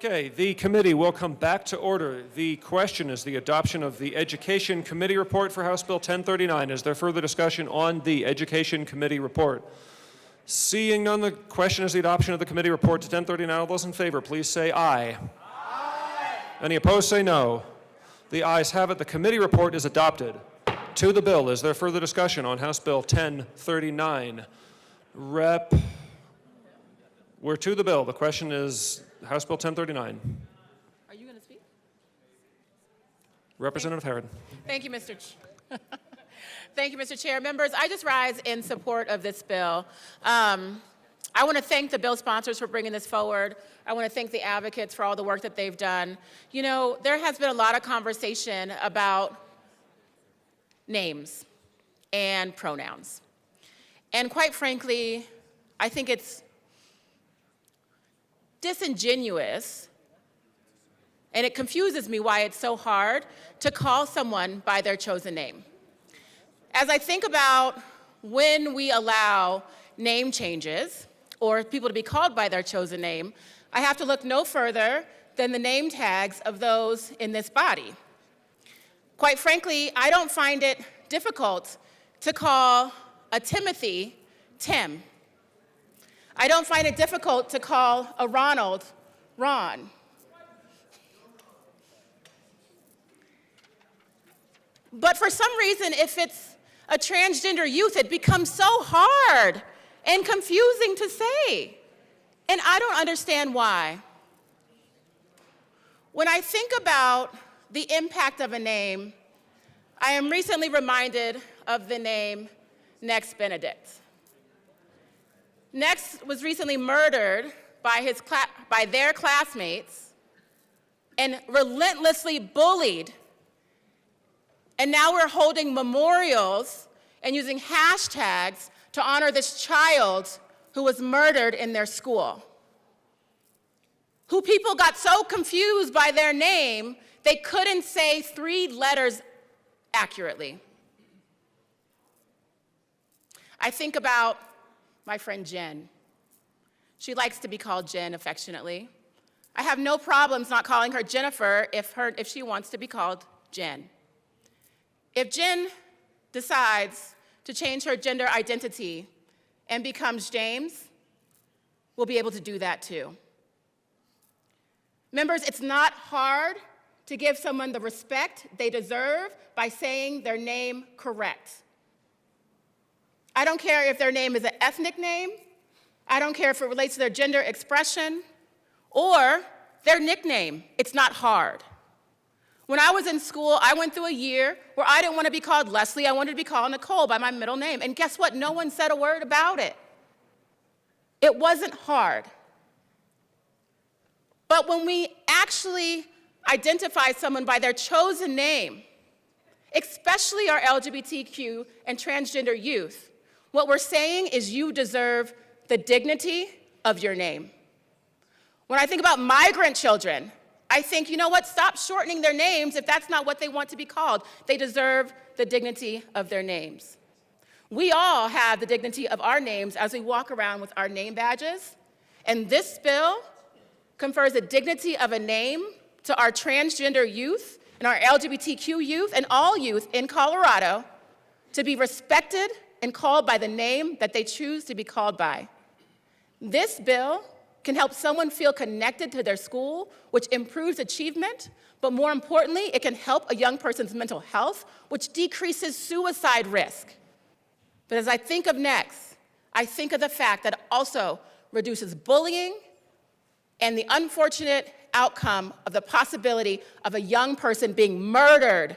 Okay, the committee will come back to order. The question is the adoption of the Education Committee report for House Bill 1039. Is there further discussion on the Education Committee report? Seeing none, the question is the adoption of the committee report to 1039. All those in favor, please say aye. Aye. Any opposed, say no. The ayes have it. The committee report is adopted. To the bill, is there further discussion on House Bill 1039? We're to the bill. The question is House Bill 1039. Are you going to speak? Representative Herod. Thank you, Thank you, Mr. Chair. Members, I just rise in support of this bill. I want to thank the bill sponsors for bringing this forward. I want to thank the advocates for all the work that they've done. You know, there has been a lot of conversation about names and pronouns. And quite frankly, I think it's disingenuous, and it confuses me why it's so hard to call someone by their chosen name. As I think about when we allow name changes or people to be called by their chosen name, I have to look no further than the name tags of those in this body. Quite frankly, I don't find it difficult to call a Timothy Tim. I don't find it difficult to call a Ronald Ron. But for some reason, if it's a transgender youth, it becomes so hard and confusing to say. And I don't understand why. When I think about the impact of a name, I am recently reminded of the name Next Benedict. Next was recently murdered by their classmates and relentlessly bullied. And now we're holding memorials and using hashtags to honor this child who was murdered in their school, who people got so confused by their name, they couldn't say 3 letters accurately. I think about my friend Jen. She likes to be called Jen affectionately. I have no problems not calling her Jennifer if she wants to be called Jen. If Jen decides to change her gender identity and becomes James, we'll be able to do that too. Members, it's not hard to give someone the respect they deserve by saying their name correct. I don't care if their name is an ethnic name. I don't care if it relates to their gender expression or their nickname. It's not hard. When I was in school, I went through a year where I didn't want to be called Leslie. I wanted to be called Nicole by my middle name. And guess what? No one said a word about it. It wasn't hard. But when we actually identify someone by their chosen name, especially our LGBTQ and transgender youth, what we're saying is you deserve the dignity of your name. When I think about migrant children, I think, you know what, stop shortening their names if that's not what they want to be called. They deserve the dignity of their names. We all have the dignity of our names as we walk around with our name badges, and this bill confers the dignity of a name to our transgender youth and our LGBTQ youth and all youth in Colorado to be respected and called by the name that they choose to be called by. This bill can help someone feel connected to their school, which improves achievement, but more importantly, it can help a young person's mental health, which decreases suicide risk. But as I think of Next, I think of the fact that it also reduces bullying and the unfortunate outcome of the possibility of a young person being murdered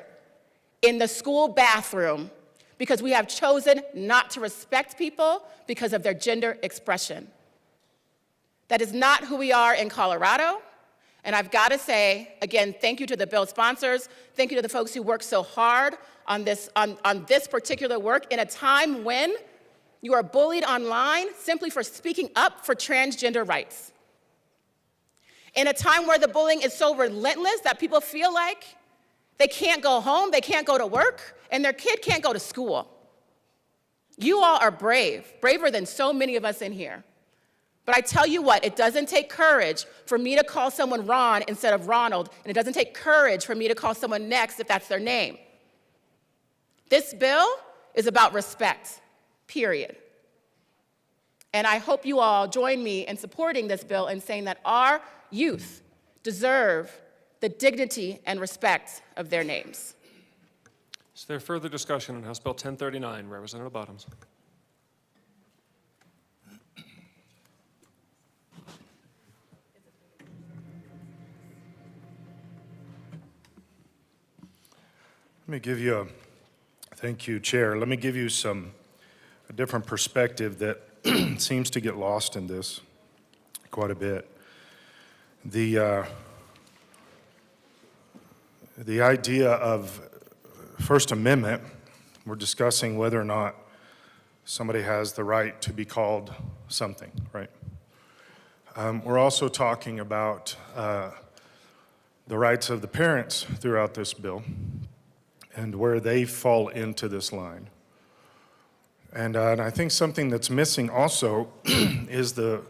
in the school bathroom because we have chosen not to respect people because of their gender expression. That is not who we are in Colorado. And I've got to say, again, thank you to the bill sponsors. Thank you to the folks who worked so hard on this particular work in a time when you are bullied online simply for speaking up for transgender rights. In a time where the bullying is so relentless that people feel like they can't go home, they can't go to work, and their kid can't go to school. You all are brave, braver than so many of us in here. But But I tell you what, it doesn't take courage for me to call someone Ron instead of Ronald, and it doesn't take courage for me to call someone next if that's their name. This bill is about respect, period. And I hope you all join me in supporting this bill and saying that our youth deserve the dignity and respect of their names. Is there further discussion on House Bill 1039? Representative Bottoms. Let me give you thank you, Chair. Let me give you a different perspective that seems to get lost in this quite a bit. The idea of First Amendment, we're discussing whether or not somebody has the right to be called something, right? We're also talking about the rights of the parents throughout this bill and where they fall into this line. And I think something that's missing also is the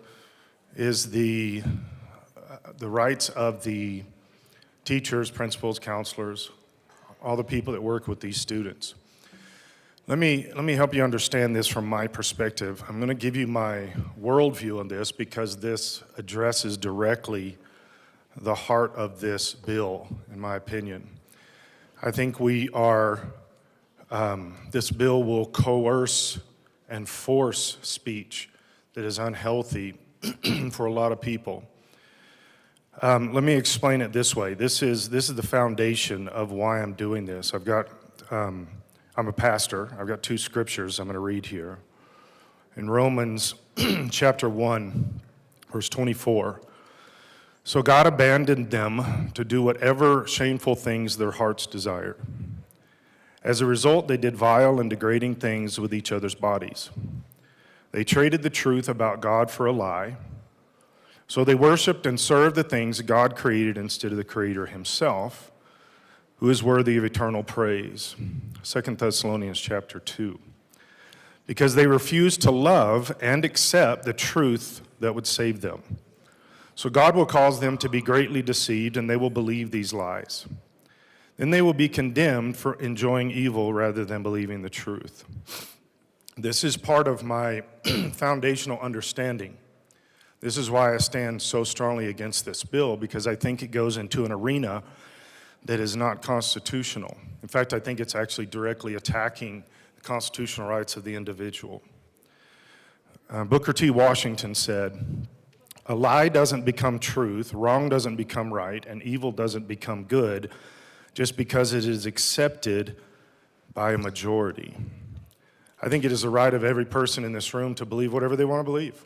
rights of the teachers, principals, counselors, all the people that work with these students. Let me help you understand this from my perspective. I'm going to give you my worldview on this because this addresses directly the heart of this bill, in my opinion. I think this bill will coerce and force speech that is unhealthy for a lot of people. Let me explain it this way. This is the foundation of why I'm doing this. I'm a pastor. I've got two scriptures I'm going to read here. In Romans chapter 1, verse 24. So God abandoned them to do whatever shameful things their hearts desired. As a result, they did vile and degrading things with each other's bodies. They traded the truth about God for a lie. So they worshiped and served the things God created instead of the Creator himself, who is worthy of eternal praise. 2 Thessalonians chapter 2. Because they refused to love and accept the truth that would save them. So God will cause them to be greatly deceived, and they will believe these lies. Then they will be condemned for enjoying evil rather than believing the truth. This is part of my foundational understanding. This is why I stand so strongly against this bill, because I think it goes into an arena that is not constitutional. In fact, I think it's actually directly attacking the constitutional rights of the individual. Booker T. Washington said, "A lie doesn't become truth, wrong doesn't become right, and evil doesn't become good just because it is accepted by a majority." I think it is the right of every person in this room to believe whatever they want to believe.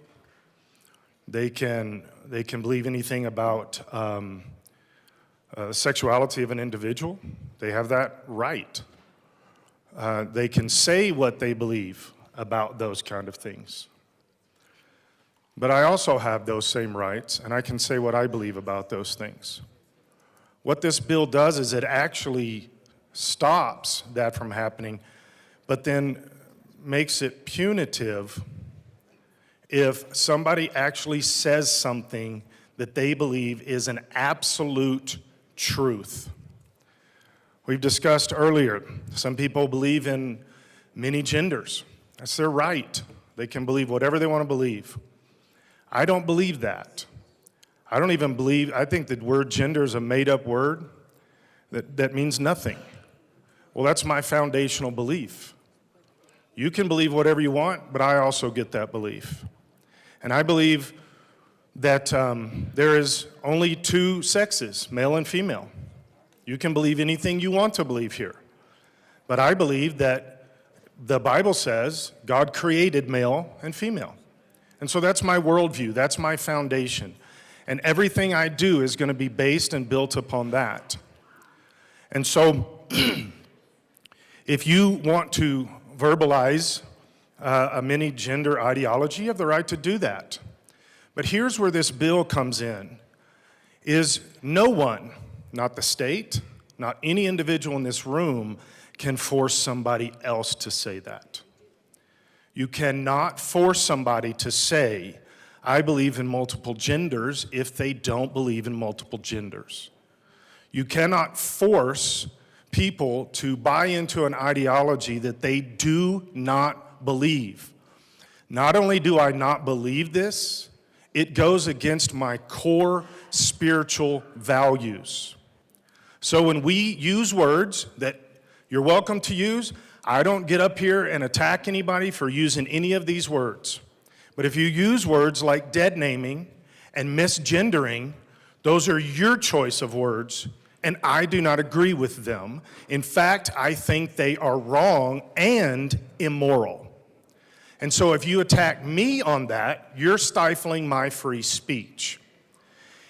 They can believe anything about sexuality of an individual. They have that right. They can say what they believe about those kind of things. But I also have those same rights, and I can say what I believe about those things. What this bill does is it actually stops that from happening, but then makes it punitive if somebody actually says something that they believe is an absolute truth. We've discussed earlier, some people believe in many genders. That's their right. They can believe whatever they want to believe. I don't believe that. I don't even believe, I think the word gender is a made-up word that means nothing. Well, that's my foundational belief. You can believe whatever you want, but I also get that belief. And I believe that there is only two sexes, male and female. You can believe anything you want to believe here. But I believe that the Bible says God created male and female. And so that's my worldview, that's my foundation. And everything I do is going to be based and built upon that. And so if you want to verbalize a many gender ideology, you have the right to do that. But here's where this bill comes in, is no one, not the state, not any individual in this room, can force somebody else to say that. You cannot force somebody to say, I believe in multiple genders if they don't believe in multiple genders. You cannot force people to buy into an ideology that they do not believe. Not only do I not believe this, it goes against my core spiritual values. So when we use words that you're welcome to use, I don't get up here and attack anybody for using any of these words. But if you use words like dead naming and misgendering, those are your choice of words, and I do not agree with them. In fact, I think they are wrong and immoral. And so if you attack me on that, you're stifling my free speech.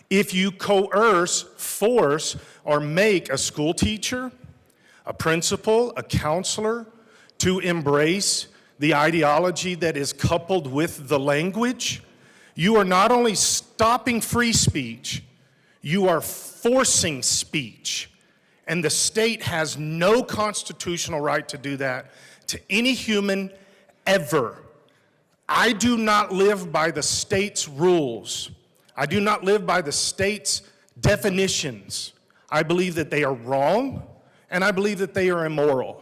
If you coerce, force, or make a school teacher, a principal, a counselor to embrace the ideology that is coupled with the language, you are not only stopping free speech, you are forcing speech. And the state has no constitutional right to do that to any human ever. I do not live by the state's rules. I do not live by the state's definitions. I believe that they are wrong, and I believe that they are immoral.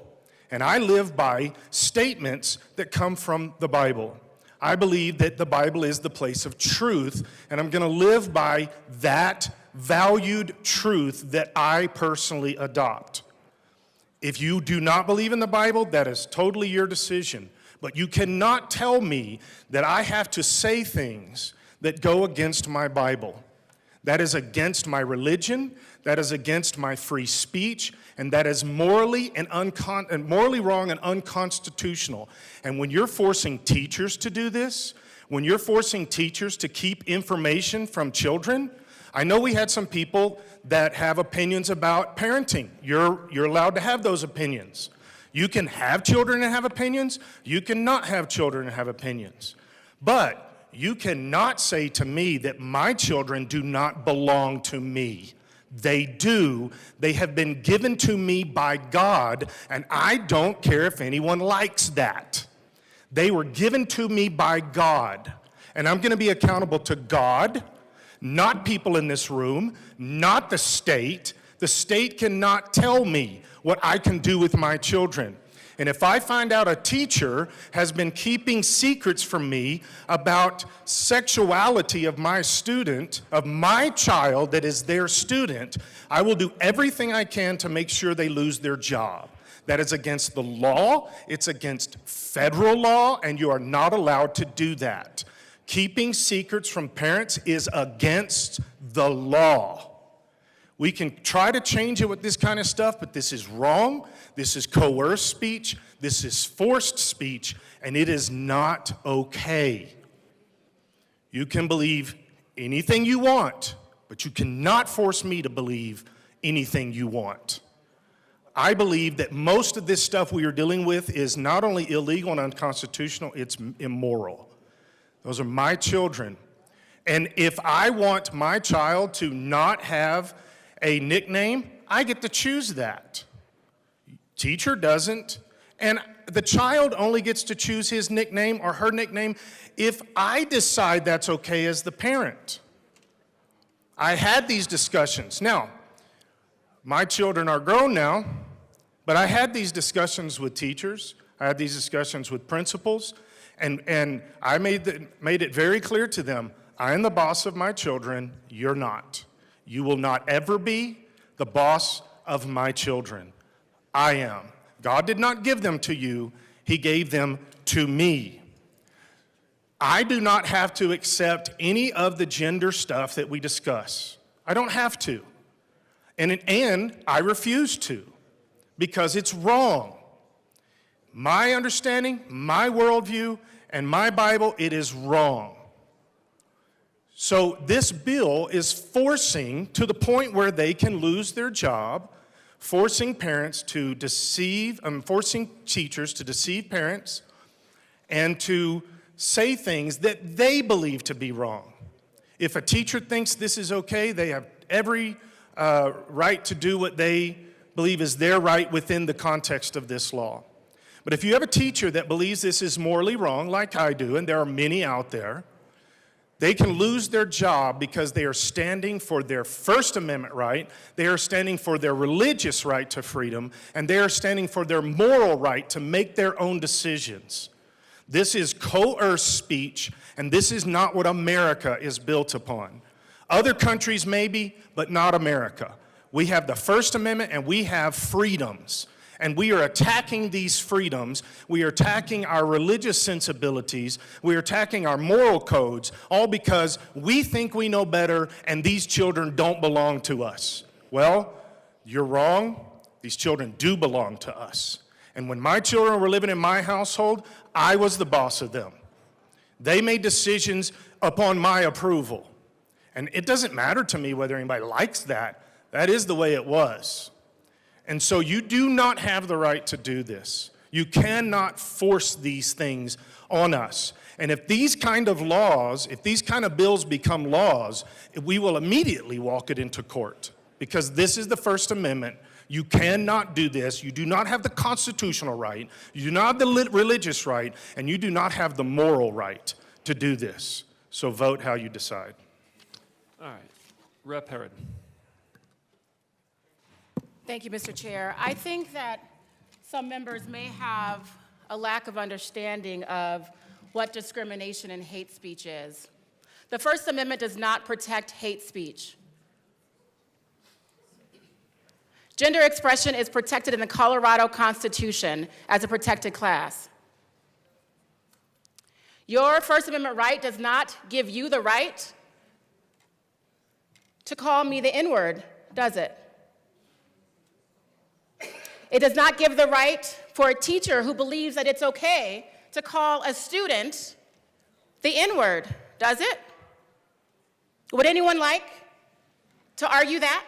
And I live by statements that come from the Bible. I believe that the Bible is the place of truth, and I'm going to live by that valued truth that I personally adopt. If you do not believe in the Bible, that is totally your decision. But you cannot tell me that I have to say things that go against my Bible. That is against my religion, that is against my free speech, and that is morally wrong and unconstitutional. And when you're forcing teachers to do this, when you're forcing teachers to keep information from children, I know we had some people that have opinions about parenting. You're allowed to have those opinions. You can have children and have opinions. You cannot have children and have opinions. But you cannot say to me that my children do not belong to me. They do. They have been given to me by God, and I don't care if anyone likes that. They were given to me by God, and I'm going to be accountable to God, not people in this room, not the state. The state cannot tell me what I can do with my children. And if I find out a teacher has been keeping secrets from me about sexuality of my student, of my child that is their student, I will do everything I can to make sure they lose their job. That is against the law, it's against federal law, and you are not allowed to do that. Keeping secrets from parents is against the law. We can try to change it with this kind of stuff, but this is wrong. This is coerced speech. This is forced speech, and it is not okay. You can believe anything you want, but you cannot force me to believe anything you want. I believe that most of this stuff we are dealing with is not only illegal and unconstitutional, it's immoral. Those are my children. And if I want my child to not have a nickname, I get to choose that. Teacher doesn't. And the child only gets to choose his nickname or her nickname if I decide that's okay as the parent. I had these discussions. Now, my children are grown now, but I had these discussions with teachers. I had these discussions with principals, and I made it very clear to them, I am the boss of my children, you're not. You will not ever be the boss of my children. I am. God did not give them to you, He gave them to me. I do not have to accept any of the gender stuff that we discuss. I don't have to. And I refuse to, because it's wrong. My understanding, my worldview, and my Bible, it is wrong. So this bill is forcing, to the point where they can lose their job, forcing parents to deceive, forcing teachers to deceive parents and to say things that they believe to be wrong. If a teacher thinks this is okay, they have every right to do what they believe is their right within the context of this law. But if you have a teacher that believes this is morally wrong, like I do, and there are many out there, They can lose their job because they are standing for their First Amendment right, they are standing for their religious right to freedom, and they are standing for their moral right to make their own decisions. This is coerced speech, and this is not what America is built upon. Other countries maybe, but not America. We have the First Amendment and we have freedoms. And we are attacking these freedoms. We are attacking our religious sensibilities. We are attacking our moral codes, all because we think we know better and these children don't belong to us. Well, you're wrong. These children do belong to us. And when my children were living in my household, I was the boss of them. They made decisions upon my approval. And it doesn't matter to me whether anybody likes that. That is the way it was. And so you do not have the right to do this. You cannot force these things on us. And if these kind of laws, if these kind of bills become laws, we will immediately walk it into court. Because this is the First Amendment. You cannot do this. You do not have the constitutional right. You do not have the religious right. And you do not have the moral right to do this. So vote how you decide. All right. Rep. Herod. Thank you, Mr. Chair. I think that some members may have a lack of understanding of what discrimination and hate speech is. The First Amendment does not protect hate speech. Gender expression is protected in the Colorado Constitution as a protected class. Your First Amendment right does not give you the right to call me the N-word, does it? It does not give the right for a teacher who believes that it's okay to call a student the N-word, does it? Would anyone like to argue that?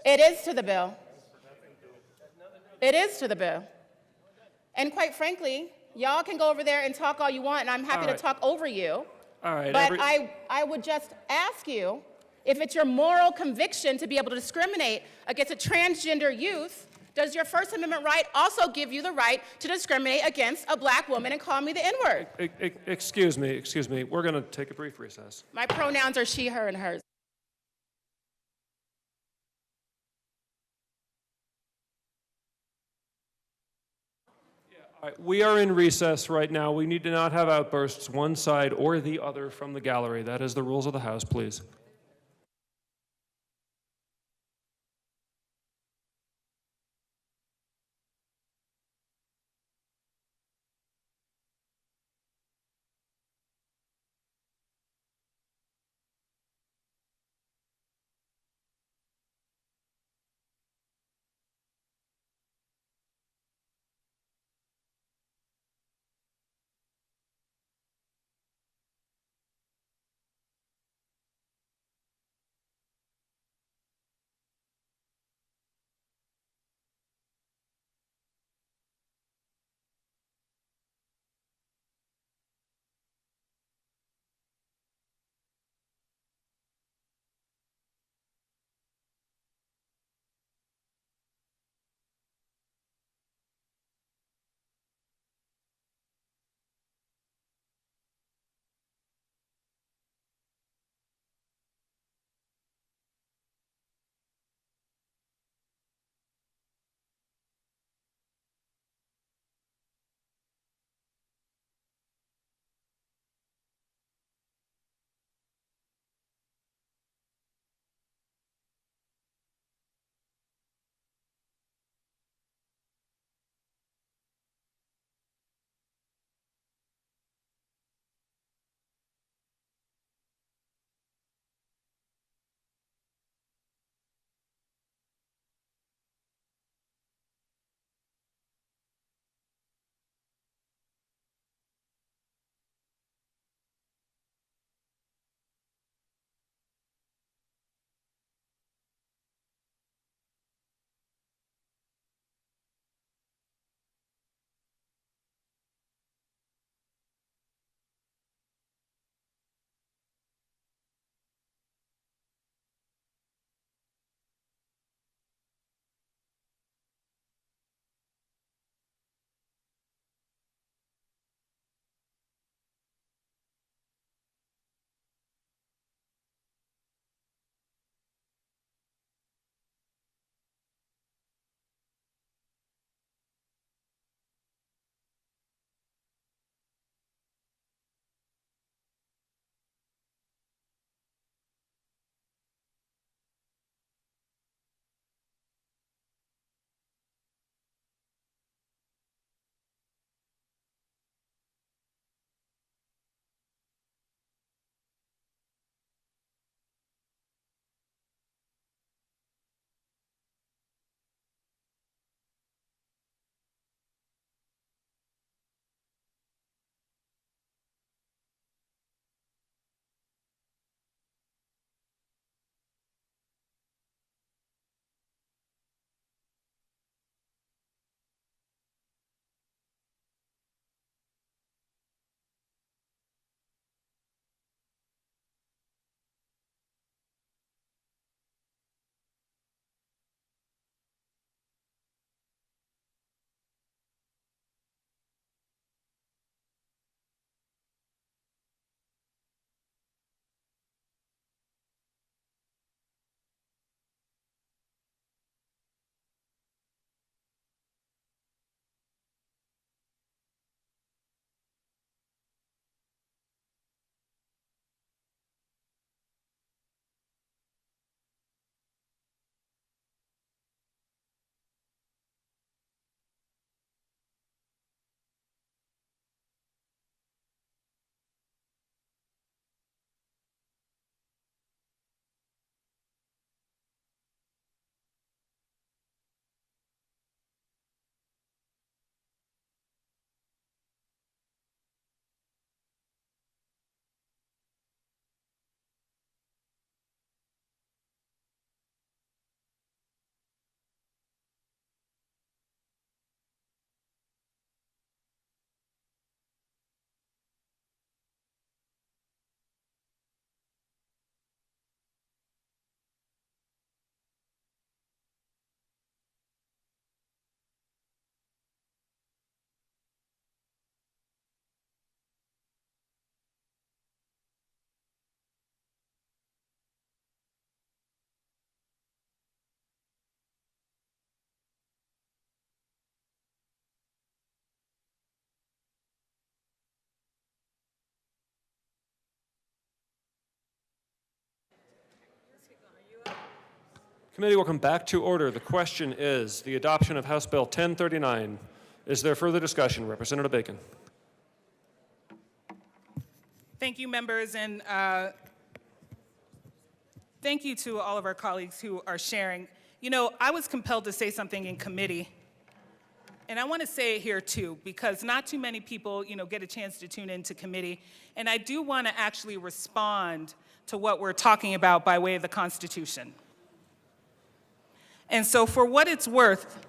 It is to the bill. It is to the bill. And quite frankly, y'all can go over there and talk all you want, and I'm happy to talk over you. All right. But I would just ask you, if it's your moral conviction to be able to discriminate against a transgender youth, does your First Amendment right also give you the right to discriminate against a black woman and call me the N-word? Excuse me. We're going to take a brief recess. My pronouns are she, her, and hers. All right, we are in recess right now. We need to not have outbursts one side or the other from the gallery. That is the rules of the House, please. Committee will come back to order. The question is the adoption of House Bill 1039. Is there further discussion? Representative Bacon. Thank you, members, and thank you to all of our colleagues who are sharing. You know, I was compelled to say something in committee, and I want to say it here too, because not too many people, get a chance to tune into committee, and I do want to actually respond to what we're talking about by way of the Constitution. And so for what it's worth,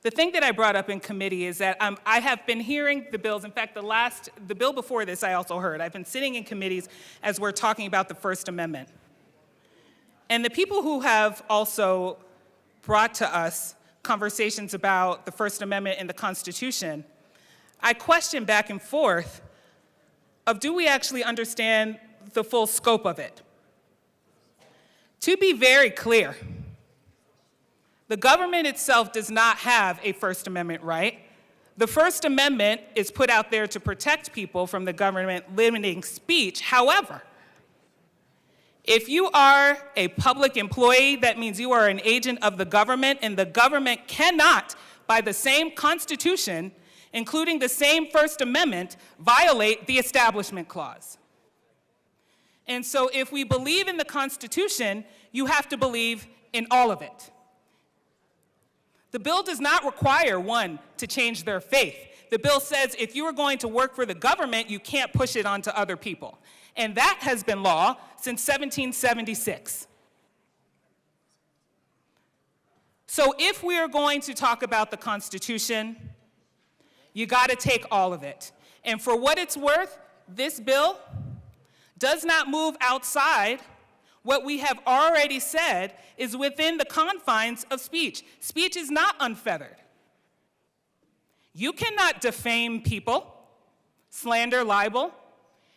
the thing that I brought up in committee is that I have been hearing the bills. In fact, the bill before this I also heard. I've been sitting in committees as we're talking about the First Amendment. And the people who have also brought to us conversations about the First Amendment and the Constitution, I question back and forth of, do we actually understand the full scope of it? To be very clear, the government itself does not have a First Amendment right. The First Amendment is put out there to protect people from the government limiting speech. However, if you are a public employee, that means you are an agent of the government, and the government cannot, by the same Constitution, including the same First Amendment, violate the Establishment Clause. And so if we believe in the Constitution, you have to believe in all of it. The bill does not require one to change their faith. The bill says if you are going to work for the government, you can't push it onto other people. And that has been law since 1776. So if we are going to talk about the Constitution, you got to take all of it. And for what it's worth, this bill does not move outside what we have already said is within the confines of speech. Speech is not unfettered. You cannot defame people, slander, libel.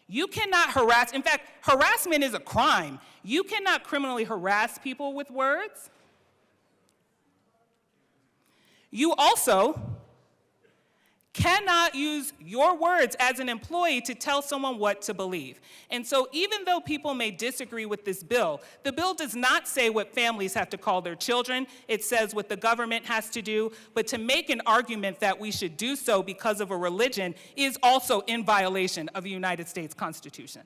You cannot harass. In fact, harassment is a crime. You cannot criminally harass people with words. You also cannot use your words as an employee to tell someone what to believe. And so even though people may disagree with this bill, the bill does not say what families have to call their children. It says what the government has to do. But to make an argument that we should do so because of a religion is also in violation of the United States Constitution.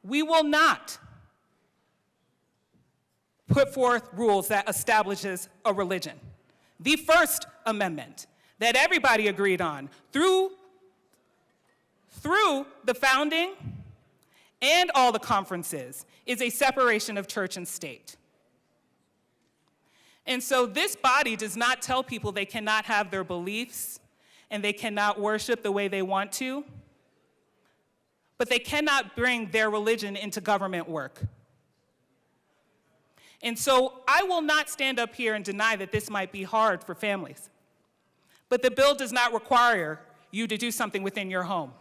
We will not put forth rules that establishes a religion. The First Amendment that everybody agreed on through the founding and all the conferences is a separation of church and state. And so this body does not tell people they cannot have their beliefs and they cannot worship the way they want to, but they cannot bring their religion into government work. And so I will not stand up here and deny that this might be hard for families. But the bill does not require you to do something within your home.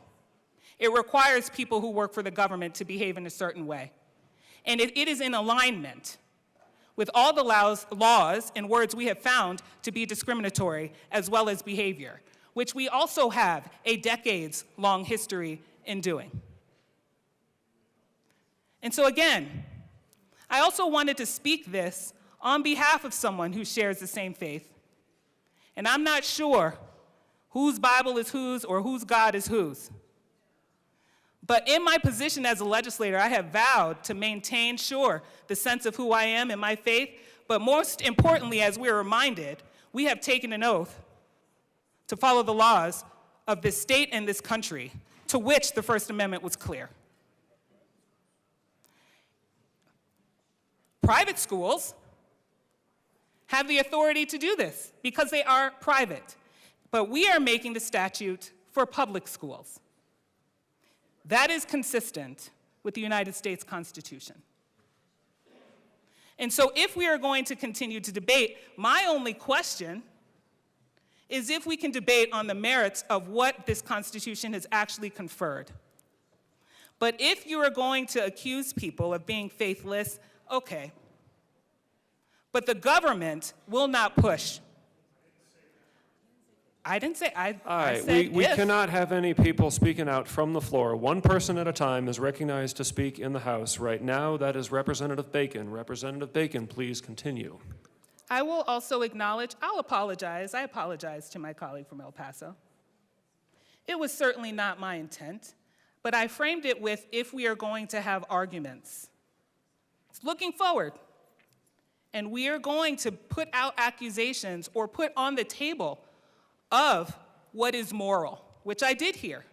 It requires people who work for the government to behave in a certain way. And it is in alignment with all the laws and words we have found to be discriminatory as well as behavior, which we also have a decades-long history in doing. And so again, I also wanted to speak this on behalf of someone who shares the same faith. And I'm not sure whose Bible is whose or whose God is whose. But in my position as a legislator, I have vowed to maintain, sure, the sense of who I am and my faith, but most importantly, as we're reminded, we have taken an oath to follow the laws of this state and this country, to which the First Amendment was clear. Private schools have the authority to do this because they are private. But we are making the statute for public schools. That is consistent with the United States Constitution. And so if we are going to continue to debate, my only question is if we can debate on the merits of what this Constitution has actually conferred. But if you are going to accuse people of being faithless, okay. But the government will not push. I didn't say, I All right, said we if. cannot have any people speaking out from the floor. One person at a time is recognized to speak in the House. Right now, that is Representative Bacon. Representative Bacon, please continue. I will also acknowledge, I'll apologize. I apologize to my colleague from El Paso. It was certainly not my intent, but I framed it with if we are going to have arguments. It's looking forward. And we are going to put out accusations or put on the table of what is moral, which I did hear.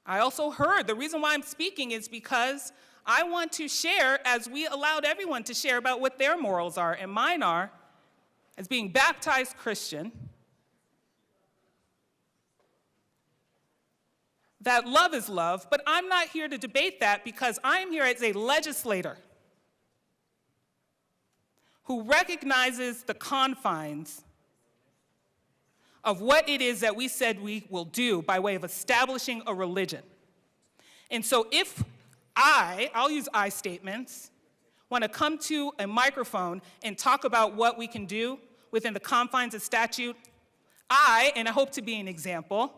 I also heard, the reason why I'm speaking is because I want to share, as we allowed everyone to share about what their morals are, and mine are, as being baptized Christian, that love is love, but I'm not here to debate that because I'm here as a legislator who recognizes the confines of what it is that we said we will do by way of establishing a religion. And so if I'll use I statements, want to come to a microphone and talk about what we can do within the confines of statute, and I hope to be an example,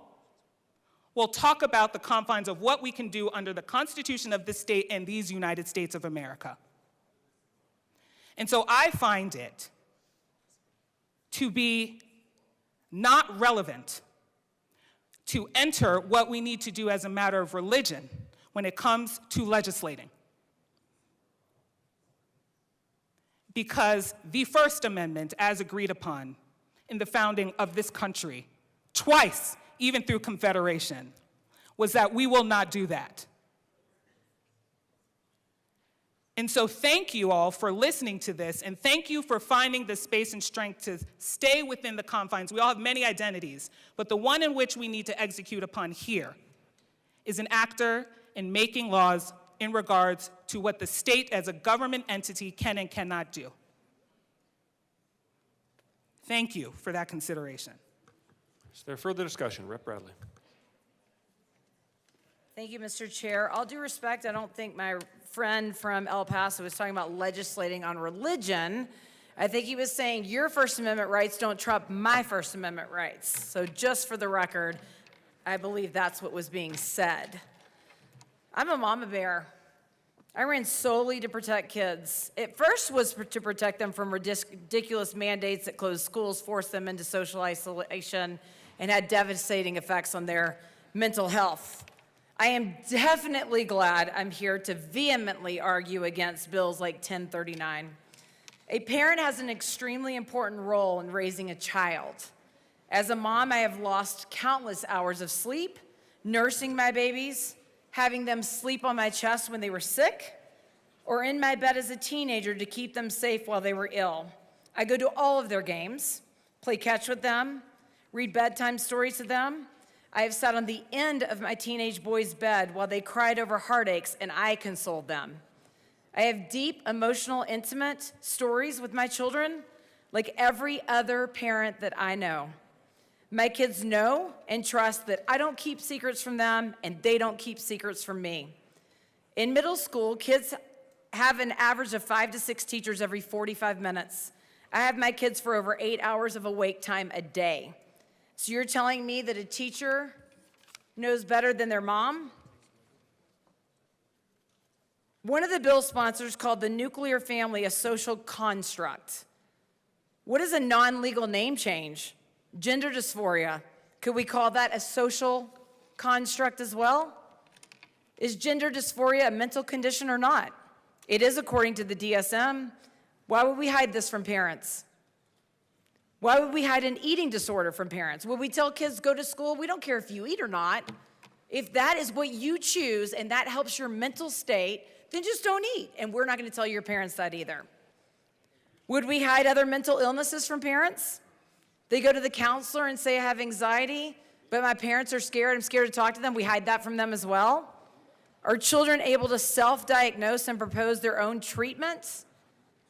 will talk about the confines of what we can do under the Constitution of this state and these United States of America. And so I find it to be not relevant to enter what we need to do as a matter of religion when it comes to legislating. Because the First Amendment, as agreed upon in the founding of this country, twice, even through Confederation, was that we will not do that. And so thank you all for listening to this, and thank you for finding the space and strength to stay within the confines. We all have many identities, but the one in which we need to execute upon here is an actor in making laws in regards to what the state as a government entity can and cannot do. Thank you for that consideration. Is there further discussion? Rep. Bradley. Thank you, Mr. Chair. All due respect, I don't think my friend from El Paso was talking about legislating on religion. I think he was saying your First Amendment rights don't trump my First Amendment rights. So just for the record, I believe that's what was being said. I'm a mama bear. I ran solely to protect kids. It first was to protect them from ridiculous mandates that closed schools, forced them into social isolation, and had devastating effects on their mental health. I am definitely glad I'm here to vehemently argue against bills like 1039. A parent has an extremely important role in raising a child. As a mom, I have lost countless hours of sleep, nursing my babies, having them sleep on my chest when they were sick, or in my bed as a teenager to keep them safe while they were ill. I go to all of their games, play catch with them, read bedtime stories to them. I have sat on the end of my teenage boy's bed while they cried over heartaches, and I consoled them. I have deep, emotional, intimate stories with my children, like every other parent that I know. My kids know and trust that I don't keep secrets from them, and they don't keep secrets from me. In middle school, kids have an average of 5 to 6 teachers every 45 minutes. I have my kids for over 8 hours of awake time a day. So you're telling me that a teacher knows better than their mom? One of the bill sponsors called the nuclear family a social construct. What is a non-legal name change? Gender dysphoria. Could we call that a social construct as well? Is gender dysphoria a mental condition or not? It is according to the DSM. Why would we hide this from parents? Why would we hide an eating disorder from parents? Would we tell kids go to school? We don't care if you eat or not. If that is what you choose and that helps your mental state, then just don't eat. And we're not going to tell your parents that either. Would we hide other mental illnesses from parents? They go to the counselor and say I have anxiety, but my parents are scared. I'm scared to talk to them. We hide that from them as well. Are children able to self-diagnose and propose their own treatments,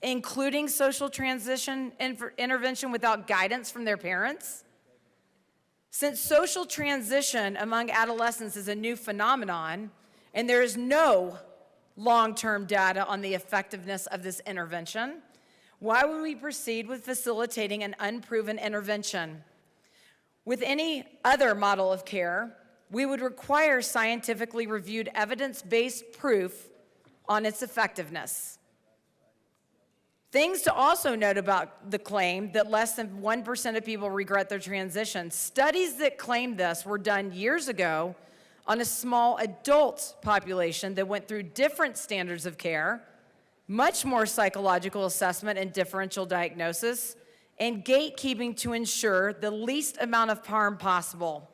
including social transition intervention without guidance from their parents? Since social transition among adolescents is a new phenomenon, and there is no long-term data on the effectiveness of this intervention, Why would we proceed with facilitating an unproven intervention? With any other model of care, we would require scientifically reviewed evidence-based proof on its effectiveness. Things to also note about the claim that less than 1% of people regret their transition. Studies that claim this were done years ago on a small adult population that went through different standards of care, much more psychological assessment and differential diagnosis, and gatekeeping to ensure the least amount of harm possible.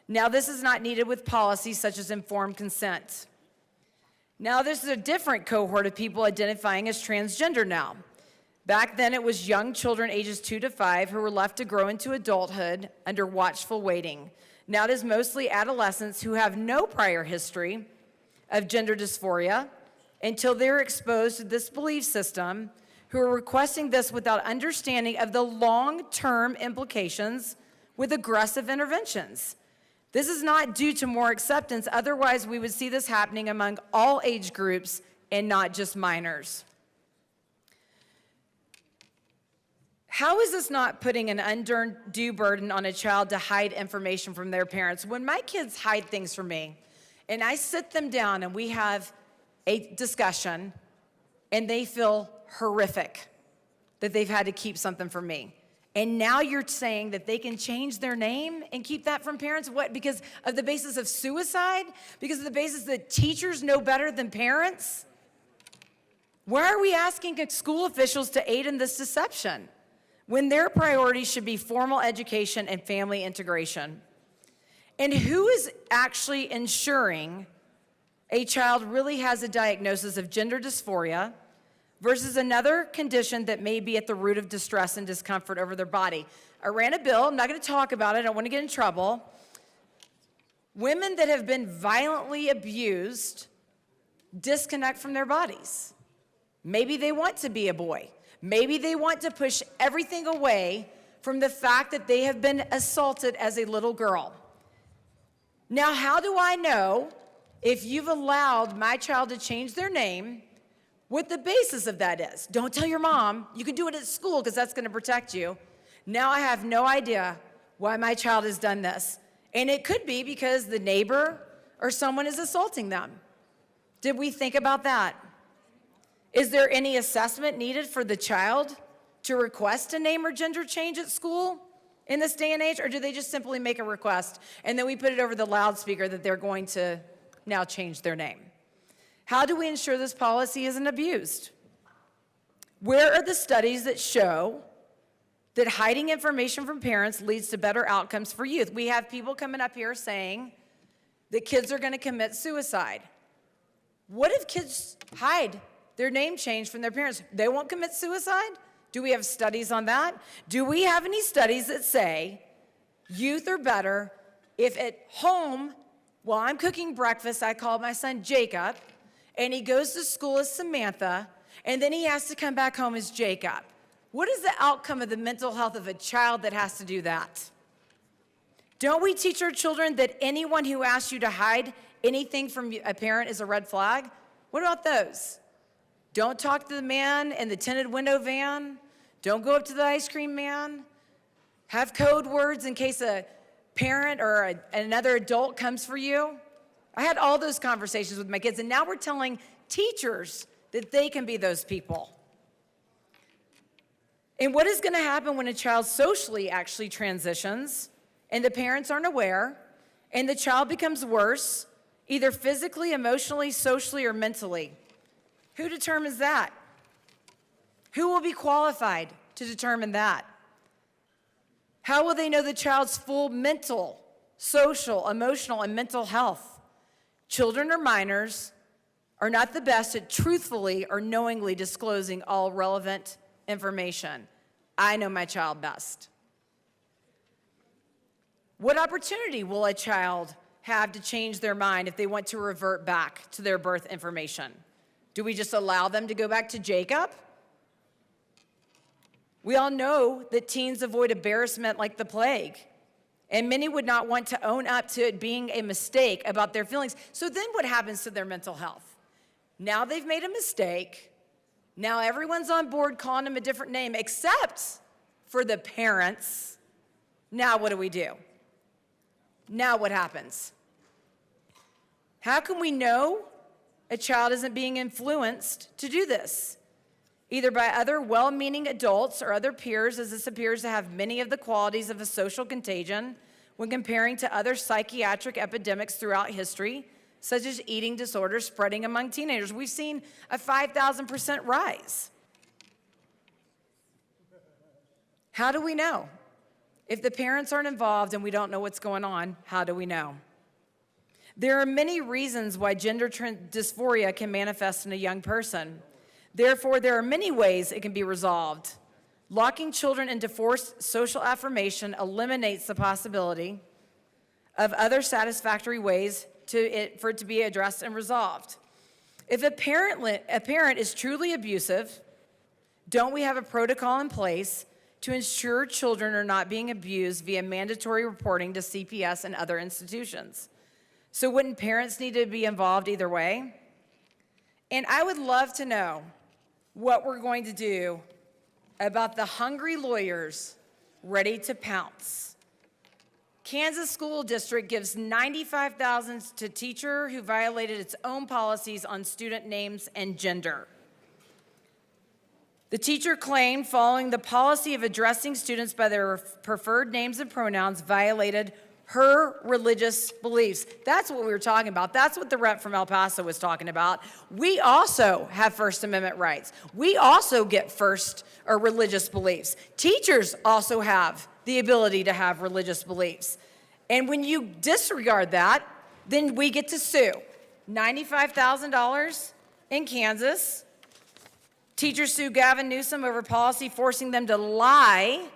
Now, this is not needed with policies such as informed consent. Now, this is a different cohort of people identifying as transgender now. Back then, it was young children ages 2 to 5 who were left to grow into adulthood under watchful waiting. Now it is mostly adolescents who have no prior history of gender dysphoria until they're exposed to this belief system, who are requesting this without understanding of the long-term implications with aggressive interventions. This is not due to more acceptance, otherwise we would see this happening among all age groups and not just minors. How is this not putting an undue burden on a child to hide information from their parents? When my kids hide things from me, and I sit them down and we have a discussion, and they feel horrific that they've had to keep something from me. And now you're saying that they can change their name and keep that from parents? What, because of the basis of suicide? Because of the basis that teachers know better than parents? Why are we asking school officials to aid in this deception when their priorities should be formal education and family integration? And who is actually ensuring a child really has a diagnosis of gender dysphoria versus another condition that may be at the root of distress and discomfort over their body? I ran a bill, I'm not going to talk about it, I don't want to get in trouble. Women that have been violently abused disconnect from their bodies. Maybe they want to be a boy. Maybe they want to push everything away from the fact that they have been assaulted as a little girl. Now, how do I know if you've allowed my child to change their name, what the basis of that is? Don't tell your mom. You can do it at school because that's going to protect you. Now I have no idea why my child has done this. And it could be because the neighbor or someone is assaulting them. Did we think about that? Is there any assessment needed for the child to request a name or gender change at school in this day and age? Or do they just simply make a request and then we put it over the loudspeaker that they're going to now change their name? How do we ensure this policy isn't abused? Where are the studies that show that hiding information from parents leads to better outcomes for youth? We have people coming up here saying that kids are going to commit suicide. What if kids hide their name change from their parents? They won't commit suicide? Do we have studies on that? Do we have any studies that say youth are better if at home, while I'm cooking breakfast, I call my son Jacob, and he goes to school as Samantha, and then he has to come back home as Jacob? What is the outcome of the mental health of a child that has to do that? Don't we teach our children that anyone who asks you to hide anything from a parent is a red flag? What about those? Don't talk to the man in the tinted window van. Don't go up to the ice cream man. Have code words in case a parent or another adult comes for you. I had all those conversations with my kids, and now we're telling teachers that they can be those people. And what is going to happen when a child socially actually transitions and the parents aren't aware and the child becomes worse, either physically, emotionally, socially, or mentally? Who determines that? Who will be qualified to determine that? How will they know the child's full mental, social, emotional, and mental health? Children or minors are not the best at truthfully or knowingly disclosing all relevant information. I know my child best. What opportunity will a child have to change their mind if they want to revert back to their birth information? Do we just allow them to go back to Jacob? We all know that teens avoid embarrassment like the plague, and many would not want to own up to it being a mistake about their feelings. So then what happens to their mental health? Now they've made a mistake. Now everyone's on board calling him a different name except for the parents. Now what do? Now what happens? How can we know a child isn't being influenced to do this? Either by other well-meaning adults or other peers, as this appears to have many of the qualities of a social contagion when comparing to other psychiatric epidemics throughout history, such as eating disorders spreading among teenagers. We've seen a 5,000% rise. How do we know? If the parents aren't involved and we don't know what's going on, how do we know? There are many reasons why gender dysphoria can manifest in a young person. Therefore, there are many ways it can be resolved. Locking children into forced social affirmation eliminates the possibility of other satisfactory ways for it to be addressed and resolved. If a parent is truly abusive, don't we have a protocol in place to ensure children are not being abused via mandatory reporting to CPS and other institutions? So wouldn't parents need to be involved either way? And I would love to know what we're going to do about the hungry lawyers ready to pounce. Kansas School District gives $95,000 to teacher who violated its own policies on student names and gender. The teacher claimed following the policy of addressing students by their preferred names and pronouns violated her religious beliefs. That's what we were talking about. That's what the rep from El Paso was talking about. We also have First Amendment rights. We also get religious beliefs. Teachers also have the ability to have religious beliefs. And when you disregard that, then we get to sue. $95,000 in Kansas. Teachers sue Gavin Newsom over policy forcing them to lie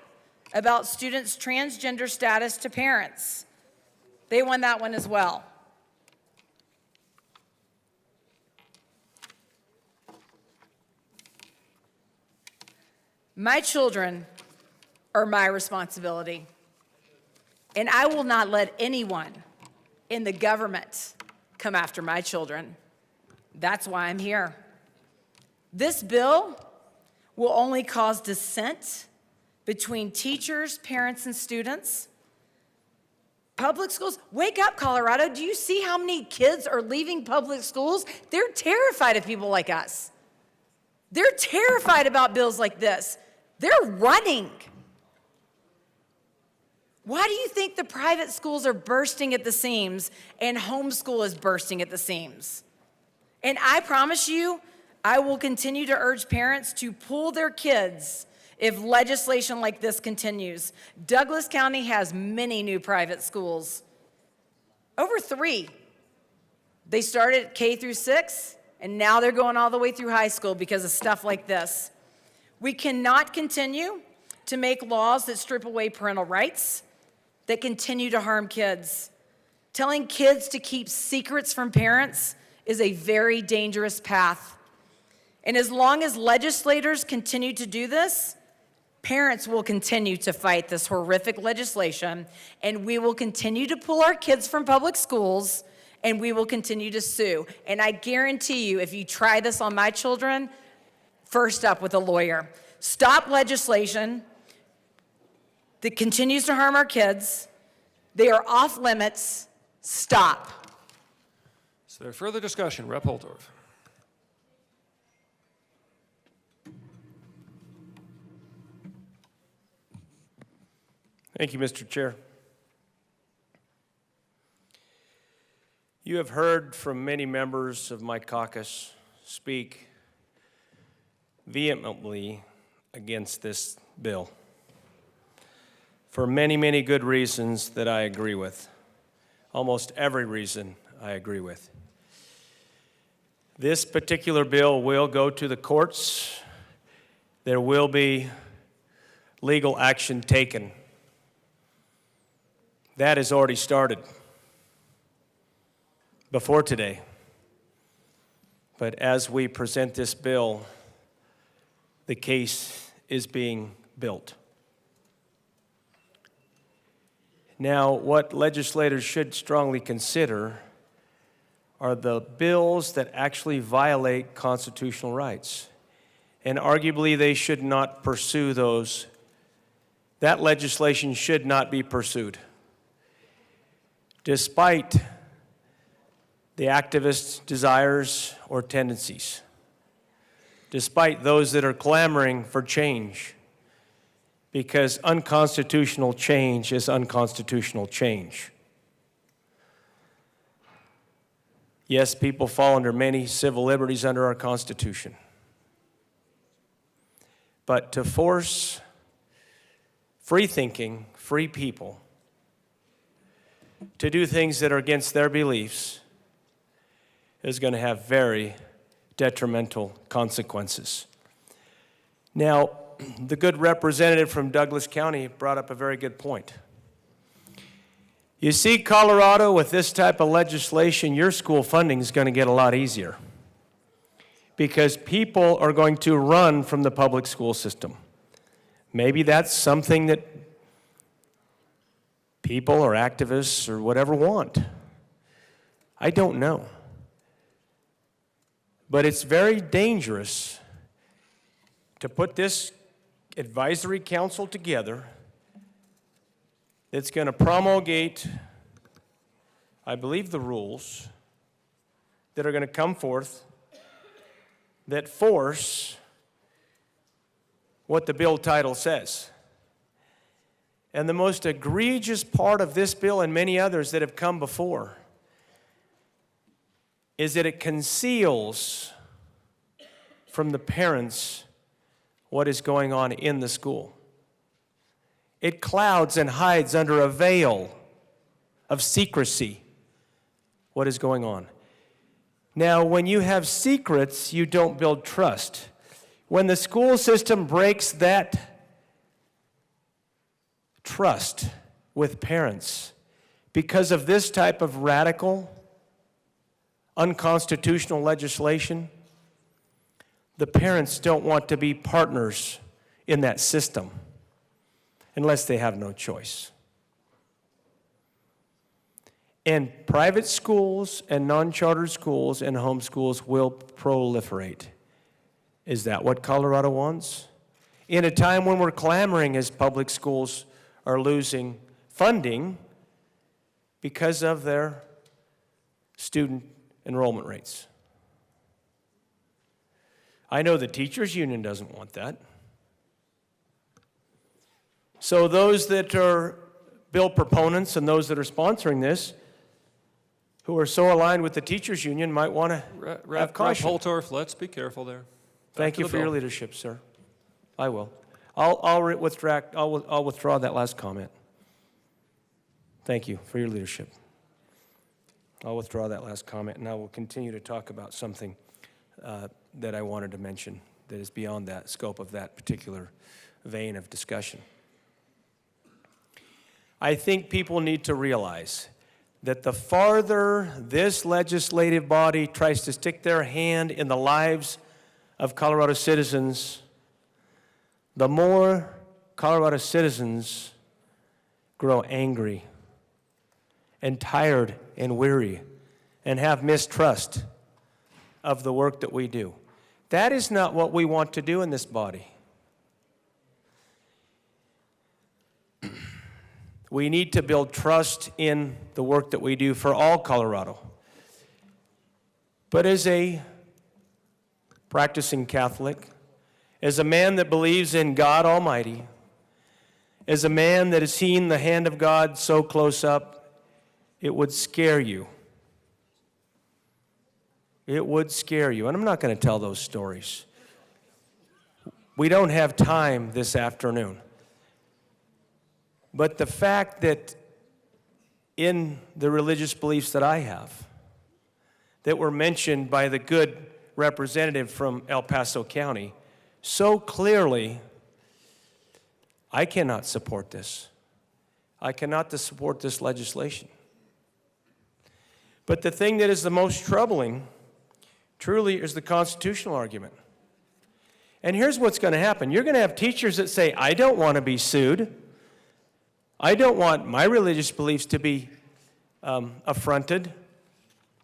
about students' transgender status to parents. They won that one as well. My children are my responsibility, and I will not let anyone in the government come after my children. That's why I'm here. This bill will only cause dissent between teachers, parents, and students. Public schools, wake up, Colorado. Do you see how many kids are leaving public schools? They're terrified of people like us. They're terrified about bills like this. They're running. Why do you think the private schools are bursting at the seams and homeschool is bursting at the seams? And I promise you, I will continue to urge parents to pull their kids if legislation like this continues. Douglas County has many new private schools. Over 3. They started K through 6, and now they're going all the way through high school because of stuff like this. We cannot continue to make laws that strip away parental rights, that continue to harm kids. Telling kids to keep secrets from parents is a very dangerous path. And as long as legislators continue to do this, parents will continue to fight this horrific legislation, and we will continue to pull our kids from public schools, and we will continue to sue. And I guarantee you, if you try this on my children, first up with a lawyer. Stop legislation that continues to harm our kids. They are off limits. Stop. Is there further discussion? Rep. Holtorf. Thank you, Mr. Chair. You have heard from many members of my caucus speak vehemently against this bill for many, many good reasons that I agree with. Almost every reason I agree with. This particular bill will go to the courts. There will be legal action taken. That has already started before today. But as we present this bill, the case is being built. Now, what legislators should strongly consider are the bills that actually violate constitutional rights. and arguably they should not pursue those. That legislation should not be pursued. Despite the activists' desires or tendencies, despite those that are clamoring for change, because unconstitutional change is unconstitutional change. Yes, people fall under many civil liberties under our Constitution. But to force free-thinking, free people to do things that are against their beliefs is going to have very detrimental consequences. Now, the good representative from Douglas County brought up a very good point. You see, Colorado, with this type of legislation, your school funding is going to get a lot easier because people are going to run from the public school system. Maybe that's something that people or activists or whatever want. I don't know. But it's very dangerous to put this advisory council together that's going to promulgate, I believe, the rules that are going to come forth that force what the bill title says. And the most egregious part of this bill and many others that have come before is that it conceals from the parents what is going on in the school. It clouds and hides under a veil of secrecy what is going on. Now, when you have secrets, you don't build trust. When the school system breaks that trust with parents because of this type of radical, unconstitutional legislation, the parents don't want to be partners in that system unless they have no choice. And private schools and non-charter schools and homeschools will proliferate. Is that what Colorado wants? In a time when we're clamoring as public schools are losing funding because of their student enrollment rates. I know the teachers union doesn't want that. So those that are bill proponents and those that are sponsoring this, who are so aligned with the teachers union, might want to have caution. Holtorf, let's be careful there. Thank you for your leadership, sir. I will. I'll withdraw that last comment. Thank you for your leadership. I'll withdraw that last comment, and I will continue to talk about something that I wanted to mention that is beyond that scope of that particular vein of discussion. I think people need to realize that the farther this legislative body tries to stick their hand in the lives of Colorado citizens, the more Colorado citizens grow angry and tired and weary and have mistrust of the work that we do. That is not what we want to do in this body. We need to build trust in the work that we do for all Colorado. But as a practicing Catholic, as a man that believes in God Almighty, as a man that has seen the hand of God so close up, it would scare you. It would scare you. And I'm not going to tell those stories. We don't have time this afternoon. But the fact that in the religious beliefs that I have, that were mentioned by the good representative from El Paso County, so clearly, I cannot support this. I cannot support this legislation. But the thing that is the most troubling, truly, is the constitutional argument. And here's what's going to happen. You're going to have teachers that say, I don't want to be sued. I don't want my religious beliefs to be affronted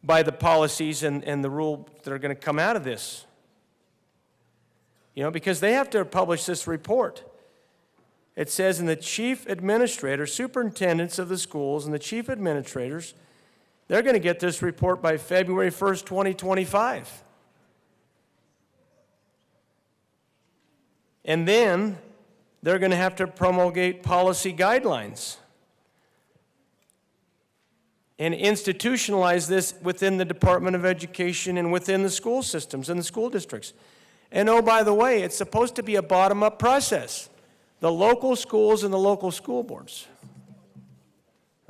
by the policies and the rules that are going to come out of this. because they have to publish this report. It says, and the chief administrator, superintendents of the schools and the chief administrators, they're going to get this report by February 1st, 2025. And then they're going to have to promulgate policy guidelines and institutionalize this within the Department of Education and within the school systems and the school districts. And oh, by the way, it's supposed to be a bottom-up process. The local schools and the local school boards.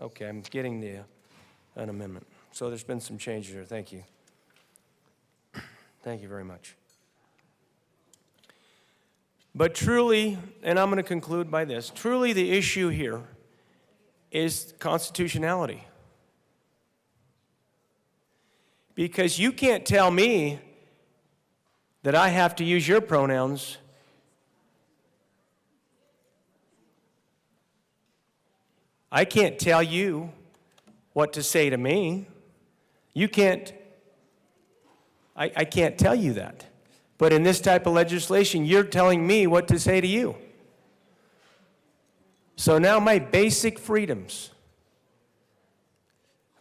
Okay, I'm getting an amendment. So there's been some changes here. Thank you. Thank you very much. But truly, and I'm going to conclude by this, truly the issue here is constitutionality. Because you can't tell me that I have to use your pronouns. I can't tell you what to say to me. You can't, I can't tell you that. But in this type of legislation, you're telling me what to say to you. So now my basic freedoms,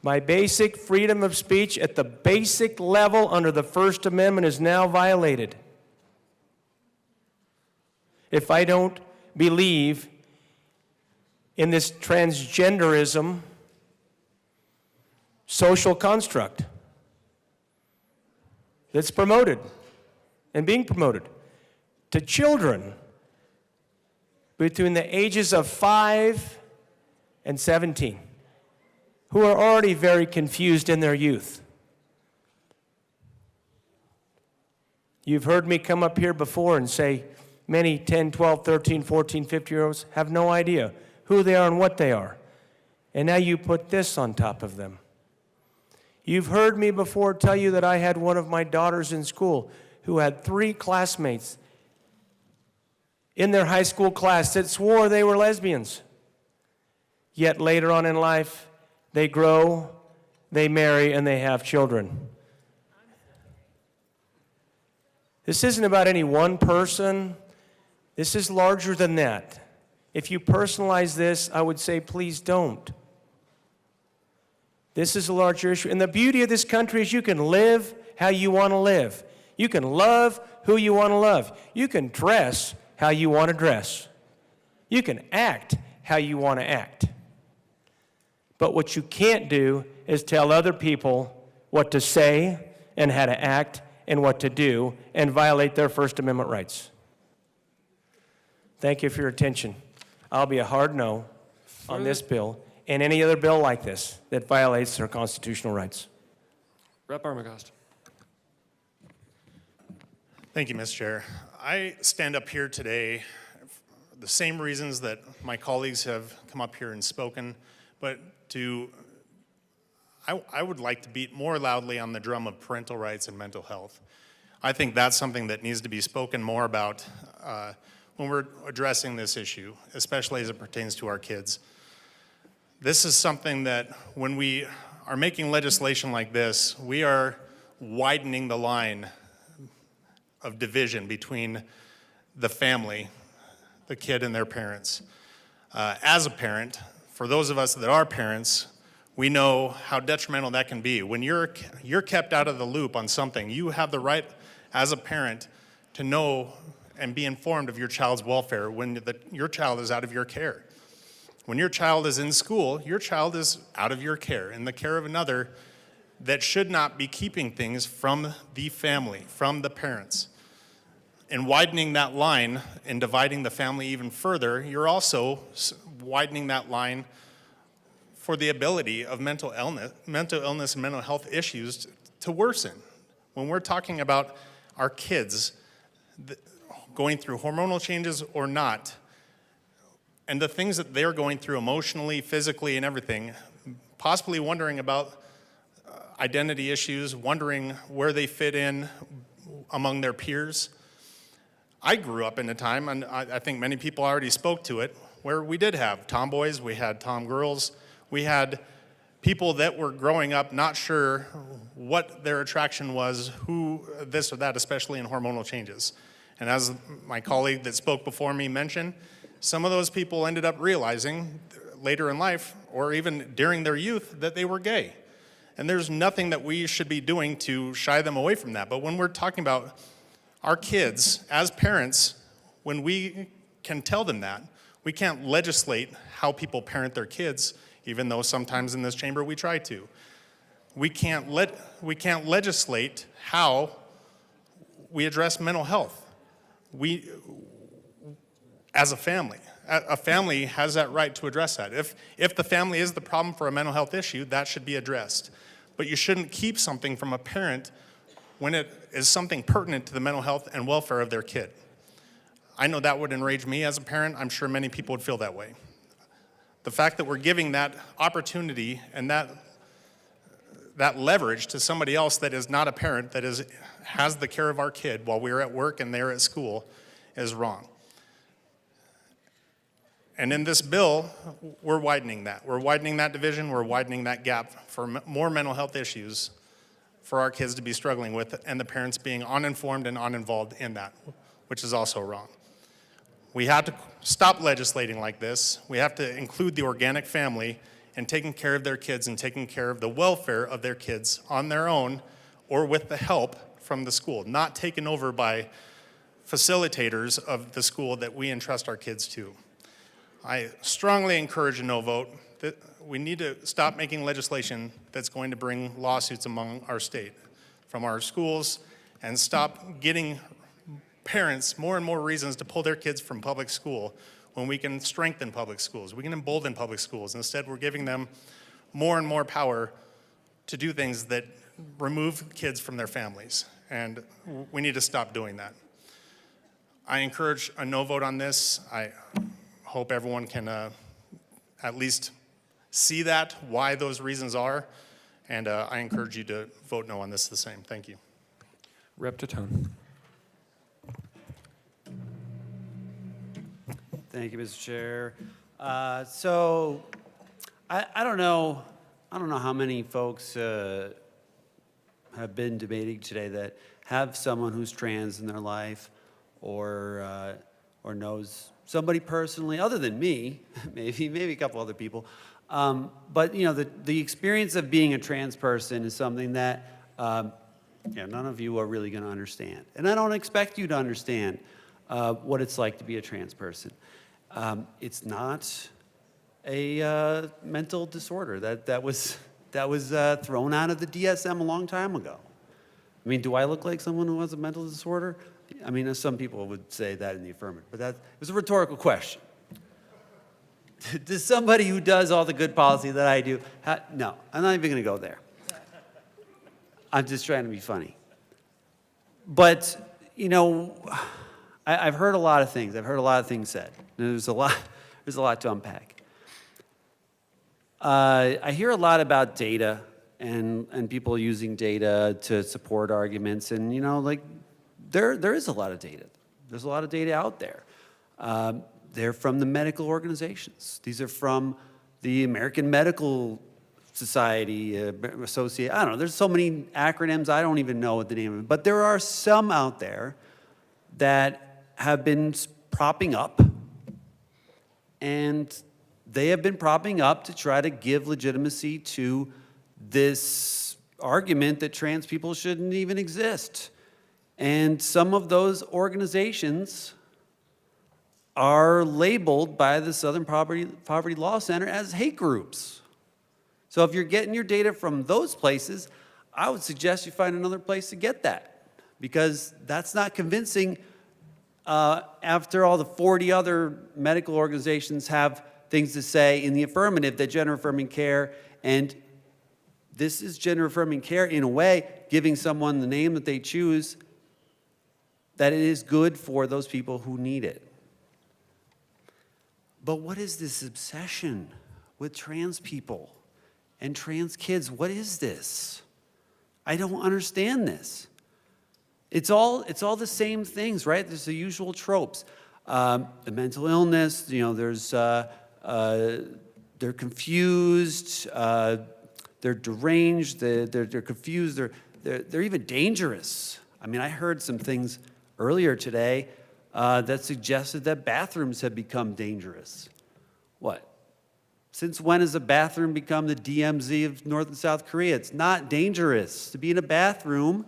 my basic freedom of speech at the basic level under the First Amendment is now violated. If I don't believe in this transgenderism social construct that's promoted and being promoted to children between the ages of 5 and 17 who are already very confused in their youth. You've heard me come up here before and say many 10, 12, 13, 14, 15-year-olds have no idea who they are and what they are. And now you put this on top of them. You've heard me before tell you that I had one of my daughters in school who had 3 classmates in their high school class that swore they were lesbians. Yet later on in life, they grow, they marry, and they have children. This isn't about any one person. This is larger than that. If you personalize this, I would say, please don't. This is a larger issue. And the beauty of this country is you can live how you want to live. You can love who you want to love. You can dress how you want to dress. You can act how you want to act. But what you can't do is tell other people what to say and how to act and what to do and violate their First Amendment rights. Thank you for your attention. I'll be a hard no on this bill and any other bill like this that violates their constitutional rights. Rep. Armagost. Thank you, Mr. Chair. I stand up here today for the same reasons that my colleagues have come up here and spoken, but I would like to beat more loudly on the drum of parental rights and mental health. I think that's something that needs to be spoken more about when we're addressing this issue, especially as it pertains to our kids. This is something that when we are making legislation like this, we are widening the line of division between the family, the kid and their parents. As a parent, for those of us that are parents, we know how detrimental that can be. When you're kept out of the loop on something, you have the right as a parent to know and be informed of your child's welfare when your child is out of your care. When your child is in school, your child is out of your care, in the care of another that should not be keeping things from the family, from the parents. In widening that line and dividing the family even further, you're also widening that line for the ability of mental illness and mental health issues to worsen. When we're talking about our kids going through hormonal changes or not, and the things that they're going through emotionally, physically, and everything, possibly wondering about identity issues, wondering where they fit in among their peers. I grew up in a time, and I think many people already spoke to it, where we did have tomboys, we had tomgirls, we had people that were growing up not sure what their attraction was, who this or that, especially in hormonal changes. And as my colleague that spoke before me mentioned, some of those people ended up realizing later in life, or even during their youth, that they were gay. And there's nothing that we should be doing to shy them away from that. But when we're talking about our kids, as parents, when we can tell them that, we can't legislate how people parent their kids, even though sometimes in this chamber we try to. We can't legislate how we address mental health. We, as a family has that right to address that. If the family is the problem for a mental health issue, that should be addressed. But you shouldn't keep something from a parent when it is something pertinent to the mental health and welfare of their kid. I know that would enrage me as a parent. I'm sure many people would feel that way. The fact that we're giving that opportunity and that leverage to somebody else that is not a parent, that has the care of our kid while we're at work and they're at school, is wrong. And in this bill, we're widening that. We're widening that division, we're widening that gap for more mental health issues for our kids to be struggling with, and the parents being uninformed and uninvolved in that, which is also wrong. We have to stop legislating like this. We have to include the organic family in taking care of their kids and taking care of the welfare of their kids on their own or with the help from the school, not taken over by facilitators of the school that we entrust our kids to. I strongly encourage a no vote. That we need to stop making legislation that's going to bring lawsuits among our state from our schools, and stop getting parents more and more reasons to pull their kids from public school when we can strengthen public schools. We can embolden public schools. Instead, we're giving them more and more power to do things that remove kids from their families, and we need to stop doing that. I encourage a no vote on this. I hope everyone can at least see that, why those reasons are, and I encourage you to vote no on this the same. Thank you. Rep. Tatone. Thank you, Mr. Chair. So I don't know how many folks have been debating today that have someone who's trans in their life, or knows somebody personally, other than me, maybe a couple other people. But you know, the experience of being a trans person is something that none of you are really going to understand, and I don't expect you to understand what it's like to be a trans person. It's not a mental disorder that was thrown out of the DSM a long time ago. I mean, do I look like someone who has a mental disorder? I mean, some people would say that in the affirmative, but it was a rhetorical question. Does somebody who does all the good policy that I do, no, I'm not even going to go there. I'm just trying to be funny. But, you know, I've heard a lot of things. I've heard a lot of things said. There's a lot to unpack. I hear a lot about data and people using data to support arguments, and you know, like there is a lot of data. There's a lot of data out there. They're from the medical organizations. These are from the American Medical Society, Associate. I don't know. There's so many acronyms. I don't even know what the name of it. But there are some out there that have been propping up, and they have been propping up to try to give legitimacy to this argument that trans people shouldn't even exist. And some of those organizations are labeled by the Southern Poverty Law Center as hate groups. So if you're getting your data from those places, I would suggest you find another place to get that, because that's not convincing after all the 40 other medical organizations have things to say in the affirmative that gender-affirming care, and this is gender-affirming care in a way, giving someone the name that they choose, that it is good for those people who need it. But what is this obsession with trans people and trans kids? What is this? I don't understand this. It's all the same things, right? There's the usual tropes. The mental illness, you know, there's, they're confused, they're deranged, they're confused, they're even dangerous. I mean, I heard some things earlier today that suggested that bathrooms have become dangerous. What? Since when has a bathroom become the DMZ of North and South Korea? It's not dangerous to be in a bathroom.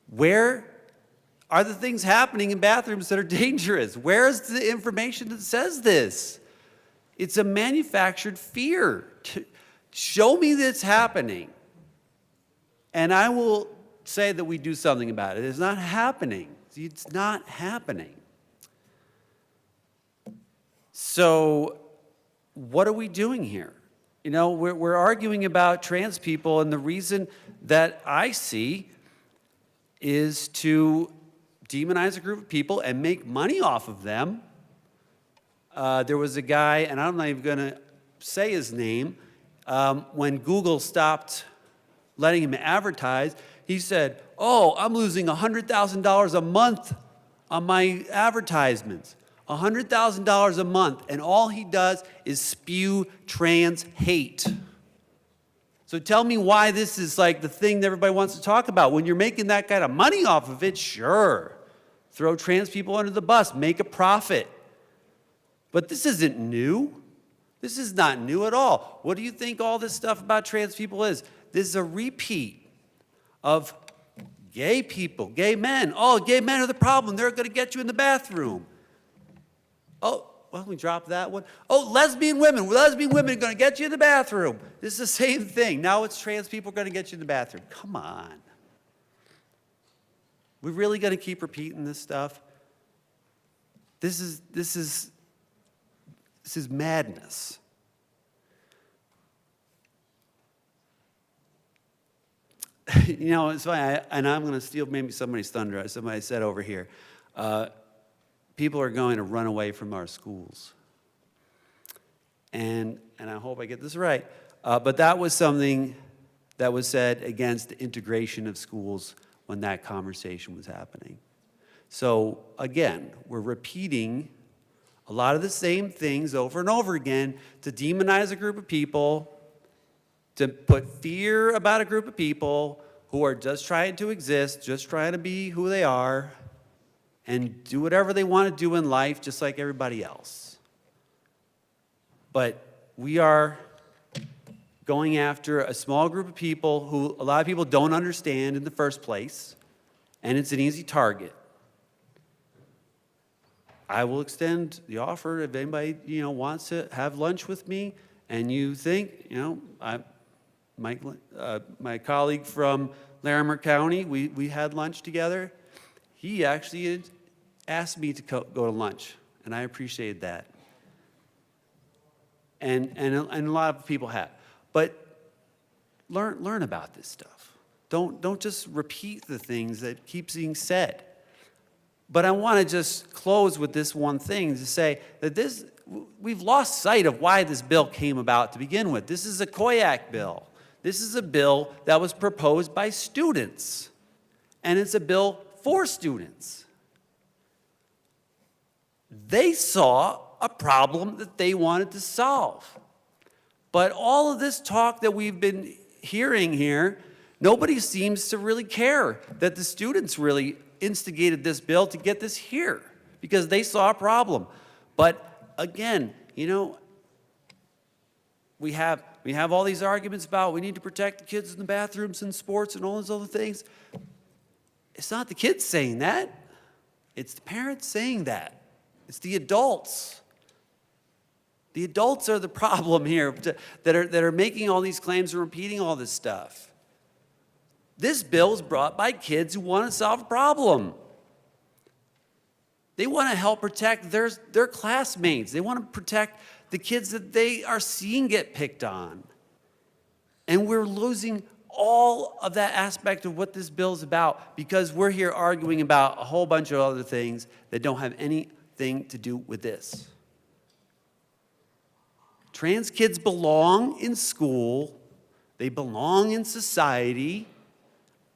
Where are the things happening in bathrooms that are dangerous? Where is the information that says this? It's a manufactured fear. Show me that's happening, and I will say that we do something about it. It's not happening. It's not happening. So what are we doing here? You know, we're arguing about trans people, and the reason that I see is to demonize a group of people and make money off of them. There was a guy, and I'm not even going to say his name, when Google stopped letting him advertise, he said, "Oh, I'm losing $100,000 a month on my advertisements. $100,000 a month, and all he does is spew trans hate." So tell me why this is like the thing that everybody wants to talk about. When you're making that kind of money off of it, sure. Throw trans people under the bus, make a profit. But this isn't new. This is not new at all. What do you think all this stuff about trans people is? This is a repeat of gay people, gay men. Oh, gay men are the problem. They're going to get you in the bathroom. Oh, well, we dropped that one. Oh, lesbian women. Lesbian women are going to get you in the bathroom. This is the same thing. Now it's trans people are going to get you in the bathroom. Come on. We're really going to keep repeating this stuff? This is madness. You know, it's funny, and I'm going to steal maybe somebody's thunder. Somebody said over here, people are going to run away from our schools. And I hope I get this right, but that was something that was said against the integration of schools when that conversation was happening. So again, we're repeating a lot of the same things over and over again to demonize a group of people, to put fear about a group of people who are just trying to exist, just trying to be who they are, and do whatever they want to do in life just like everybody else. But we are going after a small group of people who a lot of people don't understand in the first place, and it's an easy target. I will extend the offer if anybody, wants to have lunch with me, and you think, my colleague from Larimer County, we had lunch together. He actually had asked me to go to lunch, and I appreciated that. And a lot of people have. But learn about this stuff. Don't just repeat the things that keep being said. But I want to just close with this one thing to say that we've lost sight of why this bill came about to begin with. This is a COYAC bill. This is a bill that was proposed by students, and it's a bill for students. They saw a problem that they wanted to solve. But all of this talk that we've been hearing here, nobody seems to really care that the students really instigated this bill to get this here because they saw a problem. But again, we have all these arguments about we need to protect the kids in the bathrooms and sports and all those other things. It's not the kids saying that. It's the parents saying that. It's the adults. The adults are the problem here that are making all these claims and repeating all this stuff. This bill is brought by kids who want to solve a problem. They want to help protect their classmates. They want to protect the kids that they are seeing get picked on. And we're losing all of that aspect of what this bill is about because we're here arguing about a whole bunch of other things that don't have anything to do with this. Trans kids belong in school. They belong in society.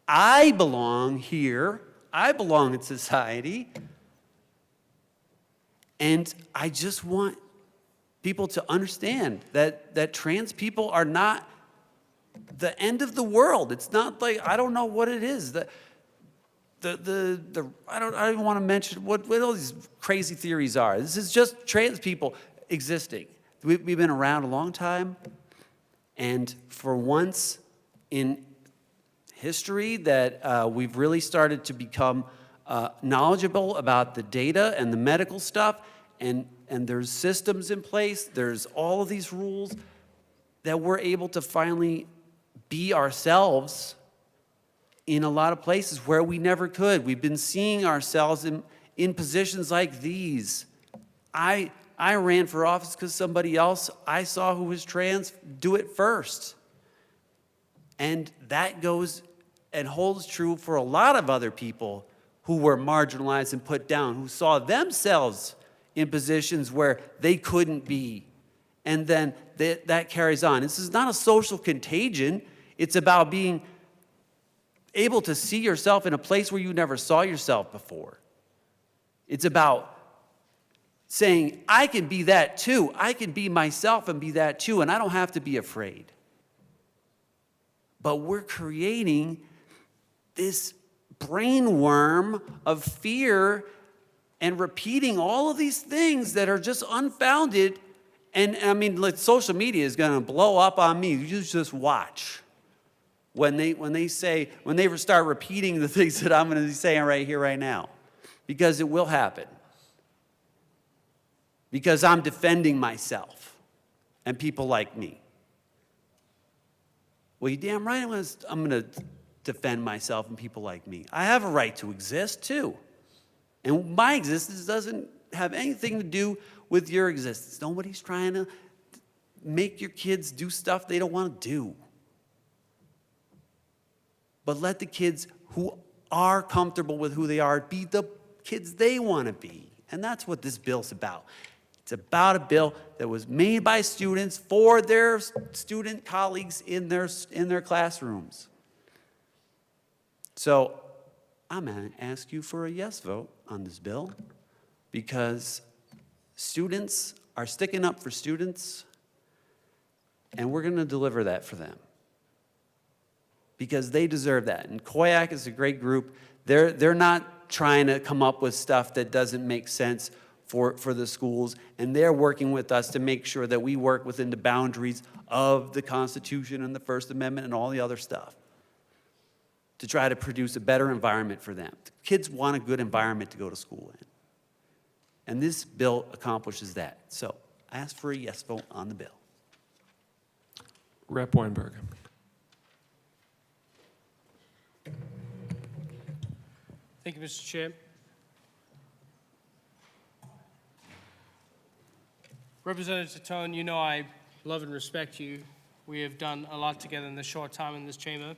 I belong here. I belong in society. And I just want people to understand that trans people are not the end of the world. It's not like, I don't know what it is. The I don't even want to mention what all these crazy theories are. This is just trans people existing. We've been around a long time, and for once in history that we've really started to become knowledgeable about the data and the medical stuff, and there's systems in place, there's all of these rules that we're able to finally be ourselves in a lot of places where we never could. We've been seeing ourselves in positions like these. I ran for office because somebody else I saw who was trans do it first. And that goes and holds true for a lot of other people who were marginalized and put down, who saw themselves in positions where they couldn't be. And then that carries on. This is not a social contagion. It's about being able to see yourself in a place where you never saw yourself before. It's about saying, I can be that too. I can be myself and be that too, and I don't have to be afraid. But we're creating this brain worm of fear and repeating all of these things that are just unfounded. And I mean, like, social media is going to blow up on me. You just watch. When they start repeating the things that I'm going to be saying right here, right now. Because it will happen. Because I'm defending myself and people like me. Well, you're damn right I'm going to defend myself and people like me. I have a right to exist too. And my existence doesn't have anything to do with your existence. Nobody's trying to make your kids do stuff they don't want to do. But let the kids who are comfortable with who they are be the kids they want to be. And that's what this bill's about. It's about a bill that was made by students for their student colleagues in their classrooms. So I'm going to ask you for a yes vote on this bill because students are sticking up for students, and we're going to deliver that for them. Because they deserve that. And COIAC is a great group. They're not trying to come up with stuff that doesn't make sense for the schools, and they're working with us to make sure that we work within the boundaries of the Constitution and the First Amendment and all the other stuff to try to produce a better environment for them. The kids want a good environment to go to school in. And this bill accomplishes that. So I ask for a yes vote on the bill. Rep. Weinberg. Thank you, Mr. Chair. Representative Tatone, you know I love and respect you. We have done a lot together in this short time in this chamber.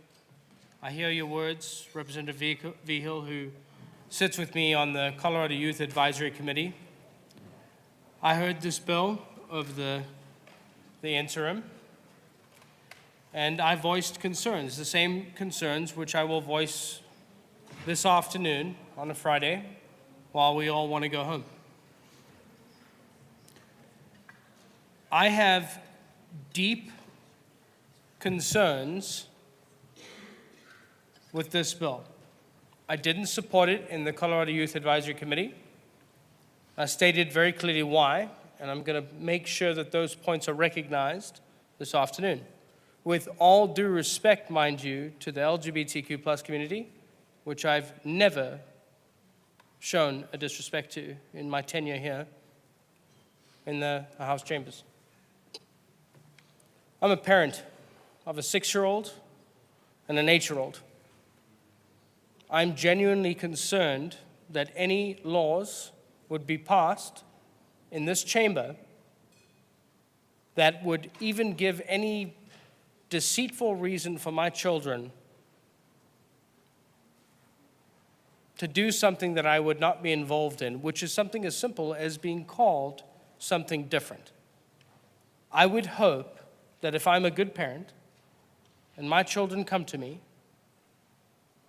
I hear your words, Representative Vigil, who sits with me on the Colorado Youth Advisory Committee. I heard this bill of the interim, and I voiced concerns, the same concerns which I will voice this afternoon on a Friday while we all want to go home. I have deep concerns with this bill. I didn't support it in the Colorado Youth Advisory Committee. I stated very clearly why, and I'm going to make sure that those points are recognized this afternoon. With all due respect, mind you, to the LGBTQ plus community, which I've never shown a disrespect to in my tenure here in the House chambers. I'm a parent of a 6-year-old and an 8-year-old. I'm genuinely concerned that any laws would be passed in this chamber that would even give any deceitful reason for my children to do something that I would not be involved in, which is something as simple as being called something different. I would hope that if I'm a good parent and my children come to me,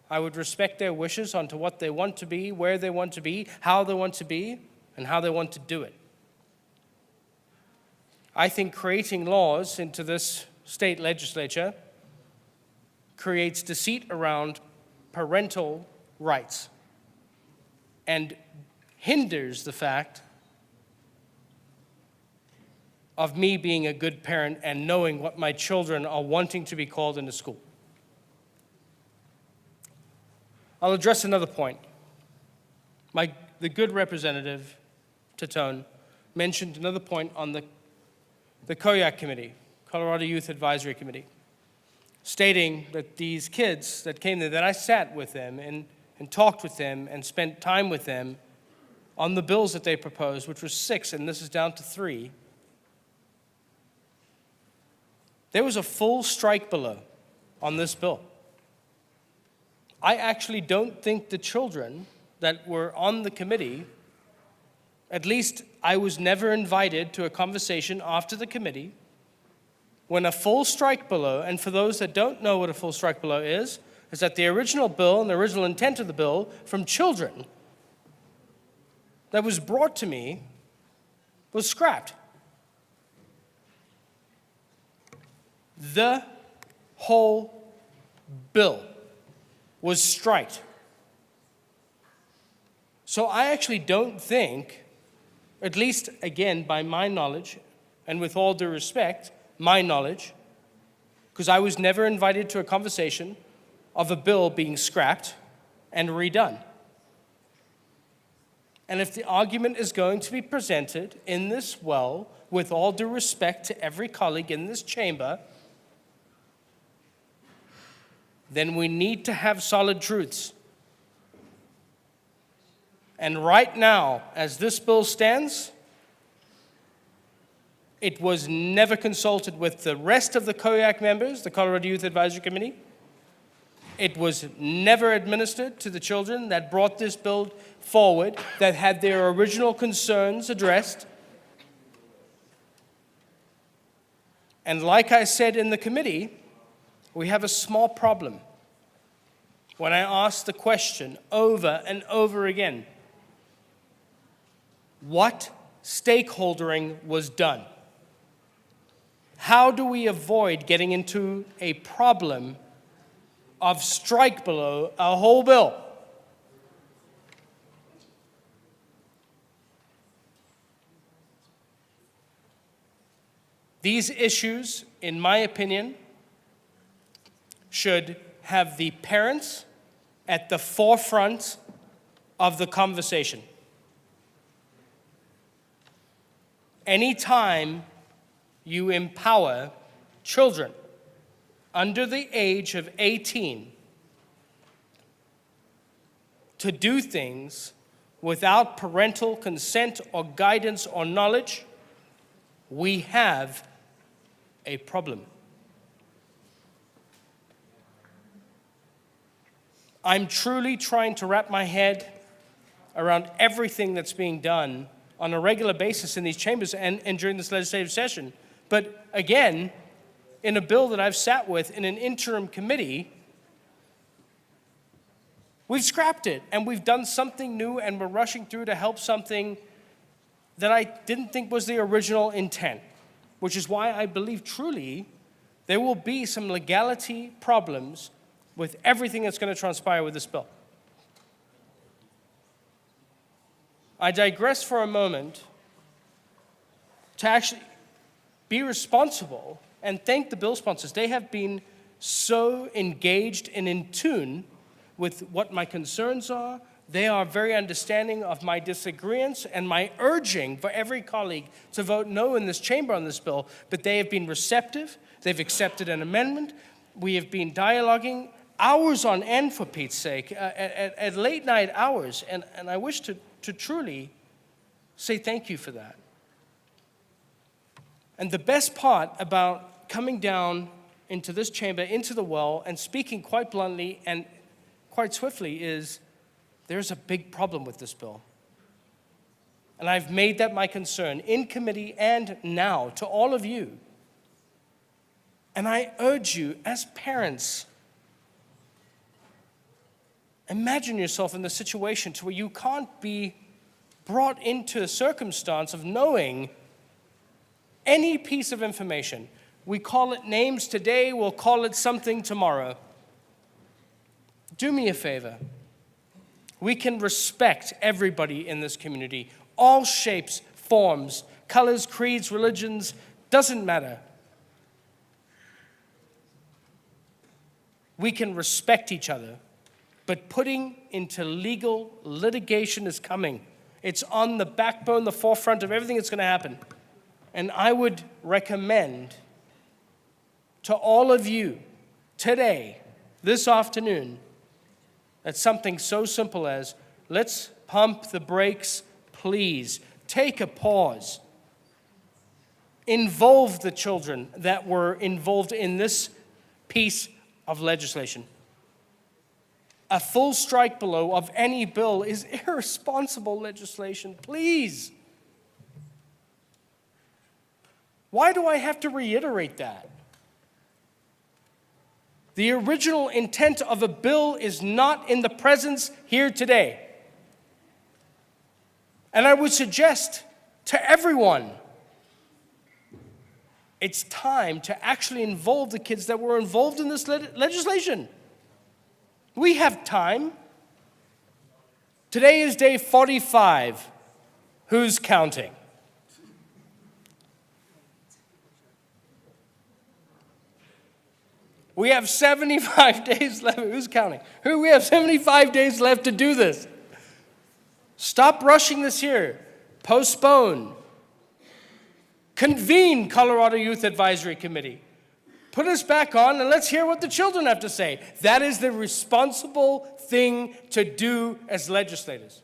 I would respect their wishes onto what they want to be, where they want to be, how they want to be, and how they want to do it. I think creating laws into this state legislature creates deceit around parental rights and hinders the fact of me being a good parent and knowing what my children are wanting to be called in the school. I'll address another point. The good representative, Tatone, mentioned another point on the COYAC committee, Colorado Youth Advisory Committee, stating that these kids that came there, that I sat with them and talked with them and spent time with them on the bills that they proposed, which was 6, and this is down to 3. There was a full strike below on this bill. I actually don't think the children that were on the committee, at least I was never invited to a conversation after the committee, when a full strike below, and for those that don't know what a full strike below is that the original bill and the original intent of the bill from children that was brought to me was scrapped. The whole bill was striked. So I actually don't think, at least again by my knowledge, and with all due respect, my knowledge, because I was never invited to a conversation of a bill being scrapped and redone. And if the argument is going to be presented in this well, with all due respect to every colleague in this chamber, then we need to have solid truths. And right now, as this bill stands, it was never consulted with the rest of the COYAC members, the Colorado Youth Advisory Committee. It was never administered to the children that brought this bill forward, that had their original concerns addressed. And like I said in the committee, we have a small problem. When I asked the question over and over again, what stakeholdering was done? How do we avoid getting into a problem of strike below a whole bill? These issues, in my opinion, should have the parents at the forefront of the conversation. Anytime you empower children under the age of 18 to do things without parental consent or guidance or knowledge, we have a problem. I'm truly trying to wrap my head around everything that's being done on a regular basis in these chambers and during this legislative session. But again, in a bill that I've sat with in an interim committee, we've scrapped it and we've done something new and we're rushing through to help something that I didn't think was the original intent, which is why I believe truly there will be some legality problems with everything that's going to transpire with this bill. I digress for a moment to actually be responsible and thank the bill sponsors. They have been so engaged and in tune with what my concerns are. They are very understanding of my disagreements and my urging for every colleague to vote no in this chamber on this bill, but they have been receptive. They've accepted an amendment. We have been dialoguing hours on end, for Pete's sake, at late night hours, and I wish to truly say thank you for that. And the best part about coming down into this chamber, into the well, and speaking quite bluntly and quite swiftly is there's a big problem with this bill. And I've made that my concern in committee and now to all of you. And I urge you as parents, imagine yourself in the situation to where you can't be brought into a circumstance of knowing any piece of information. We call it names today, we'll call it something tomorrow. Do me a favor. We can respect everybody in this community, all shapes, forms, colors, creeds, religions, doesn't matter. We can respect each other, but putting into legal litigation is coming. It's on the backbone, the forefront of everything that's going to happen. And I would recommend to all of you today, this afternoon, that something so simple as, let's pump the brakes, please. Take a pause. Involve the children that were involved in this piece of legislation. A full strike below of any bill is irresponsible legislation. Please. Why do I have to reiterate that? The original intent of a bill is not in the presence here today. And I would suggest to everyone, it's time to actually involve the kids that were involved in this legislation. We have time. Today is day 45. Who's counting? We have 75 days left. Who's counting? We have 75 days left to do this. Stop rushing this here. Postpone. Convene Colorado Youth Advisory Committee. Put us back on and let's hear what the children have to say. That is the responsible thing to do as legislators.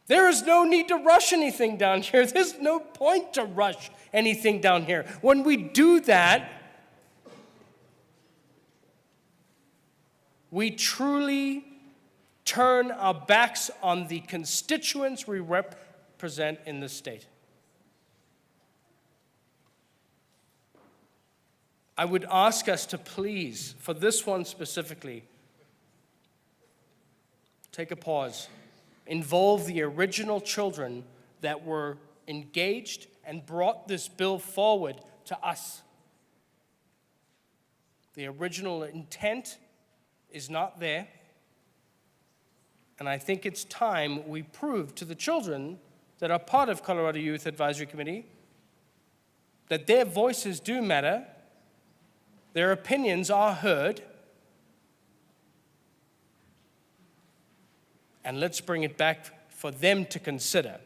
There is no need to rush anything down here. There's no point to rush anything down here. When we do that, we truly turn our backs on the constituents we represent in this state. I would ask us to please, for this one specifically, take a pause. Involve the original children that were engaged and brought this bill forward to us. The original intent is not there. And I think it's time we prove to the children that are part of Colorado Youth Advisory Committee that their voices do matter, their opinions are heard, and let's bring it back for them to consider.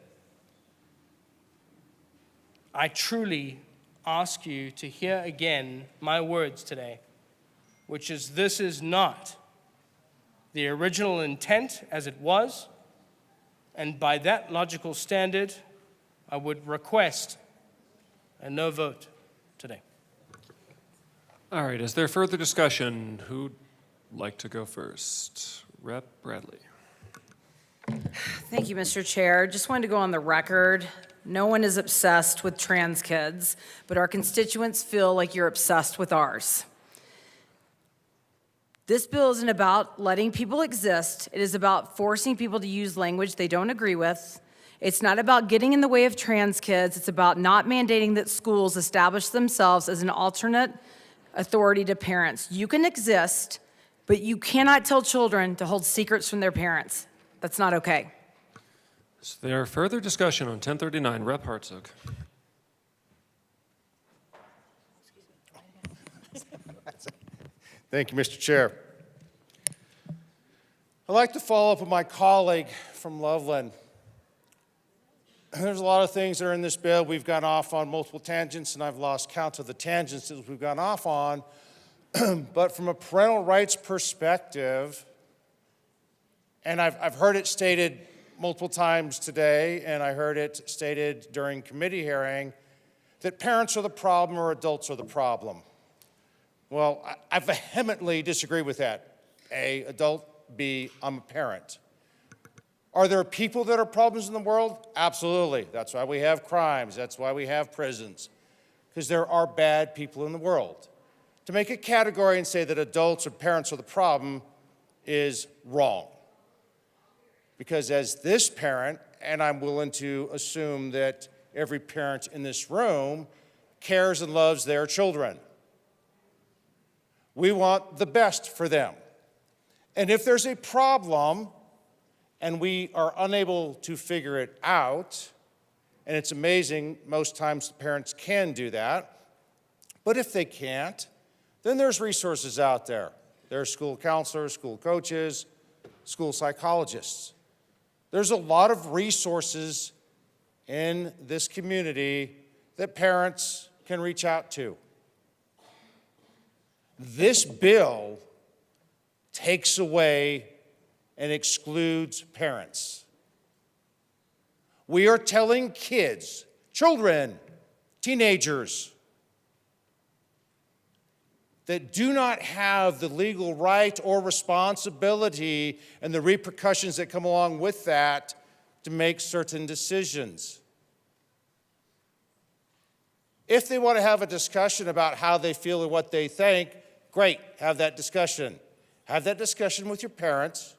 I truly ask you to hear again my words today, which is this is not the original intent as it was, and by that logical standard, I would request a no vote today. All right, is there further discussion? Who'd like to go first? Rep. Bradley. Thank you, Mr. Chair. Just wanted to go on the record. No one is obsessed with trans kids, but our constituents feel like you're obsessed with ours. This bill isn't about letting people exist. It is about forcing people to use language they don't agree with. It's not about getting in the way of trans kids. It's about not mandating that schools establish themselves as an alternate authority to parents. You can exist, but you cannot tell children to hold secrets from their parents. That's not okay. Is there further discussion on 1039? Rep. Hartzog. Thank you, Mr. Chair. I'd like to follow up with my colleague from Loveland. There's a lot of things that are in this bill. We've gone off on multiple tangents, and I've lost count of the tangents that we've gone off on. But from a parental rights perspective, and I've heard it stated multiple times today, and I heard it stated during committee hearing, that parents are the problem or adults are the problem. Well, I vehemently disagree with that. A, adult, B, I'm a parent. Are there people that are problems in the world? Absolutely. That's why we have crimes. That's why we have prisons. Because there are bad people in the world. To make a category and say that adults or parents are the problem is wrong. Because as this parent, and I'm willing to assume that every parent in this room cares and loves their children. We want the best for them. And if there's a problem, and we are unable to figure it out, and it's amazing, most times the parents can do that, but if they can't, then there's resources out there. There's school counselors, school coaches, school psychologists. There's a lot of resources in this community that parents can reach out to. This bill takes away and excludes parents. We are telling kids, children, teenagers, that do not have the legal right or responsibility and the repercussions that come along with that to make certain decisions. If they want to have a discussion about how they feel and what they think, great, have that discussion. Have that discussion with your parents,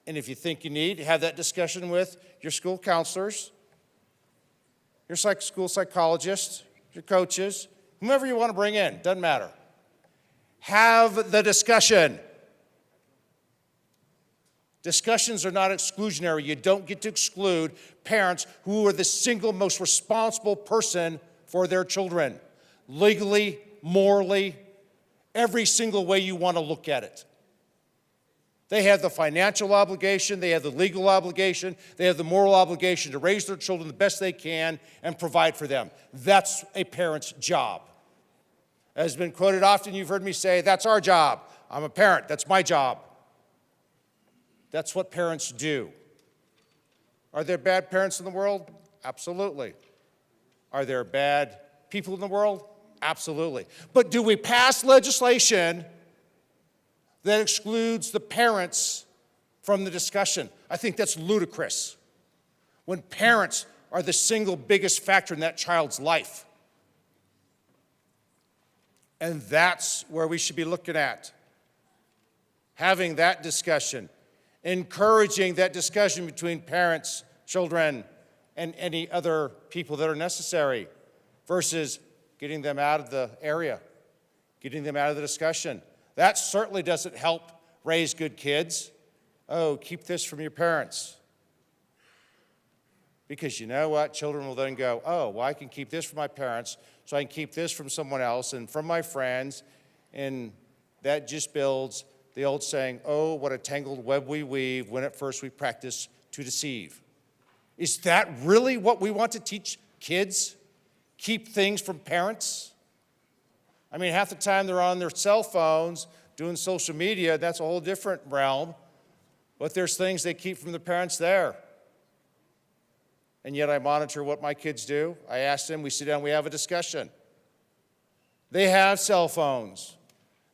and if you think you need, have that discussion with your school counselors, your school psychologists, your coaches, whomever you want to bring in, doesn't matter. Have the discussion. Discussions are not exclusionary. You don't get to exclude parents who are the single most responsible person for their children, legally, morally, every single way you want to look at it. They have the financial obligation, they have the legal obligation, they have the moral obligation to raise their children the best they can and provide for them. That's a parent's job. As has been quoted often, you've heard me say, that's our job. I'm a parent, that's my job. That's what parents do. Are there bad parents in the world? Absolutely. Are there bad people in the world? Absolutely. But do we pass legislation that excludes the parents from the discussion? I think that's ludicrous. When parents are the single biggest factor in that child's life. And that's where we should be looking at. Having that discussion, encouraging that discussion between parents, children, and any other people that are necessary, versus getting them out of the area, getting them out of the discussion. That certainly doesn't help raise good kids. Oh, keep this from your parents. Because you know what? Children will then go, oh, well, I can keep this from my parents, so I can keep this from someone else and from my friends, and that just builds the old saying, oh, what a tangled web we weave when at first we practice to deceive. Is that really what we want to teach kids? Keep things from parents? I mean, half the time they're on their cell phones doing social media, that's a whole different realm, but there's things they keep from the parents there. And yet I monitor what my kids do. I ask them, we sit down, we have a discussion. They have cell phones.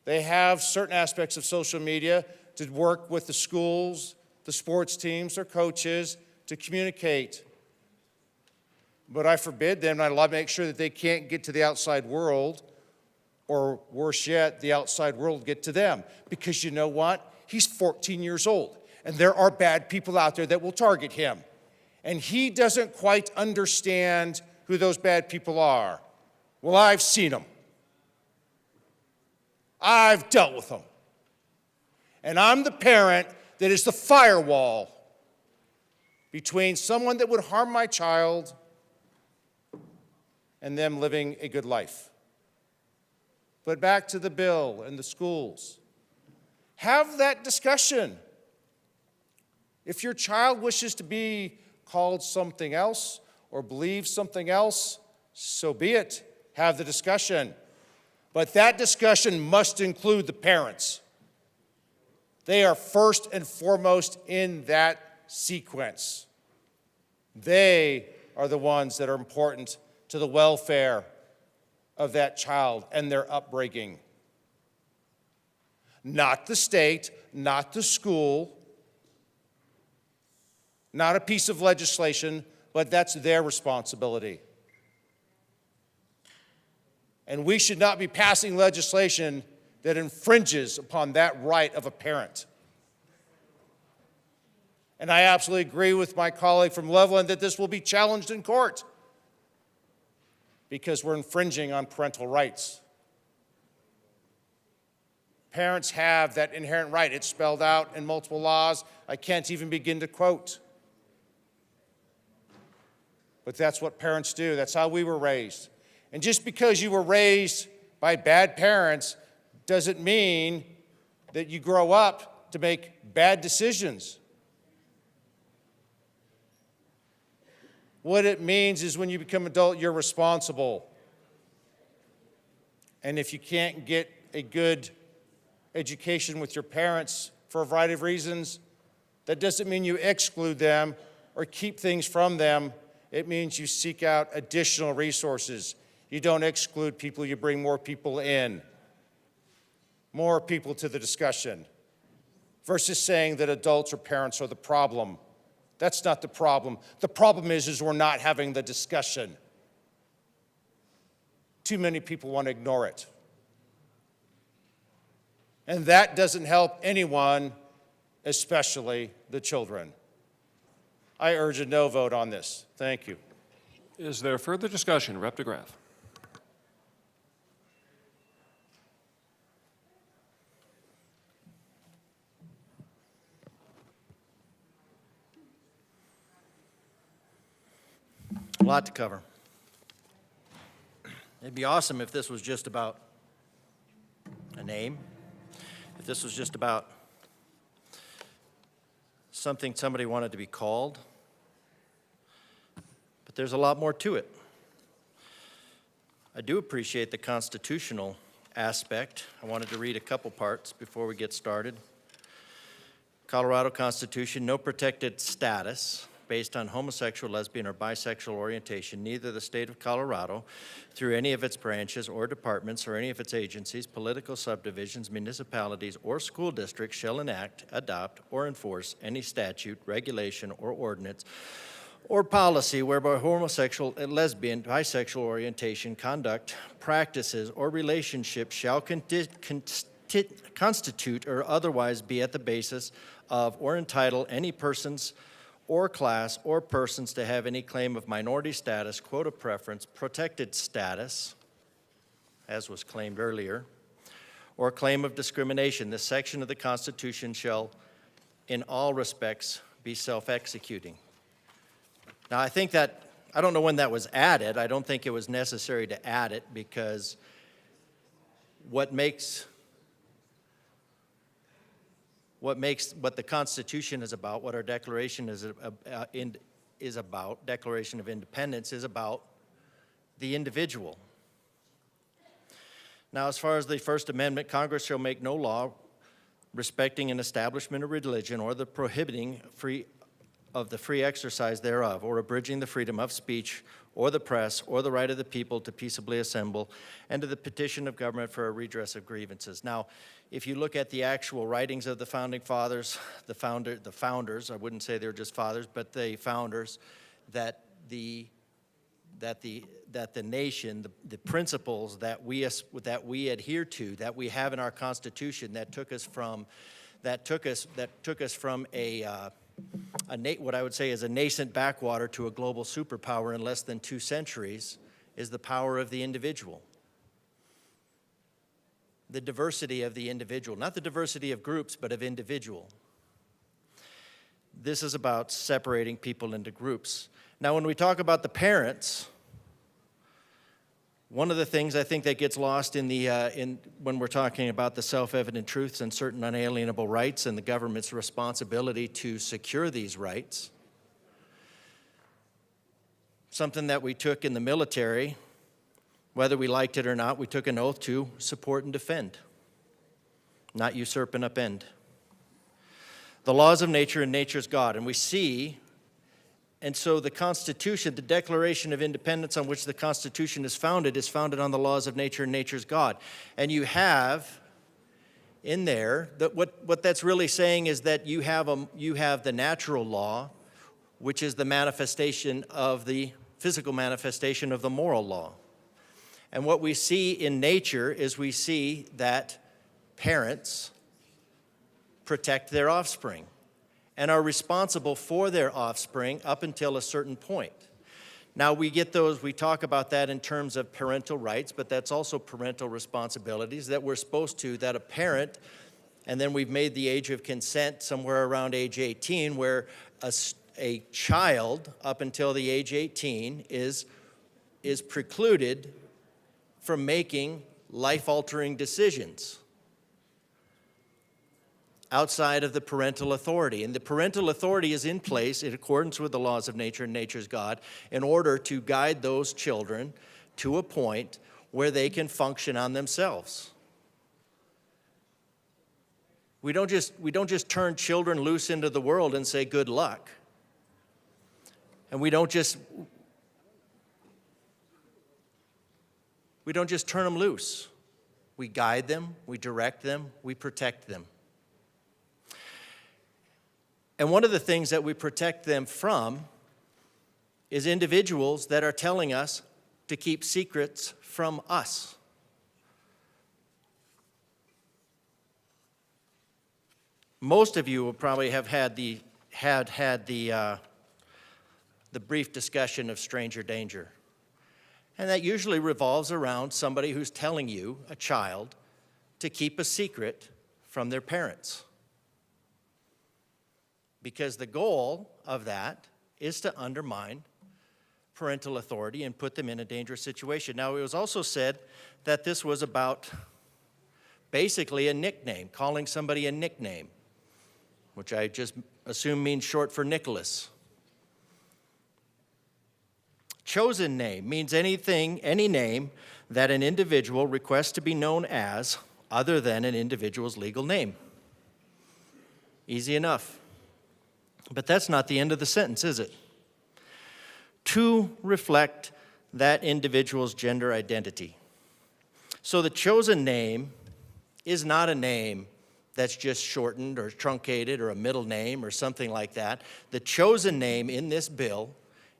They have certain aspects of social media to work with the schools, the sports teams, their coaches, to communicate. But I forbid them, and I make sure that they can't get to the outside world, or worse yet, the outside world get to them. Because you know what? He's 14 years old, and there are bad people out there that will target him. And he doesn't quite understand who those bad people are. Well, I've seen them. I've dealt with them. And I'm the parent that is the firewall between someone that would harm my child and them living a good life. But back to the bill and the schools. Have that discussion. If your child wishes to be called something else or believe something else, so be it. Have the discussion. But that discussion must include the parents. They are first and foremost in that sequence. They are the ones that are important to the welfare of that child and their upbringing. Not the state, not the school, not a piece of legislation, but that's their responsibility. And we should not be passing legislation that infringes upon that right of a parent. And I absolutely agree with my colleague from Loveland that this will be challenged in court because we're infringing on parental rights. Parents have that inherent right. It's spelled out in multiple laws. I can't even begin to quote. But that's what parents do. That's how we were raised. And just because you were raised by bad parents doesn't mean that you grow up to make bad decisions. What it means is when you become adult, you're responsible. And if you can't get a good education with your parents for a variety of reasons, that doesn't mean you exclude them or keep things from them. It means you seek out additional resources. You don't exclude people, you bring more people in, more people to the discussion, versus saying that adults or parents are the problem. That's not the problem. The problem is we're not having the discussion. Too many people want to ignore it. And that doesn't help anyone, especially the children. I urge a no vote on this. Thank you. Is there further discussion? Rep. DeGraff. A lot to cover. It'd be awesome if this was just about a name, if this was just about something somebody wanted to be called, but there's a lot more to it. I do appreciate the constitutional aspect. I wanted to read a couple parts before we get started. Colorado Constitution, no protected status based on homosexual, lesbian, or bisexual orientation, neither the state of Colorado, through any of its branches or departments or any of its agencies, political subdivisions, municipalities, or school districts shall enact, adopt, or enforce any statute, regulation, or ordinance or policy whereby homosexual, lesbian, bisexual orientation, conduct, practices, or relationships shall constitute or otherwise be at the basis of or entitle any persons or class or persons to have any claim of minority status, quota preference, protected status, as was claimed earlier, or claim of discrimination. This section of the Constitution shall, in all respects, be self-executing. Now, I think that, I don't know when that was added. I don't think it was necessary to add it because what the Constitution is about, what our Declaration is about, Declaration of Independence, is about the individual. Now, as far as the First Amendment, Congress shall make no law respecting an establishment of religion or the prohibiting the free exercise thereof, or abridging the freedom of speech or the press, or the right of the people to peaceably assemble, and to the petition of government for a redress of grievances. Now, if you look at the actual writings of the founding fathers, the founders, I wouldn't say they're just fathers, but the founders, that the nation, the principles that we adhere to, that we have in our Constitution, that took us from what I would say is a nascent backwater to a global superpower in less than 2 centuries, is the power of the individual. The diversity of the individual, not the diversity of groups, but of individual. This is about separating people into groups. Now, when we talk about the parents, one of the things I think that gets lost when we're talking about the self-evident truths and certain unalienable rights and the government's responsibility to secure these rights, something that we took in the military, whether we liked it or not, we took an oath to support and defend, not usurp and upend. The laws of nature and nature's God, and we see. And so the Constitution, the Declaration of Independence on which the Constitution is founded on the laws of nature and nature's God. And you have in there, that what that's really saying is that you have the natural law, which is the manifestation of the physical manifestation of the moral law. And what we see in nature is we see that parents protect their offspring and are responsible for their offspring up until a certain point. Now, we get those, we talk about that in terms of parental rights, but that's also parental responsibilities that we're supposed to, that a parent, and then we've made the age of consent somewhere around age 18, where a child up until the age 18 is precluded from making life-altering decisions outside of the parental authority. And the parental authority is in place in accordance with the laws of nature and nature's God in order to guide those children to a point where they can function on themselves. We don't just turn children loose into the world and say good luck. And we don't just turn them loose. We guide them, we direct them, we protect them. And one of the things that we protect them from is individuals that are telling us to keep secrets from us. Most of you will probably have had the brief discussion of stranger danger. And that usually revolves around somebody who's telling you, a child, to keep a secret from their parents. Because the goal of that is to undermine parental authority and put them in a dangerous situation. Now, it was also said that this was about basically a nickname, calling somebody a nickname, which I just assume means short for Nicholas. Chosen name means any name that an individual requests to be known as other than an individual's legal name. Easy enough. But that's not the end of the sentence, is it? To reflect that individual's gender identity. So the chosen name is not a name that's just shortened or truncated or a middle name or something like that. The chosen name in this bill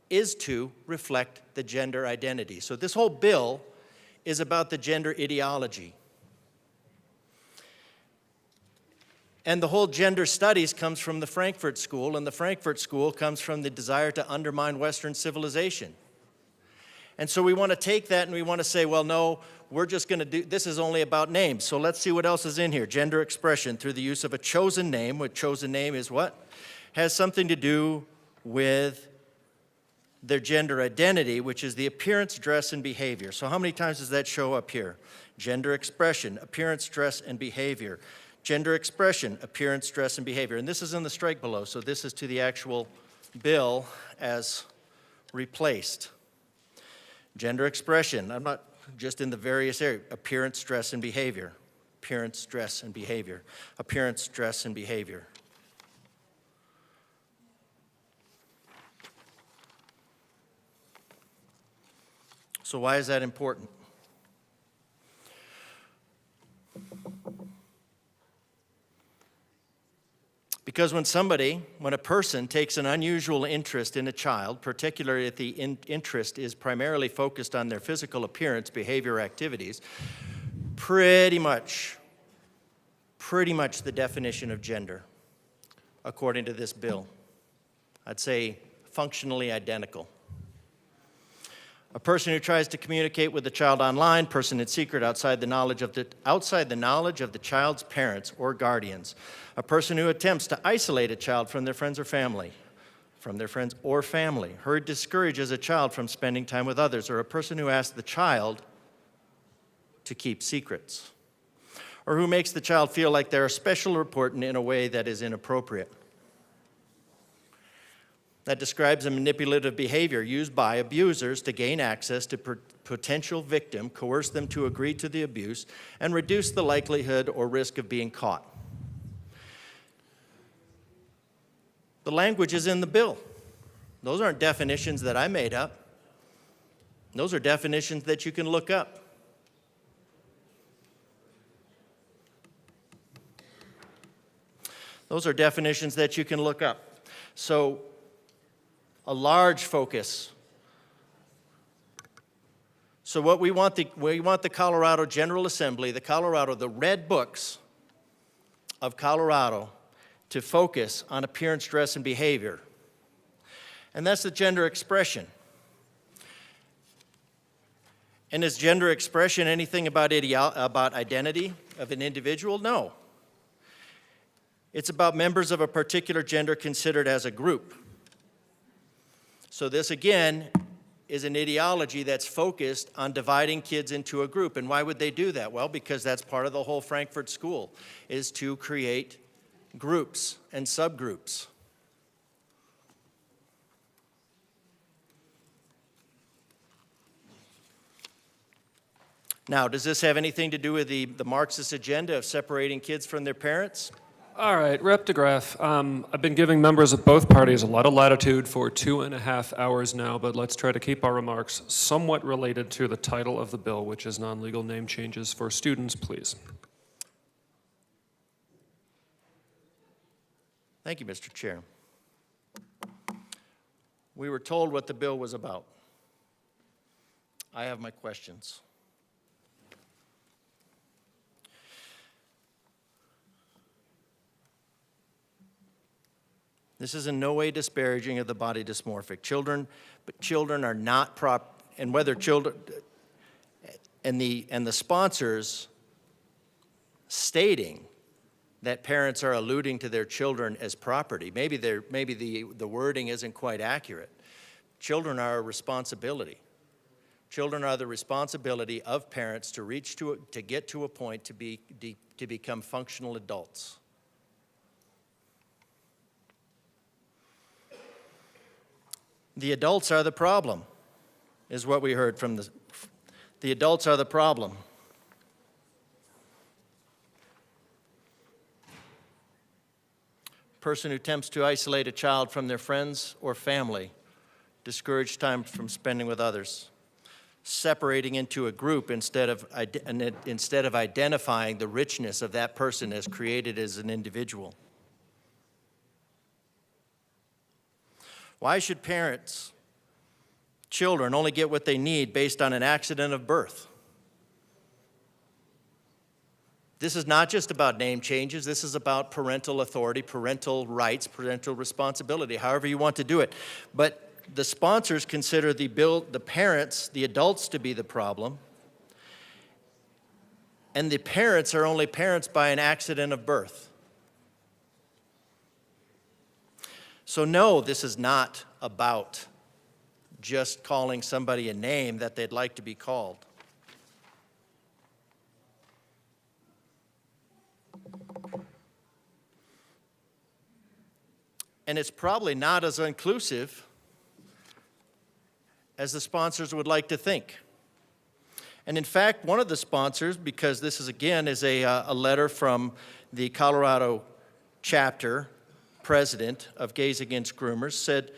is to reflect the gender identity. So this whole bill is about the gender ideology. And the whole gender studies comes from the Frankfurt School, and the Frankfurt School comes from the desire to undermine Western civilization. And so we want to take that and we want to say, well, no, we're just going to do, this is only about names. So let's see what else is in here. Gender expression through the use of a chosen name. What chosen name is what? Has something to do with their gender identity, which is the appearance, dress, and behavior. So how many times does that show up here? Gender expression, appearance, dress, and behavior. Gender expression, appearance, dress, and behavior. And this is in the strike below, so this is to the actual bill as replaced. Gender expression, I'm not just in the various areas. Appearance, dress, and behavior. Appearance, dress, and behavior. Appearance, dress, and behavior. So why is that important? Because when a person takes an unusual interest in a child, particularly if the interest is primarily focused on their physical appearance, behavior, activities, pretty much the definition of gender, according to this bill. I'd say functionally identical. A person who tries to communicate with the child online, person in secret outside the knowledge of the child's parents or guardians. A person who attempts to isolate a child from their friends or family, or discourages a child from spending time with others, or a person who asks the child to keep secrets, or who makes the child feel like they're special or important in a way that is inappropriate. That describes a manipulative behavior used by abusers to gain access to potential victim, coerce them to agree to the abuse, and reduce the likelihood or risk of being caught. The language is in the bill. Those aren't definitions that I made up. Those are definitions that you can look up. Those are definitions that you can look up. So, a large focus. So what we want the Colorado General Assembly, the red books of Colorado, to focus on appearance, dress, and behavior. And that's the gender expression. And is gender expression anything about identity of an individual? No. It's about members of a particular gender considered as a group. So this, again, is an ideology that's focused on dividing kids into a group. And why would they do that? Well, because that's part of the whole Frankfurt School, is to create groups and subgroups. Now, does this have anything to do with the Marxist agenda of separating kids from their parents? All right, Rep. DeGraff, I've been giving members of both parties a lot of latitude for 2.5 hours now, but let's try to keep our remarks somewhat related to the title of the bill, which is non-legal name changes for students, please. Thank you, Mr. Chair. We were told what the bill was about. I have my questions. This is in no way disparaging of the body dysmorphic. Children are not and whether children, and the sponsors stating that parents are alluding to their children as property. Maybe the wording isn't quite accurate. Children are a responsibility. Children are the responsibility of parents to get to a point to become functional adults. The adults are the problem, is what we heard from the adults are the problem. Person who attempts to isolate a child from their friends or family, discourage time from spending with others, separating into a group instead of identifying the richness of that person as created as an individual. Why should children only get what they need based on an accident of birth? This is not just about name changes. This is about parental authority, parental rights, parental responsibility, however you want to do it. But the sponsors consider the parents, the adults, to be the problem. And the parents are only parents by an accident of birth. So no, this is not about just calling somebody a name that they'd like to be called. And it's probably not as inclusive as the sponsors would like to think. And in fact, one of the sponsors, because this is again is a letter from the Colorado chapter president of Gays Against Groomers, said,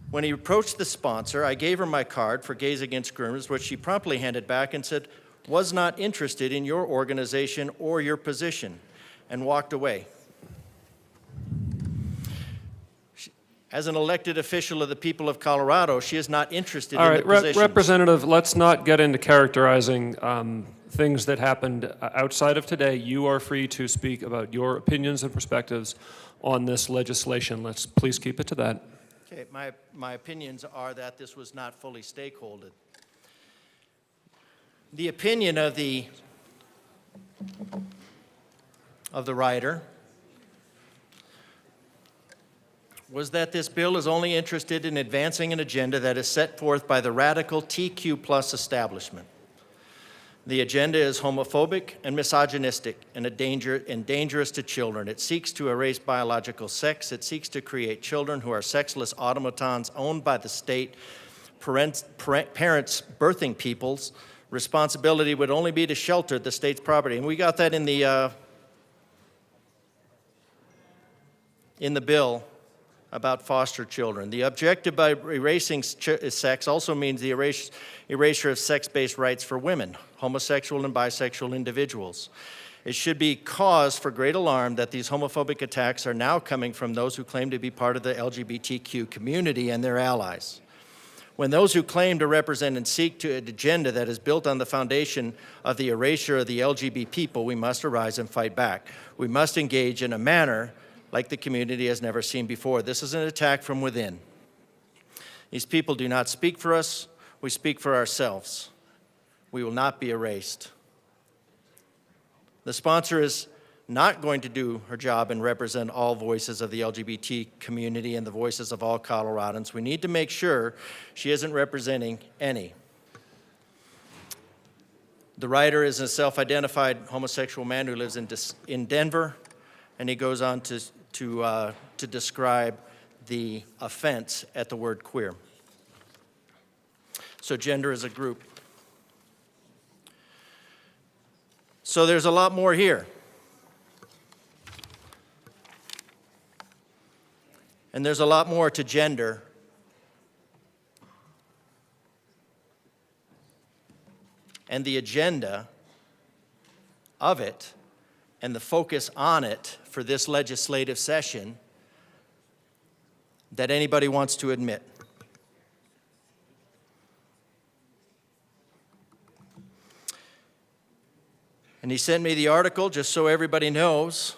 when he approached the sponsor, I gave her my card for Gays Against Groomers, which she promptly handed back and said, was not interested in your organization or your position, and walked away. As an elected official of the people of Colorado, she is not interested in the position. Representative, let's not get into characterizing things that happened outside of today. You are free to speak about your opinions and perspectives on this legislation. Let's please keep it to that. Okay, my opinions are that this was not fully stakeholdered. The opinion of the writer was that this bill is only interested in advancing an agenda that is set forth by the radical TQ+ establishment. The agenda is homophobic and misogynistic and dangerous to children. It seeks to erase biological sex. It seeks to create children who are sexless automatons owned by the state. Parents birthing people's responsibility would only be to shelter the state's property. And we got that in the bill about foster children. The objective by erasing sex also means the erasure of sex-based rights for women, homosexual and bisexual individuals. It should be cause for great alarm that these homophobic attacks are now coming from those who claim to be part of the LGBTQ community and their allies. When those who claim to represent and seek to an agenda that is built on the foundation of the erasure of the LGBT people, we must arise and fight back. We must engage in a manner like the community has never seen before. This is an attack from within. These people do not speak for us we speak for ourselves. We will not be erased. The sponsor is not going to do her job and represent all voices of the LGBT community and the voices of all Coloradans. We need to make sure she isn't representing any. The writer is a self-identified homosexual man who lives in Denver, and he goes on to describe the offense at the word queer. So gender is a group. So there's a lot more here. And there's a lot more to gender. And the agenda of it and the focus on it for this legislative session that anybody wants to admit. And he sent me the article just so everybody knows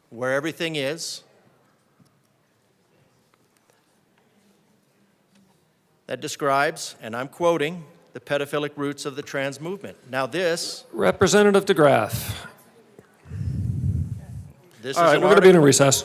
where everything is. That describes, and I'm quoting, the pedophilic roots of the trans movement. Now this... Representative DeGraff. This All is right, an we're going to be in a article- recess.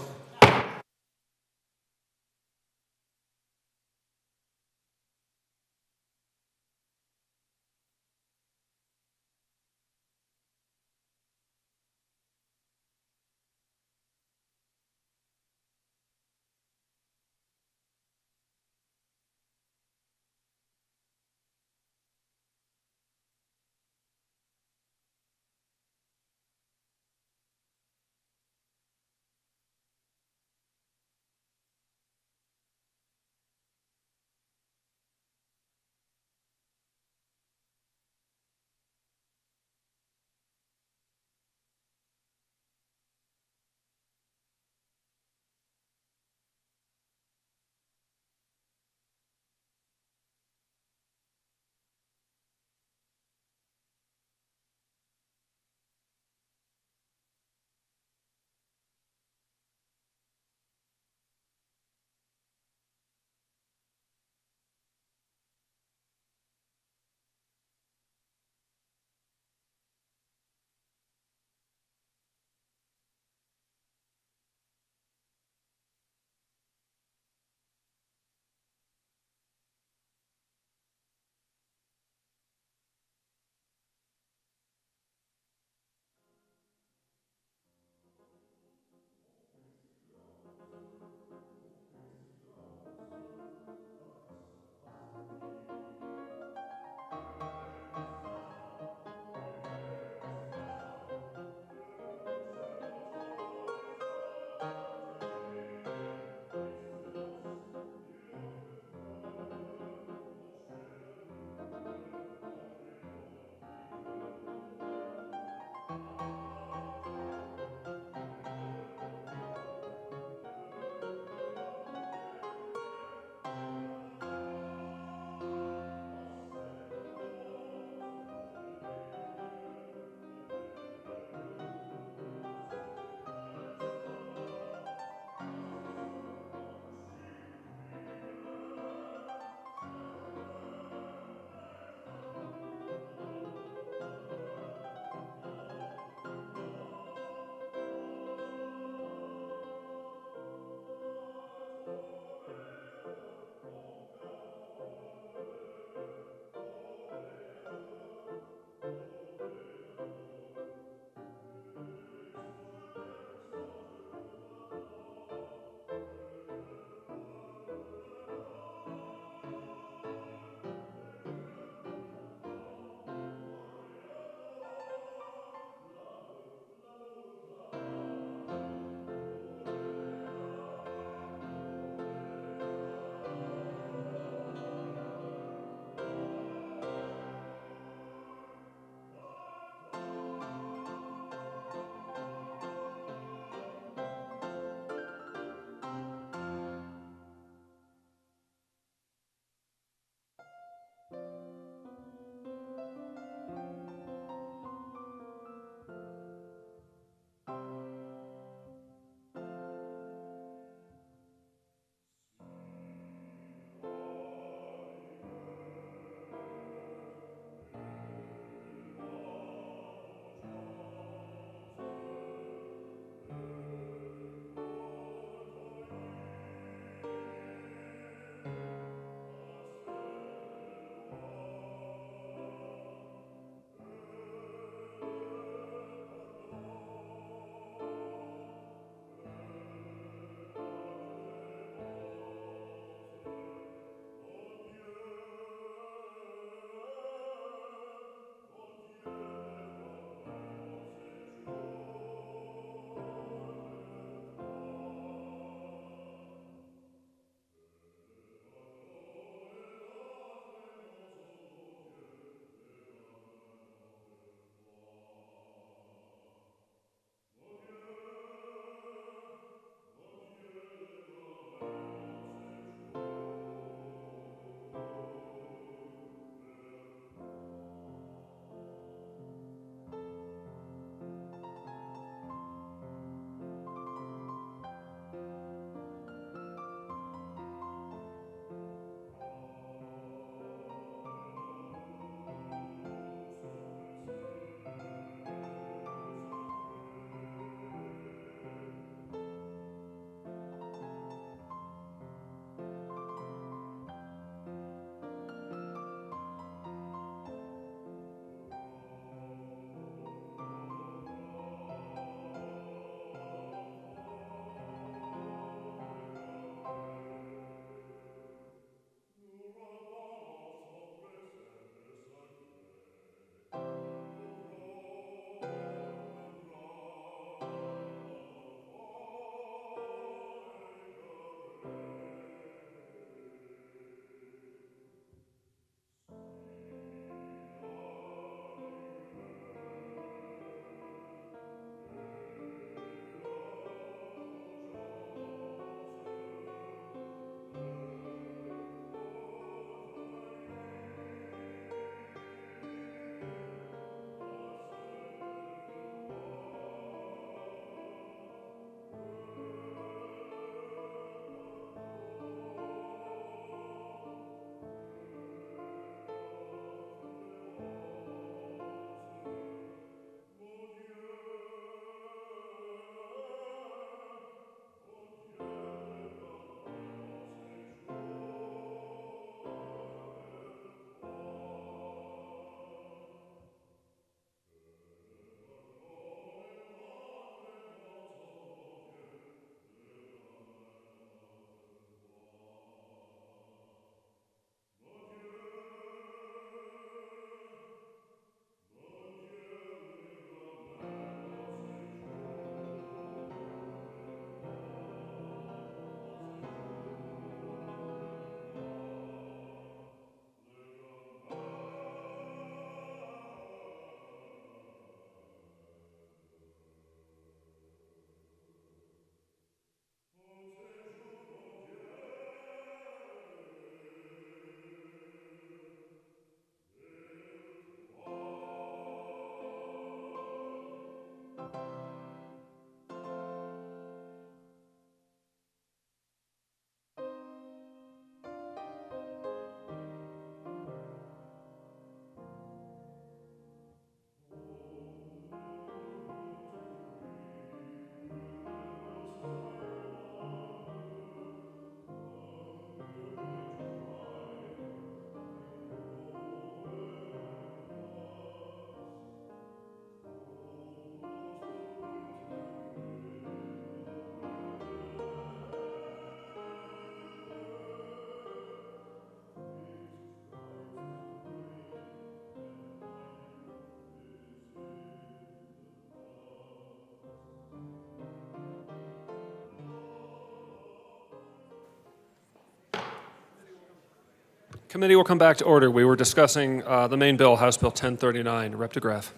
Committee will come back to order. We were discussing the main bill, House Bill 1039. Rep. DeGraff.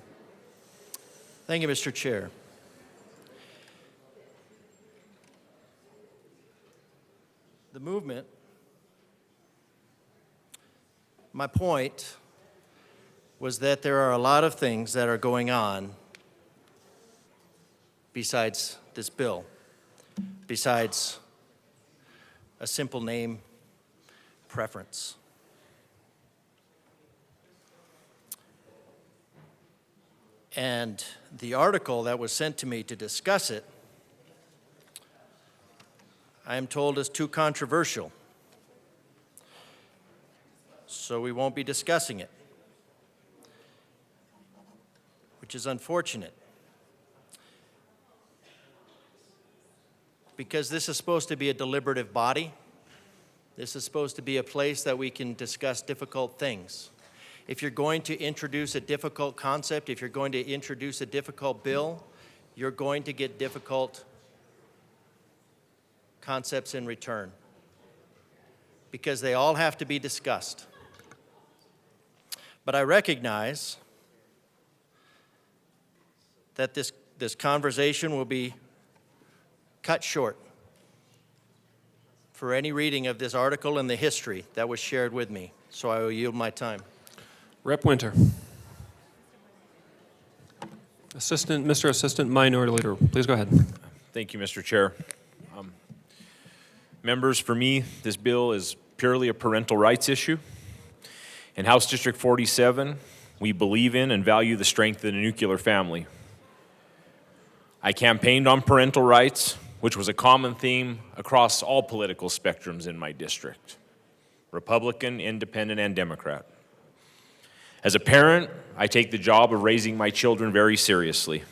Thank you, Mr. Chair. The movement, my point was that there are a lot of things that are going on besides this bill, besides a simple name preference. And the article that was sent to me to discuss it, I am told is too controversial. So we won't be discussing it, which is unfortunate. Because this is supposed to be a deliberative body. This is supposed to be a place that we can discuss difficult things. If you're going to introduce a difficult concept, if you're going to introduce a difficult bill, you're going to get difficult concepts in return, because they all have to be discussed. But I recognize that this conversation will be cut short for any reading of this article and the history that was shared with me. So I will yield my time. Rep. Winter. Mr. Assistant Minority Leader, please go ahead. Thank you, Mr. Chair. Members, for me, this bill is purely a parental rights issue. In House District 47, we believe in and value the strength of the nuclear family. I campaigned on parental rights, which was a common theme across all political spectrums in my district, Republican, Independent, and Democrat. As a parent, I take the job of raising my children very seriously.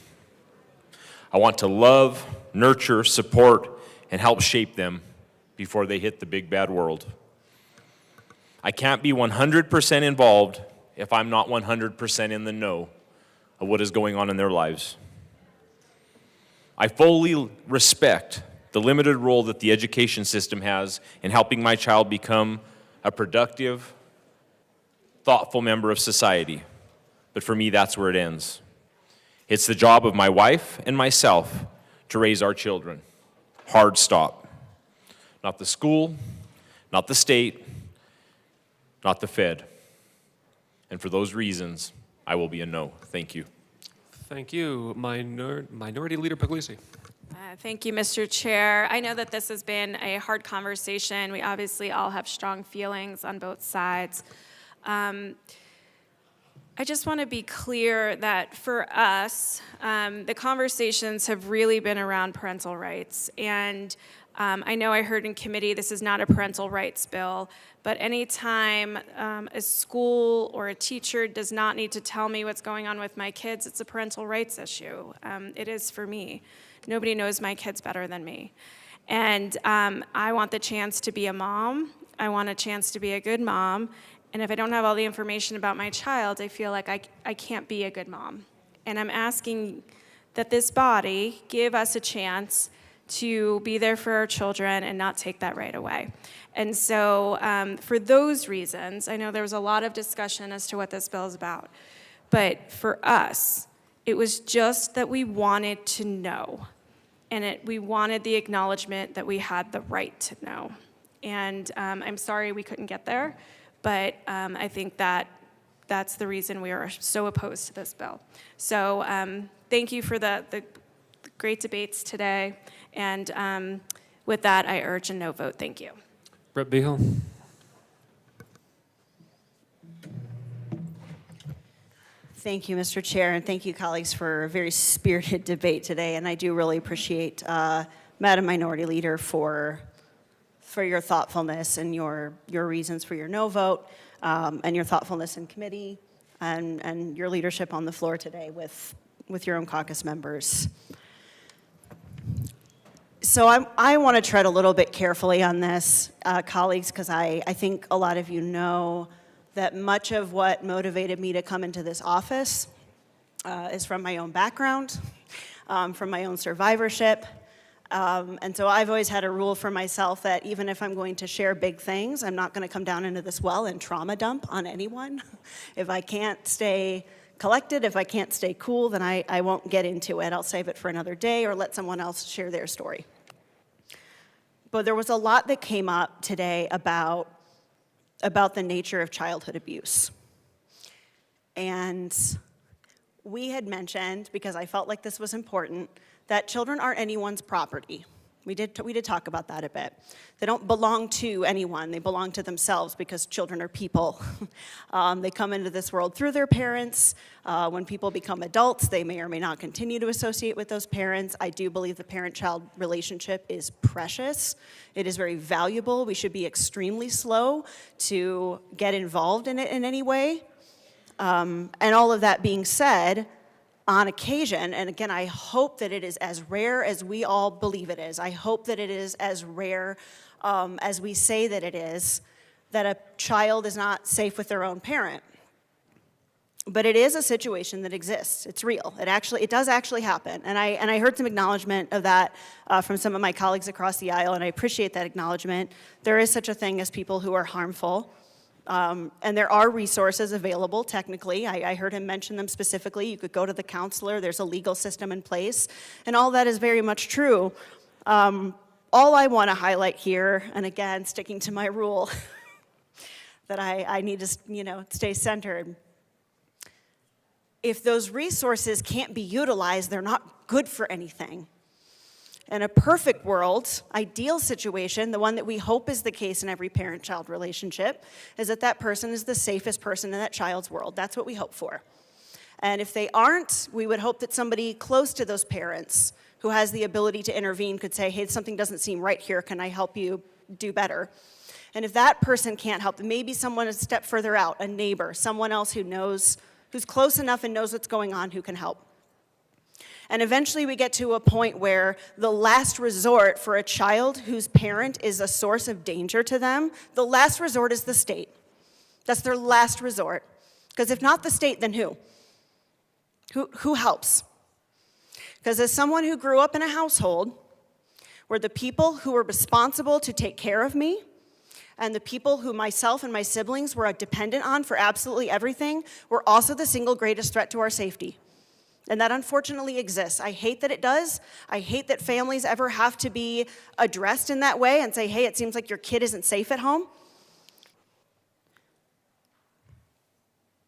I want to love, nurture, support, and help shape them before they hit the big bad world. I can't be 100% involved if I'm not 100% in the know of what is going on in their lives. I fully respect the limited role that the education system has in helping my child become a productive, thoughtful member of society. But for me, that's where it ends. It's the job of my wife and myself to raise our children. Hard stop. Not the school, not the state, not the Fed. And for those reasons, I will be a no. Thank you. Thank you. Minority Leader Puglisi. Thank you, Mr. Chair. I know that this has been a hard conversation. We obviously all have strong feelings on both sides. I just want to be clear that for us, the conversations have really been around parental rights. And I know I heard in committee this is not a parental rights bill, but anytime a school or a teacher does not need to tell me what's going on with my kids, it's a parental rights issue. It is for me. Nobody knows my kids better than me. And I want the chance to be a mom. I want a chance to be a good mom. And if I don't have all the information about my child, I feel like I can't be a good mom. And I'm asking that this body give us a chance to be there for our children and not take that right away. And so for those reasons, I know there was a lot of discussion as to what this bill is about, but for us, it was just that we wanted to know, and we wanted the acknowledgement that we had the right to know. And I'm sorry we couldn't get there, but I think that's the reason we are so opposed to this bill. So thank you for the great debates today. And with that, I urge a no vote. Thank you. Brett Behill. Thank you, Mr. Chair, and thank you, colleagues, for a very spirited debate today. And I do really appreciate Madam Minority Leader for your thoughtfulness and your reasons for your no vote, and your thoughtfulness in committee, and your leadership on the floor today with your own caucus members. So I want to tread a little bit carefully on this, colleagues, because I think a lot of you know that much of what motivated me to come into this office is from my own background, from my own survivorship, And so I've always had a rule for myself that even if I'm going to share big things, I'm not going to come down into this well and trauma dump on anyone. If I can't stay collected, if I can't stay cool, then I won't get into it. I'll save it for another day or let someone else share their story. But there was a lot that came up today about the nature of childhood abuse. And we had mentioned, because I felt like this was important, that children aren't anyone's property. We did talk about that a bit. They don't belong to anyone. They belong to themselves because children are people. They come into this world through their parents. When people become adults, they may or may not continue to associate with those parents. I do believe the parent-child relationship is precious. It is very valuable. We should be extremely slow to get involved in it in any way. And all of that being said, on occasion, and again, I hope that it is as rare as we all believe it is. I hope that it is as rare as we say that it is, that a child is not safe with their own parent. But it is a situation that exists. It's real. It does actually happen. And I heard some acknowledgement of that from some of my colleagues across the aisle, and I appreciate that acknowledgement. There is such a thing as people who are harmful. And there are resources available, technically. I heard him mention them specifically. You could go to the counselor. There's a legal system in place. And all that is very much true. All I want to highlight here, and again, sticking to my rule, that I need to stay centered. If those resources can't be utilized, they're not good for anything. In a perfect world, ideal situation, the one that we hope is the case in every parent-child relationship, is that that person is the safest person in that child's world. That's what we hope for. And if they aren't, we would hope that somebody close to those parents who has the ability to intervene could say, hey, something doesn't seem right here. Can I help you do better? And if that person can't help, maybe someone a step further out, a neighbor, someone else who knows, who's close enough and knows what's going on, who can help. And eventually we get to a point where the last resort for a child whose parent is a source of danger to them, the last resort is the state. That's their last resort. Because if not the state, then who? Who helps? Because as someone who grew up in a household where the people who were responsible to take care of me and the people who myself and my siblings were dependent on for absolutely everything were also the single greatest threat to our safety. And that unfortunately exists. I hate that it does. I hate that families ever have to be addressed in that way and say, hey, it seems like your kid isn't safe at home.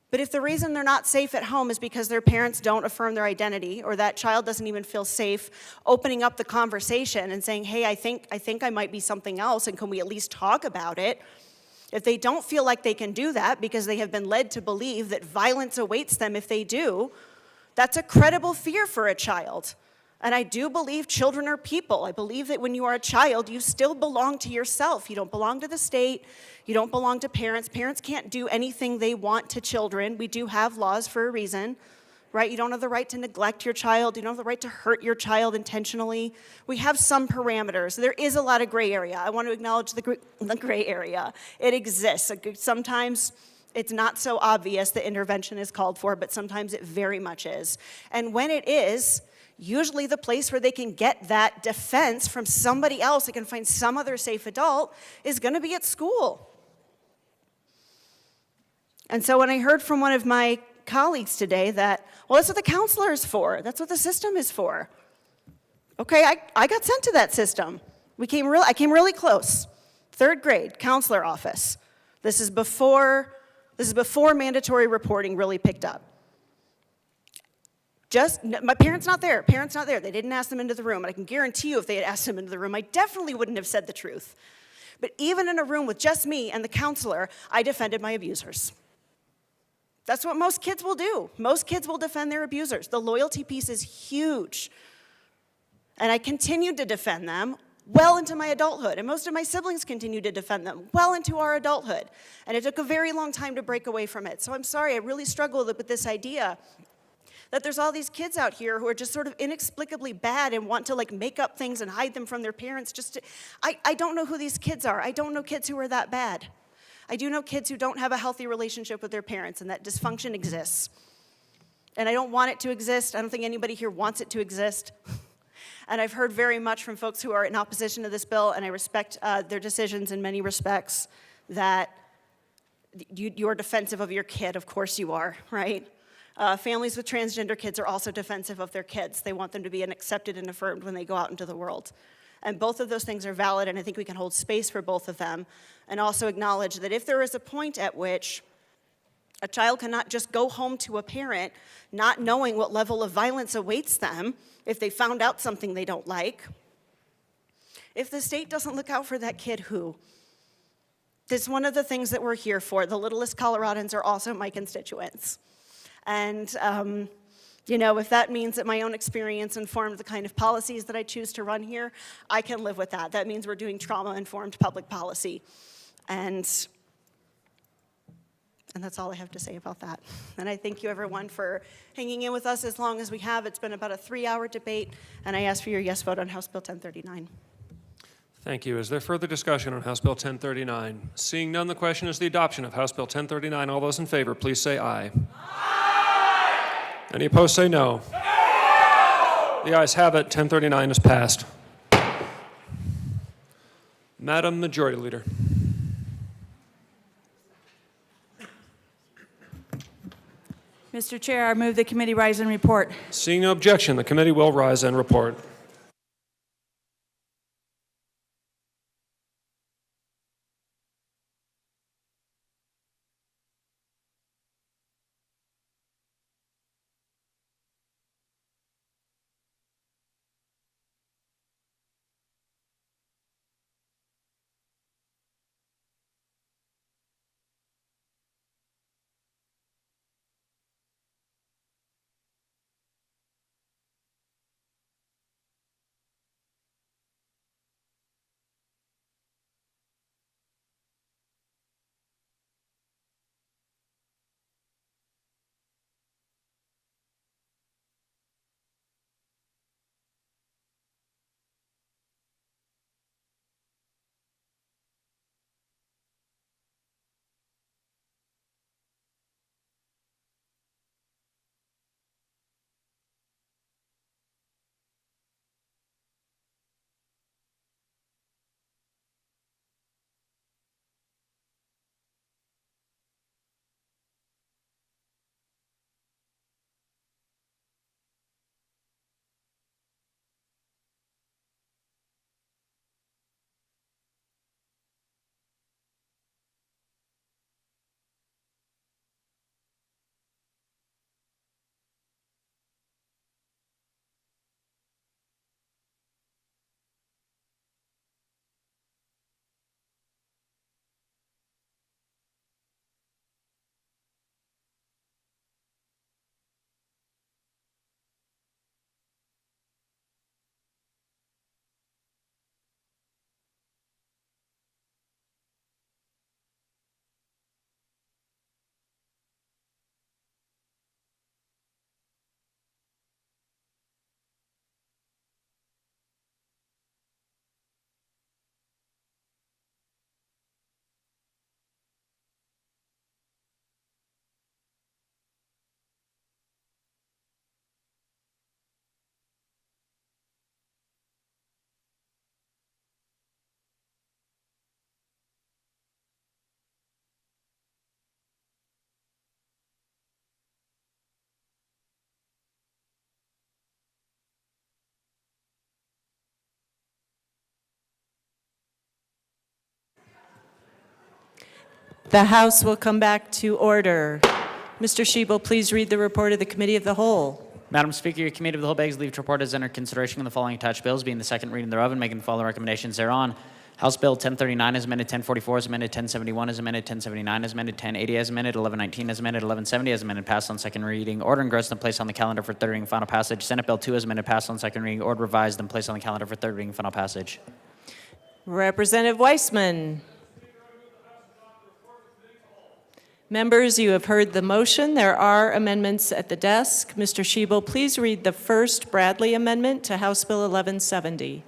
But if the reason they're not safe at home is because their parents don't affirm their identity, or that child doesn't even feel safe opening up the conversation and saying, hey, I think I might be something else, and can we at least talk about it? If they don't feel like they can do that because they have been led to believe that violence awaits them if they do, that's a credible fear for a child. And I do believe children are people. I believe that when you are a child, you still belong to yourself. You don't belong to the state. You don't belong to parents. Parents can't do anything they want to children. We do have laws for a reason, right? You don't have the right to neglect your child. You don't have the right to hurt your child intentionally. We have some parameters. There is a lot of gray area. I want to acknowledge the gray area. It exists. Sometimes it's not so obvious that intervention is called for, but sometimes it very much is. And when it is, usually the place where they can get that defense from somebody else, they can find some other safe adult, is going to be at school. And so when I heard from one of my colleagues today that, well, that's what the counselor is for. That's what the system is for. Okay, I got sent to that system. I came really close. 3rd grade, counselor office. This is before mandatory reporting really picked up. My parents not there. They didn't ask them into the room. And I can guarantee you if they had asked them into the room, I definitely wouldn't have said the truth. But even in a room with just me and the counselor, I defended my abusers. That's what most kids will do. Most kids will defend their abusers. The loyalty piece is huge. And I continued to defend them well into my adulthood. And most of my siblings continued to defend them well into our adulthood. And it took a very long time to break away from it. So I'm sorry, I really struggled with this idea that there's all these kids out here who are just sort of inexplicably bad and want to make up things and hide them from their parents. I don't know who these kids are. I don't know kids who are that bad. I do know kids who don't have a healthy relationship with their parents, and that dysfunction exists. And I don't want it to exist. I don't think anybody here wants it to exist. And I've heard very much from folks who are in opposition to this bill, and I respect their decisions in many respects, that you're defensive of your kid. Of course you are, right? Families with transgender kids are also defensive of their kids. They want them to be accepted and affirmed when they go out into the world. And both of those things are valid, and I think we can hold space for both of them, and also acknowledge that if there is a point at which a child cannot just go home to a parent not knowing what level of violence awaits them if they found out something they don't like, if the state doesn't look out for that kid, who? This is one of the things that we're here for. The littlest Coloradans are also my constituents. And you know, if that means that my own experience informed the kind of policies that I choose to run here, I can live with that. That means we're doing trauma-informed public policy. And that's all I have to say about that. And I thank you, everyone, for hanging in with us as long as we have. It's been about a 3-hour debate, and I ask for your yes vote on House Bill 1039. Thank you. Is there further discussion on House Bill 1039? Seeing none, the question is the adoption of House Bill 1039. All those in favor, please say aye. Any opposed, say no. No! The ayes have it. 1039 is passed. Madam Majority Leader. Mr. Chair, I move the committee rise and report. Seeing no objection, the committee will rise and report. The House will come back to order. Mr. Schiebel, please read the report of the Committee of the Whole. Madam Speaker, your Committee of the Whole begs leave to report as under consideration of the following attached bills, being the second reading thereof, and making the following recommendations thereon. House Bill 1039 as amended, 1044 as amended, 1071 as amended, 1079 as amended, 1080 as amended, 1119 as amended, 1170 as amended, passed on second reading, order engrossed and placed on the calendar for third reading and final passage. Senate Bill 2 as amended, passed on second reading, order revised and placed on the calendar for third reading and final passage. Representative Weissman. Members, you have heard the motion. There are amendments at the desk. Mr. Schiebel, please read the first Bradley amendment to House Bill 1170.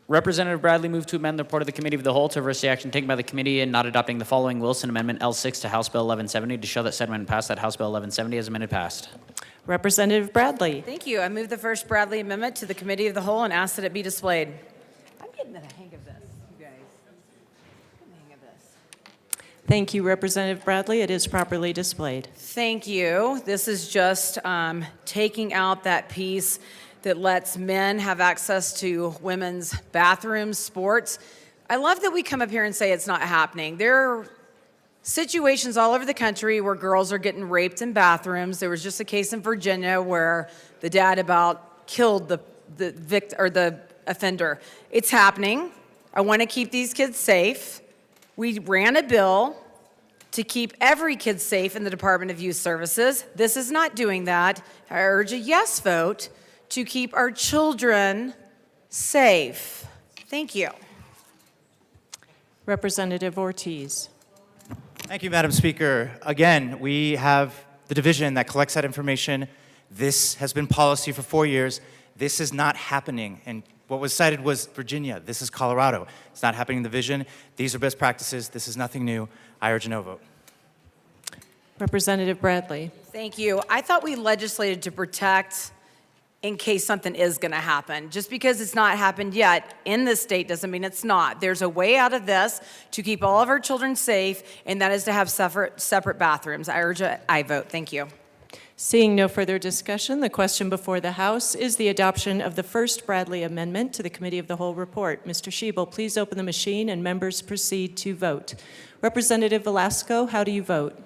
Representative Bradley moved to amend the report of the Committee of the Whole to reverse the action taken by the committee in not adopting the following Wilson Amendment L6 to House Bill 1170 to show that said amendment passed, that House Bill 1170 as amended passed. Representative Bradley. Thank you. I move the first Bradley Amendment to the Committee of the Whole and ask that it be displayed. I'm getting the hang of this, you guys. Getting the hang of this. Thank you, Representative Bradley. It is properly displayed. Thank you. This is just taking out that piece that lets men have access to women's bathrooms, sports. I love that we come up here and say it's not happening. There are situations all over the country where girls are getting raped in bathrooms. There was just a case in Virginia where the dad about killed the victim or the offender. It's happening. I want to keep these kids safe. We ran a bill to keep every kid safe in the Department of Youth Services. This is not doing that. I urge a yes vote to keep our children safe. Thank you. Representative Ortiz. Thank you, Madam Speaker. Again, we have the division that collects that information. This has been policy for 4 years. This is not happening. And what was cited was Virginia. This is Colorado. It's not happening in the division. These are best practices. This is nothing new. I urge a no vote. Representative Bradley. Thank you. I thought we legislated to protect in case something is going to happen. Just because it's not happened yet in this state doesn't mean it's not. There's a way out of this to keep all of our children safe, and that is to have separate bathrooms. I urge a aye vote. Thank you. Seeing no further discussion, the question before the House is the adoption of the first Bradley Amendment to the Committee of the Whole report. Mr. Schiebel, please open the machine and members proceed to vote. Representative Velasco, how do you vote?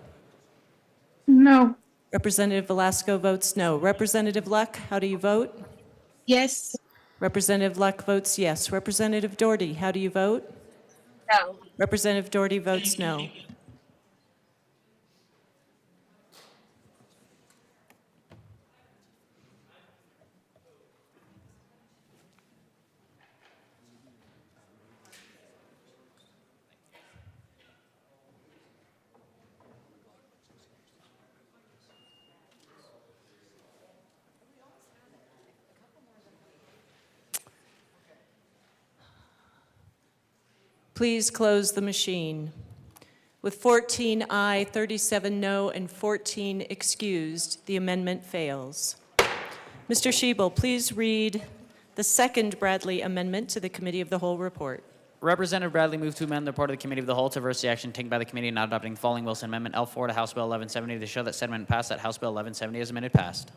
No. Representative Velasco votes no. Representative Luck, how do you vote? Yes. Representative Luck votes yes. Representative Doherty, how do you vote? No. Representative Doherty votes no. Please close the machine. With 14 aye, 37 no, and 14 excused, the amendment fails. Mr. Schiebel, please read the second Bradley Amendment to the Committee of the Whole report. Representative Bradley moved to amend the report of the Committee of the Whole to reverse the action taken by the committee in not adopting the following Wilson Amendment L4 to House Bill 1170 to show that said amendment passed, that House Bill 1170 as amended passed.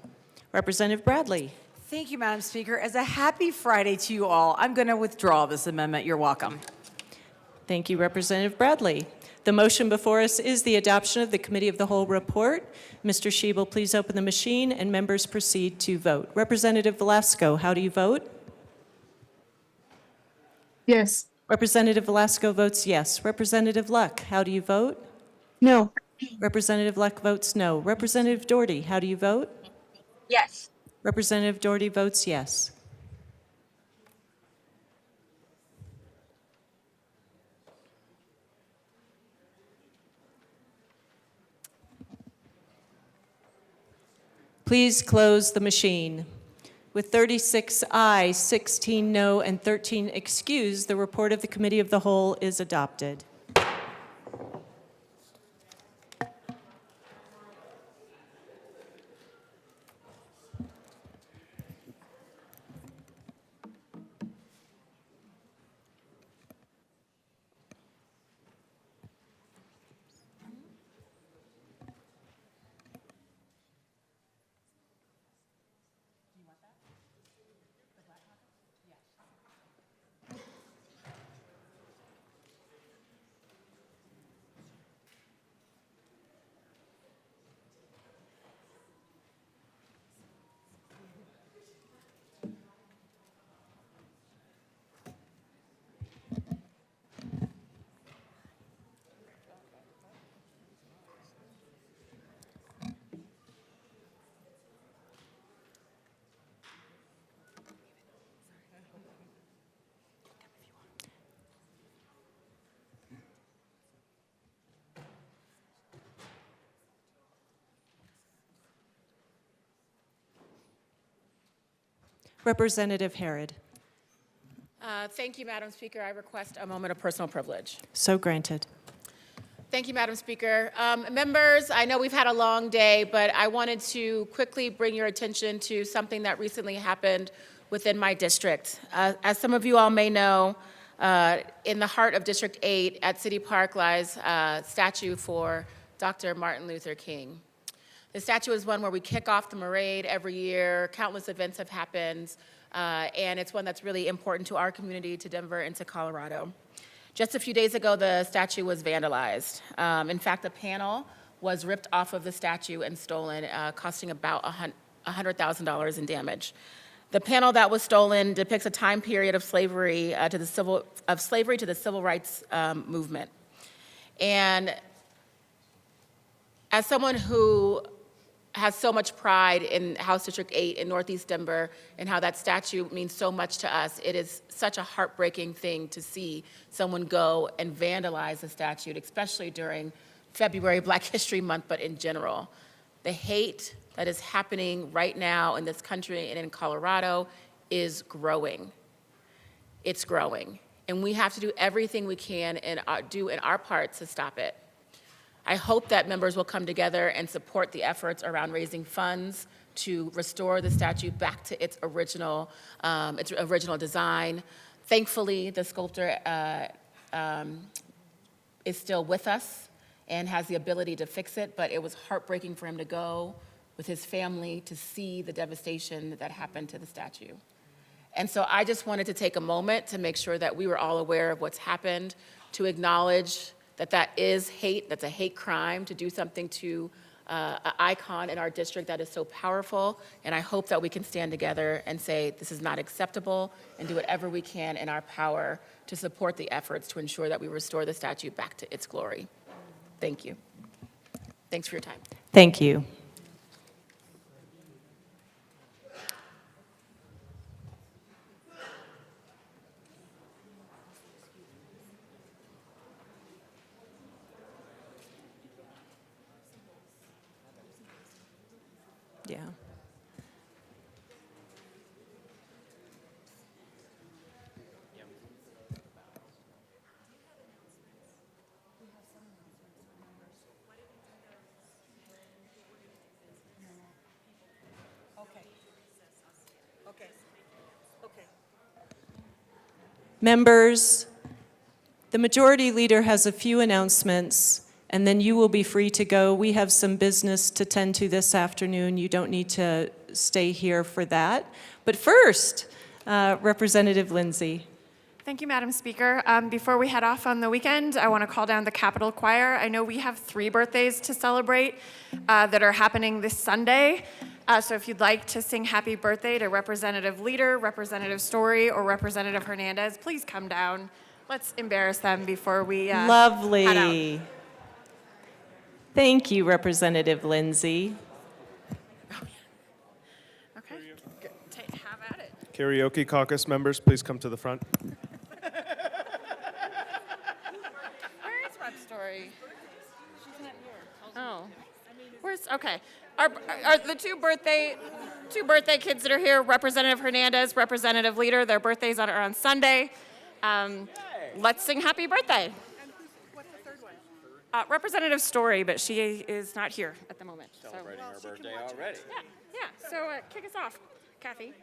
Representative Bradley. Thank you, Madam Speaker. As a happy Friday to you all, I'm going to withdraw this amendment. You're welcome. Thank you, Representative Bradley. The motion before us is the adoption of the Committee of the Whole report. Mr. Schiebel, please open the machine and members proceed to vote. Representative Velasco, how do you vote? Yes. Representative Velasco votes yes. Representative Luck, how do you vote? No. Representative Luck votes no. Representative Doherty, how do you vote? Yes. Representative Doherty votes yes. Please close the machine. With 36 aye, 16 no, and 13 excused, the report of the Committee of the Whole is adopted. Representative Herod. Thank you, Madam Speaker. I request a moment of personal privilege. So granted. Thank you, Madam Speaker. Members, I know we've had a long day, but I wanted to quickly bring your attention to something that recently happened within my district. As some of you all may know, in the heart of District 8 at City Park lies a statue for Dr. Martin Luther King. The statue is one where we kick off the parade every year. Countless events have happened, and it's one that's really important to our community, to Denver and to Colorado. Just a few days ago, the statue was vandalized. In fact, the panel was ripped off of the statue and stolen, costing about $100,000 in damage. The panel that was stolen depicts a time period of slavery to the civil rights movement. And as someone who has so much pride in House District 8 in Northeast Denver and how that statue means so much to us, it is such a heartbreaking thing to see someone go and vandalize a statue, especially during February Black History Month, but in general. The hate that is happening right now in this country and in Colorado is growing. It's growing. And we have to do everything we can and do in our part to stop it. I hope that members will come together and support the efforts around raising funds to restore the statue back to its original design. Thankfully, the sculptor is still with us and has the ability to fix it, but it was heartbreaking for him to go with his family to see the devastation that happened to the statue. And so I just wanted to take a moment to make sure that we were all aware of what's happened, to acknowledge that that is hate, that's a hate crime, to do something to an icon in our district that is so powerful. And I hope that we can stand together and say this is not acceptable and do whatever we can in our power to support the efforts to ensure that we restore the statue back to its glory. Thank you. Thanks for your time. Thank you. Yeah. Members, the majority leader has a few announcements, and then you will be free to go. We have some business to tend to this afternoon. You don't need to stay here for that. But first, Representative Lindsay. Thank you, Madam Speaker. Before we head off on the weekend, I want to call down the Capitol Choir. I know we have 3 birthdays to celebrate that are happening this Sunday. So if you'd like to sing happy birthday to Representative Leader, Representative Story, or Representative Hernandez, please come down. Let's embarrass them before we head out. Lovely. Thank you, Representative Lindsay. Okay, have at it. Karaoke caucus members, please come to the front. Where is Rep Story? She's not here. Oh, where's, okay. Are the two birthday kids that are here, Representative Hernandez, Representative Leader, their birthdays are on Sunday. Let's sing happy birthday. What's the third one? Representative Story, but she is not here at the moment. Celebrating her birthday already. Yeah, so kick us off, Kathy.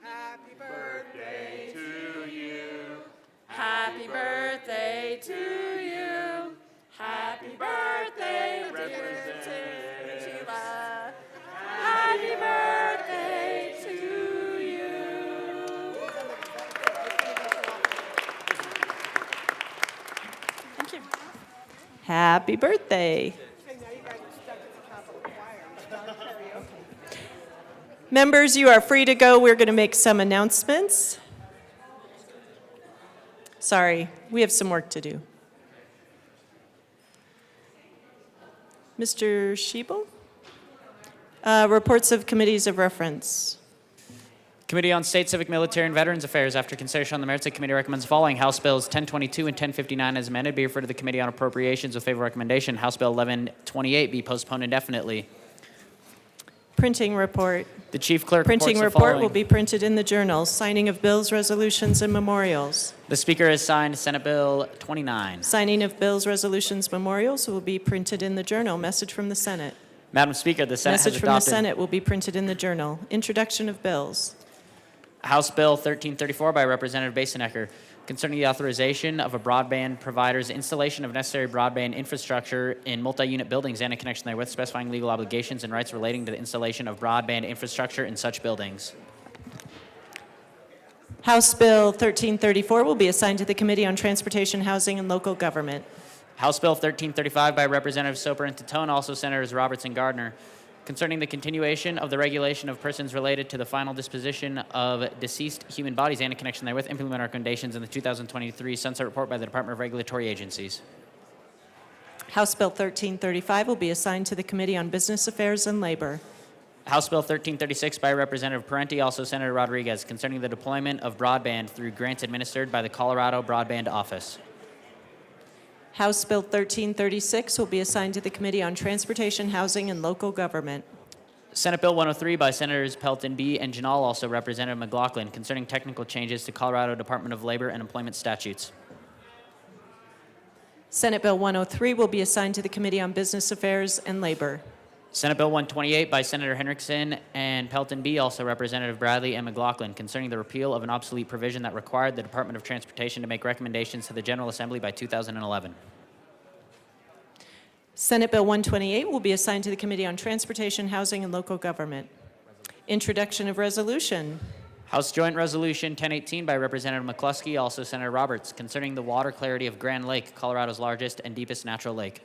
Happy birthday to you. Happy birthday to you. Happy birthday, dear Sheila. Happy birthday to you. Thank you. Happy birthday. Members, you are free to go. We're going to make some announcements. Sorry, we have some work to do. Mr. Schiebel? Reports of committees of reference. Committee on State, Civic, Military, and Veterans Affairs, after consideration on the merits, the committee recommends the following. House Bills 1022 and 1059 as amended be referred to the Committee on Appropriations with favorable recommendation. House Bill 1128 be postponed indefinitely. Printing report. The chief clerk Printing reports the report will following. be printed in the journal. Signing of bills, resolutions, and memorials. The speaker has signed Senate Bill 29. Signing of bills, resolutions, memorials will be printed in the journal. Message from the Senate. Madam Speaker, the Senate Message has from the adopted Senate will be printed in the journal. Introduction of bills. House Bill 1334 by Representative Basenecker concerning the authorization of a broadband provider's installation of necessary broadband infrastructure in multi-unit buildings and in connection therewith, specifying legal obligations and rights relating to the installation of broadband infrastructure in such buildings. House Bill 1334 will be assigned to the Committee on Transportation, Housing, and Local Government. House Bill 1335 by Representative Soper and Tatone, also Senators Roberts and Gardner, concerning the continuation of the regulation of persons related to the final disposition of deceased human bodies and in connection therewith, implement recommendations in the 2023 Sunset Report by the Department of Regulatory Agencies. House Bill 1335 will be assigned to the Committee on Business Affairs and Labor. House Bill 1336 by Representative Parenti, also Senator Rodriguez, concerning the deployment of broadband through grants administered by the Colorado Broadband Office. House Bill 1336 will be assigned to the Committee on Transportation, Housing, and Local Government. Senate Bill 103 by Senators Pelton B. and Janal, also Representative McLaughlin, concerning technical changes to Colorado Department of Labor and Employment statutes. Senate Bill 103 will be assigned to the Committee on Business Affairs and Labor. Senate Bill 128 by Senator Henriksen and Pelton B., also Representative Bradley and McLaughlin, concerning the repeal of an obsolete provision that required the Department of Transportation to make recommendations to the General Assembly by 2011. Senate Bill 128 will be assigned to the Committee on Transportation, Housing, and Local Government. Introduction of resolution. House Joint Resolution 1018 by Representative McCluskey, also Senator Roberts, concerning the water clarity of Grand Lake, Colorado's largest and deepest natural lake.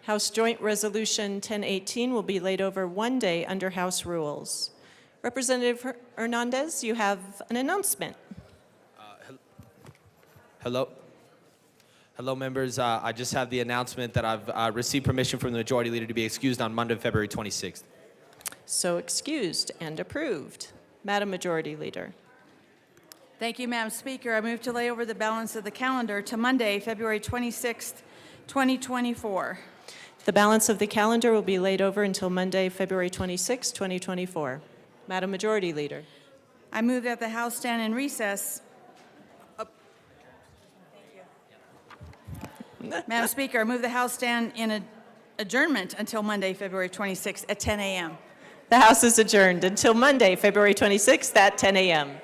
House Joint Resolution 1018 will be laid over one day under House rules. Representative Hernandez, you have an announcement. Hello. Hello, members. I just have the announcement that I've received permission from the Majority Leader to be excused on Monday, February 26th. So excused and approved. Madam Majority Leader. Thank you, Madam Speaker. I move to lay over the balance of the calendar to Monday, February 26th, 2024. The balance of the calendar will be laid over until Monday, February 26, 2024. Madam Majority Leader. I move that the House stand in recess. Madam Speaker, I move the House stand in adjournment until Monday, February 26th at 10 a.m. The House is adjourned until Monday, February 26th at 10 a.m.